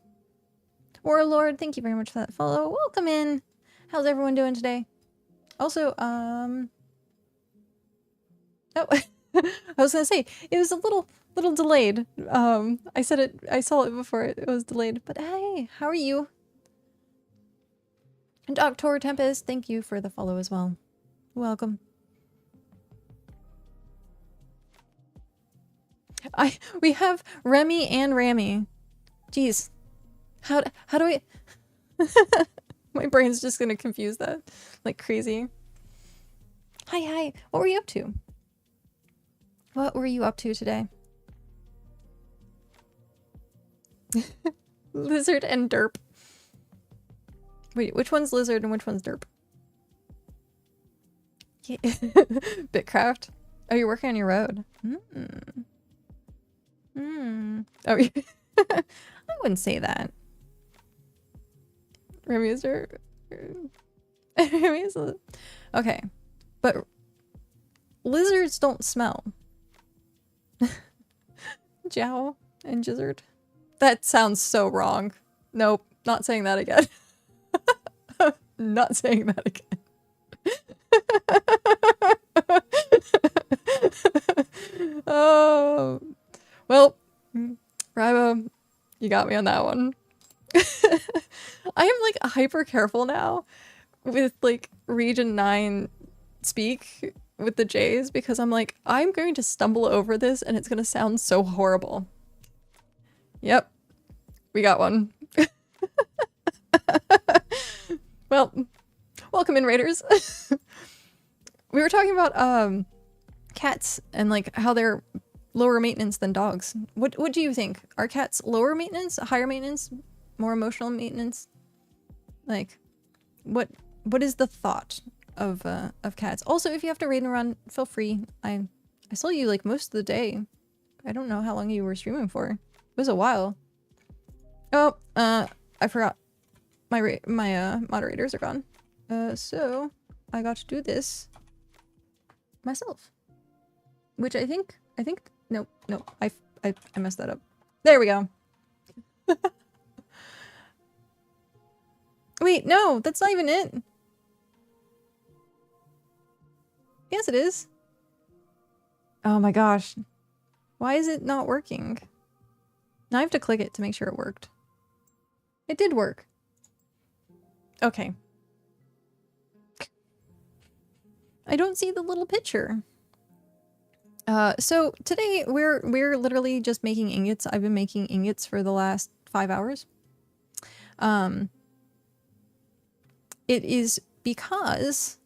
Warlord, thank you very much for that follow. Welcome in. How's everyone doing today? Also, oh, I was gonna say, it was a little delayed. I said it, I saw it before it was delayed, but hey, how are you? And Dr. Tempest, thank you for the follow as well. Welcome. We have Remy and Rammy. Jeez. How do I... My brain's just gonna confuse that like crazy. Hi. What were you up to? What were you up to today? Lizard and derp. Wait, which one's lizard and which one's derp? Yeah. BitCraft. Oh, you're working on your road. Oh, I wouldn't say that. Remy is okay, but lizards don't smell. Jow and gizzard. That sounds so wrong. Nope, not saying that again. Not saying that again. Oh, well, Ribo, you got me on that one. I am like hyper careful now with like Region 9 speak with the J's because I'm like, I'm going to stumble over this and it's going to sound so horrible. Yep, we got one. Well, welcome in, Raiders. We were talking about cats and like how they're lower maintenance than dogs. What do you think? Are cats lower maintenance, higher maintenance, more emotional maintenance? Like, what is the thought of cats? Also, if you have to raid and run, feel free. I saw you like most of the day. I don't know how long you were streaming for. It was a while. Oh, I forgot. My moderators are gone. So I got to do this myself, which I think no, I messed that up. There we go. Wait, no, that's not even it. Yes, it is. Oh my gosh. Why is it not working? Now I have to click it to make sure it worked. It did work. Okay. I don't see the little picture. So today we're literally just making ingots. I've been making ingots for the last 5 hours. It is because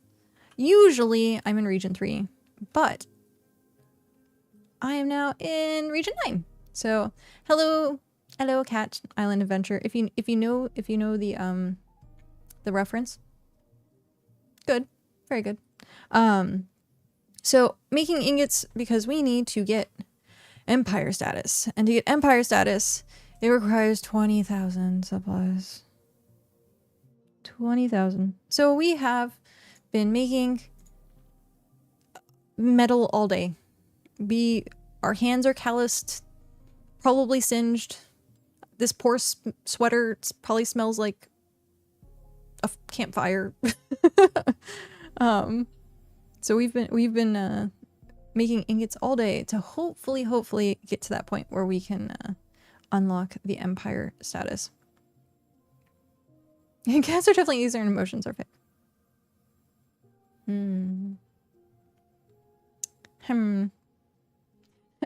usually I'm in Region 3, but I am now in Region 9. So hello Cat Island Adventure. If you know the reference. Good. Very good. So making ingots because we need to get Empire status. And to get Empire status, it requires 20,000 supplies. 20,000. So we have been making metal all day. Our hands are calloused, probably singed. This poor sweater probably smells like a campfire. So we've been making ingots all day to hopefully get to that point where we can unlock the Empire status. Cats are definitely easier and emotions are fake.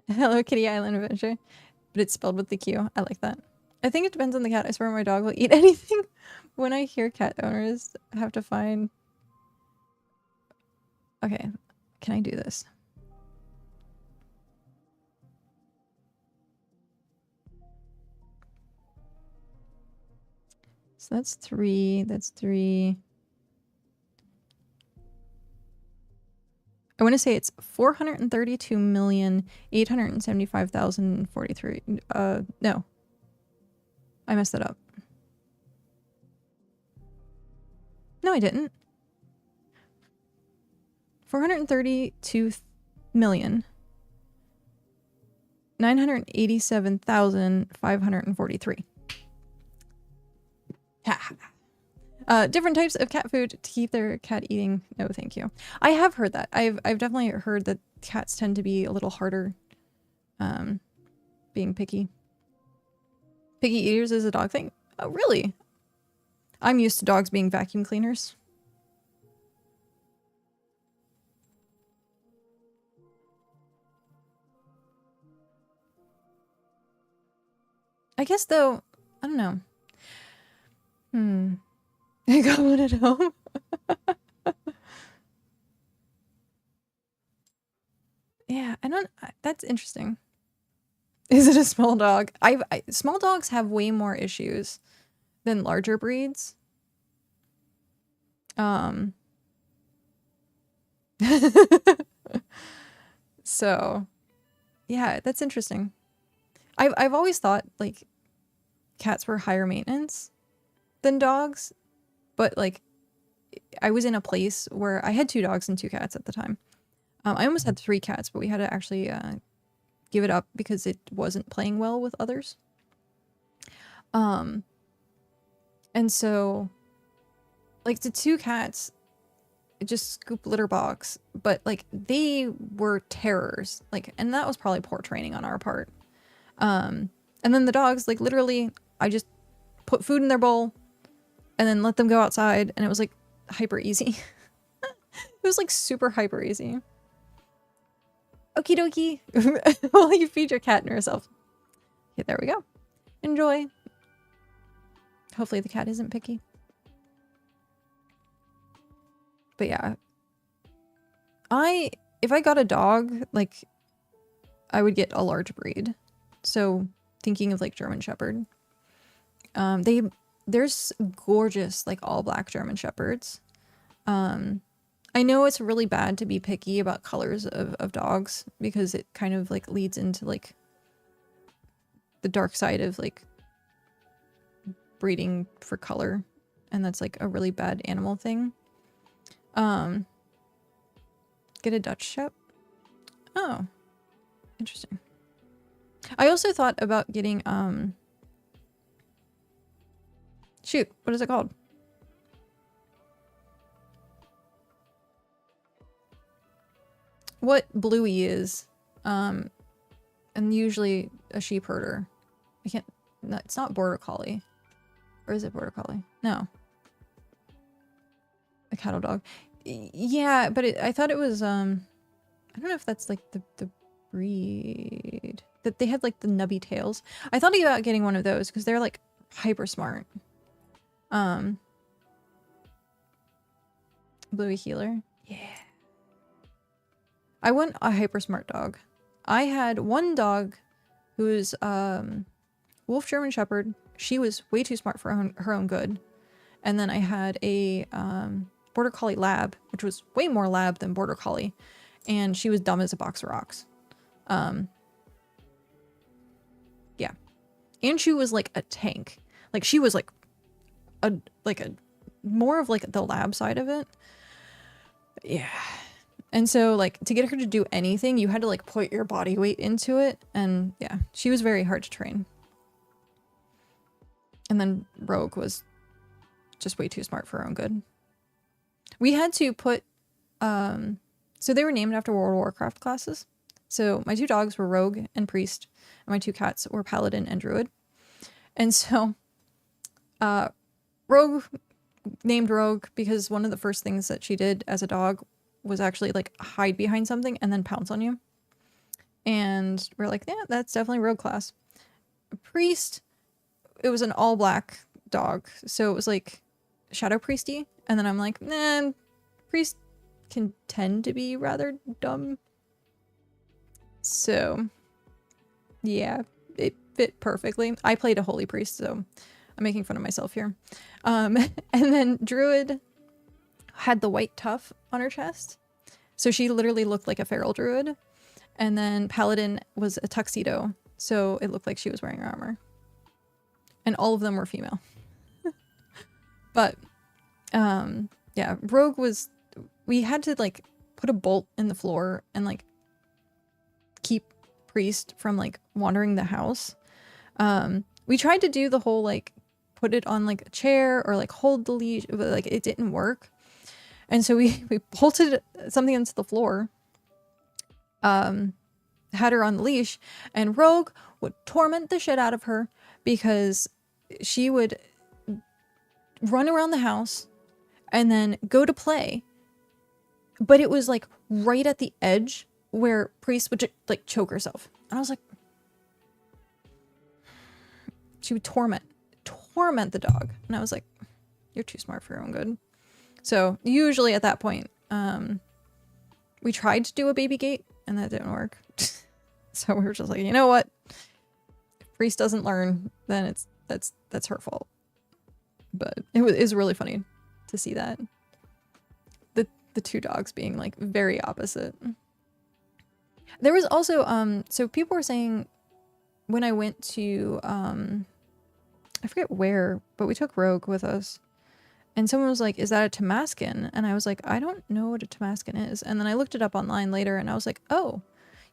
Hello Kitty Island Adventure. But it's spelled with the Q. I like that. I think it depends on the cat. I swear my dog will eat anything. When I hear cat owners have to find... Okay, can I do this? So that's 3, that's 3. I want to say it's 432,875,043. No. I messed it up. No, I didn't. 432,987,543. Different types of cat food to keep their cat eating. No, thank you. I have heard that. I've definitely heard that cats tend to be a little harder being picky. Picky eaters is a dog thing? Oh, really? I'm used to dogs being vacuum cleaners. I guess though, I don't know. I got one at home. Yeah, that's interesting. Is it a small dog? Small dogs have way more issues than larger breeds. So yeah, that's interesting. I've always thought like cats were higher maintenance than dogs, but like I was in a place where I had 2 dogs and 2 cats at the time. I almost had 3 cats, but we had to actually give it up because it wasn't playing well with others. And so like the 2 cats just scoop litter box, but like they were terrors, like, and that was probably poor training on our part. And then the dogs, like literally I just put food in their bowl and then let them go outside, and it was like hyper easy. It was like super hyper easy. Okie dokie. While you feed your cat and yourself. Yeah, there we go. Enjoy. Hopefully the cat isn't picky. But yeah. If I got a dog, like, I would get a large breed. So, thinking of like German Shepherd. There's gorgeous, like, all black German Shepherds. I know it's really bad to be picky about colors of dogs because it kind of like leads into like the dark side of like breeding for color, and that's like a really bad animal thing. Get a Dutch Shep. Oh, interesting. I also thought about getting shoot, what is it called? What Bluey is, and usually a sheep herder. I can't, no, it's not Border Collie. Or is it Border Collie? No. A cattle dog. Yeah, but I thought it was, I don't know if that's like the breed. That they had like the nubby tails. I thought about getting one of those because they're like hyper smart. Bluey Healer. Yeah. I want a hyper smart dog. I had one dog who was Wolf German Shepherd. She was way too smart for her own good. And then I had a Border Collie Lab, which was way more lab than Border Collie. And she was dumb as a box of rocks. Yeah. And she was like a tank. Like she was like a more of like the lab side of it. Yeah. And so like to get her to do anything, you had to like put your body weight into it. And yeah, she was very hard to train. And then Rogue was just way too smart for her own good. We had to put, so they were named after World of Warcraft classes. So my 2 dogs were Rogue and Priest, and my 2 cats were Paladin and Druid. And so, Rogue, named Rogue because one of the first things that she did as a dog was actually like hide behind something and then pounce on you. And we're like, yeah, that's definitely Rogue class. Priest, it was an all black dog. So it was like Shadow Priesty. And then I'm like, nah, Priest can tend to be rather dumb. So yeah, it fit perfectly. I played a Holy Priest, so I'm making fun of myself here. And then Druid had the white tuff on her chest. So she literally looked like a feral druid. And then Paladin was a tuxedo. So it looked like she was wearing armor. And all of them were female. But, yeah, Rogue was, we had to like put a bolt in the floor and like keep Priest from like wandering the house. We tried to do the whole like put it on like a chair or like hold the leash, but like it didn't work. And so we bolted something into the floor, had her on the leash, and Rogue would torment the shit out of her because she would run around the house and then go to play. But it was like right at the edge where Priest would like choke herself. And I was like, she would torment the dog. And I was like, you're too smart for your own good. So usually at that point, we tried to do a baby gate and that didn't work. So we were just like, you know what? Reese doesn't learn, then that's her fault. But it's really funny to see that. The two dogs being like very opposite. There was also so people were saying when I went to I forget where, but we took Rogue with us. And someone was like, is that a Tamascan? And I was like, I don't know what a Tamascan is. And then I looked it up online later and I was like, oh,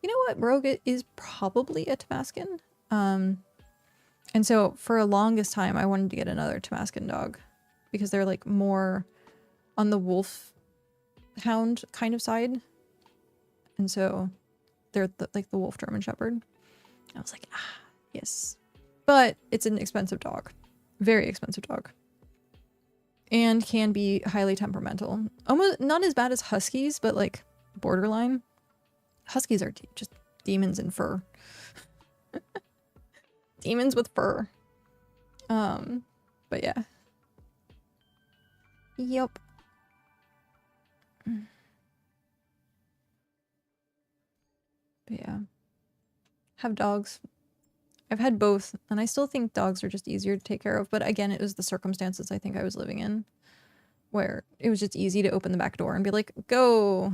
you know what? Rogue is probably a Tamascan. And so for a longest time, I wanted to get another Tamascan dog because they're like more on the wolf hound kind of side. And so they're like the wolf German Shepherd. I was like, ah, yes. But it's an expensive dog. Very expensive dog. And can be highly temperamental. Almost not as bad as Huskies, but like borderline. Huskies are just demons in fur. Demons with fur. But yeah. Yep. But yeah. Have dogs. I've had both, and I still think dogs are just easier to take care of. But again, it was the circumstances I think I was living in, where it was just easy to open the back door and be like, go,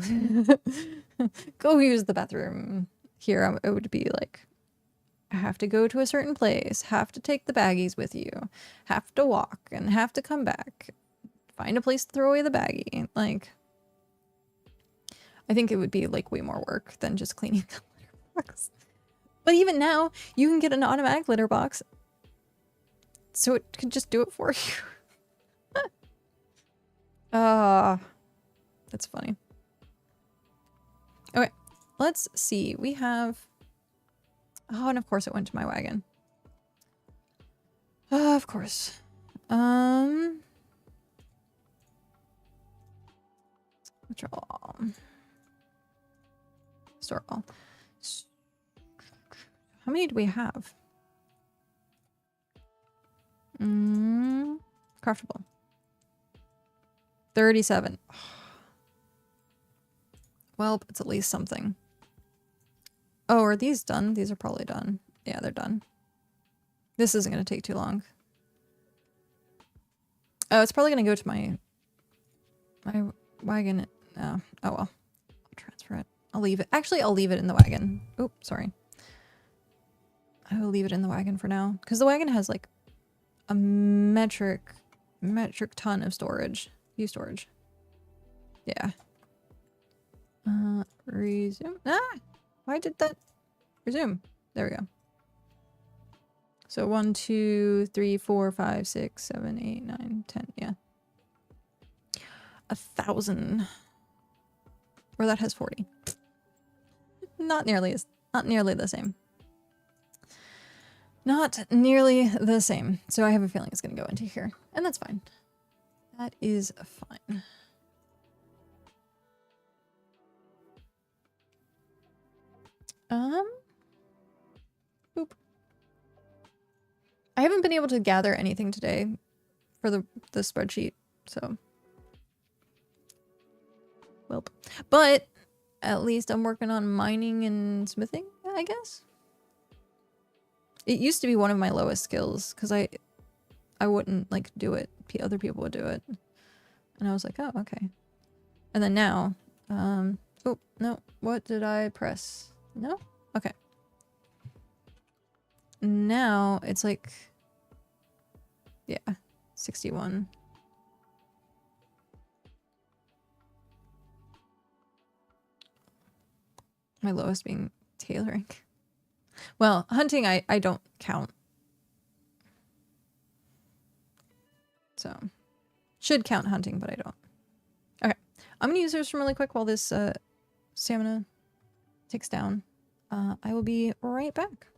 go use the bathroom. Here, it would be like, I have to go to a certain place, have to take the baggies with you, have to walk, and have to come back, find a place to throw away the baggie. Like, I think it would be like way more work than just cleaning the litter box. But even now, you can get an automatic litter box, so it could just do it for you. That's funny. Okay, let's see. We have... Oh, and of course it went to my wagon. Of course. Withdraw all. Store all. How many do we have? Craftable. 37. Well, it's at least something. Oh, are these done? These are probably done. Yeah, they're done. This isn't going to take too long. Oh, it's probably going to go to my wagon. Oh, oh well. I'll transfer it. I'll leave it. Actually, I'll leave it in the wagon. Oh, sorry. I will leave it in the wagon for now. Because the wagon has like a metric ton of storage. View storage. Yeah. Resume. Ah! Why did that resume? There we go. So 1, 2, 3, 4, 5, 6, 7, 8, 9, 10. Yeah. 1,000. Or that has 40. Not nearly the same. Not nearly the same. So I have a feeling it's going to go into here. And that's fine. That is fine. Boop. I haven't been able to gather anything today for the spreadsheet, so. Welp. But at least I'm working on mining and smithing, I guess. It used to be one of my lowest skills because I wouldn't like do it. Other people would do it. And I was like, oh, okay. And then now, oh, no, what did I press? No? Okay. Now it's like, yeah, 61. My lowest being tailoring. Well, hunting I don't count. So, should count hunting, but I don't. Okay, I'm gonna use this really quick while this stamina ticks down. I will be right back.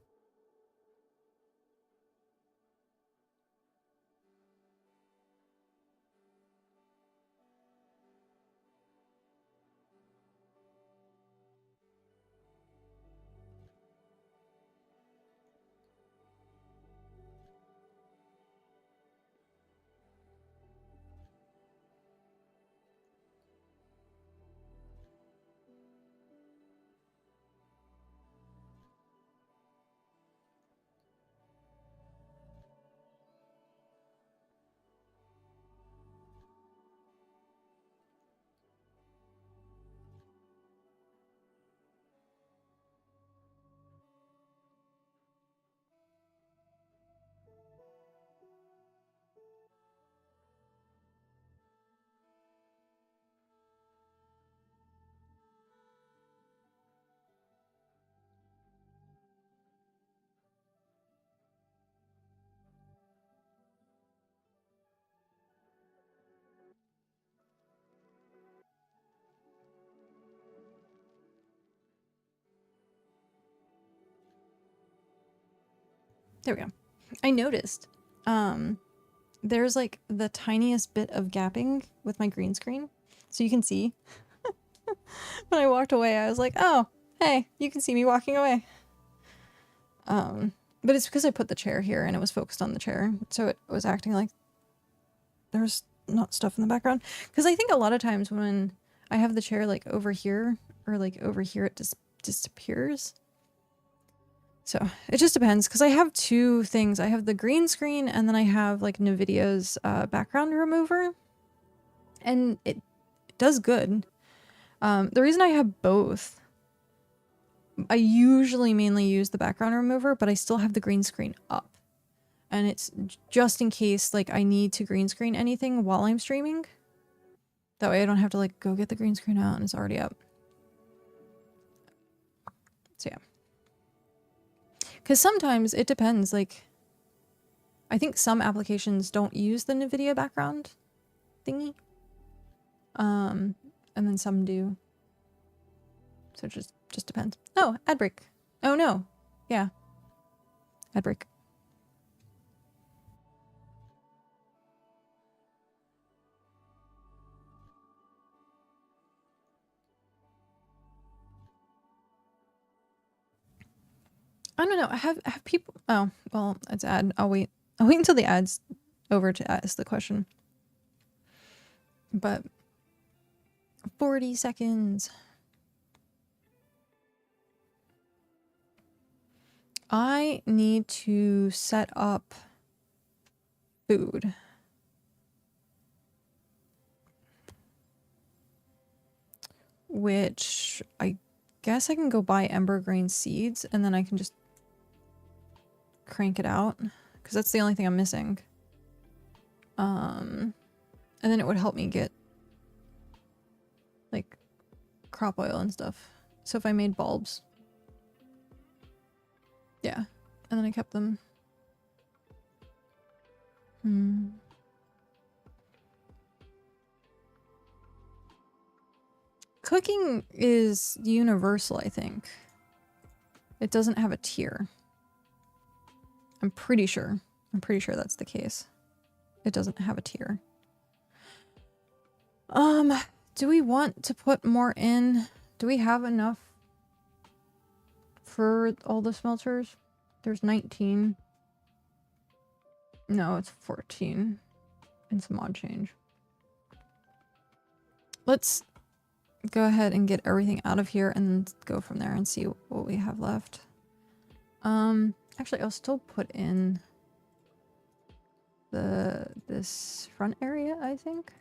There we go. I noticed there's like the tiniest bit of gapping with my green screen. So you can see when I walked away, I was like, oh, hey, you can see me walking away. But it's because I put the chair here and it was focused on the chair. So it was acting like there's not stuff in the background. Because I think a lot of times when I have the chair like over here or like over here, it just disappears. So it just depends because I have two things. I have the green screen and then I have like NVIDIA's background remover. And it does good. The reason I have both, I usually mainly use the background remover, but I still have the green screen up. And it's just in case like I need to green screen anything while I'm streaming. That way I don't have to like go get the green screen out and it's already up. So yeah. Because sometimes it depends, like, I think some applications don't use the NVIDIA background thingy. And then some do. So it just depends. Oh, ad break. Oh no. Yeah. Ad break. I don't know. Have people... Oh, well, it's ad. I'll wait until the ad's over to ask the question. But 40 seconds. I need to set up food. Which I guess I can go buy Ember grain seeds and then I can just crank it out because that's the only thing I'm missing. And then it would help me get like crop oil and stuff. So if I made bulbs. Yeah. And then I kept them. Cooking is universal, I think. It doesn't have a tier. I'm pretty sure. I'm pretty sure that's the case. It doesn't have a tier. Do we want to put more in? Do we have enough for all the smelters? There's 19. No, it's 14. And some mod change. Let's go ahead and get everything out of here and go from there and see what we have left. Actually, I'll still put in this front area, I think.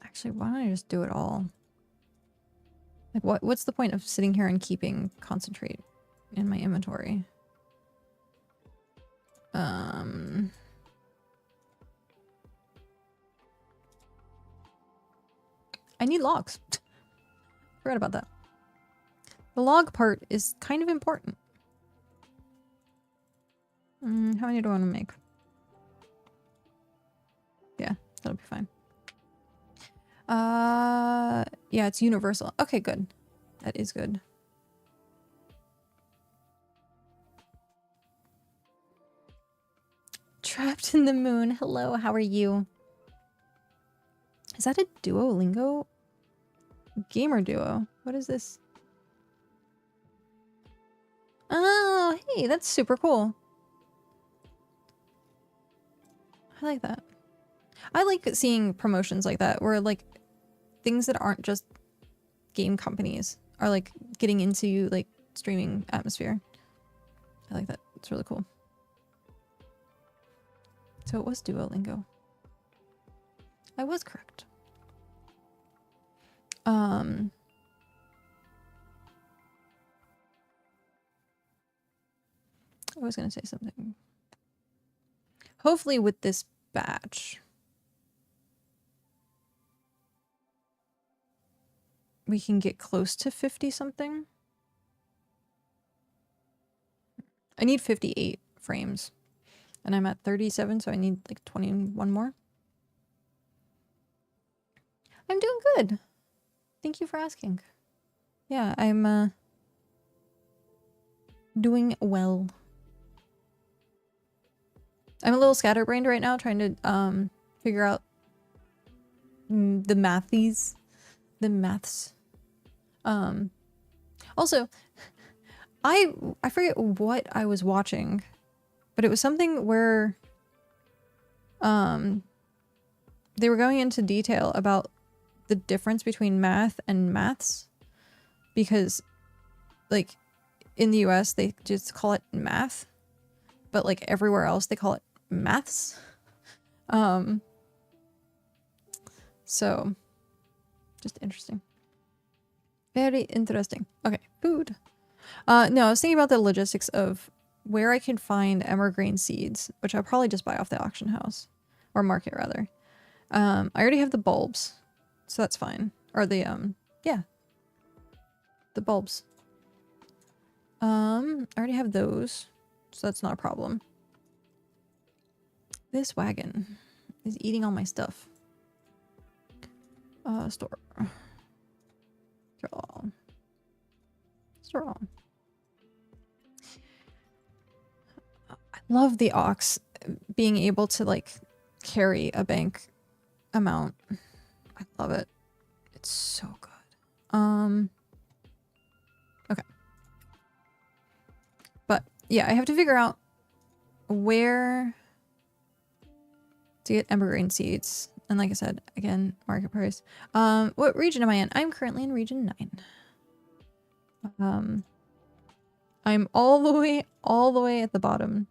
Actually, why don't I just do it all? Like, what's the point of sitting here and keeping concentrate in my inventory? I need logs. Forgot about that. The log part is kind of important. How many do I want to make? Yeah, that'll be fine. Yeah, it's universal. Okay, good. That is good. Trapped in the moon. Hello, how are you? Is that a Duolingo? Gamer duo. What is this? Oh, hey, that's super cool. I like that. I like seeing promotions like that where like things that aren't just game companies are like getting into like streaming atmosphere. I like that. It's really cool. So it was Duolingo. I was correct. I was gonna say something. Hopefully with this batch, we can get close to 50 something. I need 58 frames. And I'm at 37, so I need like 21 more. I'm doing good. Thank you for asking. Yeah, I'm Doing well. I'm a little scatterbrained right now trying to figure out the mathies. The maths. Also, I forget what I was watching, but it was something where they were going into detail about the difference between math and maths, because like in the US they just call it math, but like everywhere else they call it maths. So just interesting. Very interesting. Okay, food. No, I was thinking about the logistics of where I can find evergreen seeds, which I'll probably just buy off the auction house. Or market, rather. I already have the bulbs, so that's fine. Or the, yeah. The bulbs. I already have those, so that's not a problem. This wagon is eating all my stuff. Store. Draw. Store all. I love the ox being able to like carry a bank amount. I love it. It's so good. Okay. But yeah, I have to figure out where to get evergreen seeds. And like I said, again, market price. What region am I in? I'm currently in region 9. I'm all the way at the bottom.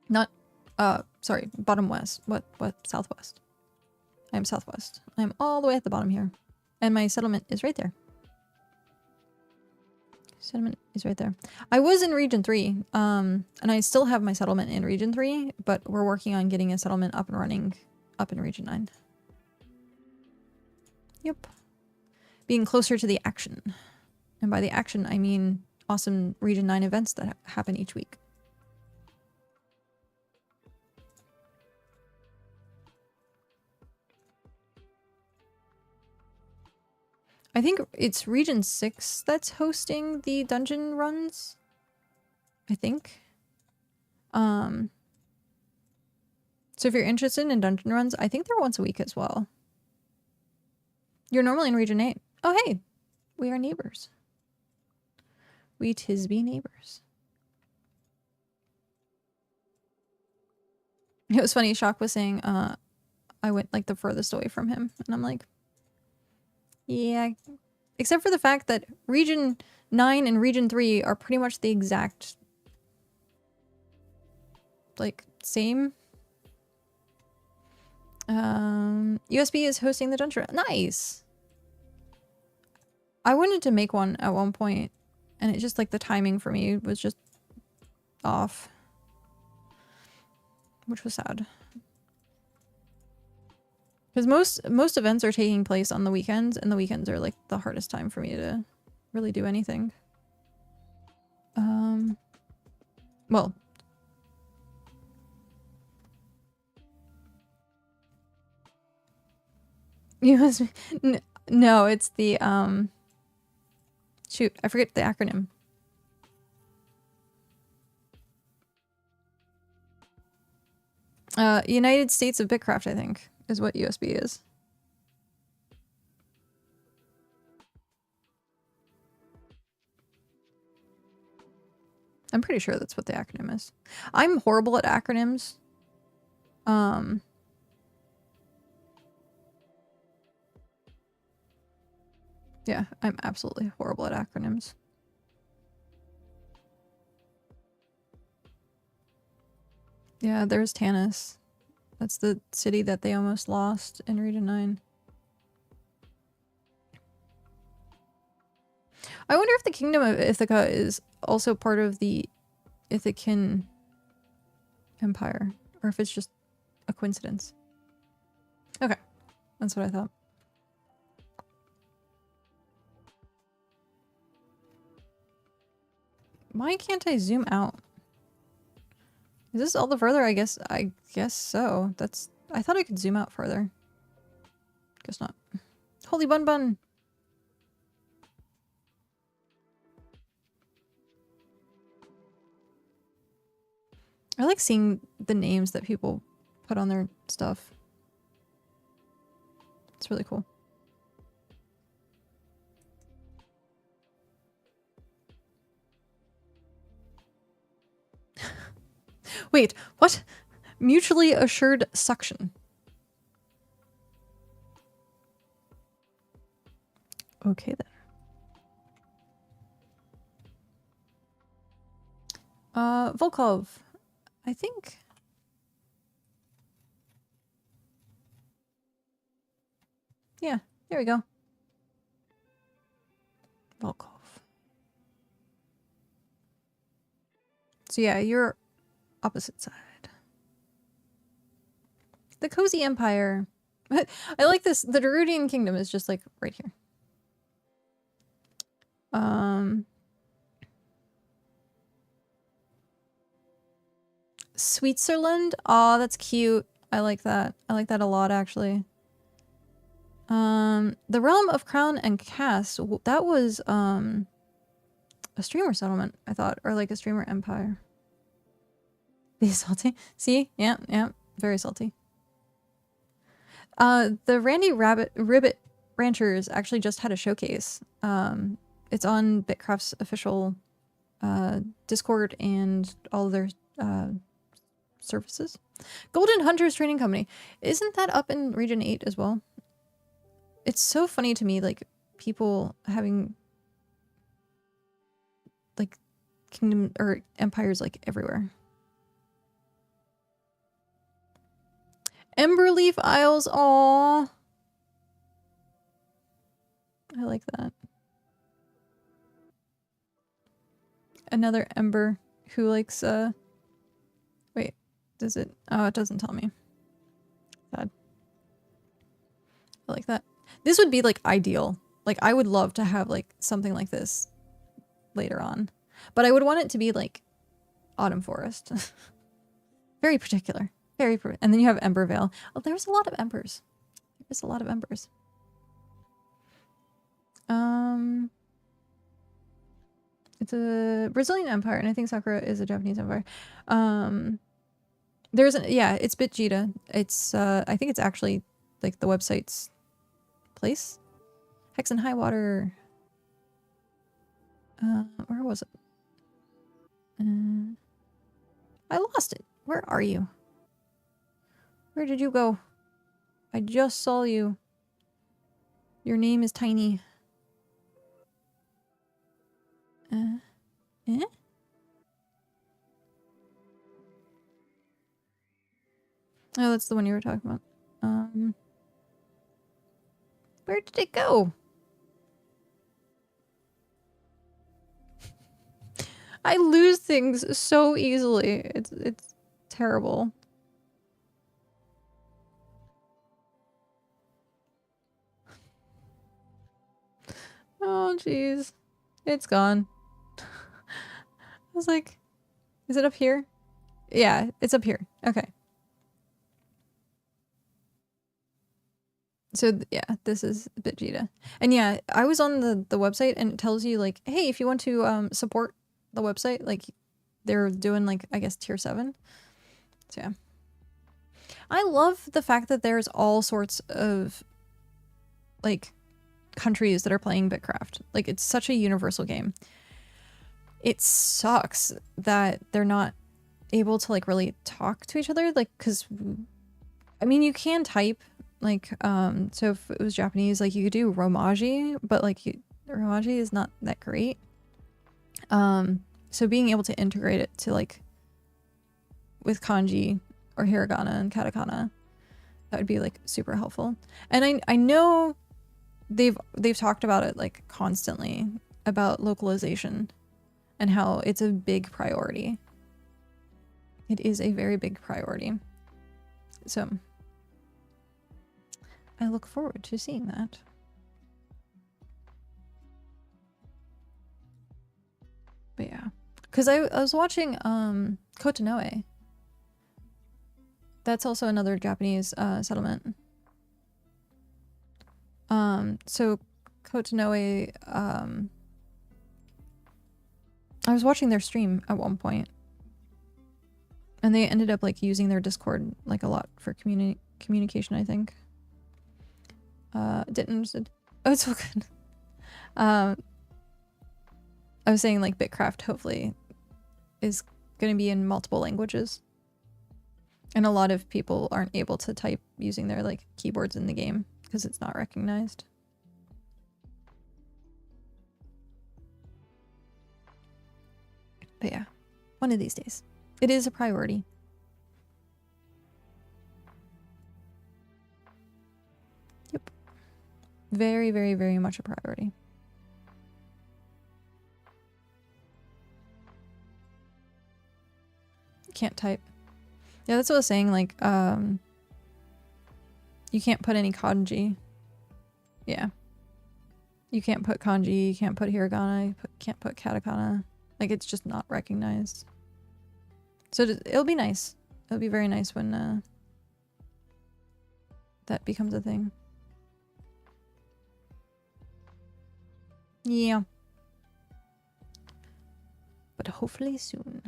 Not, sorry, bottom west. What, southwest. I'm southwest. I'm all the way at the bottom here. And my settlement is right there. Settlement is right there. I was in region 3, and I still have my settlement in region 3, but we're working on getting a settlement up and running up in region 9. Yep. Being closer to the action. And by the action, I mean awesome region 9 events that happen each week. I think it's region 6 that's hosting the dungeon runs. I think. So if you're interested in dungeon runs, I think they're once a week as well. You're normally in region 8. Oh, hey, we are neighbors. We Tisby neighbors. It was funny, Shock was saying, I went like the furthest away from him. And I'm like, yeah, except for the fact that region 9 and region 3 are pretty much the exact, like, same. USB is hosting the dungeon. Nice! I wanted to make one at one point, and it just, like, the timing for me was just off. Which was sad. Because most events are taking place on the weekends, and the weekends are like the hardest time for me to really do anything. Well, no, it's the shoot, I forget the acronym. United States of BitCraft, I think, is what USB is. I'm pretty sure that's what the acronym is. I'm horrible at acronyms. Yeah, I'm absolutely horrible at acronyms. Yeah, there's Tanis. That's the city that they almost lost in Region 9. I wonder if the Kingdom of Ithaca is also part of the Ithacan Empire, or if it's just a coincidence. Okay, that's what I thought. Why can't I zoom out? Is this all the further? I guess so. That's, I thought I could zoom out further. Guess not. Holy bun bun! like seeing the names that people put on their stuff. It's really cool. Wait, what? Mutually assured suction. Okay then. Volkov. I think. Yeah, there we go. Volkov. So yeah, you're opposite side. The Cozy Empire. I like this. The Darudian Kingdom is just like right here. Switzerland. Oh, that's cute. I like that. I like that a lot, actually. The Realm of Crown and Cast. That was a streamer settlement, I thought, or like a streamer empire. Be salty. See? Yeah, yeah. Very salty. The Randy Ribbit Ranchers actually just had a showcase. It's on BitCraft's official Discord and all of their services. Golden Hunters Training Company. Isn't that up in Region 8 as well? It's so funny to me, like, people having like kingdom or empires like everywhere. Emberleaf Isles. Aww. I like that. Another Ember who likes wait, does it? Oh, it doesn't tell me. Sad. I like that. This would be like ideal. Like I would love to have like something like this later on. But I would want it to be like Autumn Forest. Very particular. And then you have Ember Vale. Oh, there's a lot of Embers. There's a lot of Embers. It's a Brazilian empire, and I think Sakura is a Japanese empire. There's an, yeah, it's BitJita. It's I think it's actually like the website's place. Hex and Highwater. Where was it? I lost it. Where are you? Where did you go? I just saw you. Your name is tiny. Eh? Oh, that's the one you were talking about. Where did it go? I lose things so easily. It's terrible. Oh, jeez. It's gone. I was like, is it up here? Yeah, it's up here. Okay. So yeah, this is BitJita. And yeah, I was on the website and it tells you like, hey, if you want to support the website, like they're doing like, I guess tier 7. So yeah. I love the fact that there's all sorts of like countries that are playing BitCraft. Like it's such a universal game. It sucks that they're not able to like really talk to each other, like, because I mean you can type like so if it was Japanese, like you could do romaji, but like romaji is not that great. So being able to integrate it to like with kanji or hiragana and katakana, that would be like super helpful. And I know they've talked about it like constantly about localization and how it's a big priority. It is a very big priority. So I look forward to seeing that. But yeah, because I was watching Kotanoe. That's also another Japanese settlement. So Kotanoe, I was watching their stream at one point. And they ended up like using their Discord like a lot for communication, I think. Didn't understand. Oh, it's so good. I was saying like BitCraft hopefully is going to be in multiple languages. And a lot of people aren't able to type using their like keyboards in the game because it's not recognized. But yeah, one of these days. It is a priority. Yep. Very, very, very much a priority. Can't type. Yeah, that's what I was saying, like, you can't put any kanji. Yeah. You can't put kanji, you can't put hiragana, you can't put katakana. Like, it's just not recognized. So it'll be nice. It'll be very nice when that becomes a thing. Yeah. But hopefully soon.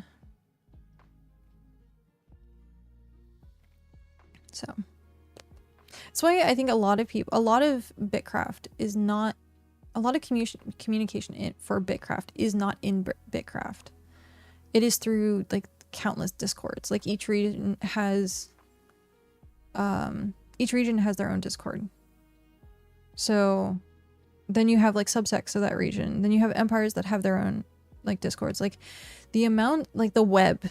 So that's why I think a lot of BitCraft is not, a lot of communication for BitCraft is not in BitCraft. It is through like countless Discords. Like each region has their own Discord. So then you have like subsects of that region. Then you have empires that have their own like Discords. Like the amount, like the web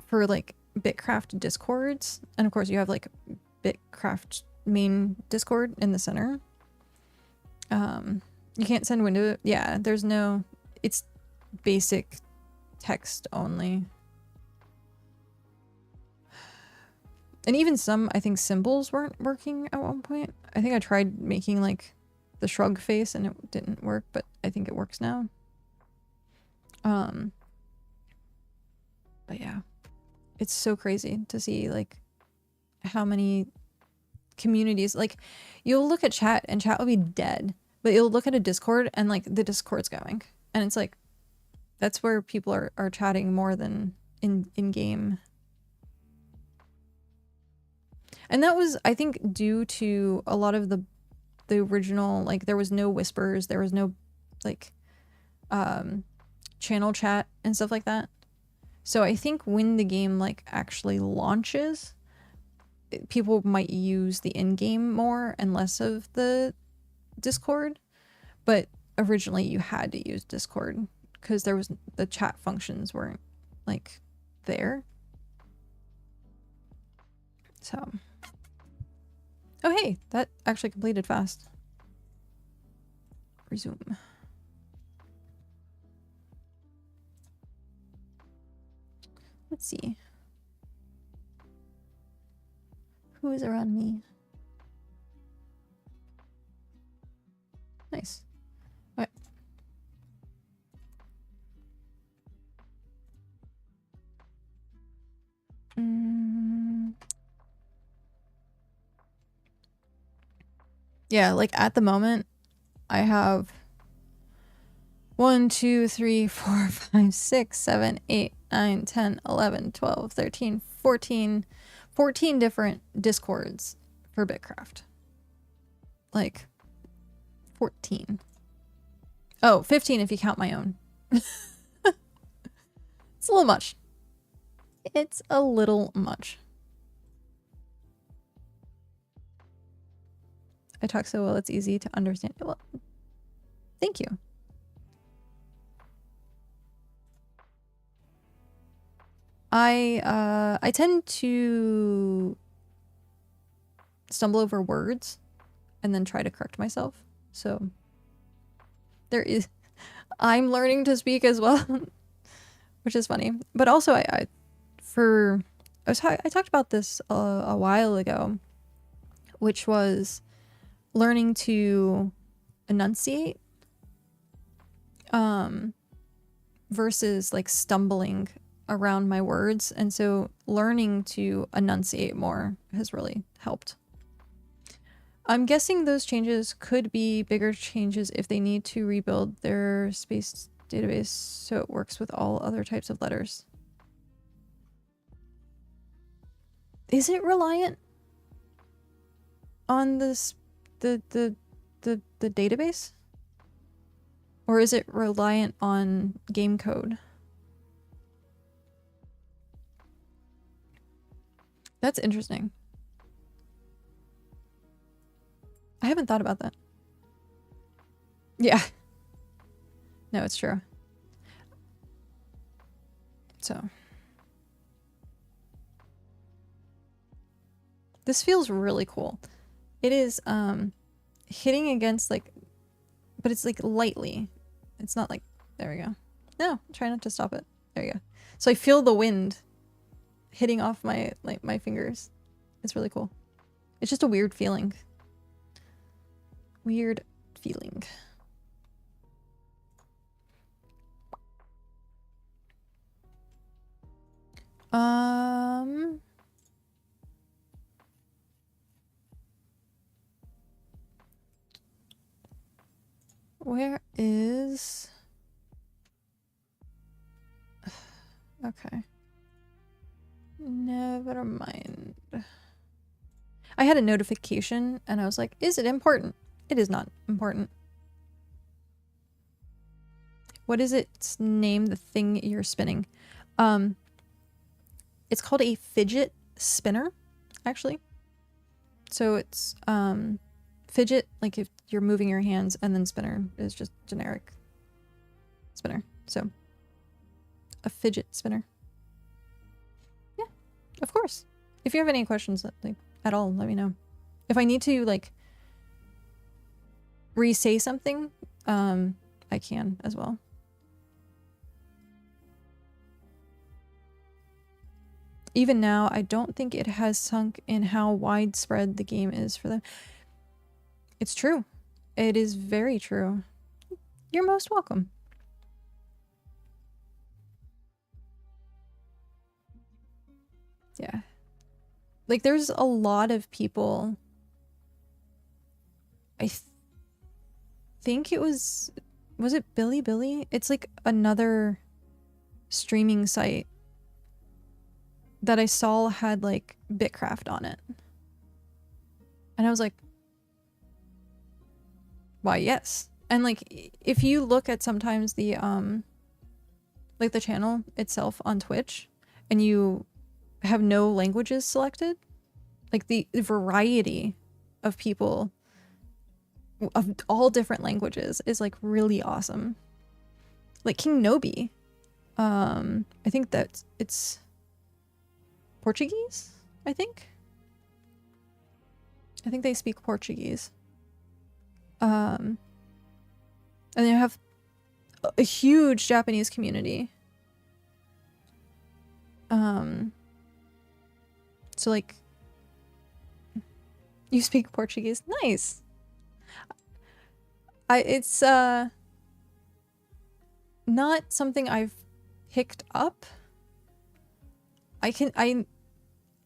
for like BitCraft Discords, and of course you have like BitCraft main Discord in the center. You can't send window. Yeah, there's no, it's basic text only. And even some, I think symbols weren't working at one point. I think I tried making like the shrug face and it didn't work, but I think it works now. But yeah, it's so crazy to see like how many communities, like you'll look at chat and chat will be dead, but you'll look at a Discord and like the Discord's going, and it's like that's where people are chatting more than in game. And that was, I think, due to a lot of the original, like there was no whispers, there was no like channel chat and stuff like that. So I think when the game like actually launches, people might use the in-game more and less of the Discord. But originally you had to use Discord because there was, the chat functions weren't like there. So, oh hey, that actually completed fast. Resume. Let's see. Who is around me? Nice. All right. Yeah, like at the moment, I have 1, 2, 3, 4, 5, 6, 7, 8, 9, 10, 11, 12, 13, 14 different Discords for BitCraft. Like 14. Oh, 15 if you count my own. It's a little much. It's a little much. I talk so well, it's easy to understand. Well, thank you. I tend to stumble over words and then try to correct myself. So there I'm learning to speak as well, which is funny. But also I talked about this a while ago, which was learning to enunciate versus like stumbling around my words. And so learning to enunciate more has really helped. I'm guessing those changes could be bigger changes if they need to rebuild their space database so it works with all other types of letters. Is it reliant on this the database? Or is it reliant on game code? That's interesting. I haven't thought about that. Yeah. No, it's true. So. This feels really cool. It is hitting against like, but it's like lightly. It's not like, there we go. No, try not to stop it. There you go. So I feel the wind hitting off my my fingers. It's really cool. It's just a weird feeling. Weird feeling. Where is... Okay. Never mind. I had a notification and I was like, is it important? It is not important. What is its name, the thing you're spinning? It's called a fidget spinner, actually. So it's fidget, like if you're moving your hands, and then spinner is just generic spinner. So a fidget spinner. Yeah, of course. If you have any questions like at all, let me know. If I need to like re-say something, I can as well. Even now, I don't think it has sunk in how widespread the game is for them. It's true. It is very true. You're most welcome. Yeah. Like, there's a lot of people... I think it was it Billy? It's like another streaming site that I saw had like BitCraft on it. And I was like, why, yes. And like, if you look at sometimes the, like the channel itself on Twitch and you have no languages selected, like the variety of people of all different languages is like really awesome. Like King Nobi, I think that it's Portuguese, I think they speak Portuguese. And they have a huge Japanese community. So like, you speak Portuguese? Nice. It's not something I've picked up.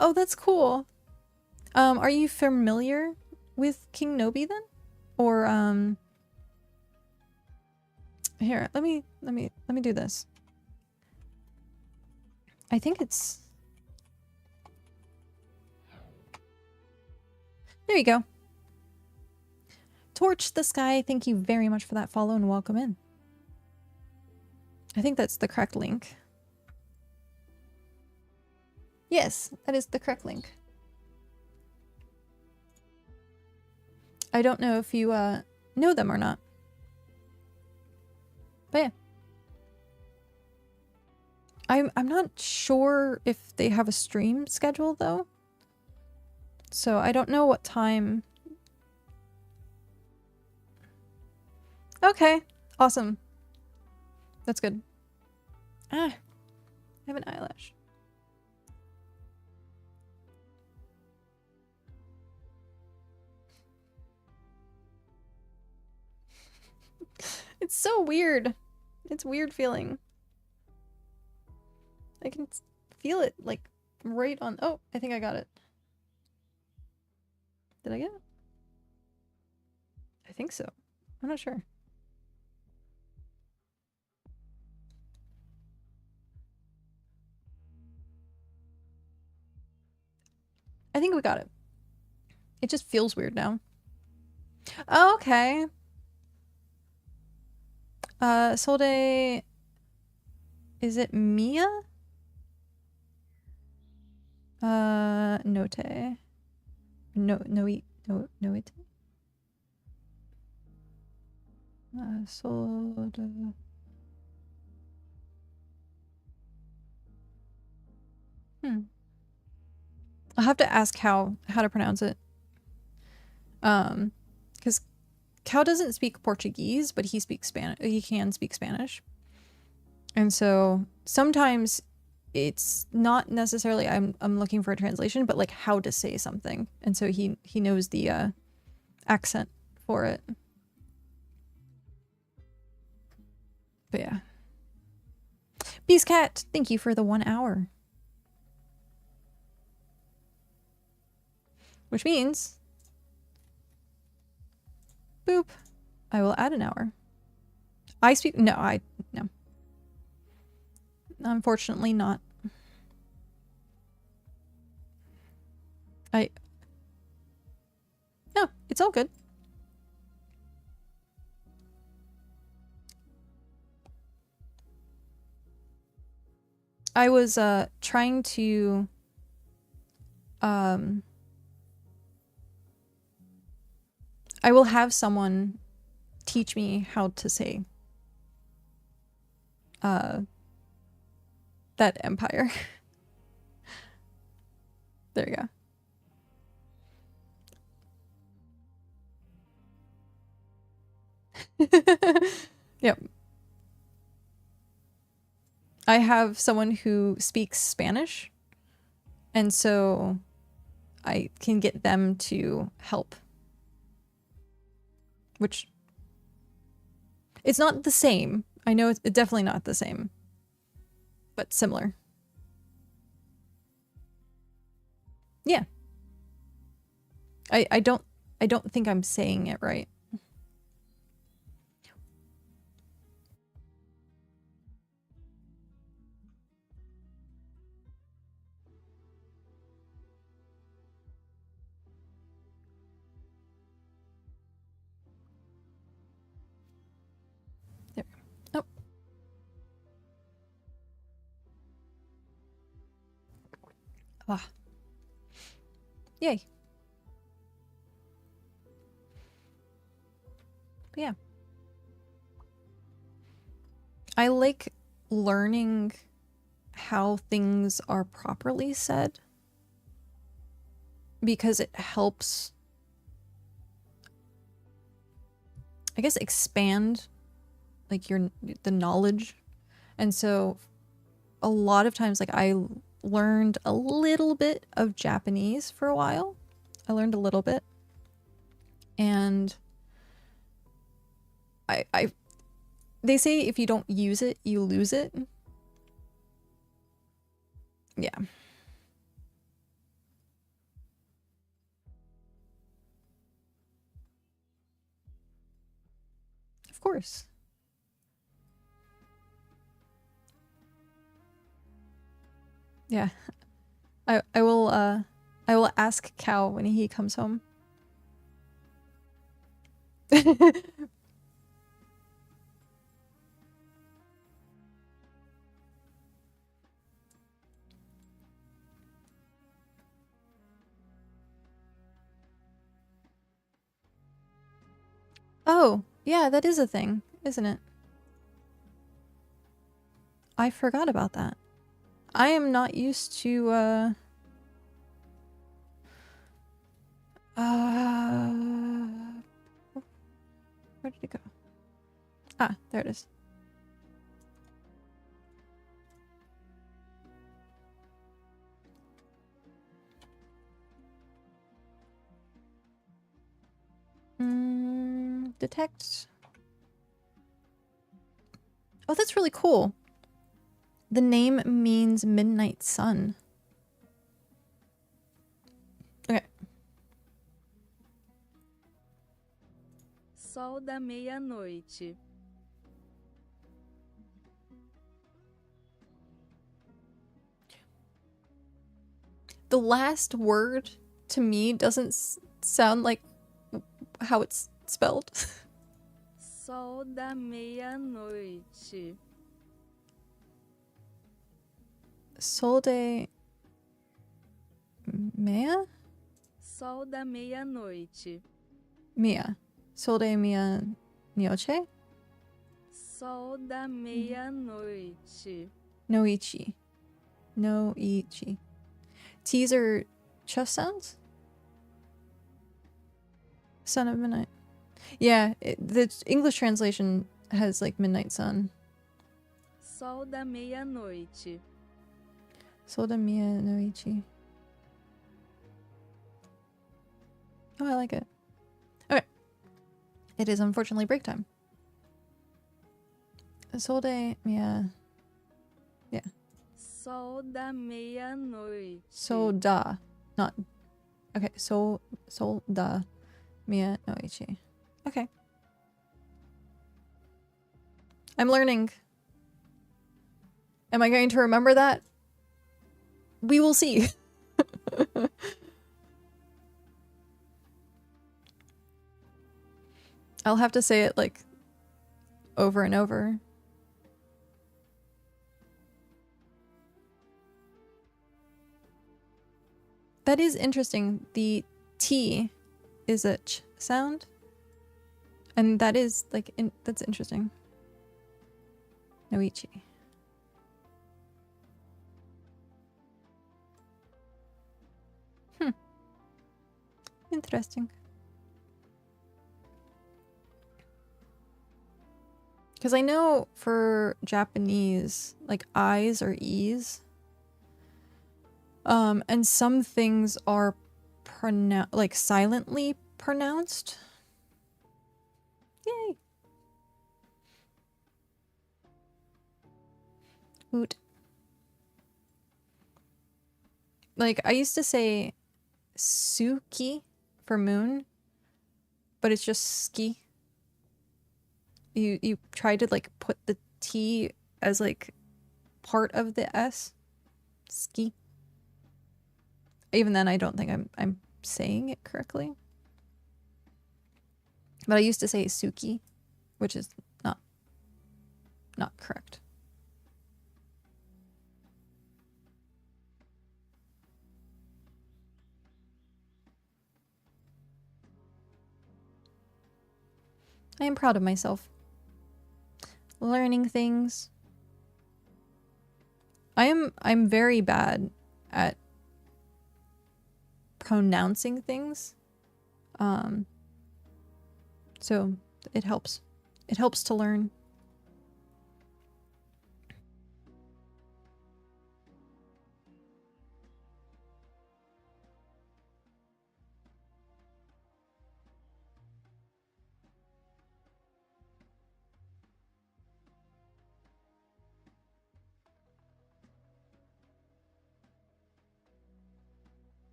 Oh, that's cool. Are you familiar with King Nobi then? Or here, let me do this. I think it's... There you go. Torch the Sky, thank you very much for that follow and welcome in. I think that's the correct link. Yes, that is the correct link. I don't know if you know them or not. But yeah. I'm not sure if they have a stream schedule though. So I don't know what time. Okay, awesome. That's good. Ah, I have an eyelash. It's so weird. It's weird feeling. I can feel it like right on. Oh, I think I got it. Did I get it? I think so. I'm not sure. think we got it. It just feels weird now. Oh, okay. Solde... Is it Mia? Note. Noite. Solde... I'll have to ask how to pronounce it. Because Cal doesn't speak Portuguese, but he speaks Spanish. He can speak Spanish. And so sometimes it's not necessarily I'm looking for a translation, but like how to say something. And so he knows the accent for it. But yeah. BitCraft, thank you for the 1 hour. Which means, boop, I will add an hour. I speak, no. Unfortunately not. No, it's all good. I was trying to I will have someone teach me how to say that empire. There you go. Yep. I have someone who speaks Spanish, and so I can get them to help. Which, it's not the same. I know it's definitely not the same, but similar. Yeah. I don't think I'm saying it right. There. Oh. Ah. Yay. But yeah. I like learning how things are properly said because it helps, I guess, expand like the knowledge. And so a lot of times, like, I learned a little bit of Japanese for a while. I learned a little bit, and they say if you don't use it, you lose it. Yeah. Of course. Yeah. I will ask Cal when he comes home. Oh, yeah, that is a thing, isn't it? I forgot about that. I am not used to, where did it go? Ah, there it is. Detect. Oh, that's really cool. The name means midnight sun. Okay. Sol da meia-noite. The last word to me doesn't sound like how it's spelled. Sol da meia-noite. Sol de Mea? Sol da meia-noite. Mia. Sol de Mia Nioche? Sol da meia-noite. Noichi. Noichi. T's are chest sounds? Son of Midnight. Yeah, the English translation has like Midnight Sun. Sol da meia-noite. Sol de Mia Noichi. Oh, I like it. Okay. It is unfortunately break time. Sol de Mia. Yeah. Sol da meia-noite. So da. Not. Okay, sol da Mia Noichi. Okay. I'm learning. Am I going to remember that? We will see. I'll have to say it like over and over. That is interesting. The T is a ch sound. And that is like, that's interesting. Noichi. Interesting. Because I know for Japanese, like I's are E's. And some things are like silently pronounced. Yay. Oot. Like I used to say Suki for moon, but it's just ski. You try to like put the T as like part of the S. Ski. Even then I don't think I'm saying it correctly. But I used to say Suki, which is not correct. I am proud of myself. Learning things. I'm very bad at pronouncing things. So it helps. It helps to learn.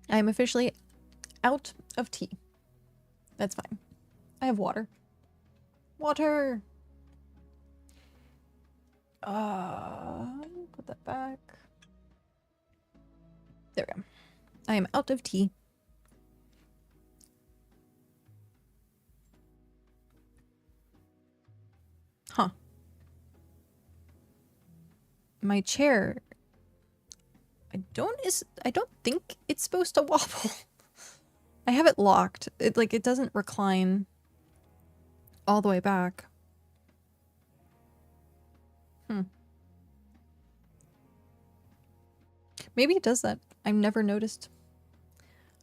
I am officially out of tea. That's fine. I have water. Water! Put that back. There we go. I am out of tea. Huh. My chair... I don't think it's supposed to wobble. I have it locked. It doesn't recline all the way back. Maybe it does that. I've never noticed.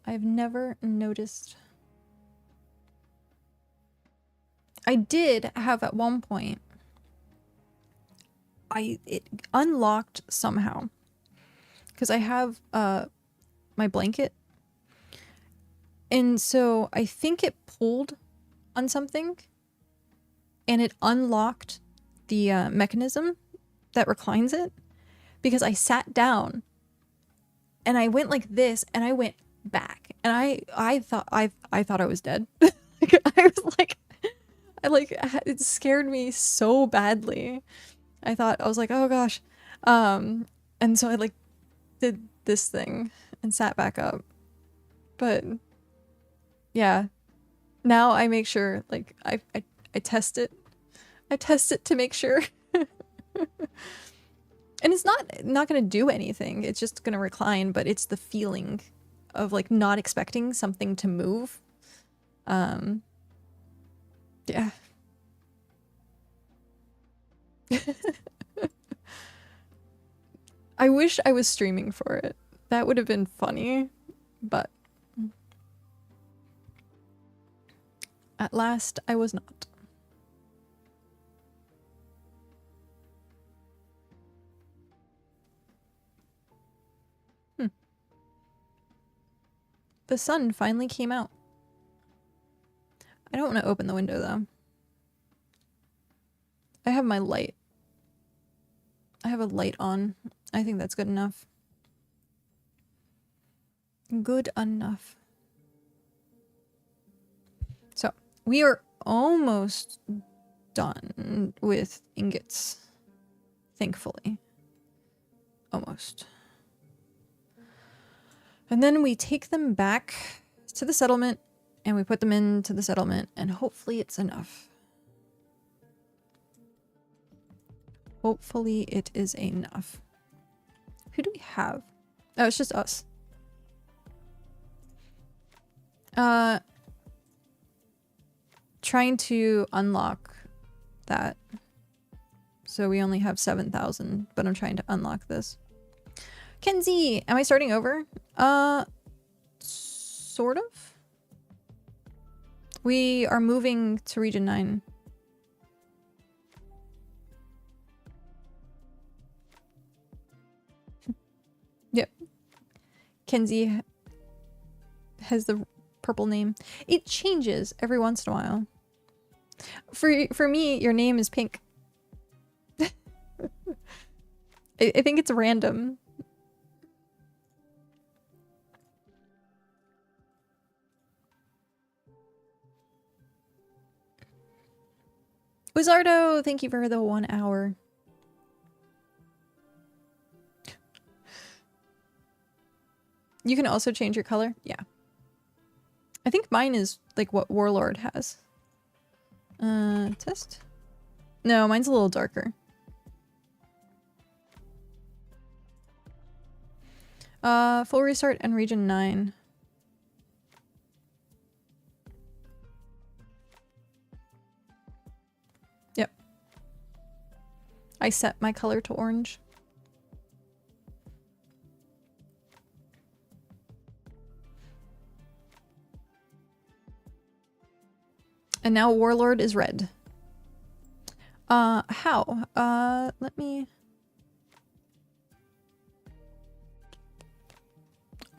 I've never noticed. I did have at one point. It unlocked somehow. Because I have my blanket. And so I think it pulled on something. And it unlocked the mechanism that reclines it. Because I sat down. And I went like this. And I went back. And I thought I was dead. I was like... it scared me so badly. I was like, oh gosh. And so I like did this thing and sat back up. But yeah, now I make sure, like, I test it. I test it to make sure. And it's not gonna do anything. It's just gonna recline, but it's the feeling of like not expecting something to move. Yeah. I wish I was streaming for it. That would have been funny, but at last I was not. The sun finally came out. I don't want to open the window though. I have my light. I have a light on. I think that's good enough. Good enough. So, we are almost done with ingots. Thankfully. Almost. And then we take them back to the settlement and we put them into the settlement and hopefully it's enough. Hopefully it is enough. Who do we have? Oh, it's just us. Trying to unlock that. So we only have 7,000, but I'm trying to unlock this. Kenzie, am I starting over? Sort of. We are moving to Region 9. Yep. Kenzie has the purple name. It changes every once in a while. For me, your name is pink. I think it's random. Wizardo, thank you for the 1 hour. You can also change your color? Yeah. I think mine is like what Warlord has. Test? No, mine's a little darker. Full restart and Region 9. Yep. I set my color to orange. And now Warlord is red. How? Let me...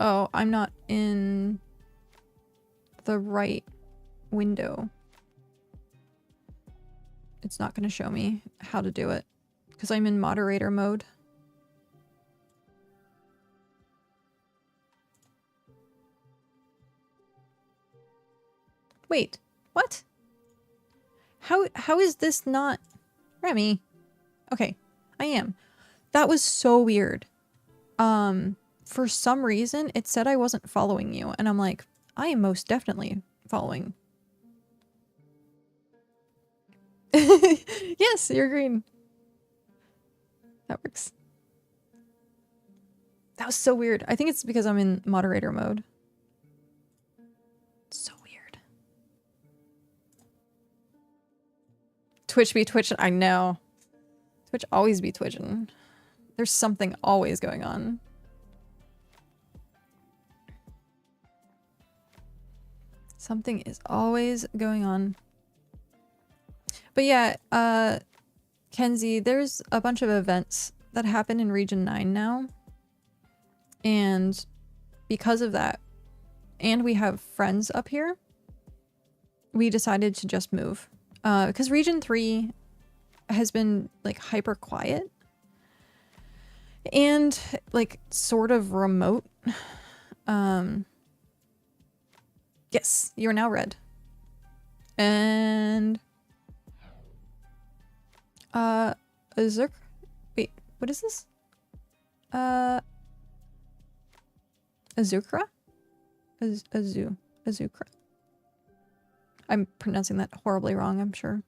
Oh, I'm not in the right window. It's not going to show me how to do it because I'm in moderator mode. Wait, what? How is this not Remy? Okay, I am. That was so weird. For some reason, it said I wasn't following you, and I'm like, I am most definitely following. Yes, you're green. That works. That was so weird. I think it's because I'm in moderator mode. So weird. Twitch be twitching. I know. Twitch always be twitching. There's something always going on. Something is always going on. But yeah, Kenzie, there's a bunch of events that happen in Region 9 now. And because of that, and we have friends up here, we decided to just move. Because Region 3 has been like hyper quiet. And like sort of remote. Yes, you're now red. And Zerk. Wait, what is this? Azukra? Azukra. I'm pronouncing that horribly wrong, I'm sure.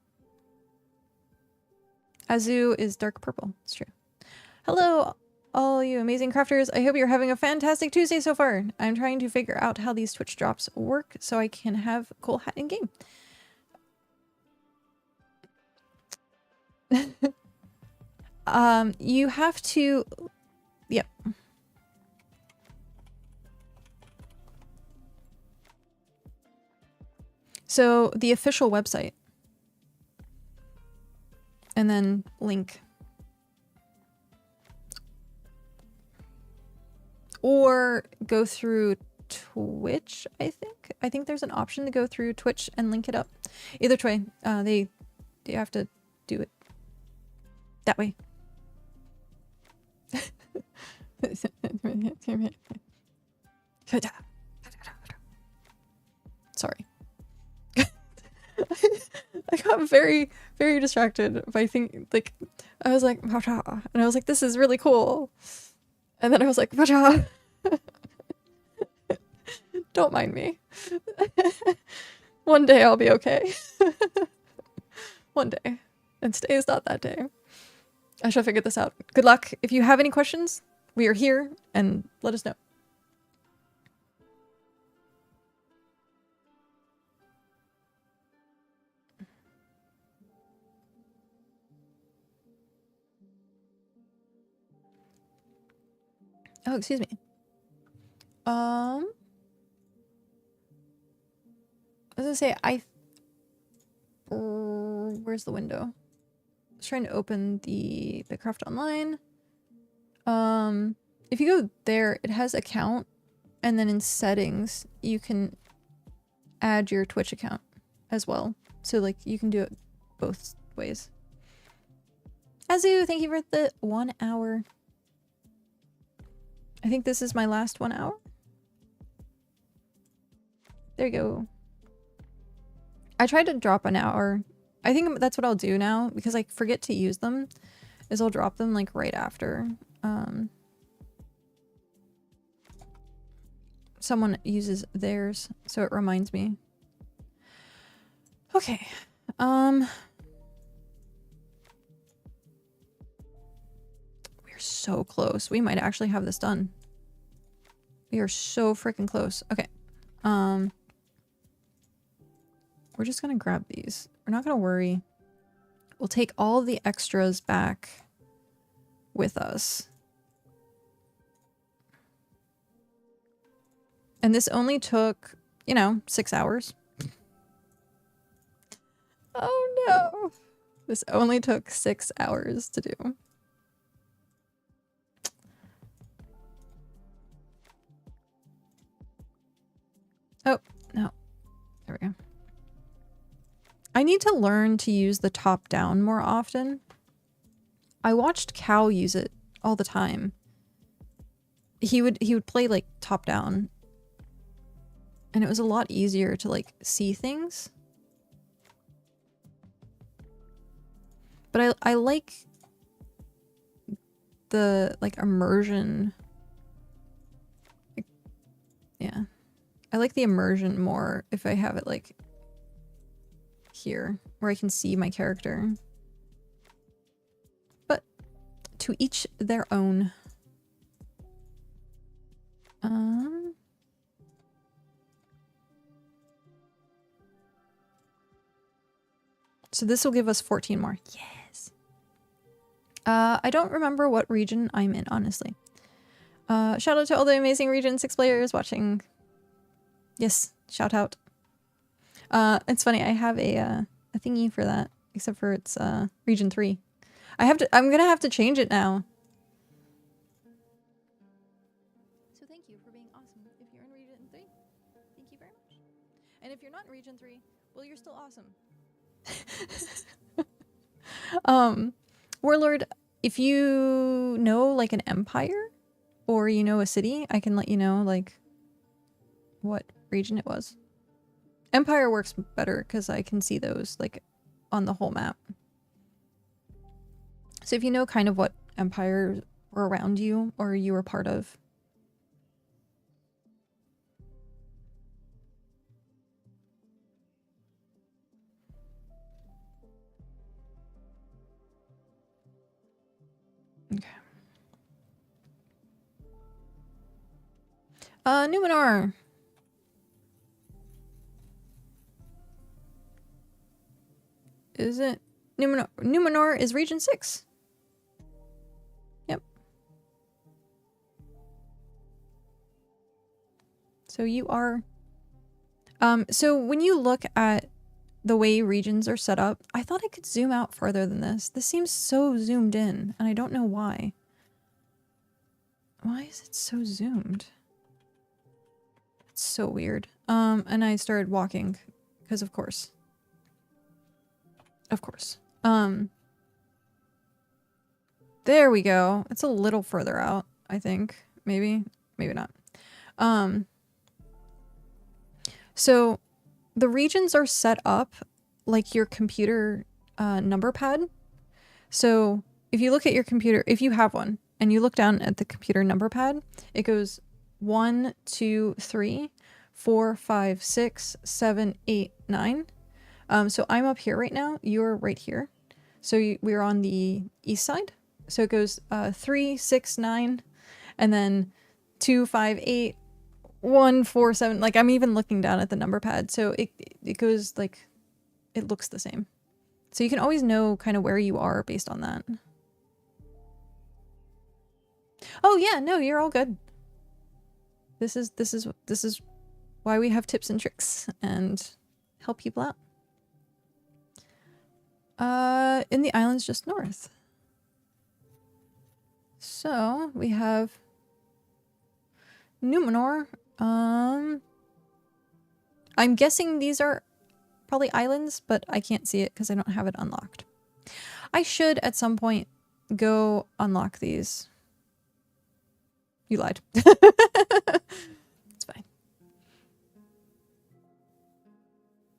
Azu is dark purple. It's true. Hello, all you amazing crafters. I hope you're having a fantastic Tuesday so far. I'm trying to figure out how these Twitch drops work so I can have Cool Hat in game. You have to... Yep. So the official website. And then link. Or go through Twitch, I think. I think there's an option to go through Twitch and link it up. Either way, they have to do it that way. Sorry. I got very, very distracted by thinking, like, I was like, and I was like, this is really cool. And then I was like, don't mind me. One day I'll be okay. One day. And today is not that day. I shall figure this out. Good luck. If you have any questions, we are here and let us know. Oh, excuse me. I was gonna say, where's the window? I was trying to open the BitCraft Online. If you go there, it has account, and then in settings, you can add your Twitch account as well. So, like, you can do it both ways. Azu, thank you for the 1 hour. I think this is my last 1 hour. There you go. I tried to drop an hour. I think that's what I'll do now because I forget to use them. Is I'll drop them like right after someone uses theirs, so it reminds me. Okay. We're so close. We might actually have this done. We are so freaking close. Okay. We're just gonna grab these. We're not gonna worry. We'll take all the extras back with us. And this only took, you know, 6 hours. Oh no. This only took 6 hours to do. Oh, no. There we go. I need to learn to use the top down more often. I watched Cal use it all the time. He would play like top down. And it was a lot easier to like see things. But I like the like immersion. Yeah. I like the immersion more if I have it like here where I can see my character. But to each their own. So this will give us 14 more. Yes. I don't remember what region I'm in, honestly. Shout out to all the amazing Region 6 players watching. Yes, shout out. It's funny, I have a thingy for that, except for it's Region 3. I'm gonna have to change it now. So thank you for being awesome. If you're in Region 3, thank you very much. And if you're not in Region 3, well, you're still awesome. Warlord, if you know like an empire or you know a city, I can let you know like what region it was. Empire works better because I can see those like on the whole map. So if you know kind of what empire or around you or you were part of. Okay. Numenor. Is it Numenor? Numenor is region 6. Yep. So you are so when you look at the way regions are set up, I thought I could zoom out further than this. This seems so zoomed in, and I don't know why. Why is it so zoomed? It's so weird. And I started walking, because of course. Of course. There we go. It's a little further out, I think. Maybe. Maybe not. So the regions are set up like your computer number pad. So if you look at your computer, if you have one, and you look down at the computer number pad, it goes 1, 2, 3, 4, 5, 6, 7, 8, 9. So I'm up here right now. You're right here. So we're on the east side. So it goes 3, 6, 9, and then 2, 5, 8, 1, 4, 7. Like I'm even looking down at the number pad. So it goes like, it looks the same. So you can always know kind of where you are based on that. Oh yeah, no, you're all good. This is why we have tips and tricks and help people out. In the islands just north. So we have Numenor. I'm guessing these are probably islands, but I can't see it because I don't have it unlocked. I should at some point go unlock these. You lied. It's fine.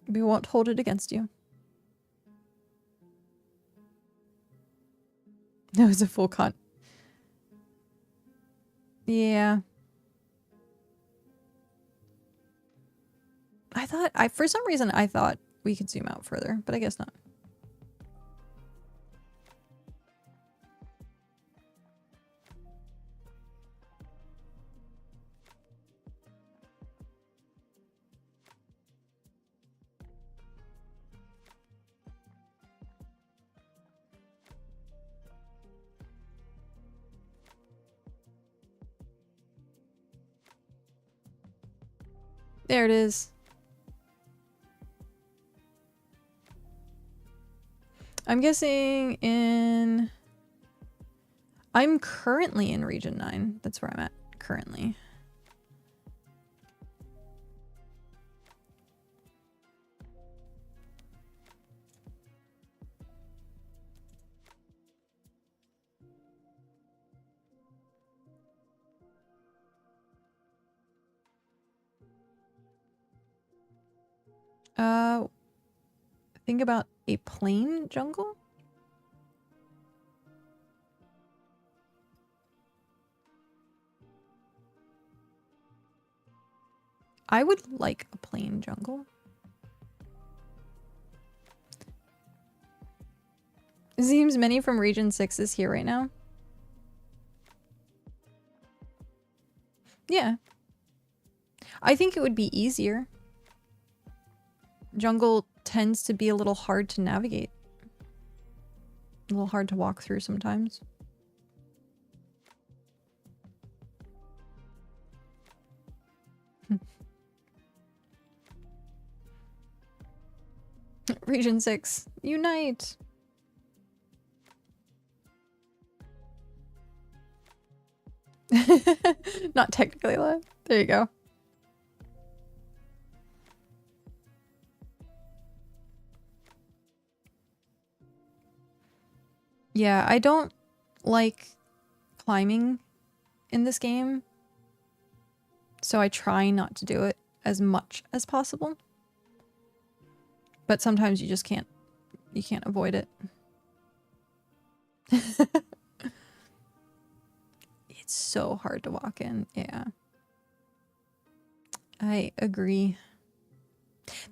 We won't hold it against you. That was a full con. Yeah. For some reason I thought we could zoom out further, but I guess not. There it is. I'm guessing in... I'm currently in Region 9. That's where I'm at currently. Think about a plain jungle? I would like a plain jungle. It seems many from Region 6 is here right now. Yeah. I think it would be easier. Jungle tends to be a little hard to navigate. A little hard to walk through sometimes. Region 6, unite! Not technically live. There you go. Yeah, I don't like climbing in this game, so I try not to do it as much as possible. But sometimes you just can't avoid it. It's so hard to walk in. Yeah. I agree.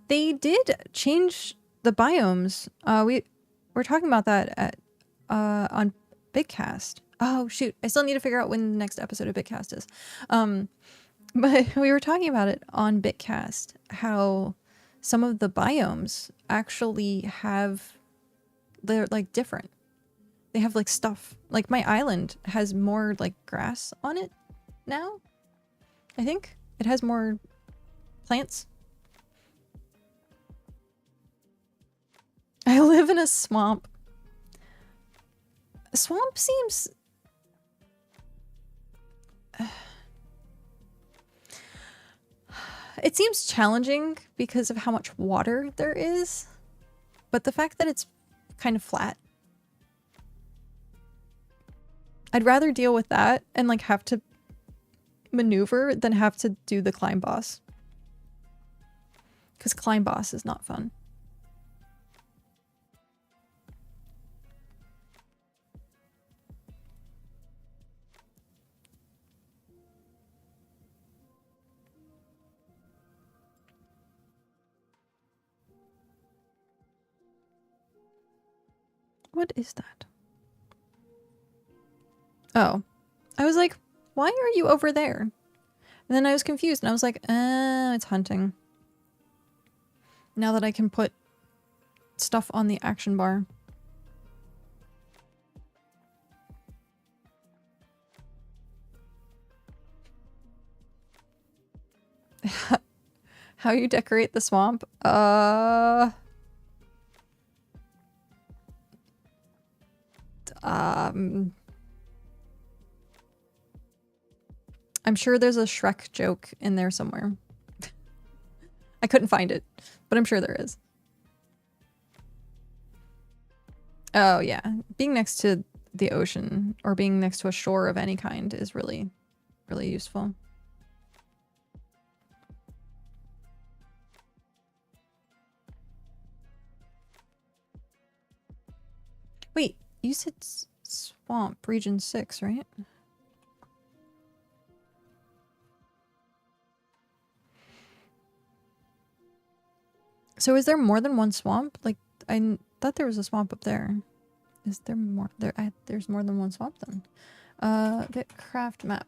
They did change the biomes. We're talking about that at on BitCast. Oh shoot, I still need to figure out when the next episode of BitCast is. But we were talking about it on BitCast, how some of the biomes actually they're like different. They have like stuff. Like my island has more like grass on it now. I think it has more plants. I live in a swamp. A swamp seems... It seems challenging because of how much water there is. But the fact that it's kind of flat. I'd rather deal with that and like have to maneuver than have to do the climb boss. Because climb boss is not fun. What is that? Oh. I was like, why are you over there? And then I was confused and I was like, it's hunting. Now that I can put stuff on the action bar. How you decorate the swamp? I'm sure there's a Shrek joke in there somewhere. I couldn't find it, but I'm sure there is. Oh yeah, being next to the ocean or being next to a shore of any kind is really, really useful. Wait, you said swamp region 6, right? So is there more than one swamp? Like, I thought there was a swamp up there. Is there more? There's more than one swamp then. BitCraft map.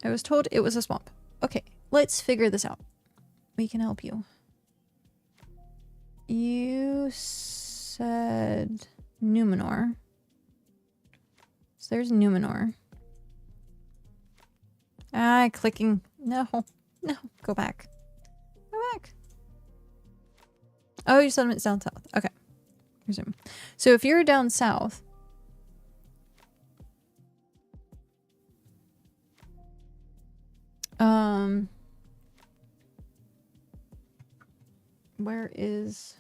I was told it was a swamp. Okay, let's figure this out. We can help you. You said Numenor. So there's Numenor. Ah, clicking. No, no, go back. Go back. Oh, you said it's down south. Okay. Resume. So if you're down south, where is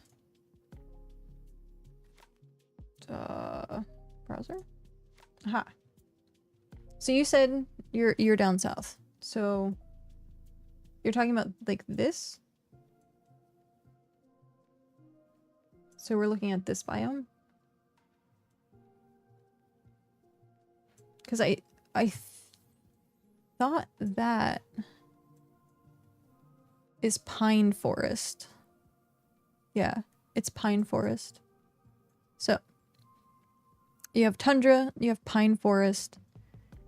browser? Aha. So you said you're down south. So you're talking about like this? So we're looking at this biome? Because I thought that is pine forest. Yeah, it's pine forest. So you have tundra, you have pine forest,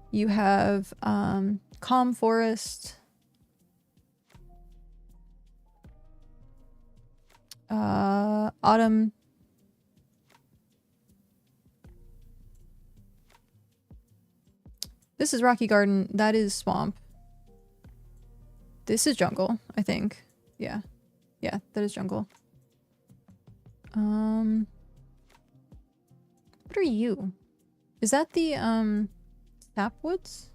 you have calm forest, autumn. This is Rocky Garden. That is swamp. This is jungle, I think. Yeah. Yeah, that is jungle. What are you? Is that the sapwoods?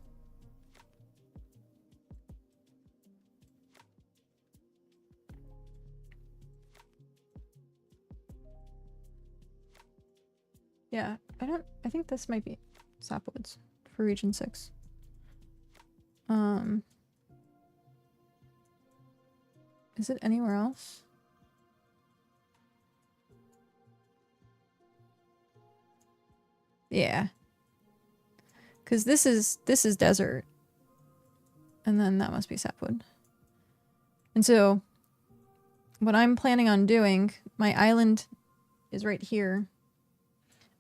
Yeah, I think this might be sapwoods for region 6. Is it anywhere else? Yeah. Cuz this is desert. And then that must be sapwood. And so what I'm planning on doing, my island is right here.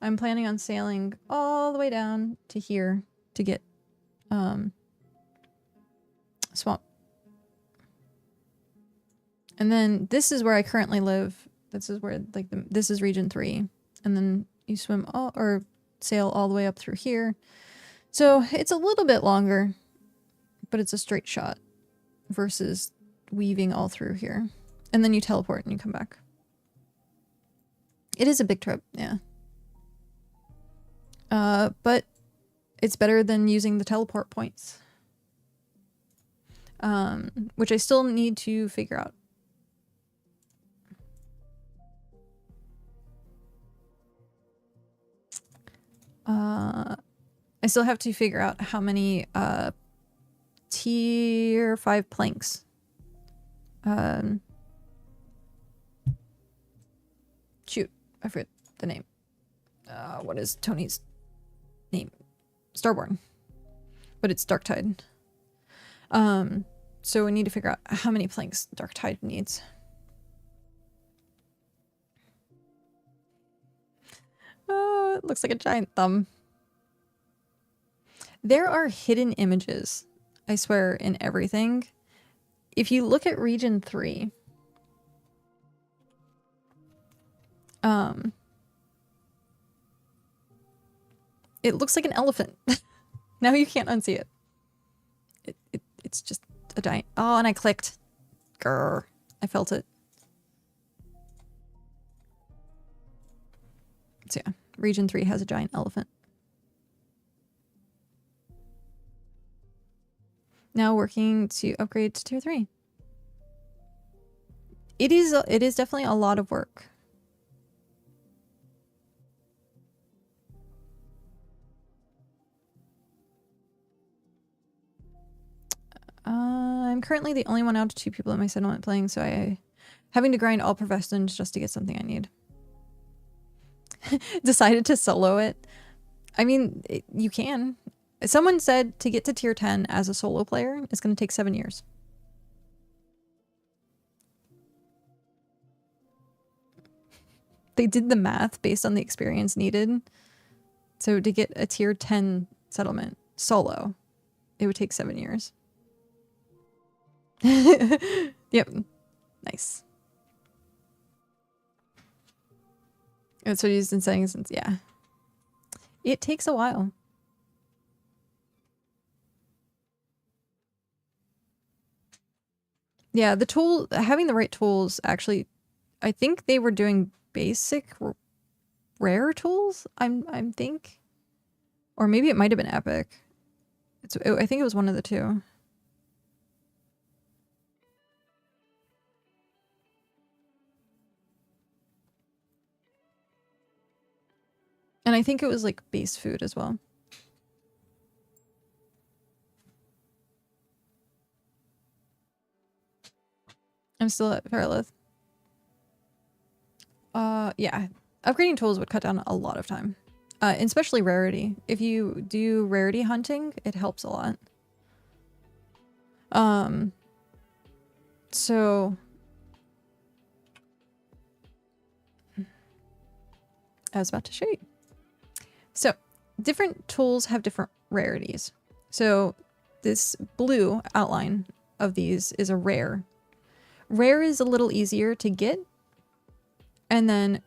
I'm planning on sailing all the way down to here to get swamp. And then this is where I currently live. This is where like this is region 3. And then you swim all or sail all the way up through here. So it's a little bit longer, but it's a straight shot versus weaving all through here. And then you teleport and you come back. It is a big trip, yeah. But it's better than using the teleport points. Which I still need to figure out. I still have to figure out how many tier 5 planks. Shoot, I forget the name. What is Tony's name? Starborn. But it's Darktide. So we need to figure out how many planks Darktide needs. Oh, it looks like a giant thumb. There are hidden images, I swear, in everything. If you look at region 3, it looks like an elephant. Now you can't unsee it. It's just a giant. Oh, and I clicked. Grr. I felt it. So yeah, region 3 has a giant elephant. Now working to upgrade to tier 3. It is definitely a lot of work. I'm currently the only one out of 2 people in my settlement playing, so I having to grind all professions just to get something I need. Decided to solo it. I mean, you can. Someone said to get to tier 10 as a solo player is going to take 7 years. They did the math based on the experience needed. So to get a tier 10 settlement solo, it would take 7 years. Yep. Nice. That's what he's been saying since, yeah. It takes a while. Yeah, the tool, having the right tools, actually, I think they were doing basic rare tools, I think. Or maybe it might have been epic. I think it was one of the two. And I think it was like base food as well. I'm still at Fairlith. Yeah. Upgrading tools would cut down a lot of time. Especially rarity. If you do rarity hunting, it helps a lot. So I was about to show you. So different tools have different rarities. So this blue outline of these is a rare. Rare is a little easier to get. And then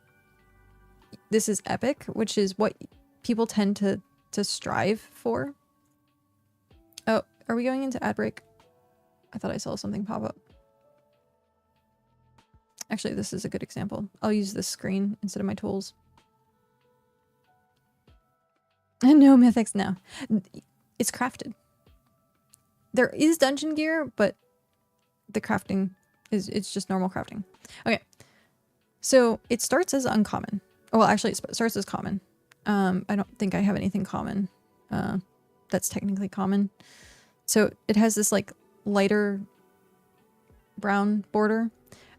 this is epic, which is what people tend to strive for. Oh, are we going into ad break? I thought I saw something pop up. Actually, this is a good example. I'll use this screen instead of my tools. No mythics, no. It's crafted. There is dungeon gear, but the crafting it's just normal crafting. Okay. So it starts as uncommon. Well, actually, it starts as common. I don't think I have anything common. That's technically common. So it has this like lighter brown border,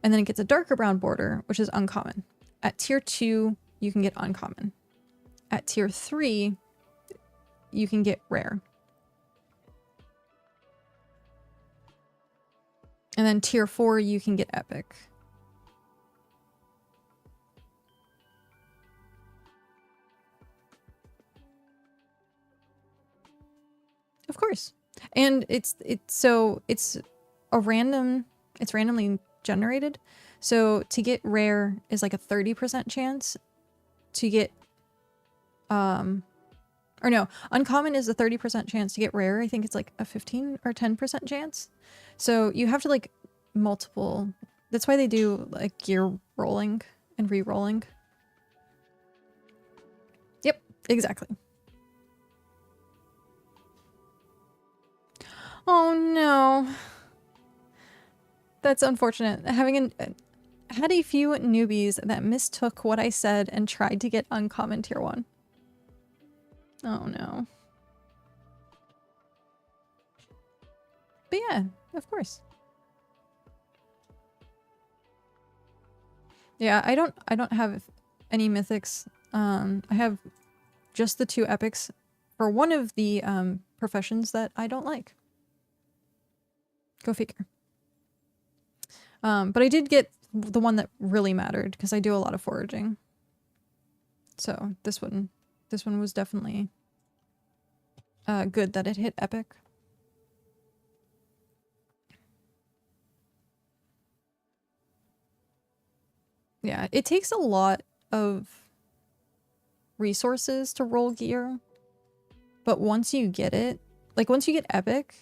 and then it gets a darker brown border, which is uncommon. At tier 2, you can get uncommon. At tier 3, you can get rare. And then tier 4, you can get epic. Of course. And it's randomly generated. So to get rare is like a 30% chance. To get or no, uncommon is a 30% chance. To get rare, I think it's like a 15 or 10% chance. So you have to like multiple. That's why they do like gear rolling and re-rolling. Yep, exactly. Oh no. That's unfortunate. Had a few newbies that mistook what I said and tried to get uncommon tier 1. Oh no. But yeah, of course. Yeah, I don't have any mythics. I have just the 2 epics for one of the professions that I don't like. Go figure. But I did get the one that really mattered because I do a lot of foraging. So this one was definitely good that it hit epic. Yeah, it takes a lot of resources to roll gear, but once you get it, like once you get epic,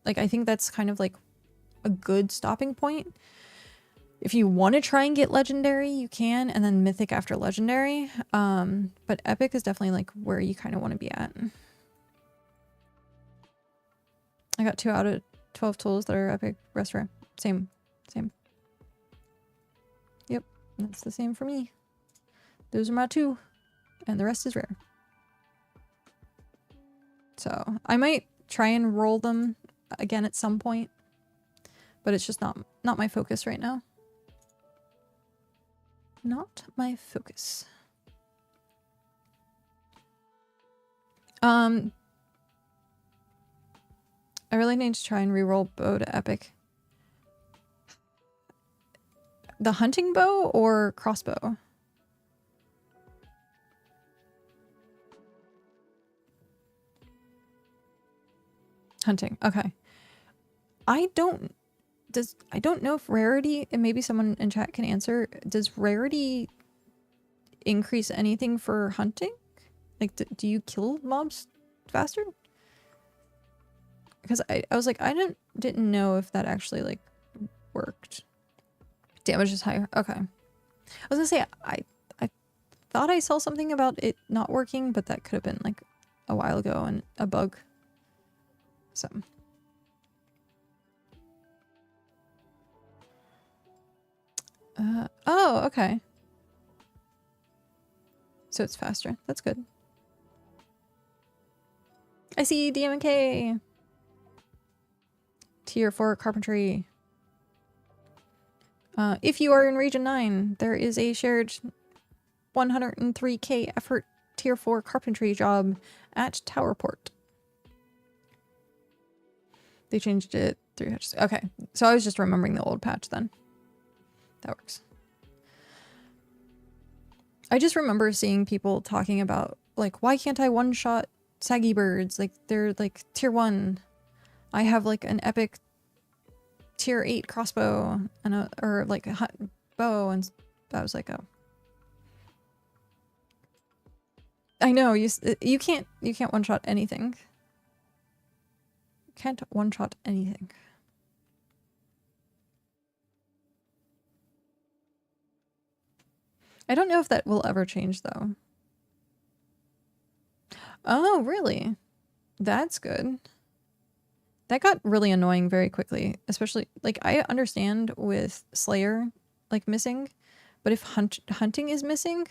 like I think that's kind of like a good stopping point. If you want to try and get legendary, you can, and then mythic after legendary. But epic is definitely like where you kind of want to be at. I got 2 out of 12 tools that are epic, rest rare. Same. Yep, that's the same for me. Those are my 2, and the rest is rare. So I might try and roll them again at some point, but it's just not my focus right now. Not my focus. I really need to try and reroll bow to epic. The hunting bow or crossbow? Hunting. Okay. I don't know if rarity, and maybe someone in chat can answer, does rarity increase anything for hunting? Like, do you kill mobs faster? Because I was like, I didn't know if that actually like worked. Damage is higher. Okay. I was gonna say, I thought I saw something about it not working, but that could have been like a while ago and a bug. So. Oh, okay. So it's faster. That's good. I see DMK. Tier 4 carpentry. If you are in region 9, there is a shared 103k effort tier 4 carpentry job at Towerport. They changed it 3 hatches. Okay, so I was just remembering the old patch then. That works. I just remember seeing people talking about, like, why can't I one-shot saggy birds? Like, they're, like, tier 1. I have, like, an epic tier 8 crossbow and or, like, a bow, and I was like, oh. I know, you can't one-shot anything. You can't one-shot anything. I don't know if that will ever change, though. Oh, really? That's good. That got really annoying very quickly, especially, like, I understand with Slayer, like, missing, but if hunting is missing,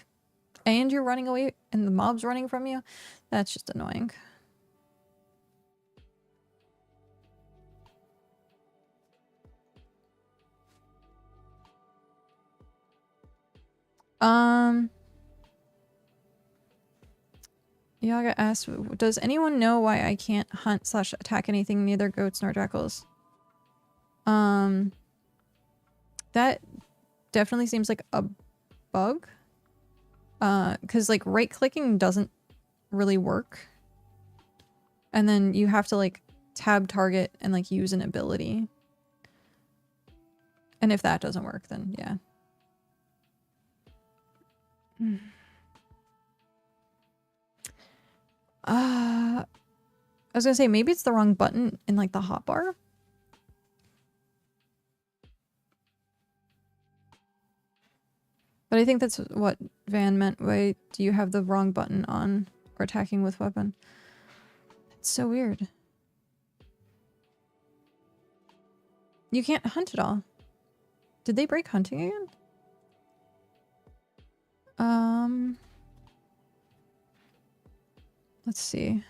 and you're running away and the mob's running from you, that's just annoying. Yaga asks, does anyone know why I can't hunt / attack anything, neither goats nor jackals? That definitely seems like a bug. Because like right clicking doesn't really work. And then you have to like tab target and like use an ability. And if that doesn't work, then yeah. I was gonna say maybe it's the wrong button in like the hotbar. But I think that's what Van meant. Wait, do you have the wrong button on or attacking with weapon? It's so weird. You can't hunt at all. Did they break hunting again? Let's see.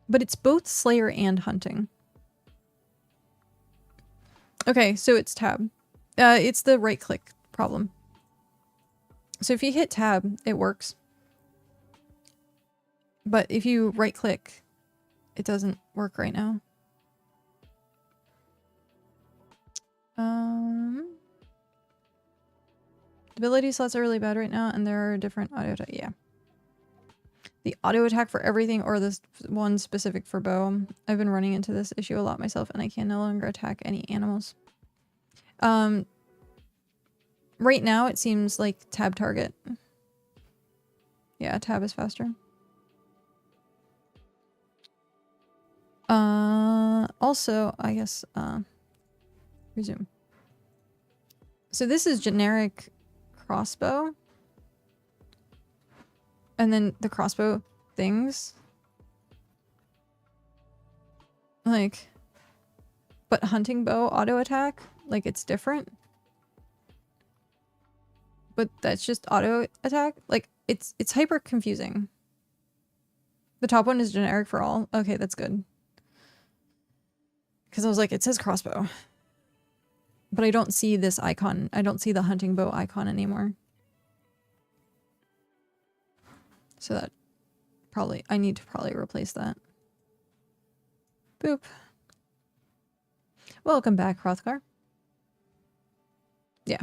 But it's both Slayer and hunting. Okay, so it's tab. It's the right click problem. So if you hit tab, it works. But if you right click, it doesn't work right now. Ability slots are really bad right now, and there are different auto attack. Yeah. The auto attack for everything or this one specific for bow. I've been running into this issue a lot myself, and I can no longer attack any animals. Right now it seems like tab target. Yeah, tab is faster. Also, I guess, resume. So this is generic crossbow. And then the crossbow things. Like, but hunting bow auto attack, like it's different. But that's just auto attack. Like it's hyper confusing. The top one is generic for all. Okay, that's good. Because I was like, it says crossbow. But I don't see this icon. I don't see the hunting bow icon anymore. So that probably, I need to probably replace that. Boop. Welcome back, Hrothgar. Yeah.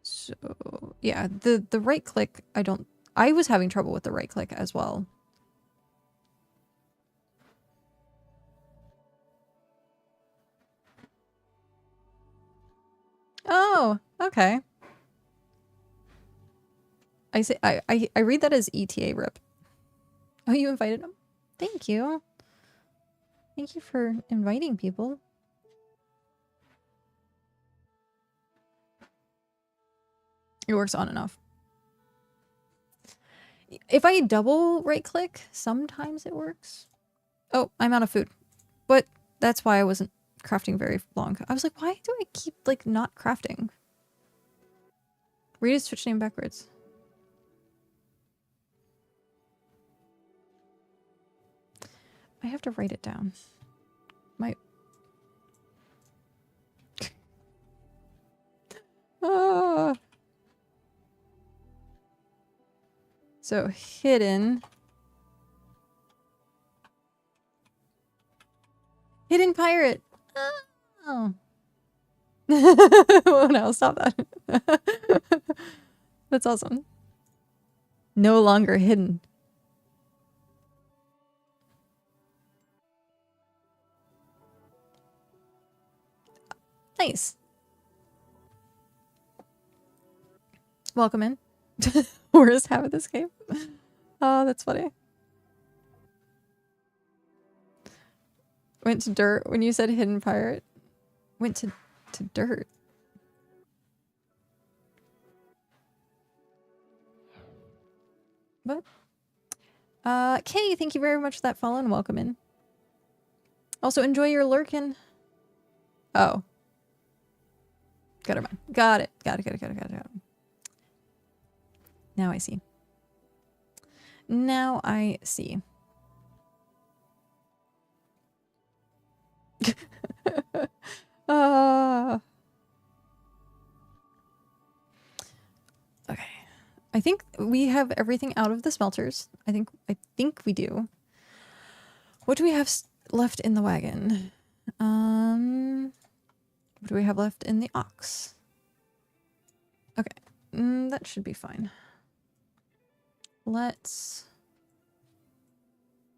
So, yeah, the right click, I was having trouble with the right click as well. Oh, okay. I read that as ETA rip. Oh, you invited him? Thank you. Thank you for inviting people. It works on and off. If I double right click, sometimes it works. Oh, I'm out of food. But that's why I wasn't crafting very long. I was like, why do I keep like not crafting? Read his Twitch name backwards. I have to write it down. Ah. So hidden pirate. Oh. Oh no, stop that. That's awesome. No longer hidden. Nice. Welcome in. Worst habit this game. Oh, that's funny. Went to dirt when you said hidden pirate. Went to dirt. But Kay, thank you very much for that follow and welcome in. Also enjoy your lurkin. Oh. Got it. Got it. Now I see. Now I see. Okay. I think we have everything out of the smelters. I think we do. What do we have left in the wagon? What do we have left in the ox? Okay. That should be fine. Let's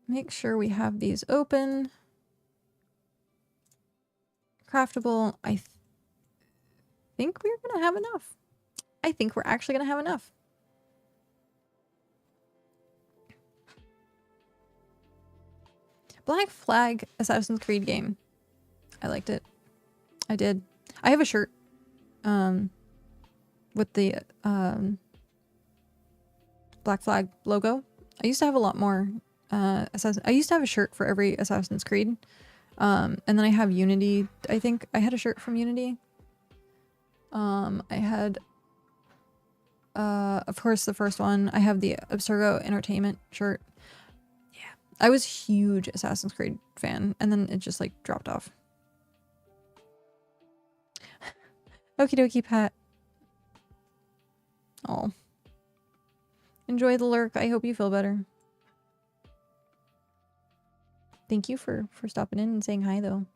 make sure we have these open. Craftable. I think we're gonna have enough. I think we're actually gonna have enough. Black Flag Assassin's Creed game. I liked it. I did. I have a shirt with the Black Flag logo. I used to have a lot more I used to have a shirt for every Assassin's Creed. And then I have Unity. I think I had a shirt from Unity. I had of course the first one. I have the Abstergo Entertainment shirt. Yeah. I was a huge Assassin's Creed fan, and then it just like dropped off. Okie dokie, Pat. Oh. Enjoy the lurk. I hope you feel better. Thank you for stopping in and saying hi, though.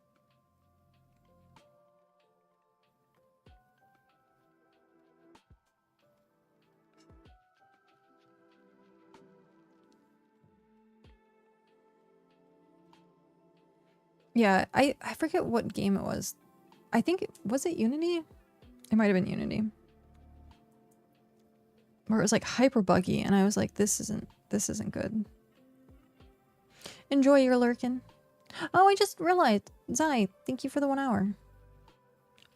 Yeah, I forget what game it was. I think was it Unity? It might have been Unity. Where it was like hyper buggy, and I was like, this isn't good. Enjoy your lurkin. Oh, I just realized. Zai, thank you for the 1 hour.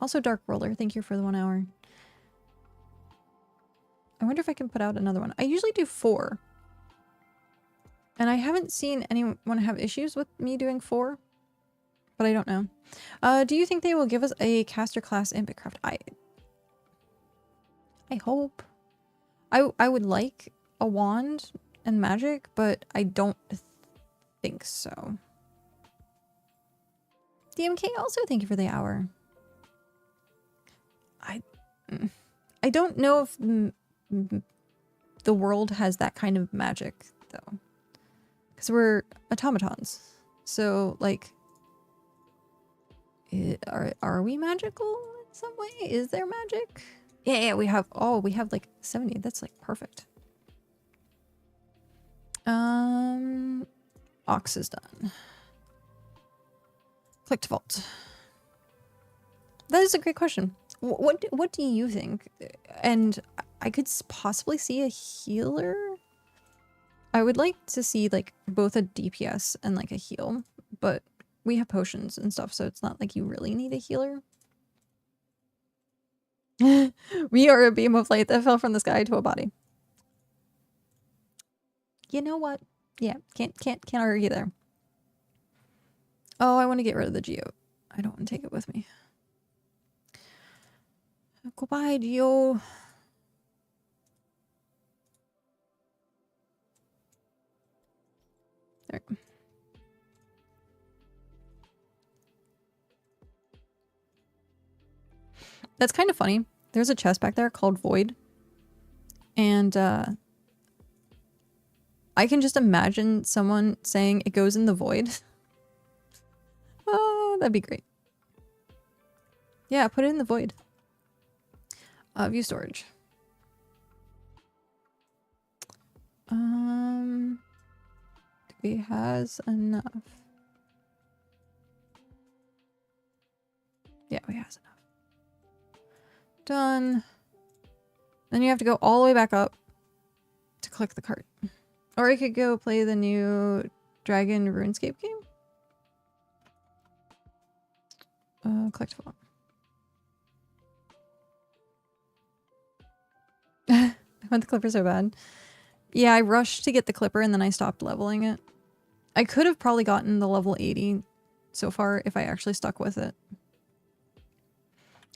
Also Dark Roller, thank you for the 1 hour. I wonder if I can put out another one. I usually do 4. And I haven't seen anyone have issues with me doing 4. But I don't know. Do you think they will give us a caster class in BitCraft? I hope. I would like a wand and magic, but I don't think so. DMK also thank you for the hour. I don't know if the world has that kind of magic though, because we're automatons. So like, are we magical in some way? Is there magic? Yeah, we have. Oh, we have like 70. That's like perfect. Ox is done. Click to vault. That is a great question. What do you think? And I could possibly see a healer. I would like to see like both a DPS and like a heal, but we have potions and stuff, so it's not like you really need a healer. We are a beam of light that fell from the sky to a body. You know what? Yeah, can't argue there. Oh, I want to get rid of the geo. I don't want to take it with me. Goodbye, geo. There. That's kind of funny. There's a chest back there called Void. And I can just imagine someone saying it goes in the void. Oh, that'd be great. Yeah, put it in the void. View storage. He has enough. Yeah, he has enough. Done. Then you have to go all the way back up to click the cart. Or I could go play the new Dragon RuneScape game. Collectible. I want the clipper so bad. Yeah, I rushed to get the clipper and then I stopped leveling it. I could have probably gotten the level 80 so far if I actually stuck with it.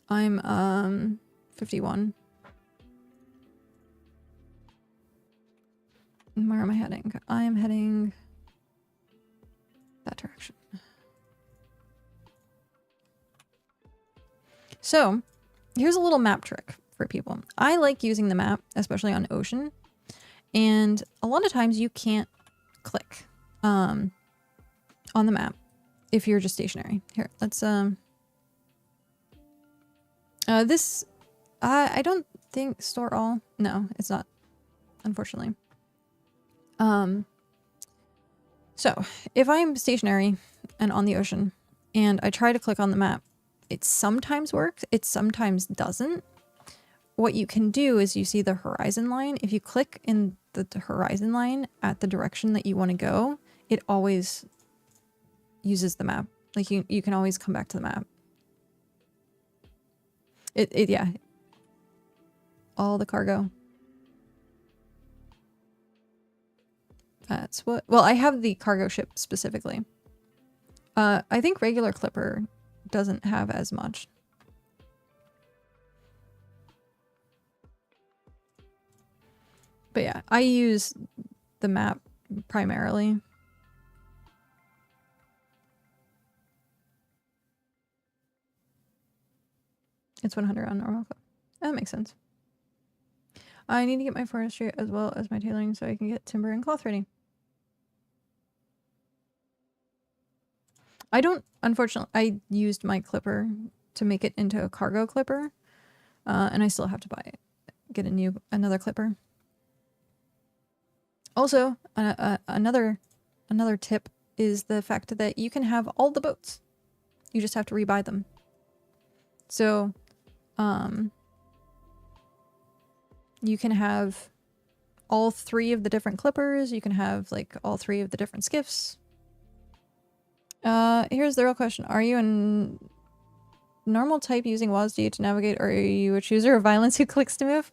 I'm 51. Where am I heading? I am heading that direction. So, here's a little map trick for people. I like using the map, especially on Ocean, and a lot of times you can't click on the map if you're just stationary. Here, let's this I don't think store all. No, it's not, unfortunately. So if I'm stationary and on the ocean and I try to click on the map, it sometimes works, it sometimes doesn't. What you can do is you see the horizon line. If you click in the horizon line at the direction that you want to go, it always uses the map. Like you can always come back to the map. Yeah. All the cargo. That's what, well, I have the cargo ship specifically. I think regular Clipper doesn't have as much. But yeah, I use the map primarily. It's 100 on normal. That makes sense. I need to get my forestry as well as my tailoring so I can get timber and cloth ready. I don't, unfortunately, I used my clipper to make it into a cargo clipper, and I still have to get another clipper. Also, another tip is the fact that you can have all the boats. You just have to rebuy them. So, you can have all 3 of the different clippers. You can have like all 3 of the different skiffs. Here's the real question. Are you a normal type using WASD to navigate, or are you a chooser of violence who clicks to move?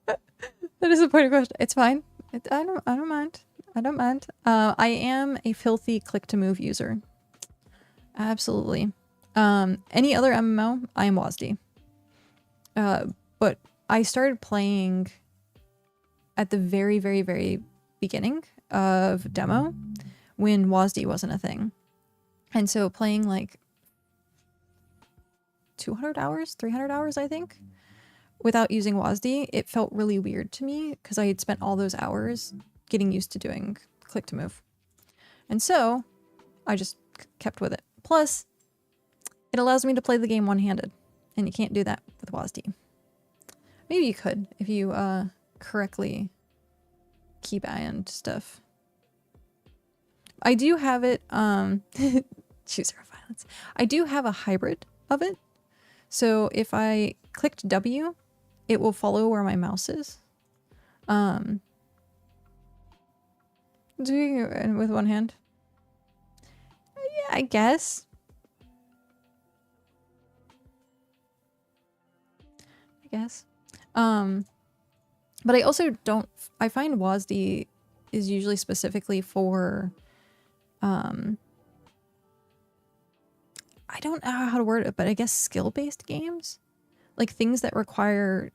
That is a point of question. It's fine. I don't mind. I don't mind. I am a filthy click to move user. Absolutely. Any other MMO, I am WASD. But I started playing at the very, very, very beginning of demo when WASD wasn't a thing. And so playing like 200 hours, 300 hours, I think, without using WASD, it felt really weird to me because I had spent all those hours getting used to doing click to move. And so I just kept with it. Plus, it allows me to play the game one-handed, and you can't do that with WASD. Maybe you could if you correctly keybind stuff. I do have it, chooser of violence. I do have a hybrid of it. So if I clicked W, it will follow where my mouse is. Do you with one hand? Yeah, I guess. But I also don't, I find WASD is usually specifically for, I don't know how to word it, but I guess skill-based games? Like things that require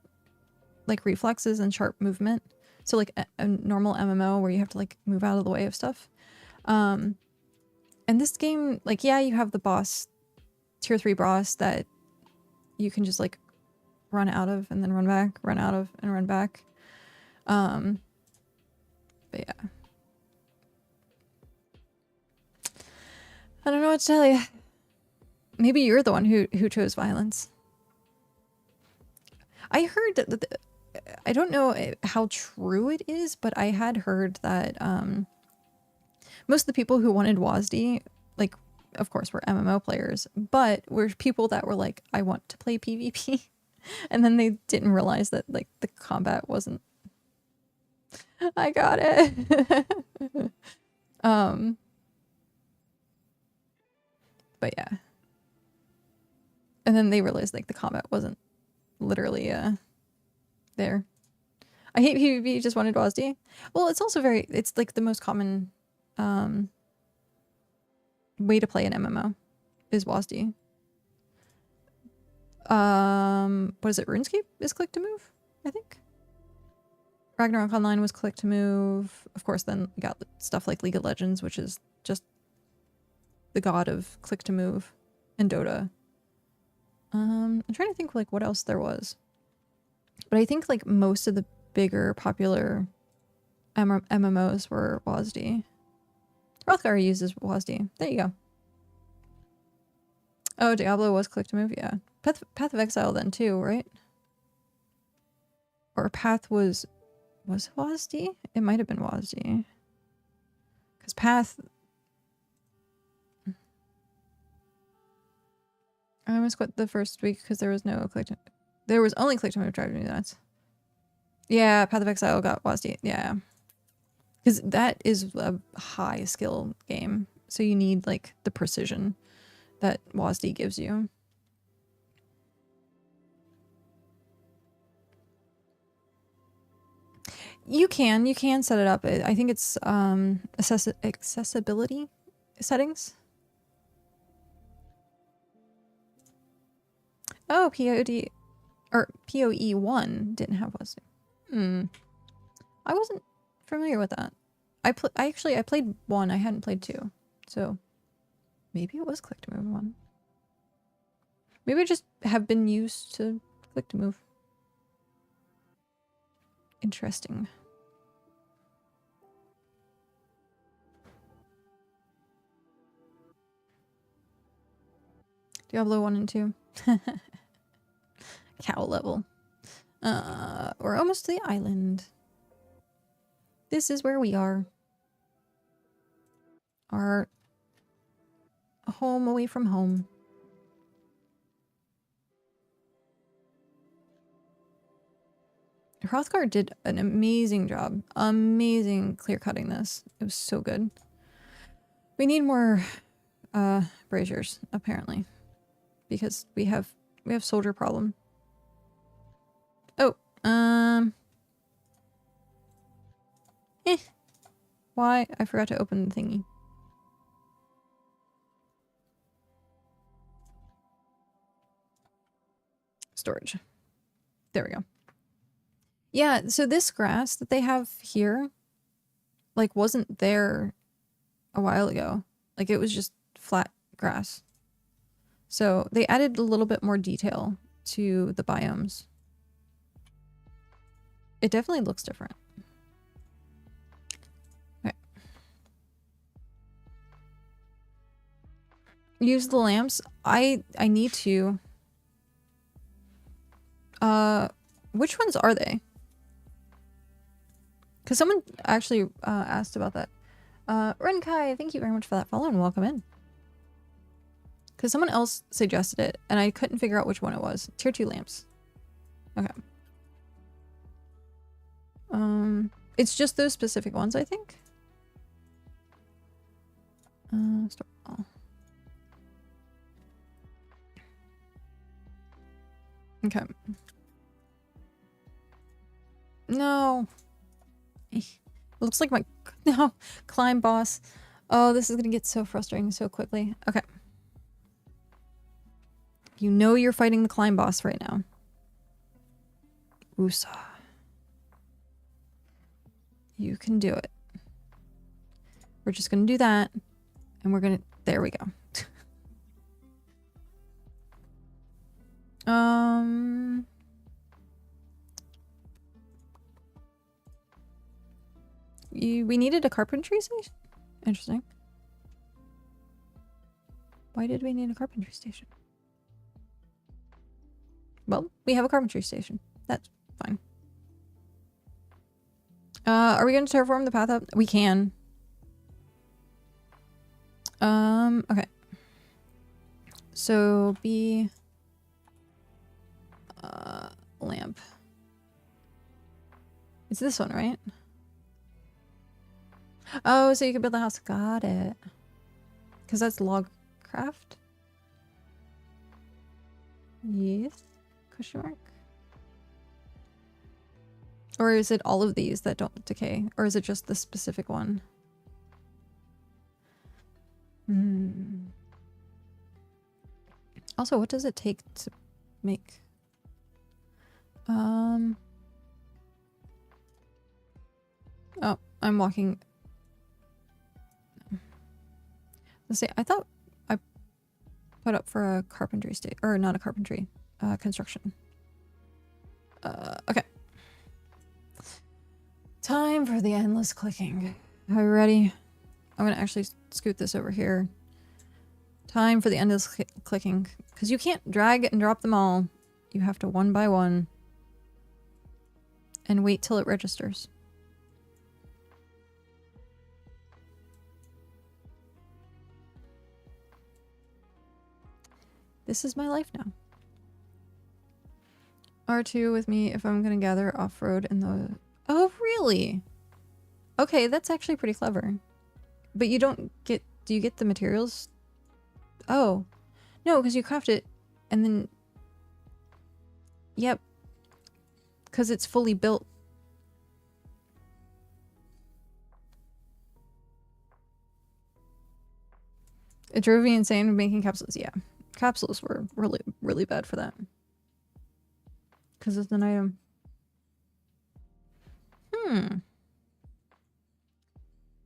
like reflexes and sharp movement. So like a normal MMO where you have to like move out of the way of stuff. And this game, like, yeah, you have the boss, tier 3 boss that you can just like run out of and then run back, run out of and run back. But yeah. I don't know what to tell you. Maybe you're the one who chose violence. I heard that, I don't know how true it is, but I had heard that most of the people who wanted WASD, like, of course, were MMO players, but were people that were like, I want to play PvP. And then they didn't realize that, like, the combat wasn't... I got it! But yeah. And then they realized like the comment wasn't literally there. I hate PvP, just wanted WASD. Well, it's also it's like the most common way to play an MMO is WASD. What is it? RuneScape is click to move, I think. Ragnarok Online was click to move. Of course, then we got stuff like League of Legends, which is just the god of click to move, and Dota. I'm trying to think like what else there was. But I think like most of the bigger popular MMOs were WASD. Hrothgar uses WASD. There you go. Oh, Diablo was click to move, yeah. Path of Exile then too, right? Or Path was WASD? It might have been WASD. Because Path... I almost quit the first week because there was no click to... There was only click to move driving me nuts. Yeah, Path of Exile got WASD. Yeah. Because that is a high skill game. So you need like the precision that WASD gives you. You can set it up. I think it's accessibility settings. Oh, POD or PoE1 didn't have WASD. I wasn't familiar with that. I played 1. I hadn't played 2. So maybe it was click to move 1. Maybe I just have been used to click to move. Interesting. Diablo 1 and 2. Cow level. We're almost to the island. This is where we are. Our home away from home. Hrothgar did an amazing job. Amazing clear cutting this. It was so good. We need more braziers, apparently. Because we have soldier problem. Oh, why? I forgot to open the thingy. Storage. There we go. Yeah, so this grass that they have here, like, wasn't there a while ago. Like, it was just flat grass. So they added a little bit more detail to the biomes. It definitely looks different. Okay. Use the lamps. I need to. Which ones are they? Because someone actually asked about that. Renkai, thank you very much for that follow and welcome in. Because someone else suggested it, and I couldn't figure out which one it was. Tier 2 lamps. Okay. It's just those specific ones, I think. Start. Oh. Okay. No. It looks like my... No. Climb boss. Oh, this is gonna get so frustrating so quickly. Okay. You know you're fighting the climb boss right now. Usa. You can do it. We're just gonna do that. And we're gonna... There we go. We needed a carpentry station? Interesting. Why did we need a carpentry station? Well, we have a carpentry station. That's fine. Are we going to terraform the path up? We can. Okay. So, be... lamp. It's this one, right? Oh, so you can build the house. Got it. Because that's log craft. Yes? Question mark? Or is it all of these that don't decay? Or is it just the specific one? Hmm. Also, what does it take to make? Oh, I'm walking. Let's see, I thought I put up for a carpentry state, or not a carpentry, construction. Okay. Time for the endless clicking. Are you ready? I'm gonna actually scoot this over here. Time for the endless clicking. Because you can't drag and drop them all. You have to one by one. And wait till it registers. This is my life now. R2 with me if I'm gonna gather off-road in the... Oh, really? Okay, that's actually pretty clever. But you don't get... Do you get the materials? Oh. No, because you craft it and then... Yep. Because it's fully built. It drove me insane making capsules. Yeah. Capsules were really, really bad for that. Because it's an item.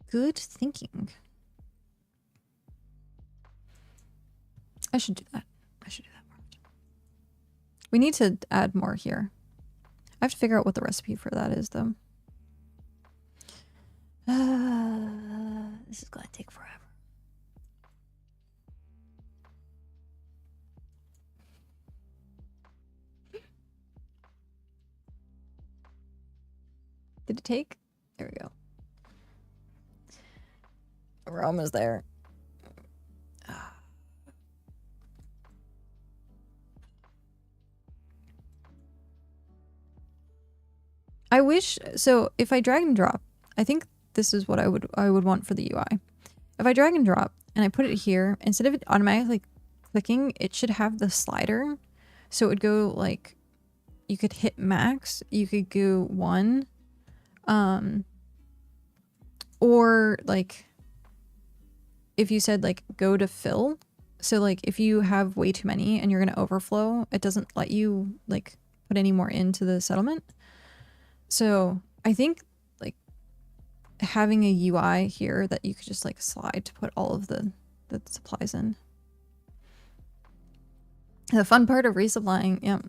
Good thinking. I should do that. I should do that more. We need to add more here. I have to figure out what the recipe for that is, though. This is gonna take forever. Did it take? There we go. We're almost there. I wish, so if I drag and drop, I think this is what I would want for the UI. If I drag and drop and I put it here, instead of it automatically clicking, it should have the slider. So it would go like, you could hit max, you could go 1, or like, if you said like go to fill, so like if you have way too many and you're gonna overflow, it doesn't let you like put any more into the settlement. So I think like having a UI here that you could just like slide to put all of the supplies in. The fun part of resupplying, yeah.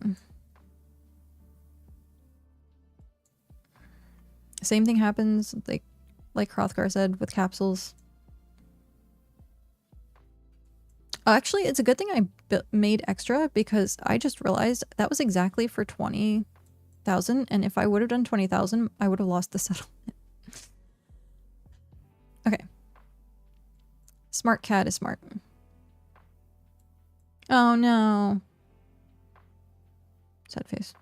Same thing happens like Hrothgar said with capsules. Actually, it's a good thing I made extra because I just realized that was exactly for 20,000, and if I would have done 20,000, I would have lost the settlement. Okay. Smart cat is smart. Oh no. Sad face.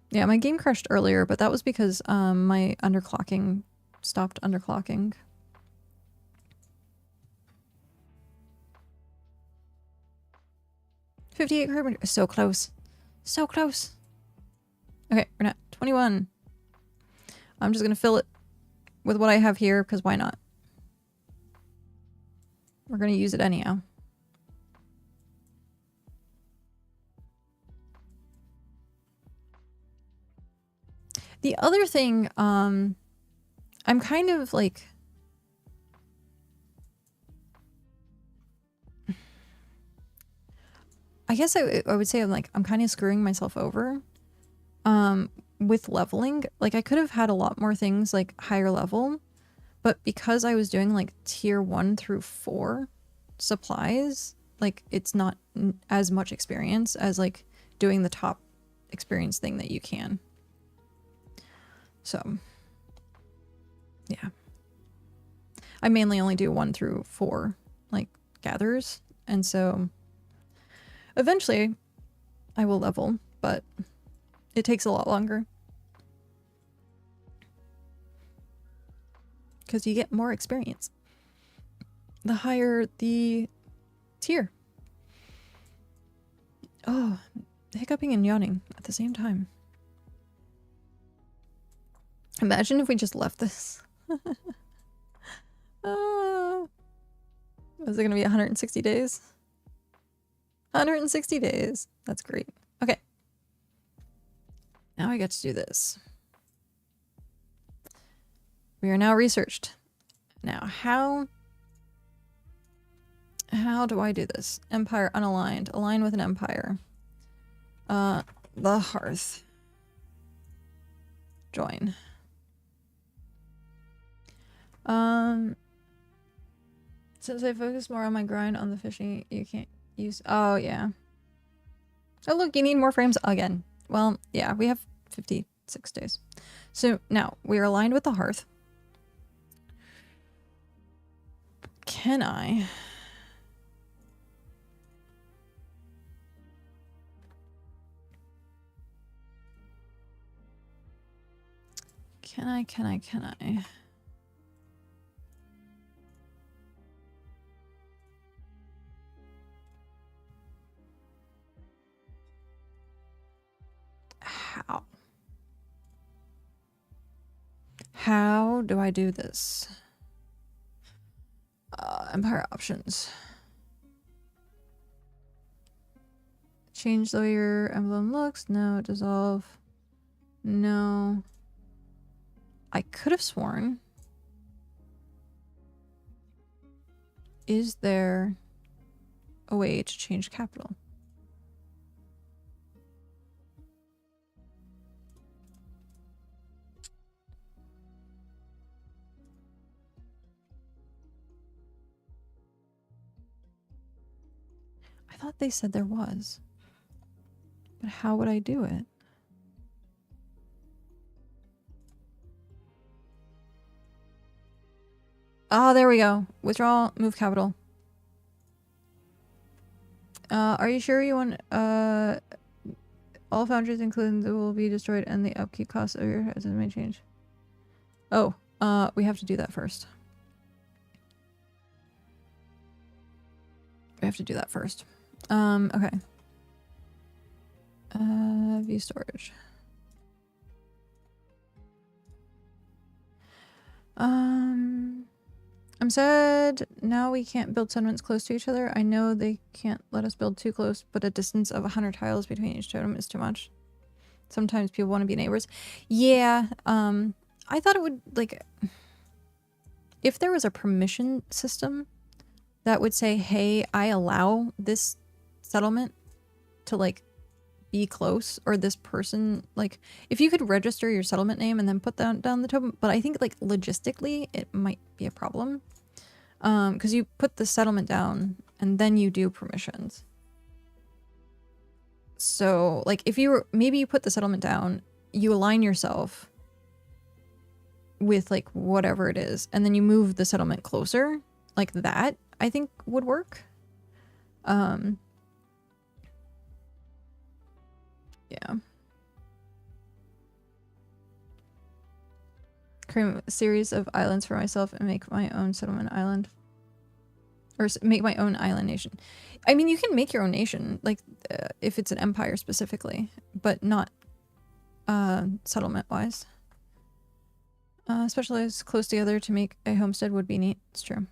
Yeah, my game crashed earlier, but that was because my underclocking stopped underclocking. $58 carbon. So close. So close. Okay, we're not 21. I'm just gonna fill it with what I have here because why not? We're gonna use it anyhow. The other thing, I'm kind of like... I guess I would say I'm kind of screwing myself over with leveling. Like I could have had a lot more things like higher level, but because I was doing like tier 1 through 4 supplies, like it's not as much experience as like doing the top experience thing that you can. So yeah, I mainly only do 1 through 4 like gathers, and so eventually I will level, but it takes a lot longer because you get more experience the higher the tier. Oh, hiccuping and yawning at the same time. Imagine if we just left this. Is it going to be 160 days? 160 days. That's great. Okay. Now I get to do this. We are now researched. Now, how do I do this? Empire unaligned. Align with an empire. The Hearth. Join. Since I focus more on my grind on the fishing, you can't use... Oh, yeah. Oh, look, you need more frames again. Well, yeah, we have 56 days. So, now, we are aligned with the Hearth. Can I... Can I? How? How do I do this? Empire options. Change the way your emblem looks. No. Dissolve. No. I could have sworn. Is there a way to change capital? I thought they said there was. But how would I do it? Oh, there we go. Withdraw, move capital. Are you sure you want all foundries including that will be destroyed and the upkeep costs of your houses may change? Oh, we have to do that first. We have to do that first. Okay. View storage. I'm sad now we can't build settlements close to each other. I know they can't let us build too close, but a distance of 100 tiles between each totem is too much. Sometimes people want to be neighbors. Yeah, I thought it would, like, if there was a permission system that would say, hey, I allow this settlement to, like, be close, or this person, like, if you could register your settlement name and then put down the totem, but I think, like, logistically it might be a problem, because you put the settlement down and then you do permissions. So, like, if you were, maybe you put the settlement down, you align yourself with, like, whatever it is, and then you move the settlement closer, like that, I think would work. Yeah. Create a series of islands for myself and make my own settlement island. Or make my own island nation. I mean, you can make your own nation, like, if it's an empire specifically, but not settlement-wise. Specialize close together to make a homestead would be neat. It's true.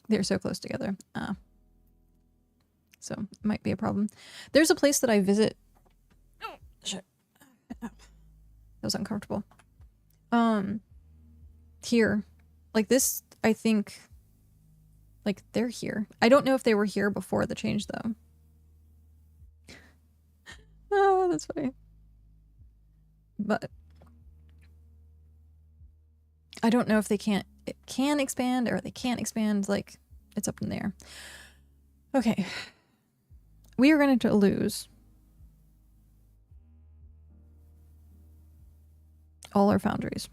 They're so close together. So, it might be a problem. There's a place that I visit. Oh, shit. That was uncomfortable. Here. Like this, I think, like, they're here. I don't know if they were here before the change, though. Oh, that's funny. But I don't know if they can expand or they can't expand. Like, it's up in the air. Okay. We are going to lose all our foundries.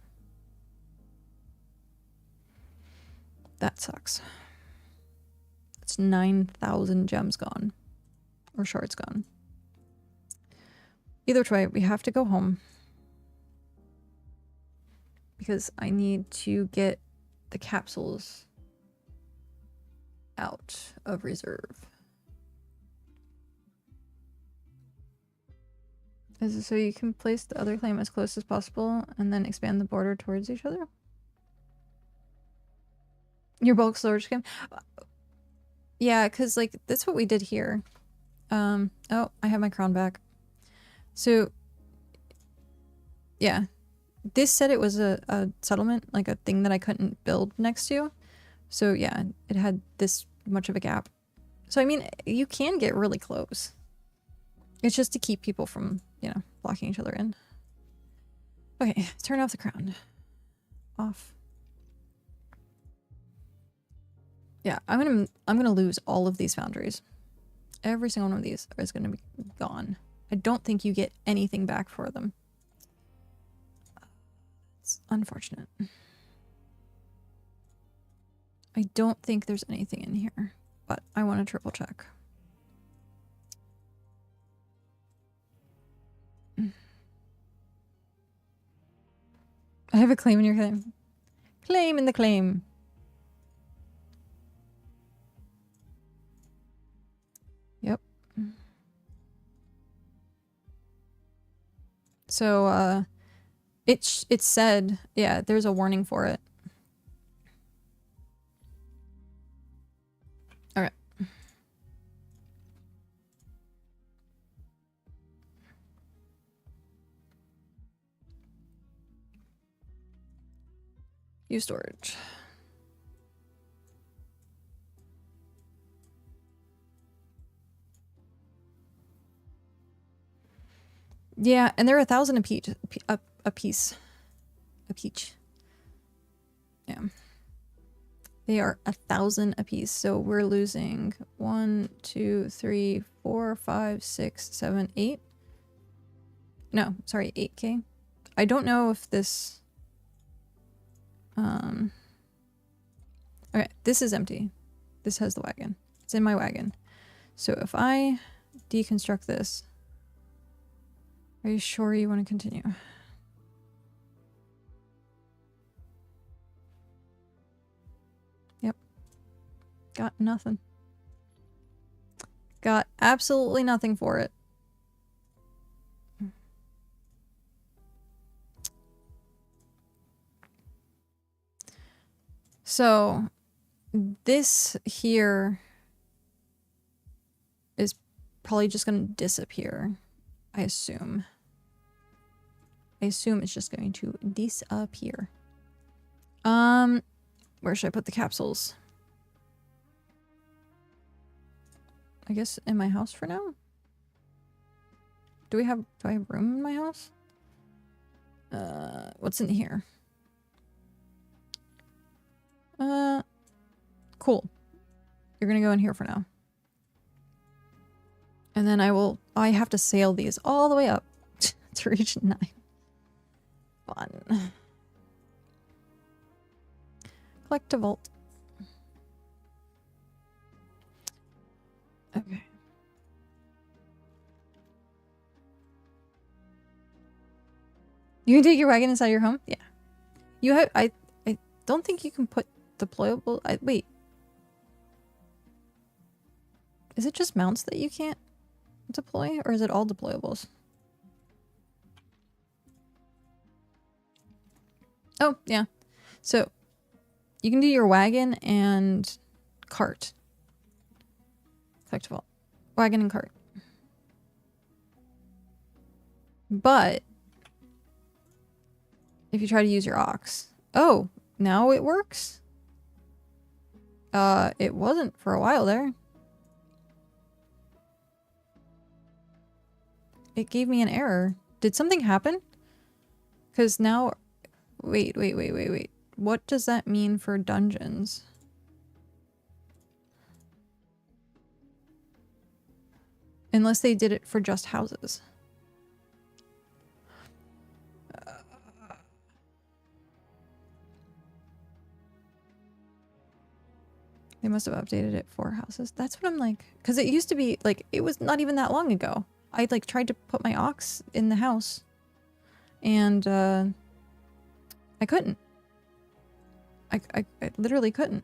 That sucks. It's 9,000 gems gone. Or shards gone. Either way, we have to go home. Because I need to get the capsules out of reserve. Is it so you can place the other claim as close as possible and then expand the border towards each other? Your bulk storage claim? Yeah, because like that's what we did here. Oh, I have my crown back. So yeah, this said it was a settlement, like a thing that I couldn't build next to. So yeah, it had this much of a gap. So I mean, you can get really close. It's just to keep people from, you know, blocking each other in. Okay, turn off the crown. Off. Yeah, I'm gonna lose all of these foundries. Every single one of these is gonna be gone. I don't think you get anything back for them. It's unfortunate. I don't think there's anything in here, but I want to triple check. I have a claim in your claim. Claim in the claim. Yep. So, it said, yeah, there's a warning for it. Okay. Use storage. Yeah, and they're 1,000 a piece. A piece. A peach. Yeah. They are 1,000 a piece, so we're losing 1, 2, 3, 4, 5, 6, 7, 8. No, sorry, 8K. I don't know if this... Okay, this is empty. This has the wagon. It's in my wagon. So if I deconstruct this... Are you sure you want to continue? Yep. Got nothing. Got absolutely nothing for it. So, this here is probably just going to disappear, I assume. I assume it's just going to disappear. Where should I put the capsules? I guess in my house for now? Do I have room in my house? What's in here? Cool. You're gonna go in here for now. And then I have to sail these all the way up to reach 9. Fun. Collect a vault. Okay. You can take your wagon inside your home? Yeah. You have, I don't think you can put deployable, wait. Is it just mounts that you can't deploy, or is it all deployables? Oh, yeah. So, you can do your wagon and cart. Collectible. Wagon and cart. But, if you try to use your ox... Oh, now it works? It wasn't for a while there. It gave me an error. Did something happen? Because now... Wait. What does that mean for dungeons? Unless they did it for just houses. They must have updated it for houses. That's what I'm like. Because it used to be, like, it was not even that long ago. I, like, tried to put my ox in the house. And, I couldn't. I literally couldn't.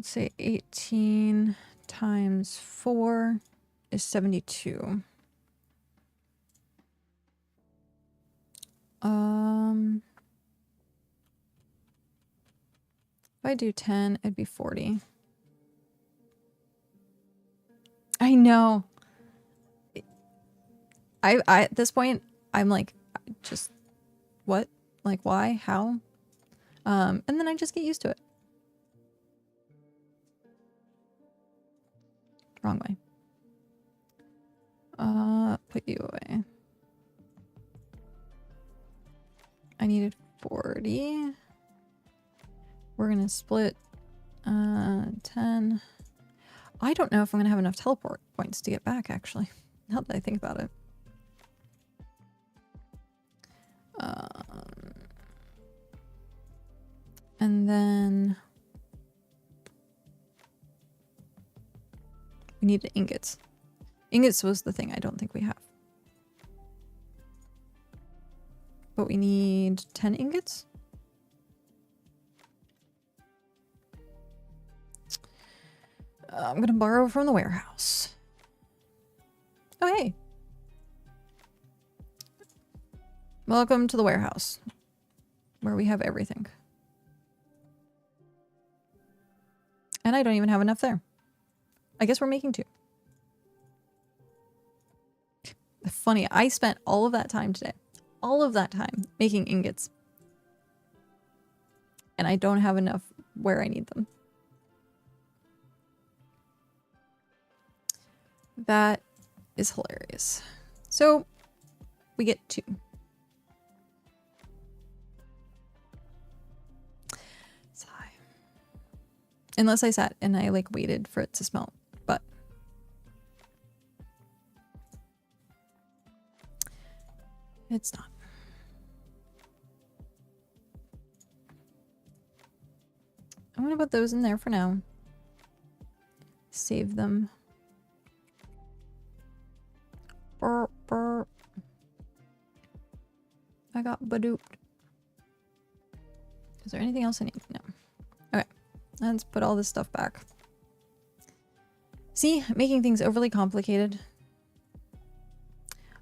let's say 18 times 4 is 72. If I do 10, it'd be 40. I know. I at this point, I'm like, just what? Like, why? How? And then I just get used to it. Wrong way. Put you away. I needed 40. We're gonna split 10. I don't know if I'm gonna have enough teleport points to get back, actually, now that I think about it. And then we need ingots. Ingots was the thing I don't think we have. But we need 10 ingots? I'm gonna borrow from the warehouse. Oh, hey. Welcome to the warehouse, where we have everything. And I don't even have enough there. I guess we're making 2. Funny, I spent all of that time today. All of that time making ingots. And I don't have enough where I need them. That is hilarious. So, we get 2. Sigh. Unless I sat and I like waited for it to smelt, but it's not. I'm gonna put those in there for now. Save them. Burp, burp. I got badooped. Is there anything else I need? No. Okay. Let's put all this stuff back. See? Making things overly complicated.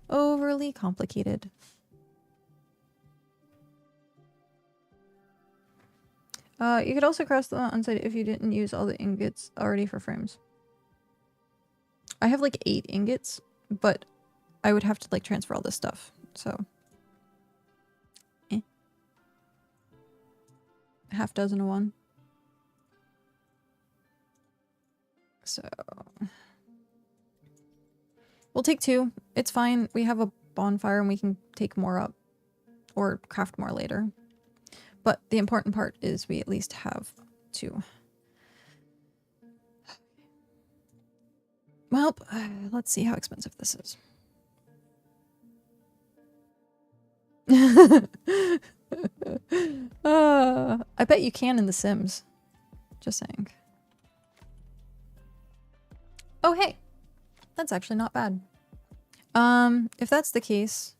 Overly complicated. You could also cross the onside if you didn't use all the ingots already for frames. I have like 8 ingots, but I would have to like transfer all this stuff, so. Half dozen of one. So. We'll take 2. It's fine. We have a bonfire and we can take more up. Or craft more later. But the important part is we at least have 2. Well, let's see how expensive this is. I bet you can in The Sims. Just saying. Oh, hey. That's actually not bad. If that's the case...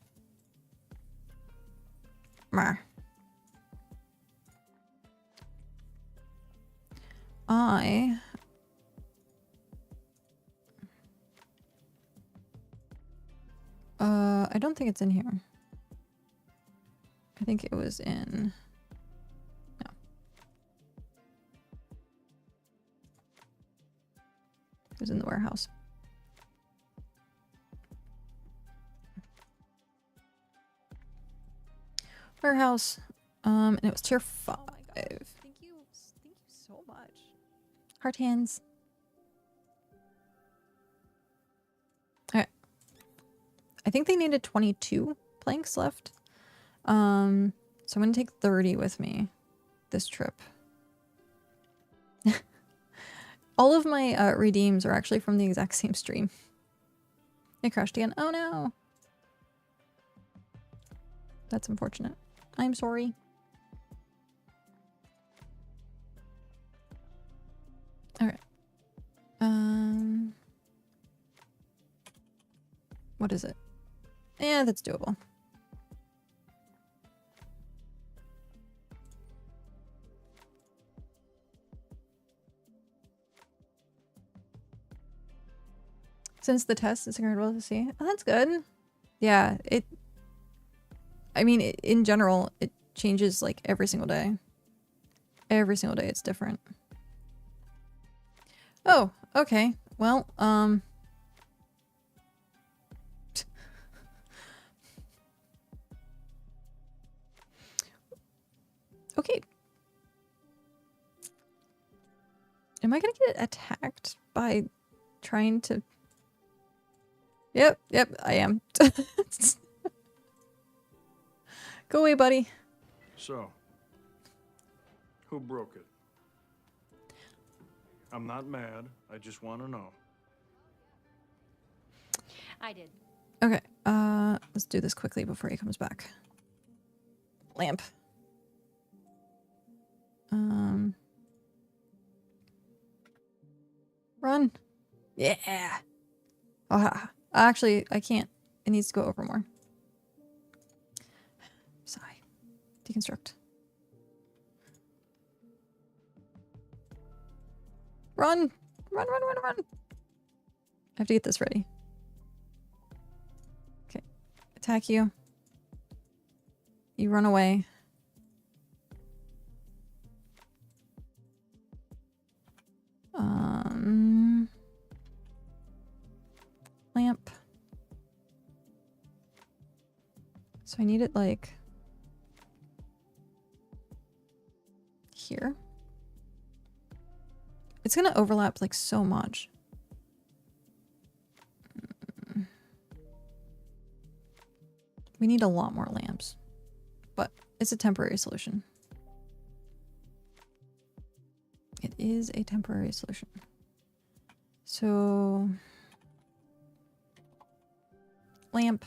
I don't think it's in here. I think it was in... No. It was in the warehouse. Warehouse. And it was tier 5. Thank you so much. Heart hands. Okay. I think they needed 22 planks left. So I'm gonna take 30 with me this trip. All of my redeems are actually from the exact same stream. It crashed again. Oh no. That's unfortunate. I'm sorry. Alright. What is it? Yeah, that's doable. Since the test, it's incredible to see. Oh, that's good. Yeah, I mean, in general, it changes like every single day. Every single day it's different. Oh, okay. Well, okay. Am I gonna get attacked by trying to... Yep, I am. Go away, buddy. So, who broke it? I'm not mad. I just want to know. I did. Okay, let's do this quickly before he comes back. Lamp. Run. Yeah. Ah, actually, I can't. It needs to go over more. Sigh. Deconstruct. Run! Run, run, run, run! I have to get this ready. Okay. Attack you. You run away. Lamp. So I need it like here. It's gonna overlap like so much. We need a lot more lamps, but it's a temporary solution. It is a temporary solution. So lamp.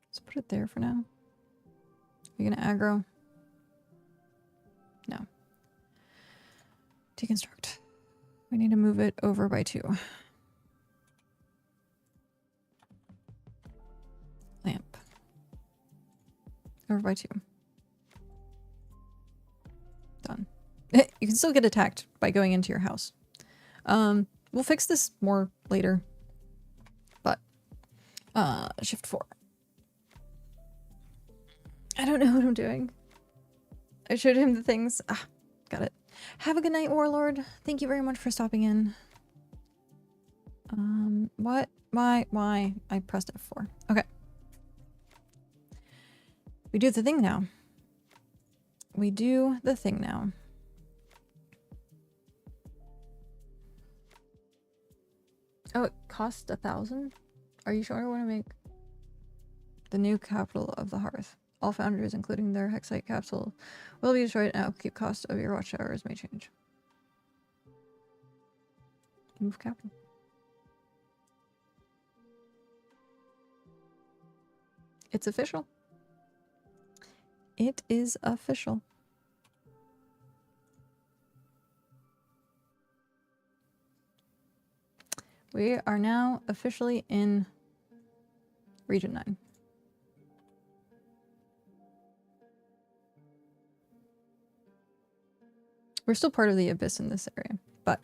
Let's put it there for now. Are you gonna aggro? No. Deconstruct. We need to move it over by 2. Lamp. Over by 2. Done. You can still get attacked by going into your house. We'll fix this more later. But, shift 4. I don't know what I'm doing. I showed him the things. Ah, got it. Have a good night, Warlord. Thank you very much for stopping in. What? Why? I pressed F4. Okay. We do the thing now. We do the thing now. Oh, it costs 1,000? Are you sure I want to make the new capital of the Hearth? All founders, including their Hexite capsule, will be destroyed and upkeep cost of your watchtowers may change. Move capital. It's official. It is official. We are now officially in Region 9. We're still part of the Abyss in this area, but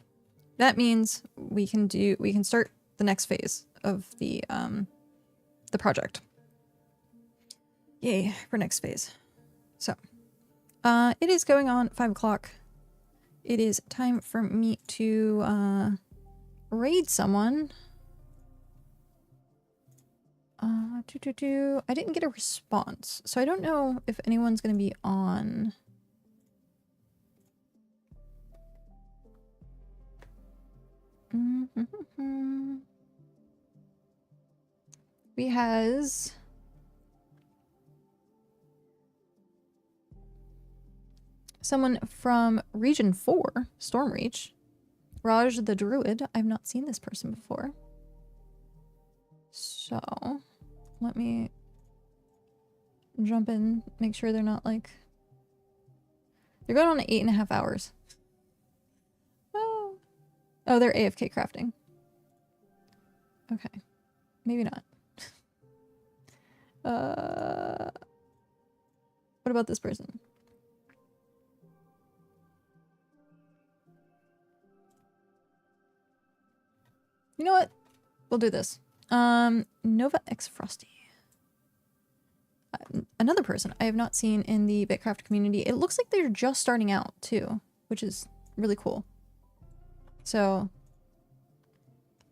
that means we can start the next phase of the project. Yay for next phase. So, it is going on 5 o'clock. It is time for me to raid someone. I didn't get a response, so I don't know if anyone's going to be on. We has someone from Region 4, Stormreach. Raj the Druid. I've not seen this person before. So, let me jump in, make sure they're not like... They're going on 8.5 hours. Oh, they're AFK crafting. Okay. Maybe not. What about this person? You know what? We'll do this. Nova X Frosty. Another person I have not seen in the BitCraft community. It looks like they're just starting out too, which is really cool. So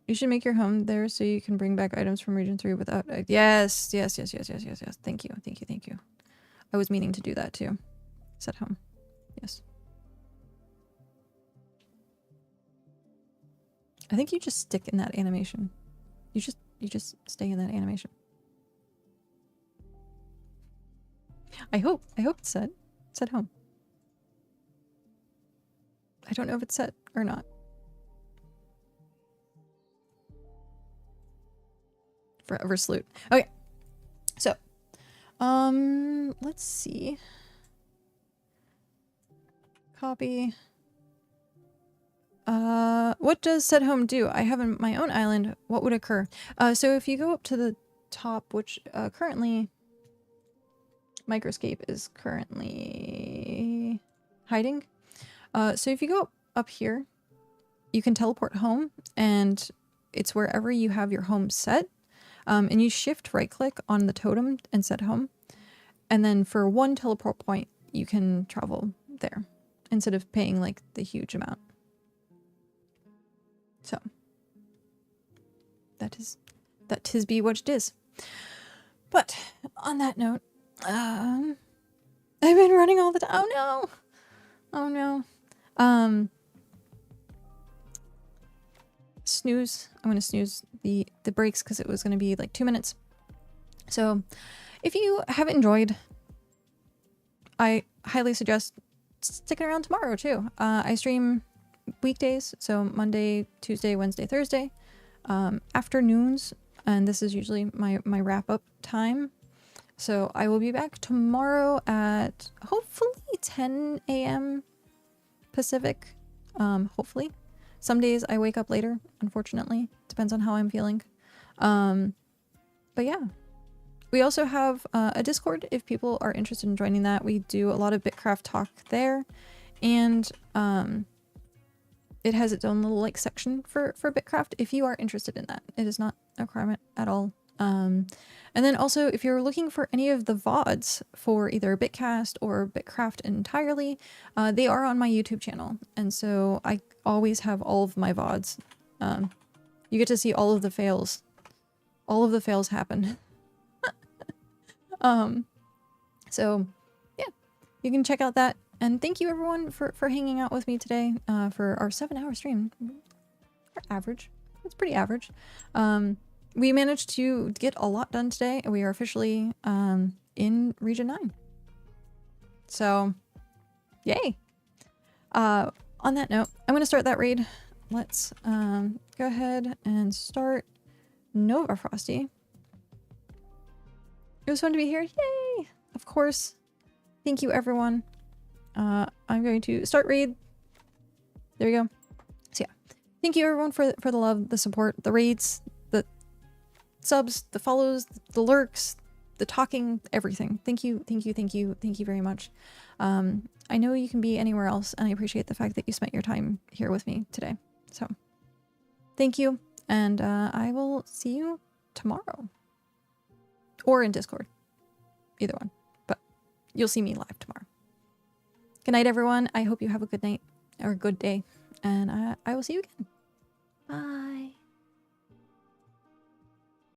you should make your home there so you can bring back items from Region 3 without... yes. Thank you. I was meaning to do that too. Set home. Yes. I think you just stick in that animation. You just stay in that animation. I hope it's set. Set home. I don't know if it's set or not. Forever salute. Okay. So, let's see. Copy. What does set home do? I have my own island. What would occur? So if you go up to the top, which currently Microscape is currently hiding. So if you go up here, you can teleport home, and it's wherever you have your home set. And you shift right click on the totem and set home. And then for one teleport point, you can travel there instead of paying like the huge amount. So that tis be what it is. But on that note, I've been running all the time. Oh no. Snooze. I'm gonna snooze the breaks because it was gonna be like 2 minutes. So if you have enjoyed, I highly suggest sticking around tomorrow too. I stream weekdays, so Monday, Tuesday, Wednesday, Thursday, afternoons, and this is usually my wrap up time. So I will be back tomorrow at hopefully 10 a.m. Pacific. Hopefully. Some days I wake up later, unfortunately. Depends on how I'm feeling. But yeah. We also have a Discord if people are interested in joining that. We do a lot of BitCraft talk there. And it has its own little like section for BitCraft if you are interested in that. It is not a requirement at all. And then also if you're looking for any of the VODs for either Bitcast or BitCraft entirely, they are on my YouTube channel. And so I always have all of my VODs. You get to see all of the fails. All of the fails happen. So yeah, you can check out that. And thank you everyone for hanging out with me today, for our 7-hour stream. Our average. It's pretty average. We managed to get a lot done today, and we are officially in Region 9. So, yay! On that note, I'm going to start that raid. Let's go ahead and start Nova Frosty. It was fun to be here. Yay! Of course. Thank you, everyone. I'm going to start raid. There we go. So yeah. Thank you, everyone, for the love, the support, the raids, the subs, the follows, the lurks, the talking, everything. Thank you very much. I know you can be anywhere else, and I appreciate the fact that you spent your time here with me today. So, thank you, and I will see you tomorrow. Or in Discord. Either one. But you'll see me live tomorrow. Good night, everyone. I hope you have a good night, or a good day, and I will see you again. Bye.